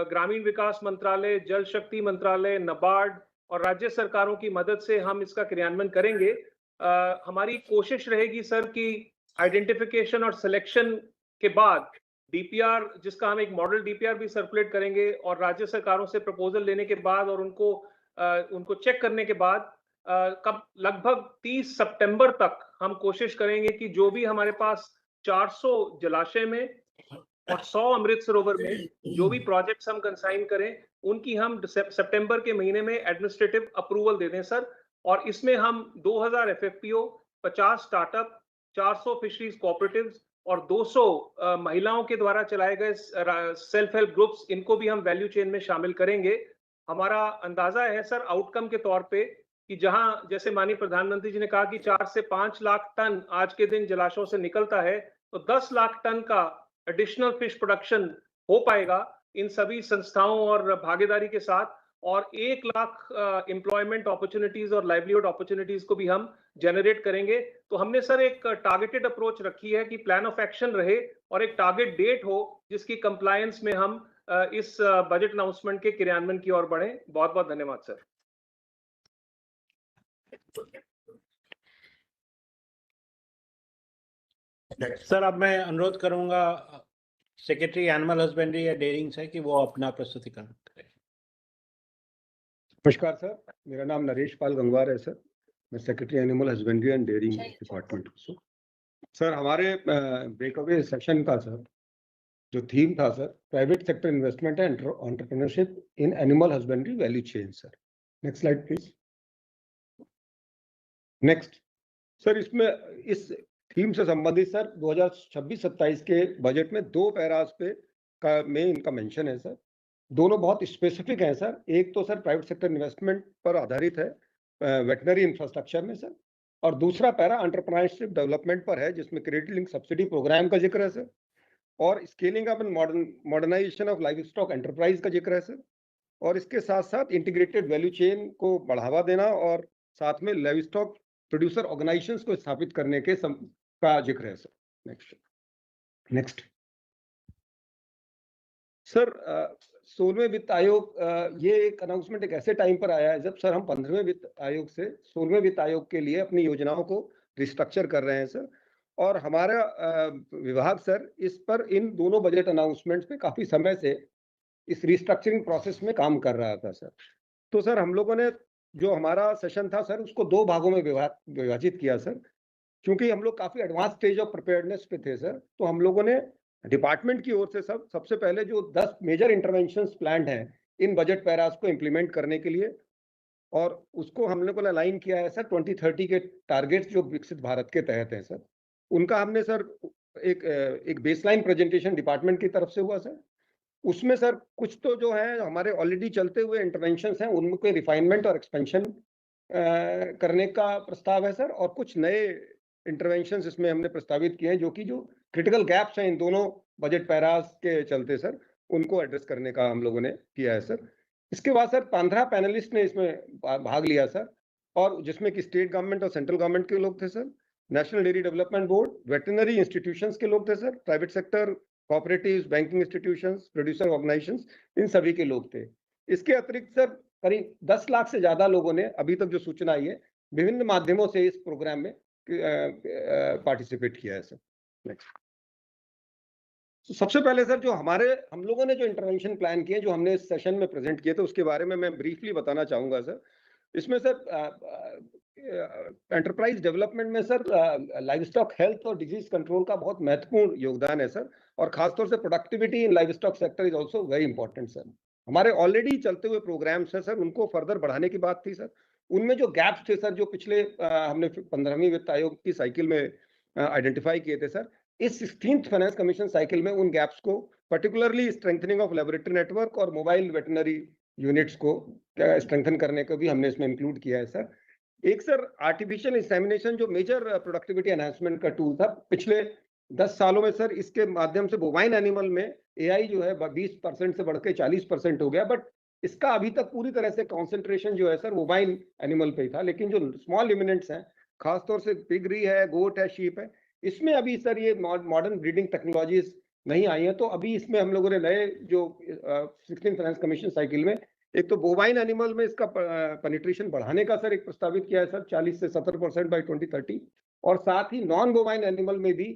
ग्रामीण विकास मंत्रालय, जल शक्ति मंत्रालय, नाबार्ड और राज्य सरकारों की मदद से हम इसका क्रियान्वयन करेंगे। हमारी कोशिश रहेगी सर कि आइडेंटिफिकेशन और सिलेक्शन के बाद डीपीआर, जिसका हम एक मॉडल डीपीआर भी सर्कुलेट करेंगे, और राज्य सरकारों से प्रपोजल लेने के बाद और उनको चेक करने के बाद कब लगभग 30 सितंबर तक हम कोशिश करेंगे कि जो भी हमारे पास 400 जलाशय में और 100 अमृत सरोवर में जो भी प्रोजेक्ट्स हम कंसाइन करें, उनकी हम सितंबर के महीने में एडमिनिस्ट्रेटिव अप्रूवल दे दें सर। और इसमें हम 2000 एफएफपीओ, 50 स्टार्टअप, 400 फिशरीज कोऑपरेटिव्स और 200 महिलाओं के द्वारा चलाए गए सेल्फ हेल्प ग्रुप्स, इनको भी हम वैल्यू चेन में शामिल करेंगे। हमारा अंदाजा है सर आउटकम के तौर पे कि जहां जैसे माननीय प्रधानमंत्री जी ने कहा कि 4 से 5 लाख टन आज के दिन जलाशयों से निकलता है, तो 10 लाख टन का एडिशनल फिश प्रोडक्शन हो पाएगा इन सभी संस्थाओं और भागीदारी के साथ, और 1 लाख एम्प्लॉयमेंट अपॉर्चुनिटीज और लाइवलीहुड अपॉर्चुनिटीज को भी हम जनरेट करेंगे। तो हमने सर एक टारगेटेड अप्रोच रखी है कि प्लान ऑफ एक्शन रहे और एक टारगेट डेट हो जिसकी कंप्लायंस में हम इस बजट अनाउंसमेंट के क्रियान्वयन की ओर बढ़े। बहुत बहुत धन्यवाद सर। सर अब मैं अनुरोध करूंगा सेक्रेटरी एनिमल हस्बेंड्री या डेयरिंग से कि वो अपना प्रस्तुतिकरण करें। नमस्कार सर, मेरा नाम नरेश पाल गंगवार है सर, मैं secretary animal husbandry and dairying department हूँ सर। हमारे ब्रेकअवे सेशन का सर जो थीम था sir, private sector investment and entrepreneurship in animal husbandry value chain sir. Next slide please. Next sir, इसमें इस थीम से संबंधित सर 2026-27 के बजट में 2 पैरास पे में इनका मेंशन है सर। दोनों बहुत स्पेसिफिक हैं सर। एक तो सर प्राइवेट सेक्टर इन्वेस्टमेंट पर आधारित है वेटनरी इंफ्रास्ट्रक्चर में सर, और दूसरा पैरा एंटरप्रेन्योरशिप डेवलपमेंट पर है जिसमें क्रेडिट लिंक सब्सिडी प्रोग्राम का जिक्र है सर, और scaling up and modernisation of livestock enterprise का जिक्र है सर, और इसके साथ साथ इंटीग्रेटेड वैल्यू चेन को बढ़ावा देना और साथ में लाइव स्टॉक प्रोड्यूसर ऑर्गेनाइजेशंस को स्थापित करने के का जिक्र है सर। नेक्स्ट सर, 16वें वित्त आयोग, ये एक अनाउंसमेंट एक ऐसे टाइम पर आया है जब सर हम 15वें वित्त आयोग से 16वें वित्त आयोग के लिए अपनी योजनाओं को रिस्ट्रक्चर कर रहे हैं सर, और हमारा विभाग सर इस पर इन दोनों बजट अनाउंसमेंट्स पे काफी समय से इस रिस्ट्रक्चरिंग प्रोसेस में काम कर रहा था सर। तो सर हम लोगों ने जो हमारा सेशन था सर उसको 2 भागों में विभाजित किया सर, क्योंकि हम लोग काफी एडवांस स्टेज ऑफ प्रिपेयर्डनेस पे थे सर। तो हम लोगों ने डिपार्टमेंट की ओर से सबसे पहले जो 10 मेजर इंटरवेंशंस प्लान्ड हैं इन बजट पैरास को इम्प्लीमेंट करने के लिए, और उसको हम लोगों ने अलाइन किया है सर 2030 के टारगेट्स जो विकसित भारत के तहत हैं सर। उनका हमने सर एक बेसलाइन प्रेजेंटेशन डिपार्टमेंट की तरफ से हुआ सर। उसमें सर कुछ तो जो है हमारे ऑलरेडी चलते हुए इंटरवेंशंस हैं उनके रिफाइनमेंट और एक्सपेंशन करने का प्रस्ताव है सर, और कुछ नए इंटरवेंशंस इसमें हमने प्रस्तावित किए हैं जो क्रिटिकल गैप्स हैं इन दोनों बजट पैरास के चलते सर, उनको एड्रेस करने का हम लोगों ने किया है सर। इसके बाद सर 15 पैनलिस्ट ने इसमें भाग लिया सर, और जिसमें कि स्टेट गवर्नमेंट और सेंट्रल गवर्नमेंट के लोग थे sir, national dairy development board, veterinary institutions के लोग थे sir, private sector, cooperatives, banking institutions, producer organisations, इन सभी के लोग थे। इसके अतिरिक्त सर करीब 10 लाख से ज्यादा लोगों ने अभी तक जो सूचना आई है विभिन्न माध्यमों से इस प्रोग्राम में पार्टिसिपेट किया है सर। नेक्स्ट। तो सबसे पहले सर जो हम लोगों ने जो इंटरवेंशन प्लान किए जो हमने इस सेशन में प्रेजेंट किए थे उसके बारे में मैं ब्रीफली बताना चाहूंगा सर। इसमें सर एंटरप्राइज डेवलपमेंट में सर लाइव स्टॉक हेल्थ और डिजीज कंट्रोल का बहुत महत्वपूर्ण योगदान है सर, और खासतौर से productivity in live stock sector is also very important sir. हमारे ऑलरेडी चलते हुए प्रोग्राम्स हैं सर, उनको फर्दर बढ़ाने की बात थी सर। उनमें जो गैप्स थे सर जो पिछले हमने 15वीं वित्त आयोग की साइकिल में आइडेंटिफाई किए थे सर, इस 16th फाइनेंस कमीशन साइकिल में उन गैप्स को particularly strengthening of laboratory network और मोबाइल वेटनरी यूनिट्स को स्ट्रेंथन करने को भी हमने इसमें इंक्लूड किया है सर। एक सर आर्टिफिशियल इंसेमिनेशन जो मेजर प्रोडक्टिविटी एनहांसमेंट का टूल था, पिछले 10 सालों में सर इसके माध्यम से बोवाइन एनिमल में एआई जो है 20% से बढ़ के 40% हो गया, बट इसका अभी तक पूरी तरह से कॉन्सेंट्रेशन जो है सर बोवाइन एनिमल पे ही था। लेकिन जो स्मॉल लिमिनेंट्स हैं, खासतौर से पिगरी है, गोट है, शीप है, इसमें अभी सर ये मॉडर्न ब्रीडिंग टेक्नोलॉजीज नहीं आई है। तो अभी इसमें हम लोगों ने नए जो 16th फाइनेंस कमीशन साइकिल में एक तो बोवाइन एनिमल में इसका पेनिट्रेशन बढ़ाने का सर एक प्रस्तावित किया है सर 40 से 70% बाय 2030, और साथ ही नॉन बोवाइन एनिमल में भी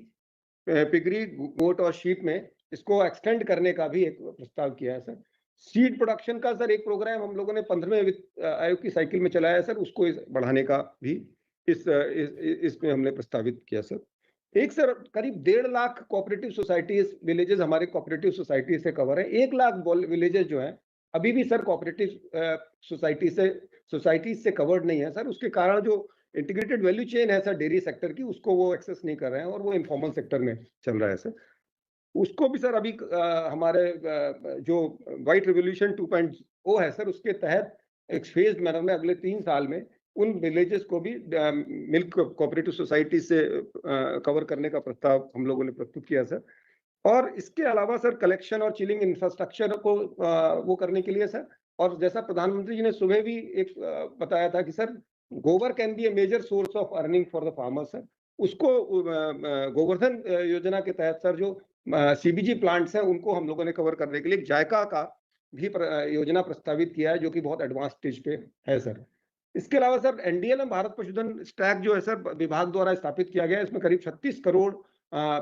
पिगरी, गोट और शीप में इसको एक्सटेंड करने का भी एक प्रस्ताव किया है सर। सीड प्रोडक्शन का सर एक प्रोग्राम हम लोगों ने 15वें वित्त आयोग की साइकिल में चलाया है सर, उसको बढ़ाने का भी इसमें हमने प्रस्तावित किया सर। एक सर करीब 1.5 लाख कोऑपरेटिव सोसाइटीज विलेजेस हमारे कोऑपरेटिव सोसाइटी से कवर है। 1 लाख विलेजेस जो है अभी भी सर कोऑपरेटिव सोसाइटी से कवर्ड नहीं है सर। उसके कारण जो इंटीग्रेटेड वैल्यू चेन है सर डेयरी सेक्टर की, उसको वो एक्सेस नहीं कर रहे हैं और वो इनफॉर्मल सेक्टर में चल रहा है सर। उसको भी सर अभी हमारे जो वाइट रिवोल्यूशन 2.0 है सर, उसके तहत एक फेज्ड मैनर में अगले 3 साल में उन विलेजेस को भी मिल्क कोऑपरेटिव सोसाइटी से कवर करने का प्रस्ताव हम लोगों ने प्रस्तुत किया सर। और इसके अलावा सर कलेक्शन और चिलिंग इंफ्रास्ट्रक्चर को वो करने के लिए सर, और जैसा प्रधानमंत्री जी ने सुबह भी एक बताया था कि sir gobar can be a major source of earning for the farmer sir, उसको गोवर्धन योजना के तहत सर जो सीबीजी प्लांट्स हैं उनको हम लोगों ने कवर करने के लिए जायका का भी योजना प्रस्तावित किया है जो कि बहुत एडवांस स्टेज पे है सर। इसके अलावा सर एनडीएलएम भारत पशुधन स्टैक जो है सर विभाग द्वारा स्थापित किया गया है, इसमें करीब 36 करोड़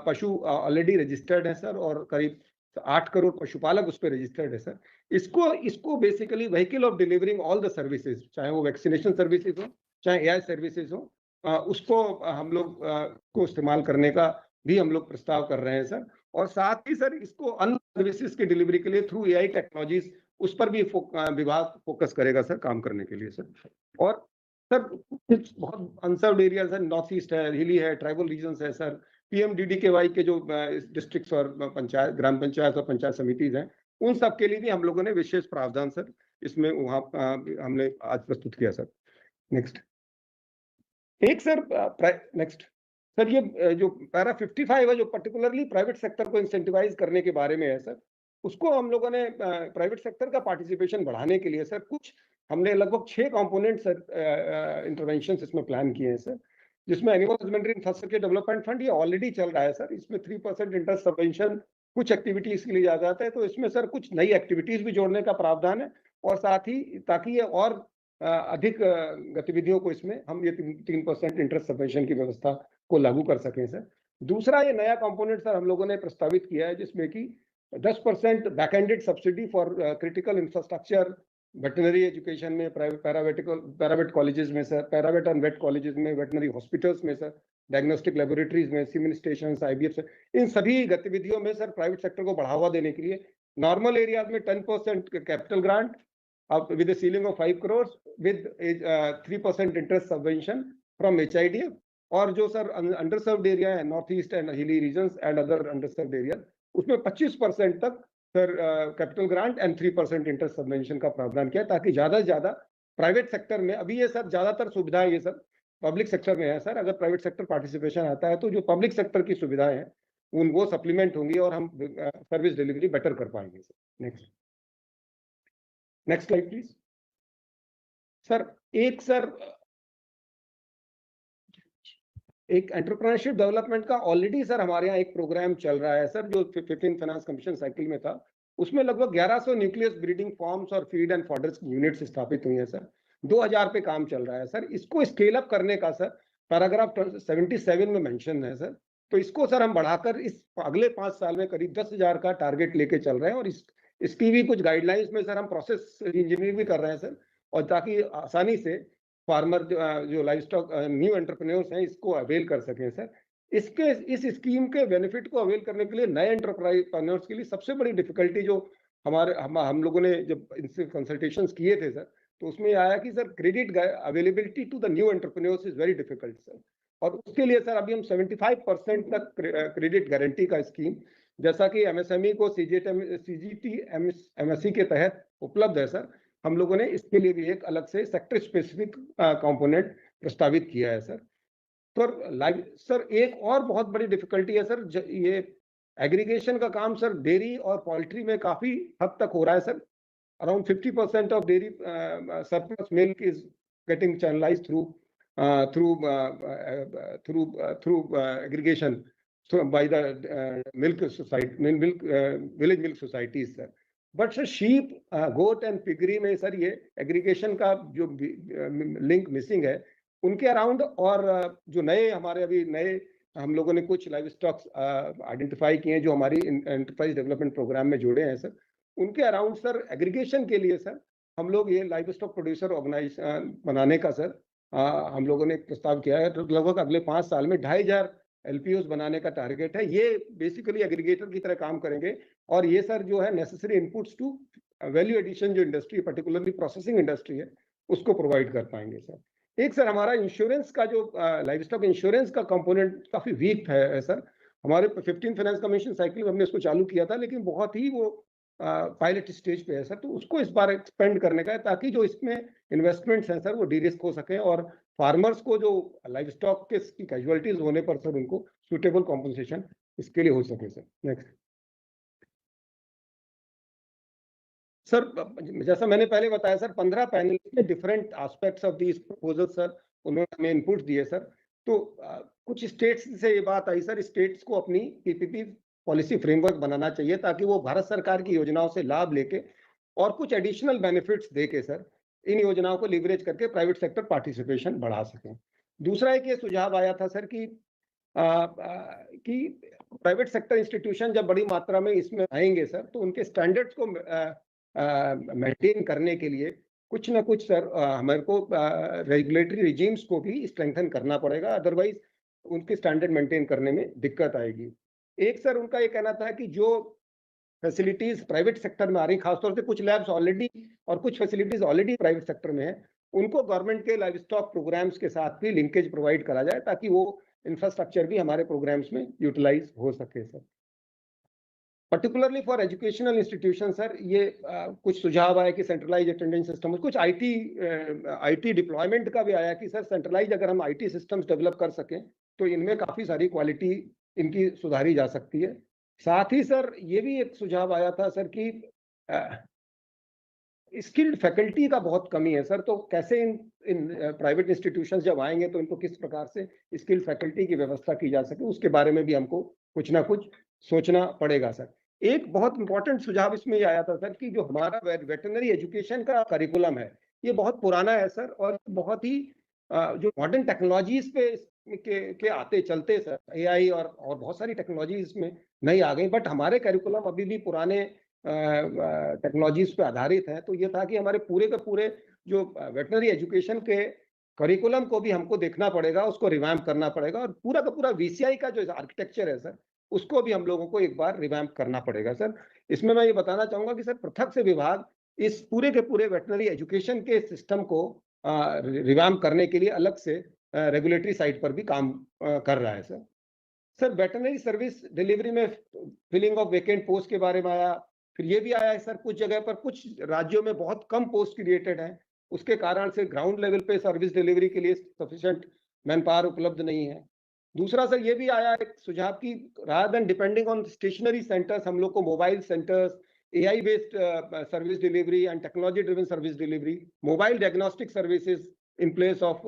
पशु ऑलरेडी रजिस्टर्ड है सर, और करीब 8 करोड़ पशुपालक उस पर रजिस्टर्ड है सर। इसको basically vehicle of delivering all the services, चाहे वो वैक्सीनेशन सर्विसेज हो चाहे एआई सर्विसेज हो, उसको हम लोग को इस्तेमाल करने का भी हम लोग प्रस्ताव कर रहे हैं सर। और साथ ही सर इसको अन्य सर्विसेज की डिलीवरी के लिए थ्रू एआई टेक्नोलॉजीज उस पर भी विभाग फोकस करेगा सर काम करने के लिए सर। और सर कुछ बहुत अनसर्व्ड एरियाज है, नॉर्थ ईस्ट है, हिली है, ट्राइबल रीजन्स है सर, पीएमडीडीकेवाई के जो डिस्ट्रिक्ट्स और पंचायत, ग्राम पंचायत और पंचायत समितिज हैं, उन सब के लिए भी हम लोगों ने विशेष प्रावधान सर इसमें वहाँ हमने आज प्रस्तुत किया सर। नेक्स्ट एक सर नेक्स्ट सर ये जो पैरा 55 है जो पर्टिकुलरली प्राइवेट सेक्टर को इंसेंटिवाइज करने के बारे में है सर, उसको हम लोगों ने प्राइवेट सेक्टर का पार्टिसिपेशन बढ़ाने के लिए सर कुछ हमने लगभग 6 कंपोनेंट सर इंटरवेंशन इसमें प्लान किए हैं सर, जिसमें animal husbandry infrastructure development fund ये ऑलरेडी चल रहा है सर, इसमें 3% इंटरेस्ट सबवेंशन कुछ एक्टिविटीज के लिए जा जाता है, तो इसमें सर कुछ नई एक्टिविटीज भी जोड़ने का प्रावधान है, और साथ ही ताकि ये और अधिक गतिविधियों को इसमें हम ये 3% इंटरेस्ट सबवेंशन की व्यवस्था को लागू कर सकें सर। दूसरा ये नया कंपोनेंट सर हम लोगों ने प्रस्तावित किया है जिसमें कि 10% back ended subsidy for critical infrastructure veterinary education में, पैरावेट कॉलेजेस में sir, paravet and vet colleges में, वेटनरी हॉस्पिटल्स में सर, डायग्नोस्टिक लेबोरेटरीज में, सीमेन स्टेशन, IVF, इन सभी गतिविधियों में सर प्राइवेट सेक्टर को बढ़ावा देने के लिए नॉर्मल एरियाज में 10% capital grant with a ceiling of 5 crores with 3% interest subvention from HIDF, और जो सर अंडर सर्व्ड एरिया है, north east and hilly regions and other underserved area, उसमें 25% तक sir capital grant and 3% interest subvention का प्रावधान किया, ताकि ज्यादा से ज्यादा प्राइवेट सेक्टर में, अभी ये सर ज्यादातर सुविधाएं ये सर पब्लिक सेक्टर में है सर, अगर प्राइवेट सेक्टर पार्टिसिपेशन आता है तो जो पब्लिक सेक्टर की सुविधाएं हैं वो सप्लीमेंट होंगी और हम सर्विस डिलीवरी बेटर कर पाएंगे sir. Next slide please sir. एक एंटरप्रेन्योरशिप डेवलपमेंट का ऑलरेडी सर हमारे यहाँ एक प्रोग्राम चल रहा है सर, जो 15 फाइनेंस कमीशन साइकिल में था, उसमें लगभग 1100 न्यूक्लियस ब्रीडिंग फार्म्स और फीड एंड फॉडर्स यूनिट्स स्थापित हुई हैं सर, 2000 पे काम चल रहा है सर। इसको स्केल अप करने का सर पैराग्राफ 77 में मेंशन है सर, तो इसको सर हम बढ़ाकर इस अगले 5 साल में करीब 10,000 का टारगेट लेके चल रहे हैं, और इसकी भी कुछ गाइडलाइंस में सर हम प्रोसेस इंजीनियरिंग भी कर रहे हैं सर, और ताकि आसानी से फार्मर जो लाइव स्टॉक न्यू एंटरप्रेन्योर्स हैं इसको अवेल कर सकें सर। इस स्कीम के बेनिफिट को अवेल करने के लिए नए एंटरप्रेन्योर्स के लिए सबसे बड़ी डिफिकल्टी जो हम लोगों ने जब इनसे कंसल्टेशंस किए थे सर, तो उसमें आया कि sir credit availability to the new entrepreneurs is very difficult sir, और उसके लिए सर अभी हम 75% तक क्रेडिट गारंटी का स्कीम, जैसा कि MSME को CGT MSE के तहत उपलब्ध है सर, हम लोगों ने इसके लिए भी एक अलग से सेक्टर स्पेसिफिक कंपोनेंट प्रस्तावित किया है सर। तो सर एक और बहुत बड़ी डिफिकल्टी है सर, ये एग्रीगेशन का काम सर डेयरी और पोल्ट्री में काफी हद तक हो रहा है sir. Around 50% of dairy surplus milk is getting channelised through aggregation by the village milk societies sir, but sir sheep, goat and piggery में सर ये एग्रीगेशन का जो लिंक मिसिंग है उनके अराउंड, और जो नए हमारे अभी नए हम लोगों ने कुछ लाइव स्टॉक्स आइडेंटिफाई किए हैं जो हमारी एंटरप्राइज डेवलपमेंट प्रोग्राम में जुड़े हैं सर, उनके अराउंड सर एग्रीगेशन के लिए सर हम लोग ये लाइव स्टॉक प्रोड्यूसर ऑर्गेनाइजेशन बनाने का सर हम लोगों ने प्रस्ताव किया है। तो लगभग अगले 5 साल में 2500 LPOs बनाने का टारगेट है। ये बेसिकली एग्रीगेटर की तरह काम करेंगे, और ये सर जो है necessary inputs to value addition जो इंडस्ट्री पर्टिकुलरली प्रोसेसिंग इंडस्ट्री है उसको प्रोवाइड कर पाएंगे सर। एक सर हमारा इंश्योरेंस का जो लाइव स्टॉक इंश्योरेंस का कंपोनेंट काफी वीक है सर, हमारे 15 फाइनेंस कमीशन साइकिल में हमने इसको चालू किया था, लेकिन बहुत ही वो पायलट स्टेज पे है सर, तो उसको इस बार एक्सपेंड करने का है ताकि जो इसमें इन्वेस्टमेंट्स हैं सर वो डी रिस्क हो सके, और फार्मर्स को जो लाइव स्टॉक के कैजुअलिटीज होने पर सर उनको सुटेबल कॉम्पनसेशन इसके लिए हो सके सर। नेक्स्ट सर, जैसा मैंने पहले बताया सर 15 पैनल में different aspects of this proposal sir उन्होंने हमें इनपुट दिए सर। तो कुछ स्टेट्स से ये बात आई सर, स्टेट्स को अपनी PPP पॉलिसी फ्रेमवर्क बनाना चाहिए ताकि वो भारत सरकार की योजनाओं से लाभ लेके और कुछ एडिशनल बेनिफिट्स देके सर इन योजनाओं को लीवरेज करके प्राइवेट सेक्टर पार्टिसिपेशन बढ़ा सकें। दूसरा एक ये सुझाव आया था सर कि प्राइवेट सेक्टर इंस्टीट्यूशन जब बड़ी मात्रा में इसमें आएंगे सर, तो उनके स्टैंडर्ड्स को मेंटेन करने के लिए कुछ ना कुछ सर हमारे को रेगुलेटरी रिजीम्स को भी स्ट्रेंथन करना पड़ेगा, अदरवाइज उनके स्टैंडर्ड मेंटेन करने में दिक्कत आएगी। एक सर उनका ये कहना था कि जो फैसिलिटीज प्राइवेट सेक्टर में आ रही, खासतौर से कुछ लैब्स ऑलरेडी और कुछ फैसिलिटीज ऑलरेडी प्राइवेट सेक्टर में है, उनको गवर्नमेंट के लाइव स्टॉक प्रोग्राम्स के साथ भी लिंकेज प्रोवाइड करा जाए ताकि वो इंफ्रास्ट्रक्चर भी हमारे प्रोग्राम्स में यूटिलाइज हो सके sir. Particularly for educational institution sir ये कुछ सुझाव आया कि सेंट्रलाइज अटेंडेंस सिस्टम, कुछ IT डिप्लॉयमेंट का भी आया कि सर सेंट्रलाइज अगर हम IT सिस्टम्स डेवलप कर सकें तो इनमें काफ़ी सारी क्वालिटी इनकी सुधारी जा सकती है। साथ ही सर ये भी एक सुझाव आया था सर कि स्किल्ड फैकल्टी का बहुत कमी है सर, तो कैसे इन प्राइवेट इंस्टीट्यूशंस जब आएंगे तो इनको किस प्रकार से स्किल्ड फैकल्टी की व्यवस्था की जा सके, उसके बारे में भी हमको कुछ ना कुछ सोचना पड़ेगा सर। एक बहुत इंपॉर्टेंट सुझाव इसमें ये आया था सर कि जो हमारा वेटरनरी एजुकेशन का करिकुलम है ये बहुत पुराना है सर, और बहुत ही जो मॉडर्न टेक्नोलॉजीज पे के आते चलते सर AI और बहुत सारी टेक्नोलॉजी इसमें नई आ गई, बट हमारे करिकुलम अभी भी पुराने टेक्नोलॉजीज पे आधारित है। तो ये था कि हमारे पूरे के पूरे जो वेटनरी एजुकेशन के करिकुलम को भी हमको देखना पड़ेगा, उसको रिवैम्प करना पड़ेगा, और पूरा का पूरा VCI का जो आर्किटेक्चर है सर उसको भी हम लोगों को एक बार रिवैम्प करना पड़ेगा सर। इसमें मैं ये बताना चाहूंगा कि सर पृथक से विभाग इस पूरे के पूरे वेटनरी एजुकेशन के सिस्टम को रिवैम्प करने के लिए अलग से रेगुलेटरी साइड पर भी काम कर रहा है sir. Sir veterinary service delivery में फिलिंग ऑफ वेकेंट पोस्ट के बारे में आया, फिर ये भी आया है सर कुछ जगह पर कुछ राज्यों में बहुत कम पोस्ट क्रिएटेड है, उसके कारण से ग्राउंड लेवल पे सर्विस डिलीवरी के लिए सफिशिएंट मैन पावर उपलब्ध नहीं है। दूसरा सर ये भी आया एक सुझाव की rather than depending on stationary centres हम लोग को mobile centres, AI based service delivery and technology driven service delivery, mobile diagnostic services in place of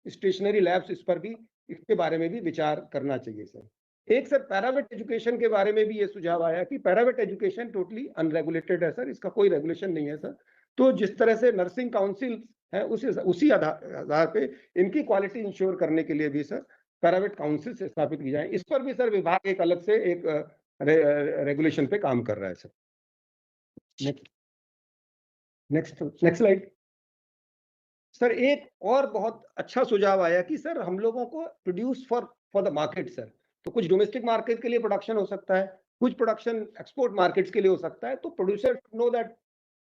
stationary labs, इस पर भी इसके बारे में भी विचार करना चाहिए सर। एक सर पैरावेट एजुकेशन के बारे में भी ये सुझाव आया कि पैरावेट एजुकेशन टोटली अनरेगुलेटेड है सर, इसका कोई रेगुलेशन नहीं है सर। तो जिस तरह से नर्सिंग काउंसिल है उसी आधार पे इनकी क्वालिटी इंश्योर करने के लिए भी सर पैरावेट काउंसिल से स्थापित की जाए, इस पर भी सर विभाग एक अलग से एक रेगुलेशन पे काम कर रहा है सर। Next slide sir. एक और बहुत अच्छा सुझाव आया कि सर हम लोगों को produce for the market sir, तो कुछ डोमेस्टिक मार्केट के लिए प्रोडक्शन हो सकता है, कुछ प्रोडक्शन एक्सपोर्ट मार्केट्स के लिए हो सकता है। तो प्रोड्यूसर नो दैट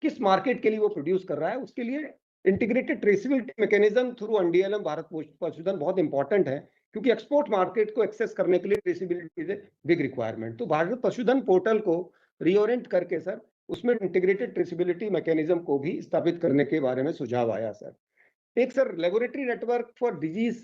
किस मार्केट के लिए वो प्रोड्यूस कर रहा है, उसके लिए integrated traceability mechanism through NDLM Bharat पशुधन बहुत इंपॉर्टेंट है, क्योंकि एक्सपोर्ट मार्केट को एक्सेस करने के लिए traceability is a big requirement. तो भारत पशुधन पोर्टल को रीओरिएंट करके सर उसमें इंटीग्रेटेड ट्रेसेबिलिटी मैकेनिज्म को भी स्थापित करने के बारे में सुझाव आया सर। एक sir laboratory network for disease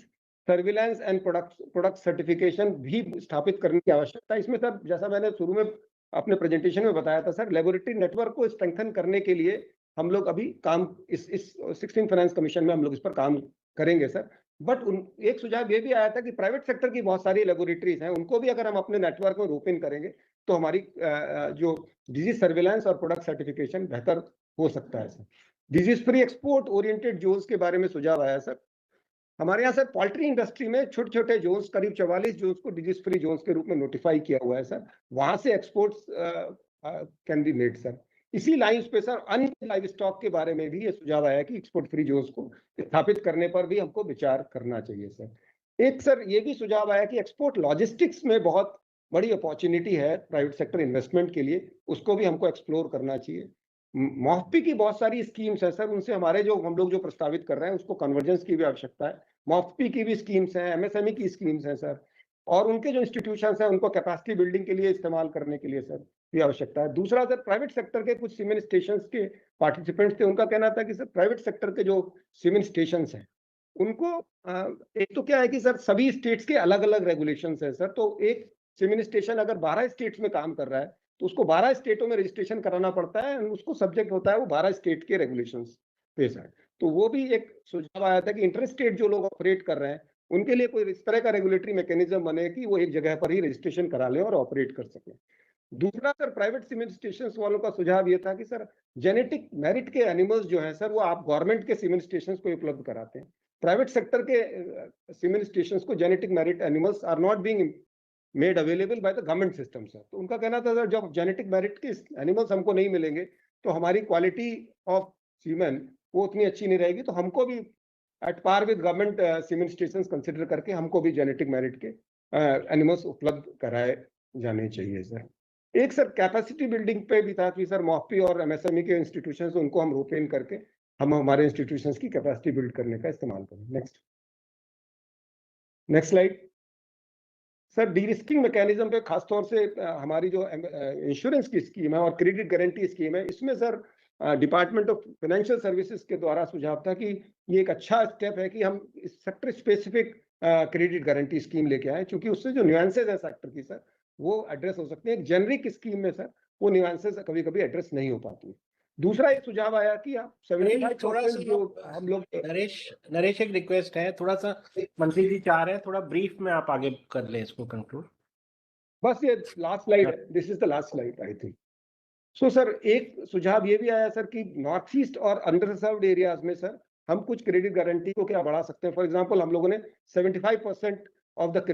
surveillance and product certification भी स्थापित करने की आवश्यकता है। इसमें सर जैसा मैंने शुरू में अपने प्रेजेंटेशन में बताया था सर, लेबोरेटरी नेटवर्क को स्ट्रेंथन करने के लिए हम लोग अभी काम इस 16th फाइनेंस कमीशन में हम लोग इस पर काम करेंगे सर। बट एक सुझाव ये भी आया था कि प्राइवेट सेक्टर की बहुत सारी लेबोरेटरीज हैं, उनको भी अगर हम अपने नेटवर्क में रोप इन करेंगे तो हमारी जो डिजीज सर्विलांस और प्रोडक्ट सर्टिफिकेशन बेहतर हो सकता है sir. Disease free export oriented zones के बारे में सुझाव आया सर। हमारे यहाँ सर पोल्ट्री इंडस्ट्री में छोटे छोटे जोन्स करीब 44 जोन्स को डिजीज फ्री जोन्स के रूप में नोटिफाई किया हुआ है सर, वहां से exports can be made sir. इसी लाइंस पे सर अन्य लाइव स्टॉक के बारे में भी ये सुझाव आया कि एक्सपोर्ट फ्री जोन्स को स्थापित करने पर भी हमको विचार करना चाहिए सर। एक सर ये भी सुझाव आया कि एक्सपोर्ट लॉजिस्टिक्स में बहुत बड़ी अपॉर्चुनिटी है प्राइवेट सेक्टर इन्वेस्टमेंट के लिए, उसको भी हमको एक्सप्लोर करना चाहिए। मॉफ्पी की बहुत सारी स्कीम्स हैं सर, उनसे हमारे जो हम लोग जो प्रस्तावित कर रहे हैं उसको कन्वर्जेंस की भी आवश्यकता है। मॉफ्पी की भी स्कीम्स हैं, MSME की स्कीम्स हैं सर, और उनके जो इंस्टीट्यूशंस हैं उनको कैपेसिटी बिल्डिंग के लिए इस्तेमाल करने के लिए सर भी आवश्यकता है। दूसरा सर प्राइवेट सेक्टर के कुछ सीमेंट स्टेशन के पार्टिसिपेंट्स थे, उनका कहना था कि सर प्राइवेट सेक्टर के जो सीमेंट स्टेशन हैं उनको एक तो क्या है कि सर सभी स्टेट्स के अलग अलग रेगुलेशंस हैं सर। तो एक सीमेंट स्टेशन अगर 12 स्टेट्स में काम कर रहा है तो उसको 12 स्टेटों में रजिस्ट्रेशन कराना पड़ता है, उसको सब्जेक्ट होता है वो 12 स्टेट के रेगुलेशंस पे सर। तो वो भी एक सुझाव आया था कि इंटर स्टेट जो लोग ऑपरेट कर रहे हैं उनके लिए कोई इस तरह का रेगुलेटरी मैकेनिज्म बने कि वो एक जगह पर ही रजिस्ट्रेशन करा लें और ऑपरेट कर सकें। दूसरा सर प्राइवेट सीमेंट स्टेशन वालों का सुझाव ये था कि सर जेनेटिक मेरिट के एनिमल्स जो हैं सर वो आप गवर्नमेंट के सीमेंट स्टेशन को उपलब्ध कराते हैं, प्राइवेट सेक्टर के सीमेंट स्टेशन को genetic merit animals are not being made available by the government system sir. तो उनका कहना था सर जब जेनेटिक मेरिट के एनिमल्स हमको नहीं मिलेंगे तो हमारी क्वालिटी ऑफ सीमेन वो उतनी अच्छी नहीं रहेगी, तो हमको भी at par with government semen station consider करके हमको भी जेनेटिक मेरिट के एनिमल्स उपलब्ध कराए जाने चाहिए सर। एक सर कैपेसिटी बिल्डिंग पे भी था कि सर मॉफ्पी और MSME के इंस्टीट्यूशंस उनको हम रोप इन करके हम हमारे इंस्टीट्यूशंस की कैपेसिटी बिल्ड करने का इस्तेमाल करें। Next slide sir. D risking mechanism पे खासतौर से हमारी जो इंश्योरेंस की स्कीम है और क्रेडिट गारंटी स्कीम है, इसमें sir department of financial services के द्वारा सुझाव था कि ये एक अच्छा स्टेप है कि हम sector specific credit guarantee scheme लेके आए, क्योंकि उससे जो न्यूएंसेज है सेक्टर की सर वो एड्रेस हो सकते हैं। एक जेनरिक स्कीम में सर वो न्यूएंसेज कभी कभी एड्रेस नहीं हो पाती। दूसरा एक सुझाव आया कि आप 75% जो हम लोग नरेश एक रिक्वेस्ट है, थोड़ा सा मंत्री जी चाह रहे हैं, थोड़ा ब्रीफ में आप आगे कर लें इसको कंक्लूड। बस ये लास्ट स्लाइड है, this is the last slide I think. So sir एक सुझाव ये भी आया सर कि नॉर्थ ईस्ट और अंडर रिजर्व्ड एरियाज में सर हम कुछ क्रेडिट गारंटी को क्या बढ़ा सकते हैं। फॉर एग्जांपल हम लोगों ने 75% of the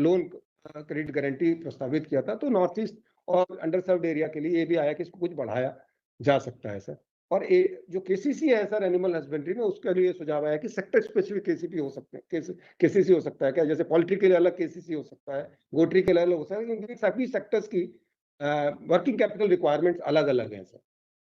loan credit guarantee प्रस्तावित किया था, तो नॉर्थ ईस्ट और अंडर सर्व्ड एरिया के लिए ये भी आया कि इसको कुछ बढ़ाया जा सकता है सर। और जो केसीसी है सर एनिमल हस्बेंड्री में, उसके लिए सुझाव आया कि सेक्टर स्पेसिफिक केसीपी हो सकते हैं, केसीसी हो सकता है क्या, जैसे पोल्ट्री के लिए अलग केसीसी हो सकता है, गोट्री के लिए अलग हो सकता है, क्योंकि सभी सेक्टर्स की वर्किंग कैपिटल रिक्वायरमेंट्स अलग अलग हैं सर।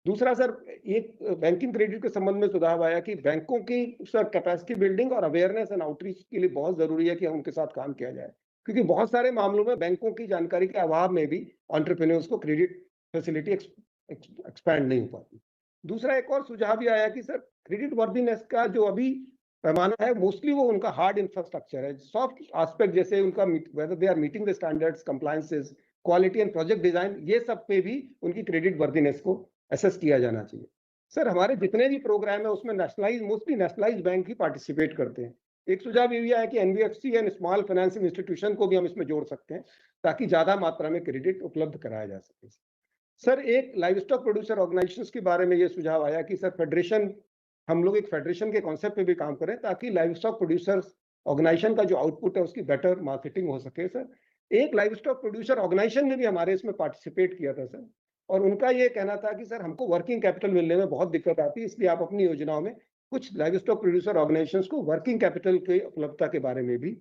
दूसरा सर, एक बैंकिंग क्रेडिट के संबंध में सुझाव आया कि बैंकों की सर कैपेसिटी बिल्डिंग और अवेयरनेस एंड आउटरीच के लिए बहुत जरूरी है कि उनके साथ काम किया जाए, क्योंकि बहुत सारे मामलों में बैंकों की जानकारी के अभाव में भी एंटरप्रेन्योर्स को क्रेडिट फैसिलिटी एक्सपैंड नहीं हो पाती। दूसरा एक और सुझाव भी आया कि सर क्रेडिट वर्दीनेस का जो अभी पैमाना है, मोस्टली वो उनका हार्ड इंफ्रास्ट्रक्चर है, सॉफ्ट एस्पेक्ट जैसे उनका whether they are meeting the standards, compliances, quality and project design, ये सब पे भी उनकी क्रेडिट वर्दीनेस को असेस किया जाना चाहिए। सर हमारे जितने भी प्रोग्राम है उसमें मोस्टली नेशनलाइज बैंक ही पार्टिसिपेट करते हैं। एक सुझाव ये भी आया कि NBFC and small financing institution को भी हम इसमें जोड़ सकते हैं, ताकि ज्यादा मात्रा में क्रेडिट उपलब्ध कराया जा सके। सर एक लाइव स्टॉक प्रोड्यूसर ऑर्गेनाइजेशंस के बारे में ये सुझाव आया कि सर फेडरेशन, हम लोग एक फेडरेशन के कॉन्सेप्ट पे भी काम करें, ताकि लाइव स्टॉक प्रोड्यूसर्स ऑर्गेनाइजेशन का जो आउटपुट है उसकी बेटर मार्केटिंग हो सके। सर एक लाइव स्टॉक प्रोड्यूसर ऑर्गेनाइजेशन ने भी हमारे इसमें पार्टिसिपेट किया था सर, और उनका ये कहना था कि सर हमको वर्किंग कैपिटल मिलने में बहुत दिक्कत आती है, इसलिए आप अपनी योजनाओं में कुछ लाइव स्टॉक प्रोड्यूसर ऑर्गेनाइजेशंस को वर्किंग कैपिटल की उपलब्धता के बारे में भी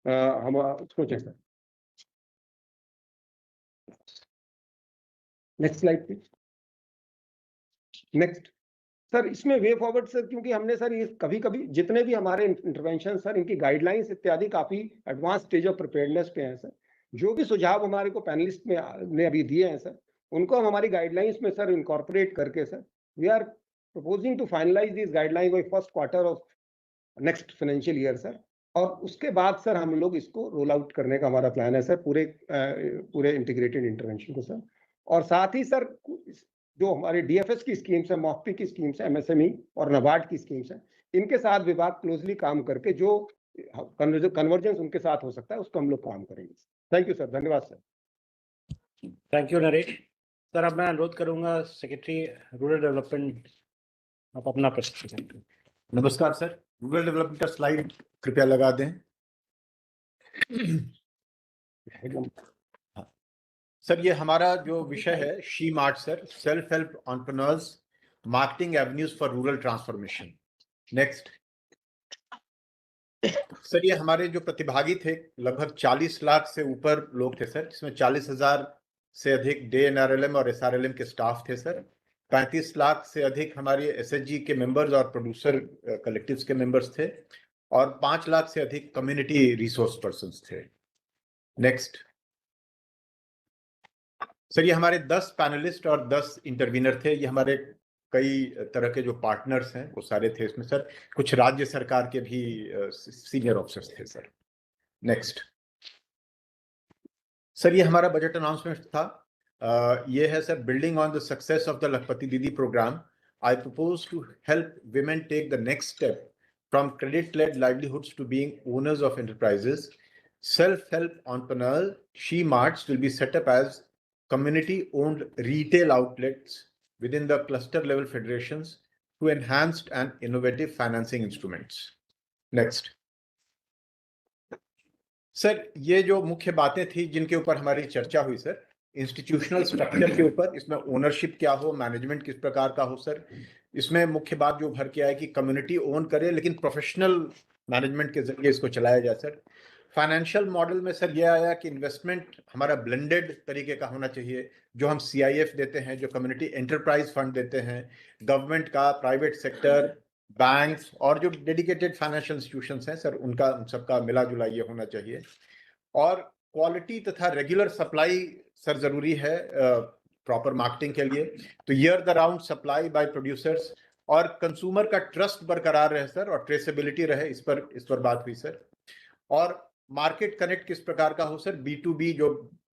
हम सोचें sir. Next slide please. Next sir, इसमें वे फॉरवर्ड सर, क्योंकि हमने सर ये कभी कभी जितने भी हमारे इंटरवेंशन सर, इनकी गाइडलाइंस इत्यादि काफी एडवांस स्टेज ऑफ प्रिपेयर्डनेस पे हैं सर। जो भी सुझाव हमारे को पैनलिस्ट ने अभी दिए हैं सर, उनको हम हमारी गाइडलाइंस में सर इनकॉर्पोरेट करके sir we are proposing to finalise this guideline by first quarter of next financial year sir. और उसके बाद सर हम लोग इसको रोल आउट करने का हमारा प्लान है सर, पूरे इंटीग्रेटेड इंटरवेंशन को सर। और साथ ही सर जो हमारे डीएफएस की स्कीम्स है, मॉफ्टी की स्कीम्स है, एमएसएमई और नाबार्ड की स्कीम्स है, इनके साथ विभाग क्लोजली काम करके जो कन्वर्जेंस उनके साथ हो सकता है उसको हम लोग काम करेंगे। थैंक यू सर, धन्यवाद sir. Thank you Naresh sir. अब मैं अनुरोध करूंगा सेक्रेटरी रूरल डेवलपमेंट, आप अपना प्रस्तुत करें। नमस्कार सर, रूरल डेवलपमेंट का स्लाइड कृपया लगा दें। सर ये हमारा जो विषय है she mart sir, self help entrepreneurs marketing avenues for rural transformation. Next sir, ये हमारे जो प्रतिभागी थे लगभग 40 लाख से ऊपर लोग थे सर, जिसमें 40,000 से अधिक डे एनआरएलएम और एसआरएलएम के स्टाफ थे सर। 35 लाख से अधिक हमारे एसएचजी के मेंबर्स और प्रोड्यूसर कलेक्टिव्स के मेंबर्स थे, और 5 लाख से अधिक कम्युनिटी रिसोर्स पर्संस थे। नेक्स्ट सर, ये हमारे 10 पैनलिस्ट और 10 इंटरवीनर थे। ये हमारे कई तरह के जो पार्टनर्स हैं वो सारे थे इसमें सर, कुछ राज्य सरकार के भी सीनियर ऑफिसर्स थे सर। नेक्स्ट सर, ये हमारा बजट अनाउंसमेंट था। ये है sir, building on the success of the Lakhpati Didi programme, I propose to help women take the next step from credit led livelihoods to being owners of enterprises. Self-help entrepreneur she marts will be set up as community-owned retail outlets within the cluster level federations to enhanced and innovative financing instruments. Next. Sir, ये जो मुख्य बातें थी जिनके ऊपर हमारी चर्चा हुई सर, इंस्टीट्यूशनल स्ट्रक्चर के ऊपर, इसमें ओनरशिप क्या हो, मैनेजमेंट किस प्रकार का हो सर, इसमें मुख्य बात जो भर के आए कि कम्युनिटी ओन करे लेकिन प्रोफेशनल मैनेजमेंट के जरिए इसको चलाया जाए सर। फाइनेंशियल मॉडल में सर ये आया कि इन्वेस्टमेंट हमारा ब्लेंडेड तरीके का होना चाहिए, जो हम CIF देते हैं, जो कम्युनिटी एंटरप्राइज फंड देते हैं, गवर्नमेंट का, प्राइवेट सेक्टर, बैंक्स और जो डेडिकेटेड फाइनेंशियल इंस्टीट्यूशंस हैं सर, उनका सबका मिला जुला ये होना चाहिए। और क्वालिटी तथा रेगुलर सप्लाई सर जरूरी है प्रॉपर मार्केटिंग के लिए, तो year the round supply bye producers और कंज्यूमर का ट्रस्ट बरकरार रहे सर, और ट्रेसेबिलिटी रहे, इस पर बात हुई सर। और मार्केट कनेक्ट किस प्रकार का हो सर, B2B जो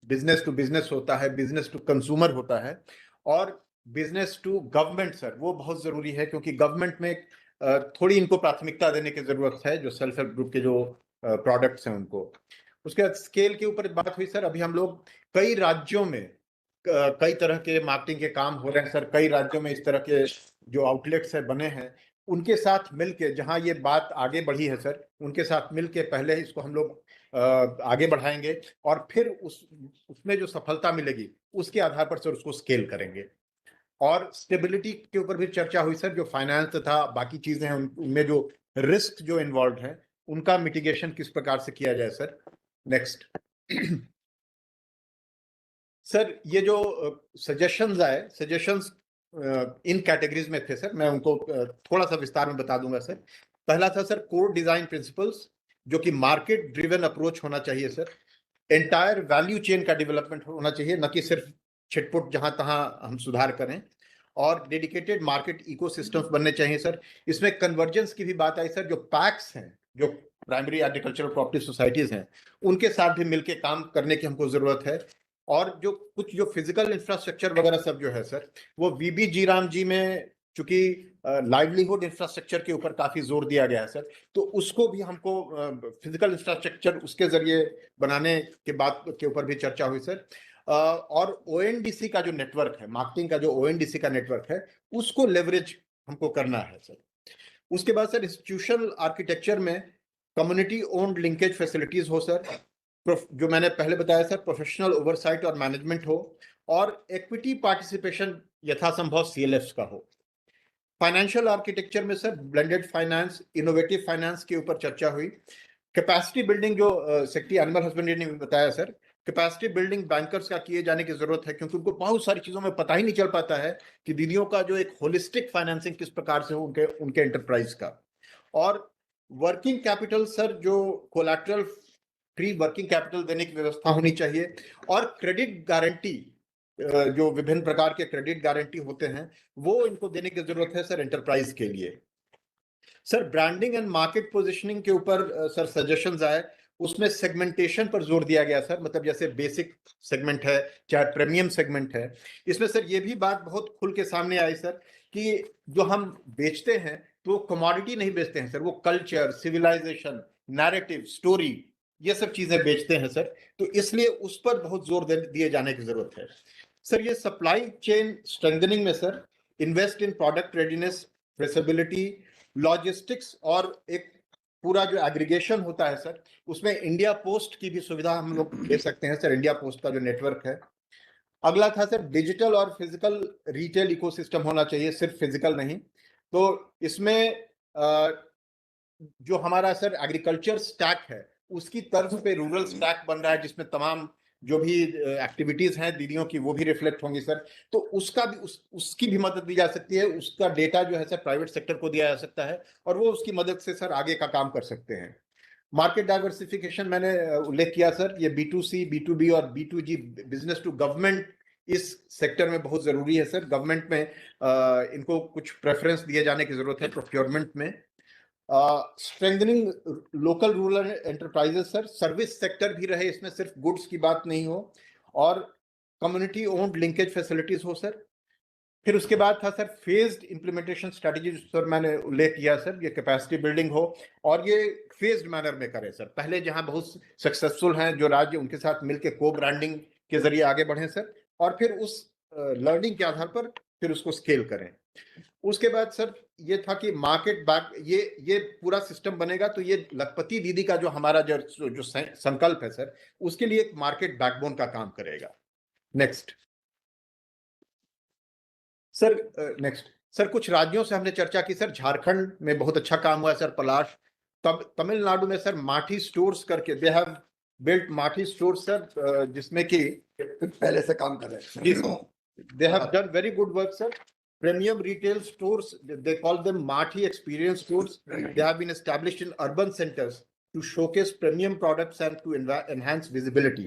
बिजनेस टू बिजनेस होता है, बिजनेस टू कंज्यूमर होता है, और बिजनेस टू गवर्नमेंट सर, वो बहुत जरूरी है, क्योंकि गवर्नमेंट में थोड़ी इनको प्राथमिकता देने की जरूरत है, जो सेल्फ हेल्प ग्रुप के जो प्रोडक्ट्स हैं उनको। उसके बाद स्केल के ऊपर बात हुई सर। अभी हम लोग कई राज्यों में कई तरह के मार्केटिंग के काम हो रहे हैं सर, कई राज्यों में इस तरह के जो आउटलेट्स है बने हैं, उनके साथ मिलके जहां ये बात आगे बढ़ी है सर, उनके साथ मिलके पहले इसको हम लोग आगे बढ़ाएंगे और फिर उसमें जो सफलता मिलेगी उसके आधार पर सर उसको स्केल करेंगे। और स्टेबिलिटी के ऊपर भी चर्चा हुई सर, जो फाइनेंस तथा बाकी चीजें हैं उनमें जो रिस्क जो इन्वॉल्व है उनका मिटिगेशन किस प्रकार से किया जाए सर। नेक्स्ट सर, ये जो सजेशंस आए, सजेशंस इन कैटेगरीज में थे सर, मैं उनको थोड़ा सा विस्तार में बता दूंगा सर। पहला था सर कोर डिजाइन प्रिंसिपल्स, जो कि मार्केट ड्रिवन अप्रोच होना चाहिए सर। एंटायर वैल्यू चेन का डेवलपमेंट होना चाहिए, न कि सिर्फ छिटपुट जहां तहां हम सुधार करें। और डेडिकेटेड मार्केट इकोसिस्टम्स बनने चाहिए सर। इसमें कन्वर्जेंस की भी बात आई सर। जो पैक्स हैं, जो प्राइमरी एग्रीकल्चरल प्रॉपर्टी सोसाइटीज हैं, उनके साथ भी मिलकर काम करने की हमको जरूरत है। और जो फिजिकल इंफ्रास्ट्रक्चर वगैरह सब जो है सर, वो वीबी जी राम जी में चूंकि लाइवलीहुड इंफ्रास्ट्रक्चर के ऊपर काफी जोर दिया गया है सर, तो उसको भी हमको फिजिकल इंफ्रास्ट्रक्चर उसके जरिए बनाने के बात के ऊपर भी चर्चा हुई सर। और ओएनडीसी का जो नेटवर्क है, मार्केटिंग का जो ओएनडीसी का नेटवर्क है, उसको लेवरेज हमको करना है सर। उसके बाद सर इंस्टीट्यूशनल आर्किटेक्चर में कम्युनिटी ओन्ड लिंकेज फैसिलिटीज हो सर, जो मैंने पहले बताया सर, प्रोफेशनल ओवरसाइट और मैनेजमेंट हो, और इक्विटी पार्टिसिपेशन यथासंभव सीएलएफ्स का हो। फाइनेंशियल आर्किटेक्चर में sir blended finance, innovative finance के ऊपर चर्चा हुई। कैपेसिटी बिल्डिंग जो सेक्रेटरी एनिमल हस्बेंड्री ने बताया सर, कैपेसिटी बिल्डिंग बैंकर्स का किए जाने की जरूरत है, क्योंकि उनको बहुत सारी चीजों में पता ही नहीं चल पाता है कि दीदियों का जो एक होलिस्टिक फाइनेंसिंग किस प्रकार से हो उनके एंटरप्राइज का। और वर्किंग कैपिटल सर, जो कोलैटरल फ्री वर्किंग कैपिटल देने की व्यवस्था होनी चाहिए। और क्रेडिट गारंटी, जो विभिन्न प्रकार के क्रेडिट गारंटी होते हैं, वो इनको देने की जरूरत है सर एंटरप्राइज के लिए। Sir branding and market positioning के ऊपर सर सजेशंस आए, उसमें सेगमेंटेशन पर जोर दिया गया सर। मतलब जैसे बेसिक सेगमेंट है, चाहे प्रीमियम सेगमेंट है, इसमें सर ये भी बात बहुत खुल के सामने आई सर कि जो हम बेचते हैं तो कमोडिटी नहीं बेचते हैं सर, वो कल्चर, सिविलाइजेशन, नैरेटिव, स्टोरी, ये सब चीजें बेचते हैं सर। तो इसलिए उस पर बहुत जोर दिए जाने की जरूरत है सर। ये सप्लाई चेन स्ट्रेंथनिंग में sir invest in product readiness, traceability, logistics, और एक पूरा जो एग्रीगेशन होता है सर, उसमें इंडिया पोस्ट की भी सुविधा हम लोग दे सकते हैं सर, इंडिया पोस्ट का जो नेटवर्क है। अगला था सर डिजिटल और फिजिकल रिटेल इकोसिस्टम होना चाहिए, सिर्फ फिजिकल नहीं। तो इसमें जो हमारा सर एग्रीकल्चर स्टैक है, उसकी तर्ज पे रूरल स्टैक बन रहा है, जिसमें तमाम जो भी एक्टिविटीज हैं दीदियों की वो भी रिफ्लेक्ट होंगी सर। तो उसका भी उसकी भी मदद दी जा सकती है। उसका डेटा जो है सर प्राइवेट सेक्टर को दिया जा सकता है, और वो उसकी मदद से सर आगे का काम कर सकते हैं। मार्केट डाइवर्सिफिकेशन मैंने उल्लेख किया सर, ये B2C, B2B और B2G, बिजनेस टू गवर्नमेंट, इस सेक्टर में बहुत जरूरी है सर। गवर्नमेंट में इनको कुछ प्रेफरेंस दिए जाने की जरूरत है प्रोक्योरमेंट में। Strengthening local rural enterprises sir, service sector भी रहे इसमें, सिर्फ गुड्स की बात नहीं हो। और कम्युनिटी ओन्ड लिंकेज फैसिलिटीज हो सर। फिर उसके बाद था sir phased implementation strategy, sir मैंने उल्लेख किया सर, ये कैपेसिटी बिल्डिंग हो और ये फेज्ड मैनर में करें सर। पहले जहां बहुत सक्सेसफुल हैं जो राज्य, उनके साथ मिलकर को ब्रांडिंग के जरिए आगे बढ़ें सर, और फिर उस लर्निंग के आधार पर फिर उसको स्केल करें। उसके बाद सर ये था कि मार्केट बैक, ये पूरा सिस्टम बनेगा तो ये लखपति दीदी का जो हमारा जो संकल्प है सर, उसके लिए एक मार्केट बैकबोन का काम करेगा। नेक्स्ट सर कुछ राज्यों से हमने चर्चा की सर। झारखंड में बहुत अच्छा काम हुआ है सर, पलाश। तमिलनाडु में सर माठी स्टोर्स करके, दे हैव बिल्ट माठी स्टोर्स सर, जिसमें कि पहले से काम कर रहे हैं। They have done very good work, sir. Premium retail stores, they call them Marti experience stores. They have been established in urban centers to showcase premium products and to enhance visibility.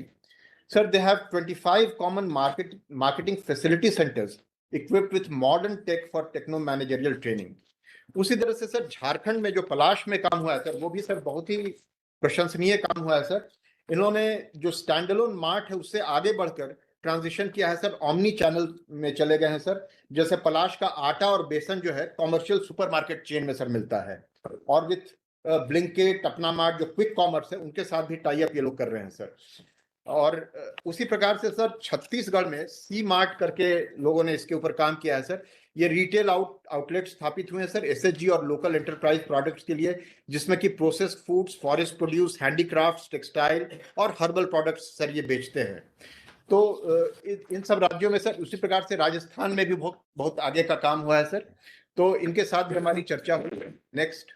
Sir, they have 25 common marketing facility centers equipped with modern tech for techno managerial training. उसी तरह से sir Jharkhand में जो पलाश में काम हुआ है sir, वो भी सर बहुत ही प्रशंसनीय काम हुआ है सर। इन्होंने जो स्टैंड अलोन मार्ट है उससे आगे बढ़कर ट्रांजिशन किया है सर, ऑमनी चैनल में चले गए हैं सर। जैसे पलाश का आटा और बेसन जो है कॉमर्शियल सुपरमार्केट चेन में सर मिलता है, और विथ ब्लिंकिट, अपना मार्ट जो क्विक कॉमर्स है, उनके साथ भी टाई अप ये लोग कर रहे हैं सर। और उसी प्रकार से सर छत्तीसगढ़ में सी मार्ट करके लोगों ने इसके ऊपर काम किया है सर। ये रिटेल आउटलेट स्थापित हुए हैं सर एसएचजी और लोकल एंटरप्राइज प्रोडक्ट्स के लिए, जिसमें कि processed foods, forest produce, handicrafts, textile और हर्बल प्रोडक्ट्स सर ये बेचते हैं। तो इन सब राज्यों में सर उसी प्रकार से राजस्थान में भी बहुत बहुत आगे का काम हुआ है सर। तो इनके साथ भी हमारी चर्चा हुई। नेक्स्ट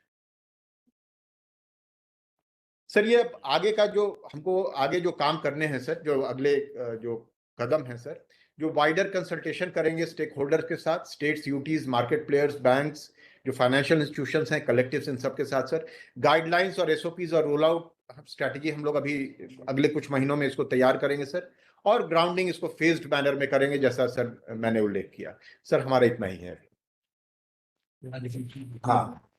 सर, ये आगे का जो हमको आगे जो काम करने हैं सर, जो अगले जो कदम है सर, जो वाइडर कंसल्टेशन करेंगे स्टेक होल्डर्स के साथ, states, UTs, market players, banks, जो फाइनेंशियल इंस्टीट्यूशंस हैं, कलेक्टिव्स, इन सब के साथ सर गाइडलाइंस और एसओपीज और रोल आउट स्ट्रैटेजी हम लोग अभी अगले कुछ महीनों में इसको तैयार करेंगे सर, और ग्राउंडिंग इसको फेज्ड मैनर में करेंगे जैसा सर मैंने उल्लेख किया। सर हमारा इतना ही है। हाँ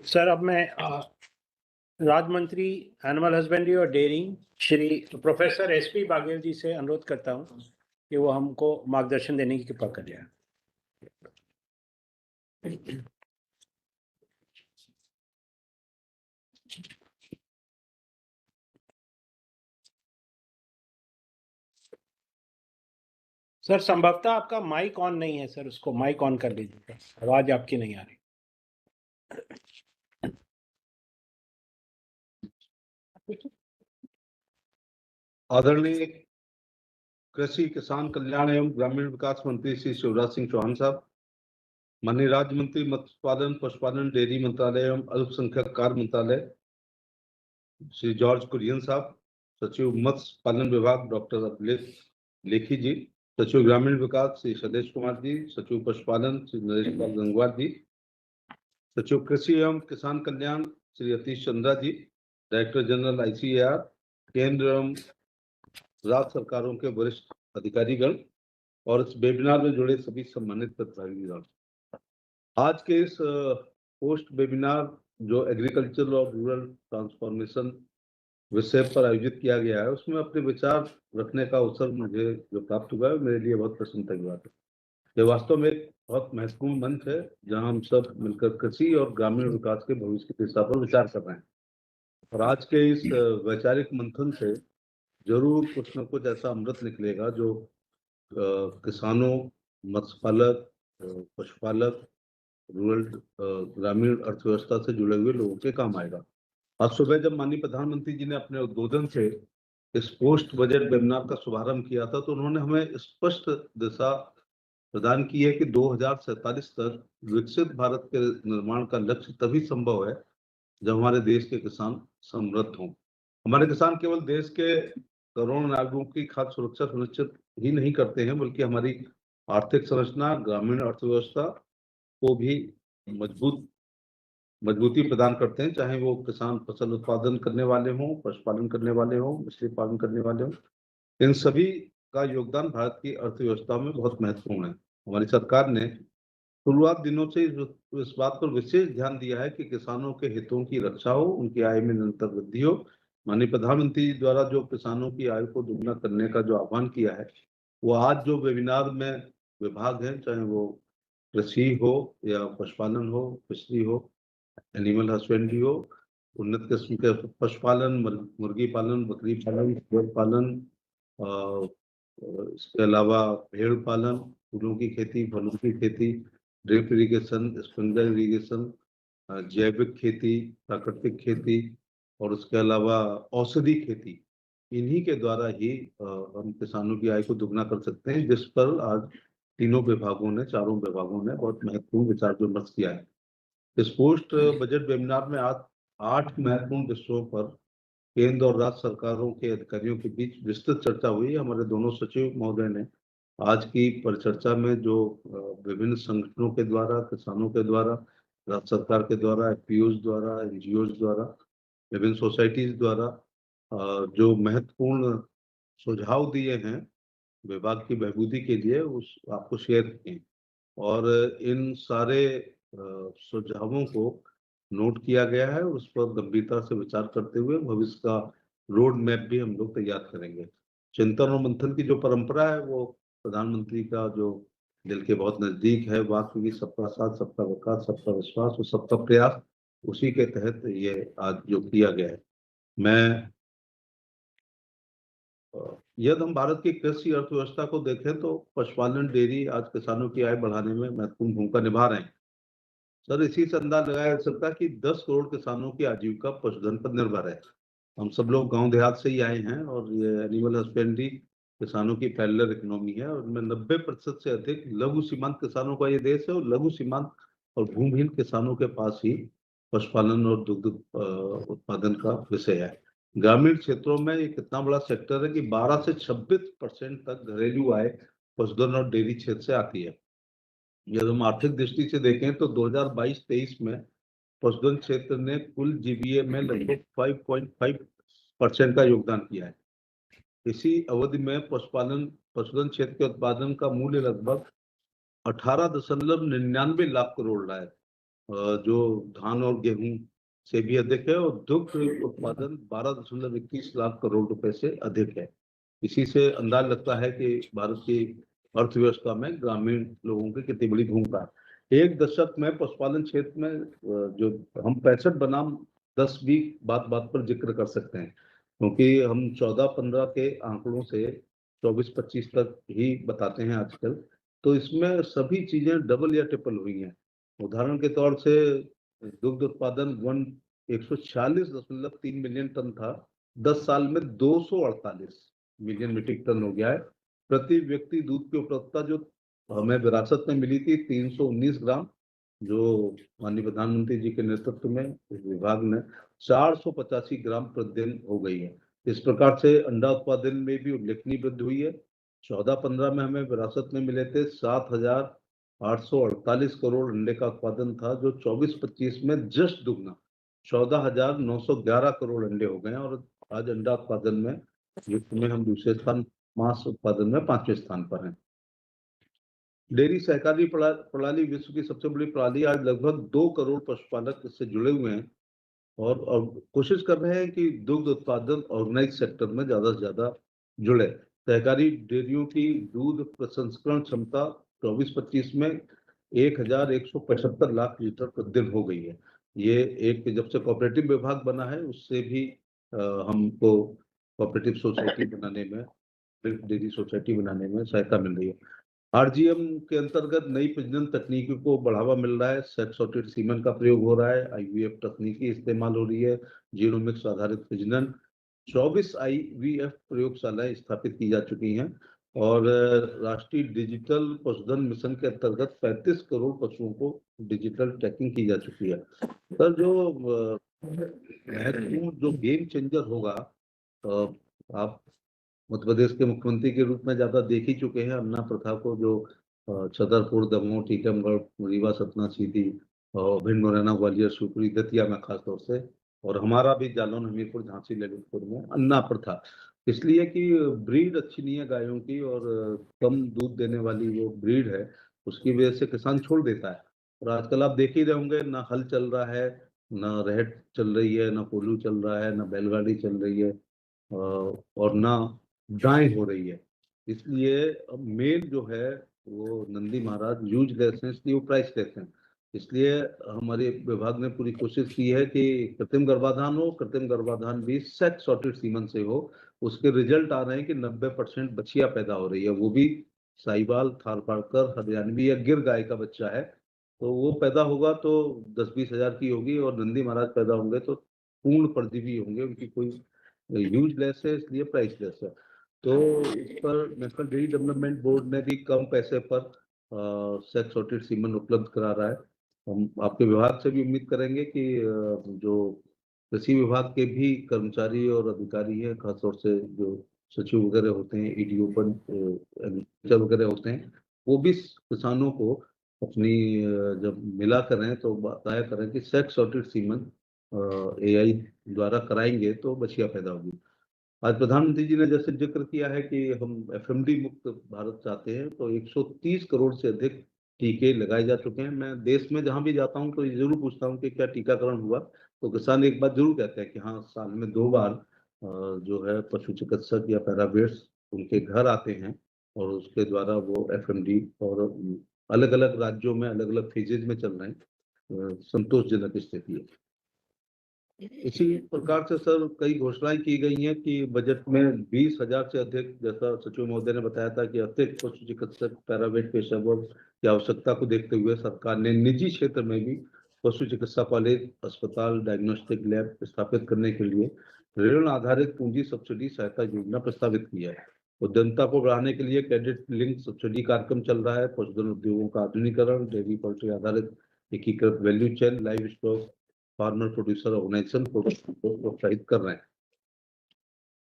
सर, अब मैं राज्य मंत्री एनिमल हस्बेंड्री और dairying Shri professor SP Baghel ji से अनुरोध करता हूं कि वो हमको मार्गदर्शन देने की कृपा करें। सर संभवतः आपका माइक ऑन नहीं है सर, उसको माइक ऑन कर लीजिएगा, आवाज आपकी नहीं आ रही। आदरणीय कृषि किसान कल्याण एवं ग्रामीण विकास मंत्री श्री शिवराज सिंह चौहान साहब, माननीय राज्य मंत्री मत्स्य पालन, पशुपालन, डेयरी मंत्रालय एवं अल्पसंख्यक कार्य मंत्रालय श्री जॉर्ज कुरियन साहब, सचिव मत्स्य पालन विभाग डॉक्टर अभिलेख लेखी जी, सचिव ग्रामीण विकास श्री सदेश कुमार जी, सचिव पशुपालन श्री नरेश पाल गंगवार जी, सचिव कृषि एवं किसान कल्याण श्री अतीश चंद्रा जी, डायरेक्टर जनरल आईसीएआर, केंद्र एवं राज्य सरकारों के वरिष्ठ अधिकारीगण और इस वेबिनार में जुड़े सभी सम्मानित प्रतिभागीगण। आज के इस पोस्ट वेबिनार जो एग्रीकल्चर और रूरल ट्रांसफॉर्मेशन विषय पर आयोजित किया गया है, उसमें अपने विचार रखने का अवसर मुझे जो प्राप्त हुआ है, मेरे लिए बहुत प्रसन्नता की बात है। यह वास्तव में एक बहुत महत्वपूर्ण मंच है जहां हम सब मिलकर कृषि और ग्रामीण विकास के भविष्य की दिशा पर विचार कर रहे हैं। और आज के इस वैचारिक मंथन से जरूर कुछ न कुछ ऐसा अमृत निकलेगा जो किसानों, मत्स्य पालक, पशुपालक, रूरल ग्रामीण अर्थव्यवस्था से जुड़े हुए लोगों के काम आएगा। आज सुबह जब माननीय प्रधानमंत्री जी ने अपने उद्बोधन से इस पोस्ट बजट वेबिनार का शुभारंभ किया था, तो उन्होंने हमें स्पष्ट दिशा प्रदान की है कि 2047 तक विकसित भारत के निर्माण का लक्ष्य तभी संभव है जब हमारे देश के किसान समृद्ध हों। हमारे किसान केवल देश के करोड़ों नागरिकों की खाद्य सुरक्षा सुनिश्चित ही नहीं करते हैं, बल्कि हमारी आर्थिक संरचना, ग्रामीण अर्थव्यवस्था को भी मजबूती प्रदान करते हैं, चाहे वो किसान फसल उत्पादन करने वाले हों, पशुपालन करने वाले हों, मछली पालन करने वाले हों। इन सभी का योगदान भारत की अर्थव्यवस्था में बहुत महत्वपूर्ण है। हमारी सरकार ने शुरुआत दिनों से इस बात पर विशेष ध्यान दिया है कि किसानों के हितों की रक्षा हो, उनकी आय में निरंतर वृद्धि हो। माननीय प्रधानमंत्री जी द्वारा जो किसानों की आय को दुगना करने का जो आह्वान किया है, वो आज जो वेबिनार में विभाग हैं, चाहे वो कृषि हो या पशुपालन हो, फिशरी हो, एनिमल हस्बेंड्री हो, उन्नत किस्म के पशुपालन, मुर्गी पालन, बकरी पालन, भेड़ पालन, इसके अलावा भेड़ पालन, फूलों की खेती, फलों की खेती, ड्रिप इरिगेशन, स्प्रिंकलर इरिगेशन, जैविक खेती, प्राकृतिक खेती और उसके अलावा औषधि खेती, इन्हीं के द्वारा ही हम किसानों की आय को दुगना कर सकते हैं, जिस पर आज चारों विभागों ने बहुत महत्वपूर्ण विचार विमर्श किया है। इस पोस्ट बजट वेबिनार में आज 8 महत्वपूर्ण विषयों पर केंद्र और राज्य सरकारों के अधिकारियों के बीच विस्तृत चर्चा हुई। हमारे दोनों सचिव महोदय ने आज की परिचर्चा में जो विभिन्न संगठनों के द्वारा, किसानों के द्वारा, राज्य सरकार के द्वारा, एफपीओज द्वारा, एनजीओज द्वारा, विभिन्न सोसाइटीज द्वारा जो महत्वपूर्ण सुझाव दिए हैं विभाग की बहबूदी के लिए, उस आपको शेयर किए और इन सारे सुझावों को नोट किया गया है। उस पर गंभीरता से विचार करते हुए भविष्य का रोड मैप भी हम लोग तैयार करेंगे। चिंतन और मंथन की जो परंपरा है, वो प्रधानमंत्री का जो दिल के बहुत नजदीक है, वाक्य की सबका साथ, सबका विकास, सबका विश्वास और सबका प्रयास, उसी के तहत ये आज जो किया गया है। मैं यदि हम भारत की कृषि अर्थव्यवस्था को देखें तो पशुपालन, डेयरी आज किसानों की आय बढ़ाने में महत्वपूर्ण भूमिका निभा रहे हैं। सर, इसी से अंदाज लगाया जा सकता है कि 10 करोड़ किसानों की आजीविका पशुधन पर निर्भर है। हम सब लोग गांव देहात से ही आए हैं और ये एनिमल हस्बेंड्री किसानों की पैरेलल इकोनॉमी है और में 90% से अधिक लघु सीमांत किसानों का ये देश है और लघु सीमांत और भूमिहीन किसानों के पास ही पशुपालन और दुग्ध उत्पादन का विषय है। ग्रामीण क्षेत्रों में ये कितना बड़ा सेक्टर है कि 12 से 26% तक घरेलू आय पशुधन और डेयरी क्षेत्र से आती है। यदि हम आर्थिक दृष्टि से देखें तो 2022-23 में पशुधन क्षेत्र ने कुल जीबीए में लगभग 5.5% का योगदान किया है। इसी अवधि में पशुधन क्षेत्र के उत्पादन का मूल्य लगभग 18.99 लाख करोड़ रहा है, जो धान और गेहूं से भी अधिक है और दुग्ध उत्पादन 12.21 लाख करोड़ रुपए से अधिक है। इसी से अंदाज लगता है कि भारत की अर्थव्यवस्था में ग्रामीण लोगों की कितनी बड़ी भूमिका है। एक दशक में पशुपालन क्षेत्र में जो हम 65 बनाम 10-20 बात पर जिक्र कर सकते हैं, क्योंकि हम 14-15 के आंकड़ों से 24-25 तक ही बताते हैं आजकल, तो इसमें सभी चीजें डबल या ट्रिपल हुई हैं। उदाहरण के तौर से दुग्ध उत्पादन 146.3 मिलियन टन था, 10 साल में 248 मिलियन मीट्रिक टन हो गया है। प्रति व्यक्ति दूध की उपलब्धता जो हमें विरासत में मिली थी 319 ग्राम, जो माननीय प्रधानमंत्री जी के नेतृत्व में विभाग ने 485 ग्राम प्रतिदिन हो गई है। इस प्रकार से अंडा उत्पादन में भी उल्लेखनीय वृद्धि हुई है। 14-15 में हमें विरासत में मिले थे 7,848 करोड़ अंडे का उत्पादन था, जो 24-25 में जस्ट दुगना 14,911 करोड़ अंडे हो गए और आज अंडा उत्पादन में विश्व में हम दूसरे स्थान, मांस उत्पादन में 5वें स्थान पर हैं। डेयरी सहकारी प्रणाली विश्व की सबसे बड़ी प्रणाली, आज लगभग 2 करोड़ पशुपालक इससे जुड़े हुए हैं और कोशिश कर रहे हैं कि दुग्ध उत्पादन ऑर्गेनाइज सेक्टर में ज्यादा से ज्यादा जुड़े। सहकारी डेयरियों की दूध प्रसंस्करण क्षमता 24-25 में 1,175 लाख लीटर प्रतिदिन हो गई है। ये एक जब से कोऑपरेटिव विभाग बना है उससे भी हमको कोऑपरेटिव सोसाइटी बनाने में, डेयरी सोसाइटी बनाने में सहायता मिल रही है। आरजीएम के अंतर्गत नई प्रजनन तकनीकी को बढ़ावा मिल रहा है। सेक्स सॉर्टेड सीमन का प्रयोग हो रहा है, आईवीएफ तकनीकी इस्तेमाल हो रही है, जीनोमिक्स आधारित प्रजनन, 24 आईवीएफ प्रयोगशालाएं स्थापित की जा चुकी हैं और राष्ट्रीय डिजिटल पशुधन मिशन के अंतर्गत 35 करोड़ पशुओं को डिजिटल ट्रैकिंग की जा चुकी है। सर, जो महत्वपूर्ण जो गेम चेंजर होगा, आप मध्य प्रदेश के मुख्यमंत्री के रूप में ज्यादा देख ही चुके हैं अन्ना प्रथा को, जो छतरपुर, दमोह, टीकमगढ़, रीवा, सतना, सीधी, भिंड, मुरैना, ग्वालियर, शिवपुरी, दतिया में खास तौर से, और हमारा भी जालौन, हमीरपुर, झांसी, ललितपुर में अन्ना प्रथा, इसलिए कि ब्रीड अच्छी नहीं है गायों की और कम दूध देने वाली वो ब्रीड है, उसकी वजह से किसान छोड़ देता है। और आजकल आप देख ही रहे होंगे, ना हल चल रहा है, ना रहट चल रही है, ना पोलू चल रहा है, ना बैलगाड़ी चल रही है और ना गाय हो रही है। इसलिए अब मेल जो है वो नंदी महाराज यूज लेस हैं, इसलिए वो प्राइस लेस हैं। इसलिए हमारे विभाग ने पूरी कोशिश की है कि कृत्रिम गर्भाधान हो, कृत्रिम गर्भाधान भी सेक्स सॉर्टेड सीमन से हो। उसके रिजल्ट आ रहे हैं कि 90% बछिया पैदा हो रही है, वो भी साहिवाल, थारपारकर, हरियाणवी या गिर गाय का बच्चा है। तो वो पैदा होगा तो 10-20 हजार की होगी और नंदी महाराज पैदा होंगे तो पूर्ण परजीवी होंगे, उनकी कोई यूज लेस है, इसलिए प्राइस लेस है। तो इस पर नेशनल डेयरी डेवलपमेंट बोर्ड ने भी कम पैसे पर सेक्स सॉर्टेड सीमन उपलब्ध करा रहा है। हम आपके विभाग से भी उम्मीद करेंगे कि जो कृषि विभाग के भी कर्मचारी और अधिकारी हैं, खासतौर से जो सचिव वगैरह होते हैं, ईडीओ पर वगैरह होते हैं, वो भी किसानों को अपनी जब मिला करें तो बताया करें कि सेक्स सॉर्टेड सीमन एआई द्वारा कराएंगे तो बछिया पैदा होगी। आज प्रधानमंत्री जी ने जैसे जिक्र किया है कि हम एफएमडी मुक्त भारत चाहते हैं, तो 130 करोड़ से अधिक टीके लगाए जा चुके हैं। मैं देश में जहां भी जाता हूं तो ये जरूर पूछता हूं कि क्या टीकाकरण हुआ, तो किसान एक बात जरूर कहते हैं कि हाँ, साल में 2 बार जो है पशु चिकित्सक या पैरावेट्स उनके घर आते हैं और उसके द्वारा वो एफएमडी, और अलग अलग राज्यों में अलग अलग फेजेज में चल रहे हैं, संतोषजनक स्थिति है। इसी प्रकार से सर कई घोषणाएं की गई हैं कि बजट में 20,000 से अधिक, जैसा सचिव महोदय ने बताया था कि अतिरिक्त पशु चिकित्सक पैरामेड पेशेवर की आवश्यकता को देखते हुए सरकार ने निजी क्षेत्र में भी पशु चिकित्सा कॉलेज, अस्पताल, डायग्नोस्टिक लैब स्थापित करने के लिए ऋण आधारित पूंजी सब्सिडी सहायता योजना प्रस्तावित की है। उद्यमता को बढ़ाने के लिए क्रेडिट लिंक सब्सिडी कार्यक्रम चल रहा है। पशुधन उद्योगों का आधुनिकीकरण, डेयरी पोल्ट्री आधारित एकीकृत value chain, livestock farmer producer organisation को प्रोत्साहित कर रहे हैं।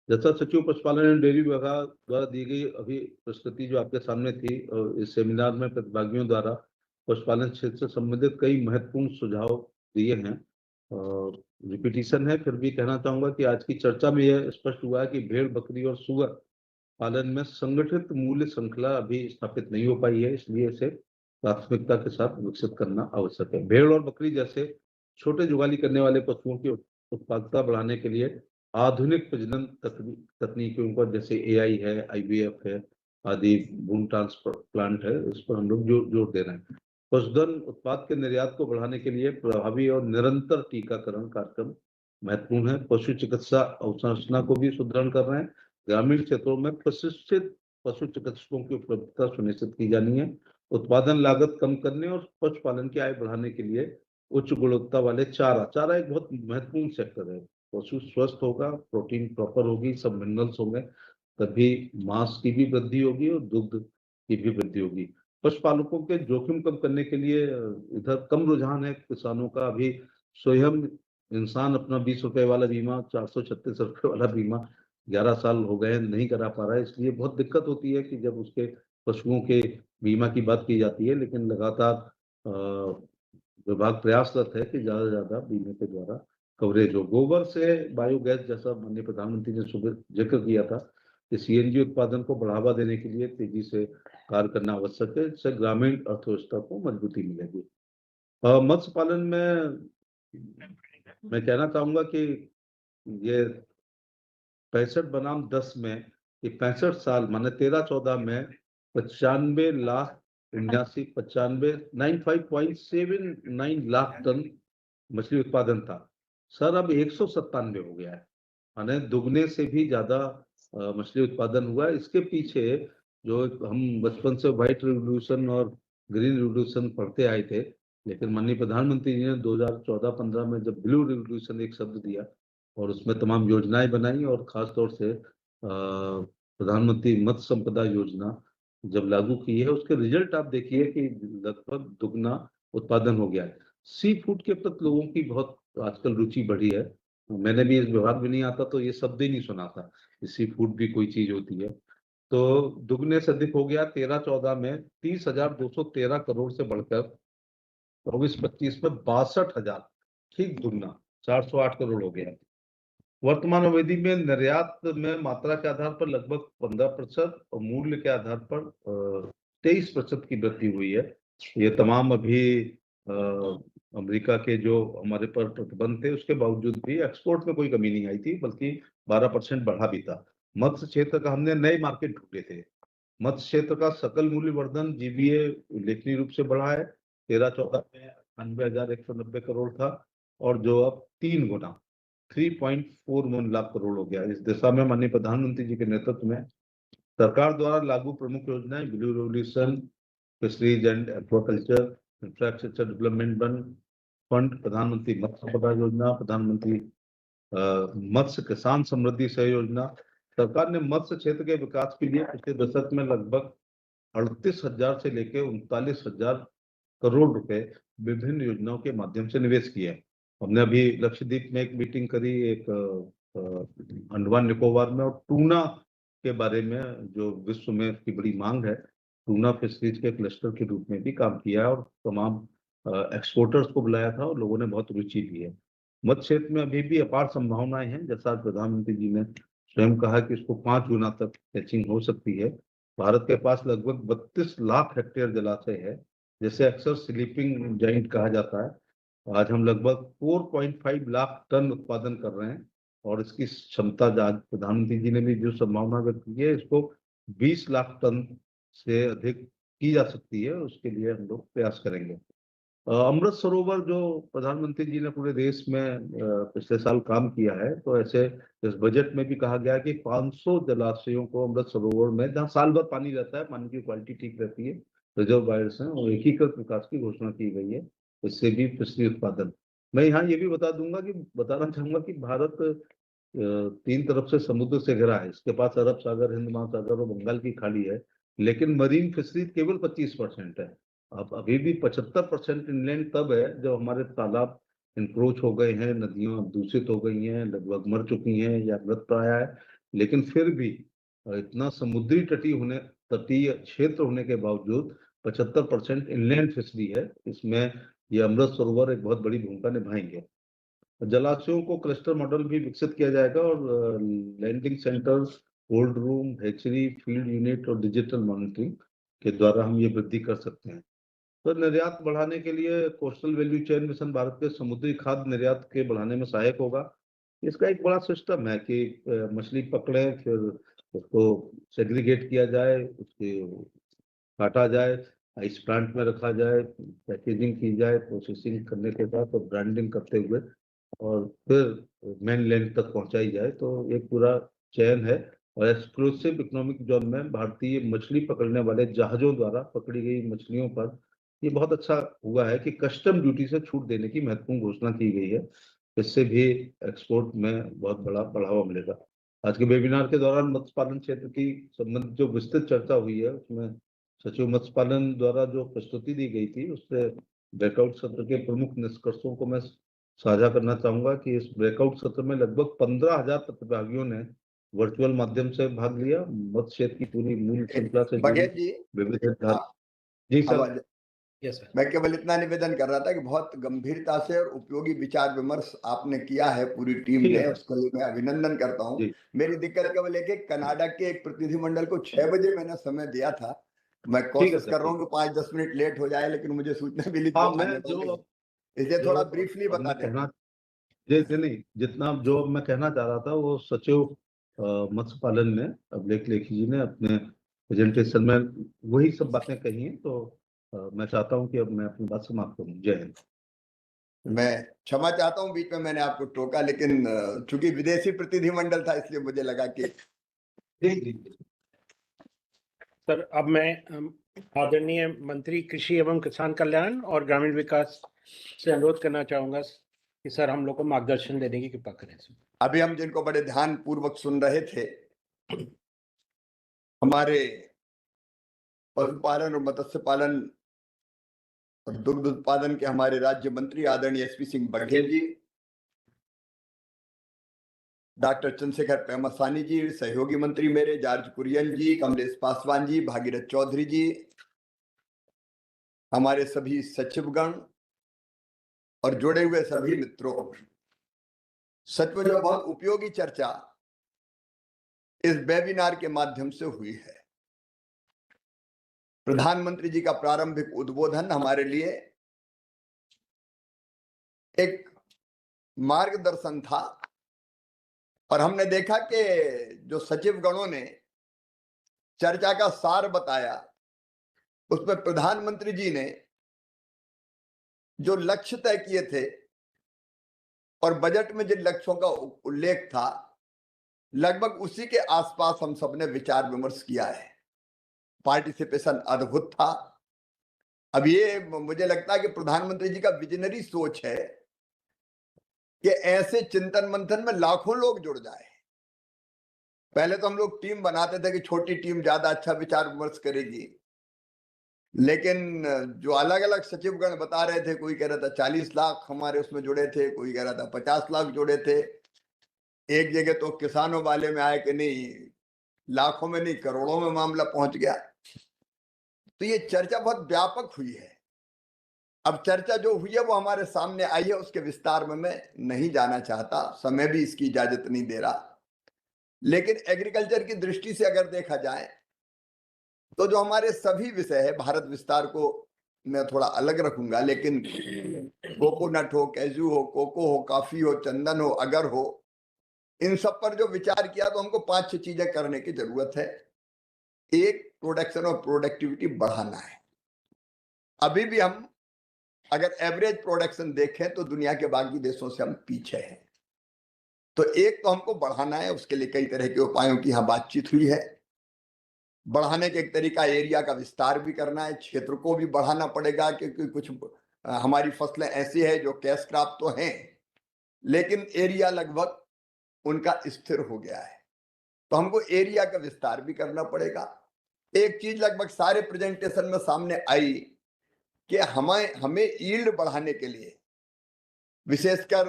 जैसा सचिव पशुपालन एवं डेयरी विभाग द्वारा दी गई अभी प्रस्तुति जो आपके सामने थी, और इस सेमिनार में प्रतिभागियों द्वारा पशुपालन क्षेत्र से संबंधित कई महत्वपूर्ण सुझाव दिए हैं। रिपीटिशन है, फिर भी कहना चाहूंगा कि आज की चर्चा में यह स्पष्ट हुआ है कि भेड़, बकरी और सुअर पालन में संगठित मूल्य श्रृंखला अभी स्थापित नहीं हो पाई है, इसलिए इसे प्राथमिकता के साथ विकसित करना आवश्यक है। भेड़ और बकरी जैसे छोटे जुगाली करने वाले पशुओं की उत्पादकता बढ़ाने के लिए आधुनिक प्रजनन तकनीकों पर, जैसे एआई है, आईवीएफ है आदि, भ्रूण ट्रांसप्लांट है, इस पर हम लोग जोर दे रहे हैं। पशुधन उत्पाद के निर्यात को बढ़ाने के लिए प्रभावी और निरंतर टीकाकरण कार्यक्रम महत्वपूर्ण है। पशु चिकित्सा अवसंरचना को भी सुदृढ़ कर रहे हैं। ग्रामीण क्षेत्रों में प्रशिक्षित पशु चिकित्सकों की उपलब्धता सुनिश्चित की जानी है। उत्पादन लागत कम करने और पशुपालन की आय बढ़ाने के लिए उच्च गुणवत्ता वाले चारा एक बहुत महत्वपूर्ण सेक्टर है। पशु स्वस्थ होगा, प्रोटीन प्रॉपर होगी, सब मिनरल्स होंगे, तभी मांस की भी वृद्धि होगी और दुग्ध की भी वृद्धि होगी। पशुपालकों के जोखिम कम करने के लिए इधर कम रुझान है किसानों का। अभी स्वयं इंसान अपना 20 रुपए वाला बीमा, 436 रुपए वाला बीमा 11 साल हो गए नहीं करा पा रहा है, इसलिए बहुत दिक्कत होती है कि जब उसके पशुओं के बीमा की बात की जाती है। लेकिन लगातार विभाग प्रयासरत है कि ज्यादा से ज्यादा बीमे के द्वारा कवरेज हो। गोबर से बायोगैस, जैसा माननीय प्रधानमंत्री ने सुबह जिक्र किया था, कि सीएनजी उत्पादन को बढ़ावा देने के लिए तेजी से कार्य करना आवश्यक है। इससे ग्रामीण अर्थव्यवस्था को मजबूती मिलेगी। मत्स्य पालन में मैं कहना चाहूंगा कि ये 65 बनाम 10 में, ये 65 साल माने 13-14 में 95 लाख टन मछली उत्पादन था। सर अब 197 हो गया है, माने दुगने से भी ज्यादा मछली उत्पादन हुआ है। इसके पीछे जो हम बचपन से व्हाइट रिवोल्यूशन और ग्रीन रिवोल्यूशन पढ़ते आए थे, लेकिन माननीय प्रधानमंत्री जी ने 2014-15 में जब ब्लू रिवोल्यूशन एक शब्द दिया और उसमें तमाम योजनाएं बनाई, और खासतौर से प्रधानमंत्री मत्स्य संपदा योजना जब लागू की है, उसके रिजल्ट आप देखिए कि लगभग दुगना उत्पादन हो गया है। सी फूड के प्रति लोगों की बहुत आजकल रुचि बढ़ी है। मैंने भी इस विभाग में नहीं आता तो ये शब्द ही नहीं सुना था कि सी फूड भी कोई चीज होती है। तो दुगने से अधिक हो गया। 13-14 में 30,213 करोड़ से बढ़कर 24-25 में 62,000, ठीक दुगना 408 करोड़ हो गया। वर्तमान अवधि में निर्यात में मात्रा के आधार पर लगभग 15% और मूल्य के आधार पर 23% की वृद्धि हुई है। ये तमाम अभी अमेरिका के जो हमारे पर प्रतिबंध थे उसके बावजूद भी एक्सपोर्ट में कोई कमी नहीं आई थी, बल्कि 12% बढ़ा भी था। मत्स्य क्षेत्र का हमने नए मार्केट ढूंढे थे। मत्स्य क्षेत्र का सकल मूल्य वर्धन जीबीए उल्लेखनीय रूप से बढ़ा है। 13-14 में 98,190 करोड़ था, और जो अब 3 गुना 3.41 लाख करोड़ हो गया। इस दिशा में माननीय प्रधानमंत्री जी के नेतृत्व में सरकार द्वारा लागू प्रमुख योजनाएं blue revolution, fisheries and aquaculture, infrastructure development fund, प्रधानमंत्री मत्स्य संपदा योजना, प्रधानमंत्री मत्स्य किसान समृद्धि सहयोग योजना। सरकार ने मत्स्य क्षेत्र के विकास के लिए पिछले दशक में लगभग 38,000 से लेकर 39,000 करोड़ रुपए विभिन्न योजनाओं के माध्यम से निवेश किया है। हमने अभी लक्षद्वीप में एक मीटिंग करी, एक अंडमान निकोबार में, और टूना के बारे में जो विश्व में की बड़ी मांग है, टूना फिशरीज के क्लस्टर के रूप में भी काम किया है, और तमाम एक्सपोर्टर्स को बुलाया था और लोगों ने बहुत रुचि ली है। मत्स्य क्षेत्र में अभी भी अपार संभावनाएं हैं। जैसा प्रधानमंत्री जी ने स्वयं कहा कि इसको 5 गुना तक कैचिंग हो सकती है। भारत के पास लगभग 32 लाख हेक्टेयर जलाशय है, जैसे अक्सर स्लीपिंग जाइंट कहा जाता है। आज हम लगभग 4.5 लाख टन उत्पादन कर रहे हैं, और इसकी क्षमता आज प्रधानमंत्री जी ने भी जो संभावना व्यक्त की है, इसको 20 लाख टन से अधिक की जा सकती है। उसके लिए हम लोग प्रयास करेंगे। अमृत सरोवर जो प्रधानमंत्री जी ने पूरे देश में पिछले साल काम किया है, तो ऐसे इस बजट में भी कहा गया कि 500 जलाशयों को अमृत सरोवर में, जहाँ साल भर पानी रहता है, पानी की क्वालिटी ठीक रहती है, रिजर्वायर्स हैं, और एकीकृत विकास की घोषणा की गई है। इससे भी फिशरी उत्पादन। मैं यहाँ ये भी बताना चाहूंगा कि भारत 3 तरफ से समुद्र से घिरा है। इसके पास अरब सागर, हिंद महासागर और बंगाल की खाड़ी है, लेकिन मरीन फिशरी केवल 25% है। अब अभी भी 75% इनलैंड तब है जब हमारे तालाब इंक्रोच हो गए हैं, नदियां दूषित हो गई हैं, लगभग मर चुकी हैं या मृतप्राय है। लेकिन फिर भी इतना समुद्री तटीय क्षेत्र होने के बावजूद 75% इनलैंड फिशरी है। इसमें ये अमृत सरोवर एक बहुत बड़ी भूमिका निभाएंगे। जलाशयों को क्लस्टर मॉडल भी विकसित किया जाएगा, और landing centres, cold room, hatchery, field unit और डिजिटल मॉनिटरिंग के द्वारा हम ये वृद्धि कर सकते हैं। तो निर्यात बढ़ाने के लिए coastal value chain mission Bharat के समुद्री खाद्य निर्यात के बढ़ाने में सहायक होगा। इसका एक बड़ा सिस्टम है कि मछली पकड़े, फिर उसको सेग्रीगेट किया जाए, उसके काटा जाए, आइस प्लांट में रखा जाए, पैकेजिंग की जाए, प्रोसेसिंग करने के बाद और ब्रांडिंग करते हुए और फिर मेनलैंड तक पहुंचाई जाए। तो एक पूरा चैन है। और एक्सक्लूसिव इकोनॉमिक जोन में भारतीय मछली पकड़ने वाले जहाजों द्वारा पकड़ी गई मछलियों पर ये बहुत अच्छा हुआ है कि कस्टम ड्यूटी से छूट देने की महत्वपूर्ण घोषणा की गई है। इससे भी एक्सपोर्ट में बहुत बड़ा बढ़ावा मिलेगा। आज के वेबिनार के दौरान मत्स्य पालन क्षेत्र की संबंधित जो विस्तृत चर्चा हुई है, उसमें सचिव मत्स्य पालन द्वारा जो प्रस्तुति दी गई थी, उससे ब्रेकआउट सत्र के प्रमुख निष्कर्षों को मैं साझा करना चाहूंगा कि इस ब्रेकआउट सत्र में लगभग 15,000 प्रतिभागियों ने वर्चुअल माध्यम से भाग लिया। मत्स्य क्षेत्र की पूरी मूल श्रृंखला से जुड़ी बघेल जी, विविध जी सर। आवाज मैं केवल इतना निवेदन कर रहा था कि बहुत गंभीरता से और उपयोगी विचार विमर्श आपने किया है पूरी टीम ने, उसके लिए मैं अभिनंदन करता हूँ। मेरी दिक्कत केवल एक कनाडा के एक प्रतिनिधिमंडल को 6 बजे मैंने समय दिया था। मैं कोशिश कर रहा हूँ कि 5-10 मिनट लेट हो जाए, लेकिन मुझे सूचना मिली इसलिए थोड़ा ब्रीफली बता देना। नहीं, जितना जो मैं कहना चाह रहा था वो सचिव मत्स्य पालन ने, अभिलेख लेखी जी ने अपने प्रेजेंटेशन में वही सब बातें कही हैं। तो मैं चाहता हूं कि अब मैं अपनी बात समाप्त करूं। जय हिंद। मैं क्षमा चाहता हूं, बीच में मैंने आपको टोका, लेकिन चूंकि विदेशी प्रतिनिधिमंडल था इसलिए मुझे लगा कि सर अब मैं आदरणीय मंत्री कृषि एवं किसान कल्याण और ग्रामीण विकास से अनुरोध करना चाहूंगा कि सर हम लोग को मार्गदर्शन देने की कृपा करें। अभी हम जिनको बड़े ध्यान पूर्वक सुन रहे थे, हमारे पशुपालन और मत्स्य पालन और दुग्ध उत्पादन के हमारे राज्य मंत्री आदरणीय एसपी सिंह बघेल जी, डॉक्टर चंद्रशेखर पेमासानी जी, सहयोगी मंत्री मेरे जॉर्ज कुरियन जी, कमलेश पासवान जी, भागीरथ चौधरी जी, हमारे सभी सचिवगण और जुड़े हुए सभी मित्रों, सचमुच में बहुत उपयोगी चर्चा इस वेबिनार के माध्यम से हुई है। प्रधानमंत्री जी का प्रारंभिक उद्बोधन हमारे लिए एक मार्गदर्शन था, और हमने देखा कि जो सचिवगणों ने चर्चा का सार बताया, उसमें प्रधानमंत्री जी ने जो लक्ष्य तय किए थे और बजट में जिन लक्ष्यों का उल्लेख था, लगभग उसी के आसपास हम सबने विचार विमर्श किया है। पार्टिसिपेशन अद्भुत था। अब ये मुझे लगता है कि प्रधानमंत्री जी का विजनरी सोच है कि ऐसे चिंतन मंथन में लाखों लोग जुड़ जाए। पहले तो हम लोग टीम बनाते थे कि छोटी टीम ज्यादा अच्छा विचार विमर्श करेगी, लेकिन जो अलग अलग सचिवगण बता रहे थे, कोई कह रहा था 40 लाख हमारे उसमें जुड़े थे, कोई कह रहा था 50 लाख जुड़े थे। एक जगह तो किसानों वाले में आए कि नहीं, लाखों में नहीं करोड़ों में मामला पहुंच गया। तो ये चर्चा बहुत व्यापक हुई है। अब चर्चा जो हुई है वो हमारे सामने आई है, उसके विस्तार में मैं नहीं जाना चाहता, समय भी इसकी इजाजत नहीं दे रहा। लेकिन एग्रीकल्चर की दृष्टि से अगर देखा जाए तो जो हमारे सभी विषय है, भारत विस्तार को मैं थोड़ा अलग रखूंगा, लेकिन कोकोनट हो, कैजू हो, कोको हो, कॉफी हो, चंदन हो, अगर हो, इन सब पर जो विचार किया तो हमको 5-6 चीजें करने की जरूरत है। एक, प्रोडक्शन और प्रोडक्टिविटी बढ़ाना है। अभी भी हम अगर एवरेज प्रोडक्शन देखें तो दुनिया के बाकी देशों से हम पीछे हैं। तो एक तो हमको बढ़ाना है, उसके लिए कई तरह के उपायों की यहाँ बातचीत हुई है। बढ़ाने के एक तरीका एरिया का विस्तार भी करना है, क्षेत्र को भी बढ़ाना पड़ेगा, क्योंकि कुछ हमारी फसलें ऐसी है जो कैश क्रॉप तो हैं, लेकिन एरिया लगभग उनका स्थिर हो गया है। तो हमको एरिया का विस्तार भी करना पड़ेगा। एक चीज लगभग सारे प्रेजेंटेशन में सामने आई कि हमें यील्ड बढ़ाने के लिए, विशेषकर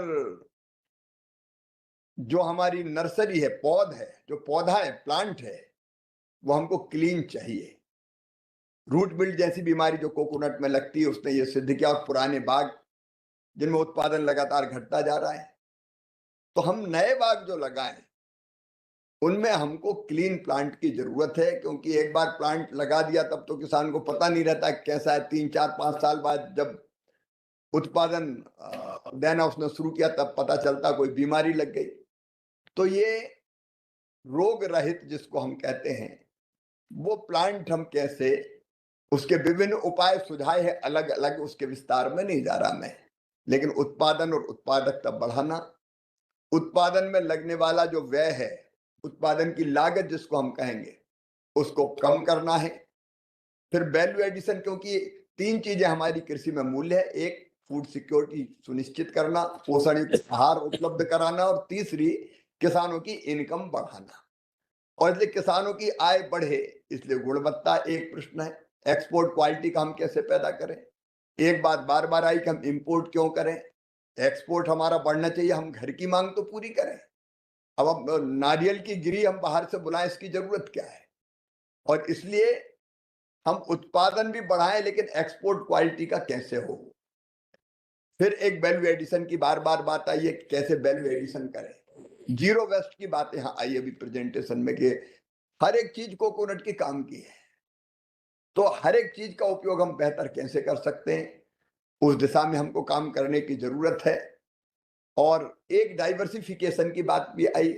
जो हमारी नर्सरी है, जो पौधा है, प्लांट है, वो हमको क्लीन चाहिए। रूट बिल्ड जैसी बीमारी जो कोकोनट में लगती है, उसने ये सिद्ध किया, और पुराने बाग जिनमें उत्पादन लगातार घटता जा रहा है। तो हम नए बाग जो लगाएं उनमें हमको क्लीन प्लांट की जरूरत है, क्योंकि एक बार प्लांट लगा दिया तब तो किसान को पता नहीं रहता कैसा है। 3, 4, 5 साल बाद जब उत्पादन देना उसने शुरू किया तब पता चलता कोई बीमारी लग गई। तो ये रोग रहित जिसको हम कहते हैं, वो प्लांट हम कैसे, उसके विभिन्न उपाय सुझाए हैं अलग अलग, उसके विस्तार में नहीं जा रहा मैं, लेकिन उत्पादन और उत्पादकता बढ़ाना, उत्पादन में लगने वाला जो व्यय है, उत्पादन की लागत जिसको हम कहेंगे, उसको कम करना है। फिर वैल्यू एडिशन, क्योंकि 3 चीजें हमारी कृषि में मूल्य है। एक, फूड सिक्योरिटी सुनिश्चित करना, पोषण युक्त आहार उपलब्ध कराना, और तीसरी, किसानों की इनकम बढ़ाना। और इसलिए किसानों की आय बढ़े, इसलिए गुणवत्ता एक प्रश्न है। एक्सपोर्ट क्वालिटी का हम कैसे पैदा करें। एक बात बार बार आई कि हम इंपोर्ट क्यों करें, एक्सपोर्ट हमारा बढ़ना चाहिए, हम घर की मांग तो पूरी करें। अब नारियल की गिरी हम बाहर से बुलाएं, इसकी जरूरत क्या है। और इसलिए हम उत्पादन भी बढ़ाएं, लेकिन एक्सपोर्ट क्वालिटी का कैसे हो। फिर एक वैल्यू एडिशन की बार बार बात आई है, कैसे वैल्यू एडिशन करें। जीरो वेस्ट की बात यहाँ आई अभी प्रेजेंटेशन में, कि हर एक चीज कोकोनट की काम की है, तो हर एक चीज का उपयोग हम बेहतर कैसे कर सकते हैं, उस दिशा में हमको काम करने की जरूरत है। और एक डाइवर्सिफिकेशन की बात भी आई।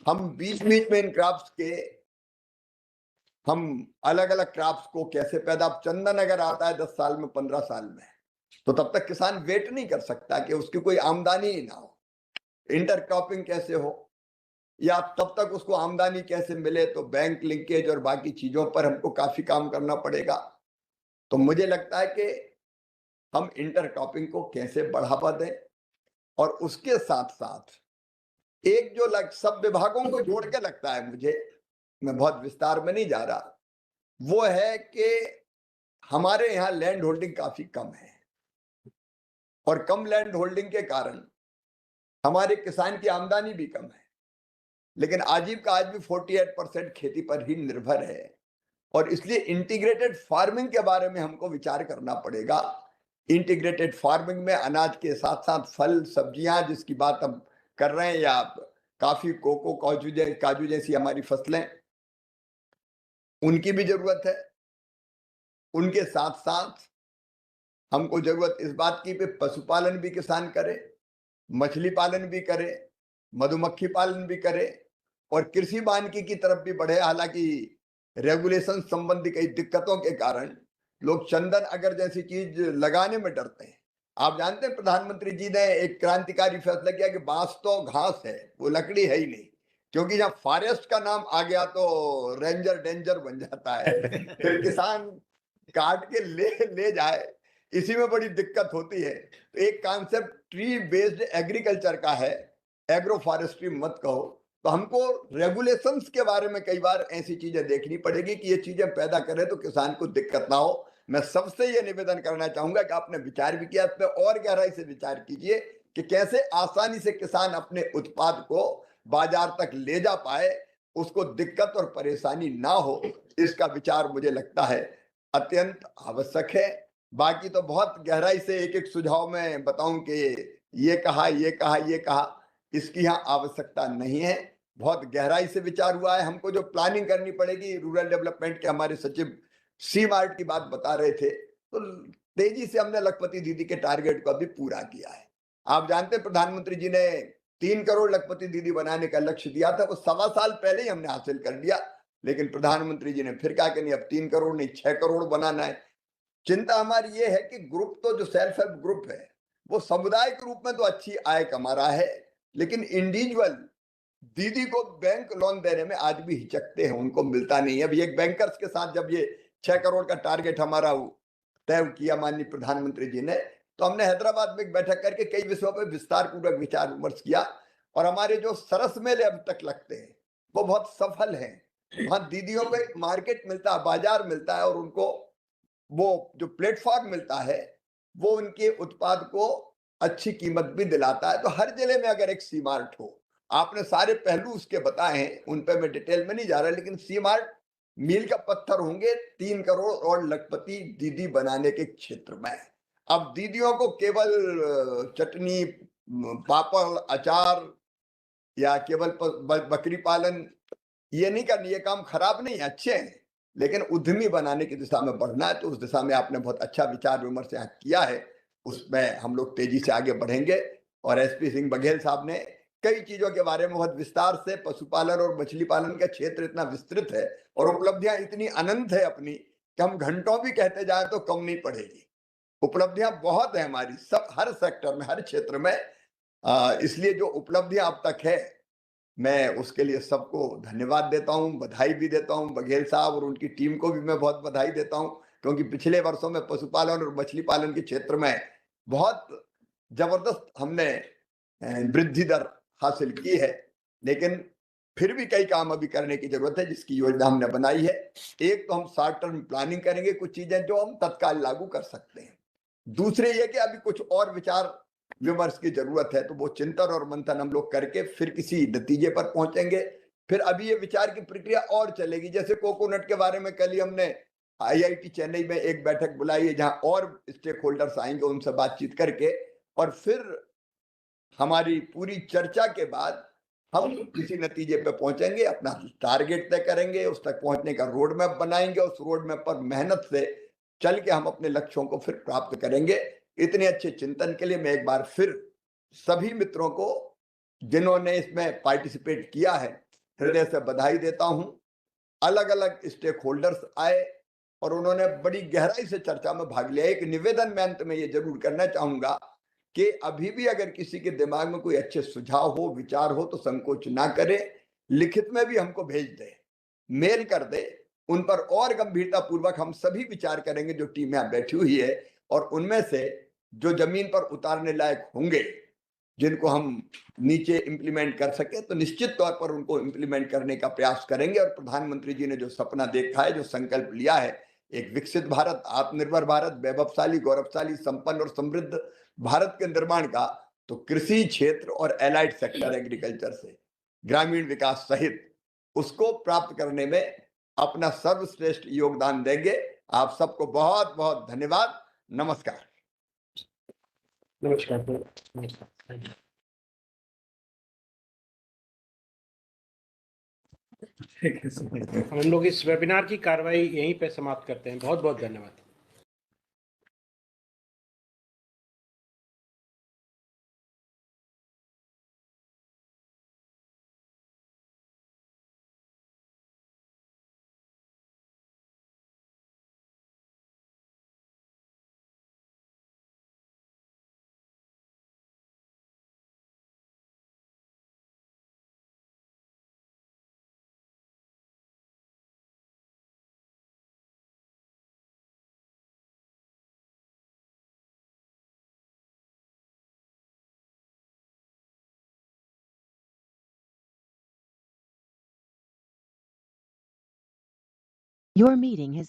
हम बीच बीच में इन क्रॉप्स के, हम अलग अलग क्रॉप्स को कैसे पैदा, चंदन अगर आता है 10 साल में, 15 साल में, तो तब तक किसान वेट नहीं कर सकता कि उसकी कोई आमदनी ही ना हो। इंटरक्रॉपिंग कैसे हो, या तब तक उसको आमदनी कैसे मिले, तो बैंक लिंकेज और बाकी चीजों पर हमको काफी काम करना पड़ेगा। तो मुझे लगता है कि हम इंटरक्रॉपिंग को कैसे बढ़ावा दें, और उसके साथ साथ एक जो सब विभागों को जोड़ के लगता है मुझे, मैं बहुत विस्तार में नहीं जा रहा, वो है कि हमारे यहाँ लैंड होल्डिंग काफी कम है, और कम लैंड होल्डिंग के कारण हमारे किसान की आमदनी भी कम है, लेकिन आजीविका आज भी 48% खेती पर ही निर्भर है। और इसलिए इंटीग्रेटेड फार्मिंग के बारे में हमको विचार करना पड़ेगा। इंटीग्रेटेड फार्मिंग में अनाज के साथ साथ फल, सब्जियां, जिसकी बात हम कर रहे हैं, या काफी, कोको, काजू जैसी हमारी फसलें, उनकी भी जरूरत है। उनके साथ साथ हमको जरूरत इस बात की पे पशुपालन भी किसान करे, मछली पालन भी करे, मधुमक्खी पालन भी करे, और कृषि वानिकी की तरफ भी बढ़े। हालांकि रेगुलेशन संबंधी कई दिक्कतों के कारण लोग चंदन अगर जैसी चीज लगाने में डरते हैं। आप जानते हैं प्रधानमंत्री जी ने एक क्रांतिकारी फैसला किया कि बांस तो घास है, वो लकड़ी है ही नहीं, क्योंकि जब फॉरेस्ट का नाम आ गया तो रेंजर डेंजर बन जाता है। फिर किसान काट के ले जाए, इसी में बड़ी दिक्कत होती है। तो एक कॉन्सेप्ट ट्री बेस्ड एग्रीकल्चर का है, एग्रो फॉरेस्ट्री मत कहो। तो हमको रेगुलेशंस के बारे में कई बार ऐसी चीजें देखनी पड़ेगी कि ये चीजें पैदा करें तो किसान को दिक्कत ना हो। मैं सबसे ये निवेदन करना चाहूंगा कि आपने विचार भी किया, इस पर और गहराई से विचार कीजिए कि कैसे आसानी से किसान अपने उत्पाद को बाजार तक ले जा पाए, उसको दिक्कत और परेशानी ना हो। इसका विचार मुझे लगता है अत्यंत आवश्यक है। बाकी तो बहुत गहराई से एक एक सुझाव में बताऊं कि ये कहा, इसकी यहाँ आवश्यकता नहीं है। बहुत गहराई से विचार हुआ है। हमको जो प्लानिंग करनी पड़ेगी, रूरल डेवलपमेंट के हमारे सचिव सी मार्ट की बात बता रहे थे, तो तेजी से हमने लखपति दीदी के टारगेट को अभी पूरा किया है। आप जानते हैं प्रधानमंत्री जी ने 3 करोड़ लखपति दीदी बनाने का लक्ष्य दिया था, वो 1.25 साल पहले ही हमने हासिल कर लिया। लेकिन प्रधानमंत्री जी ने फिर कहा कि नहीं, अब 3 करोड़ नहीं 6 करोड़ बनाना है। चिंता हमारी ये है कि ग्रुप तो जो सेल्फ हेल्प ग्रुप है वो समुदाय के रूप में तो अच्छी आय कमा रहा है, लेकिन इंडिविजुअल दीदी को बैंक लोन देने में आज भी हिचकते हैं, उनको मिलता नहीं है। अभी एक बैंकर्स के साथ जब ये 6 करोड़ का टारगेट हमारा तय किया माननीय प्रधानमंत्री जी ने, तो हमने हैदराबाद में एक बैठक करके कई विषयों पर विस्तार पूर्वक विचार विमर्श किया, और हमारे जो सरस मेले अब तक लगते हैं वो बहुत सफल हैं। वहां दीदियों को एक मार्केट मिलता है, बाजार मिलता है, और उनको वो जो प्लेटफॉर्म मिलता है वो उनके उत्पाद को अच्छी कीमत भी दिलाता है। तो हर जिले में अगर एक सी मार्ट हो, आपने सारे पहलू उसके बताए हैं, उन पे मैं डिटेल में नहीं जा रहा, लेकिन सी मार्ट मील का पत्थर होंगे 3 करोड़ और लखपति दीदी बनाने के क्षेत्र में। अब दीदियों को केवल चटनी, पापड़, अचार या केवल बकरी पालन ये नहीं करनी, ये काम खराब नहीं है, अच्छे हैं, लेकिन उद्यमी बनाने की दिशा में बढ़ना है। तो उस दिशा में आपने बहुत अच्छा विचार विमर्श यहाँ किया है, उसमें हम लोग तेजी से आगे बढ़ेंगे। और एसपी सिंह बघेल साहब ने कई चीजों के बारे में बहुत विस्तार से, पशुपालन और मछली पालन का क्षेत्र इतना विस्तृत है और उपलब्धियां इतनी अनंत है अपनी कि हम घंटों भी कहते जाए तो कम नहीं पड़ेगी। उपलब्धियां बहुत है हमारी, सब हर सेक्टर में, हर क्षेत्र में। इसलिए जो उपलब्धियां अब तक है, मैं उसके लिए सबको धन्यवाद देता हूं, बधाई भी देता हूं। बघेल साहब और उनकी टीम को भी मैं बहुत बधाई देता हूं, क्योंकि पिछले वर्षों में पशुपालन और मछली पालन के क्षेत्र में बहुत जबरदस्त हमने वृद्धि दर हासिल की है, लेकिन फिर भी कई काम अभी करने की जरूरत है, जिसकी योजना हमने बनाई है। एक तो हम शॉर्ट टर्म प्लानिंग करेंगे, कुछ चीजें जो हम तत्काल लागू कर सकते हैं। दूसरे ये कि अभी कुछ और विचार विमर्श की जरूरत है, तो वो चिंतन और मंथन हम लोग करके फिर किसी नतीजे पर पहुंचेंगे। फिर अभी ये विचार की प्रक्रिया और चलेगी। जैसे कोकोनट के बारे में कल ही हमने IIT चेन्नई में एक बैठक बुलाई है, जहां और स्टेक होल्डर्स आएंगे, उनसे बातचीत करके, और फिर हमारी पूरी चर्चा के बाद हम किसी नतीजे पे पहुंचेंगे, अपना टारगेट तय करेंगे, उस तक पहुंचने का रोड मैप बनाएंगे, उस रोड मैप पर मेहनत से चल के हम अपने लक्ष्यों को फिर प्राप्त करेंगे। इतने अच्छे चिंतन के लिए मैं एक बार फिर सभी मित्रों को जिन्होंने इसमें पार्टिसिपेट किया है हृदय से बधाई देता हूं। अलग अलग स्टेक होल्डर्स आए और उन्होंने बड़ी गहराई से चर्चा में भाग लिया। एक निवेदन मैं अंत में ये जरूर करना चाहूंगा कि अभी भी अगर किसी के दिमाग में कोई अच्छे सुझाव हो, विचार हो, तो संकोच ना करे, लिखित में भी हमको भेज दे, मेल कर दे, उन पर और गंभीरता पूर्वक हम सभी विचार करेंगे जो टीम यहाँ बैठी हुई है, और उनमें से जो जमीन पर उतारने लायक होंगे, जिनको हम नीचे इंप्लीमेंट कर सके, तो निश्चित तौर पर उनको इंप्लीमेंट करने का प्रयास करेंगे। और प्रधानमंत्री जी ने जो सपना देखा है, जो संकल्प लिया है, एक विकसित भारत, आत्मनिर्भर भारत, वैभवशाली, गौरवशाली, संपन्न और समृद्ध भारत के निर्माण का, तो कृषि क्षेत्र और एलाइड सेक्टर, एग्रीकल्चर से ग्रामीण विकास सहित, उसको प्राप्त करने में अपना सर्वश्रेष्ठ योगदान देंगे। आप सबको बहुत बहुत धन्यवाद। नमस्कार। नमस्कार। हम लोग इस वेबिनार की कार्रवाई यहीं पे समाप्त करते हैं। बहुत बहुत धन्यवाद। Your meeting has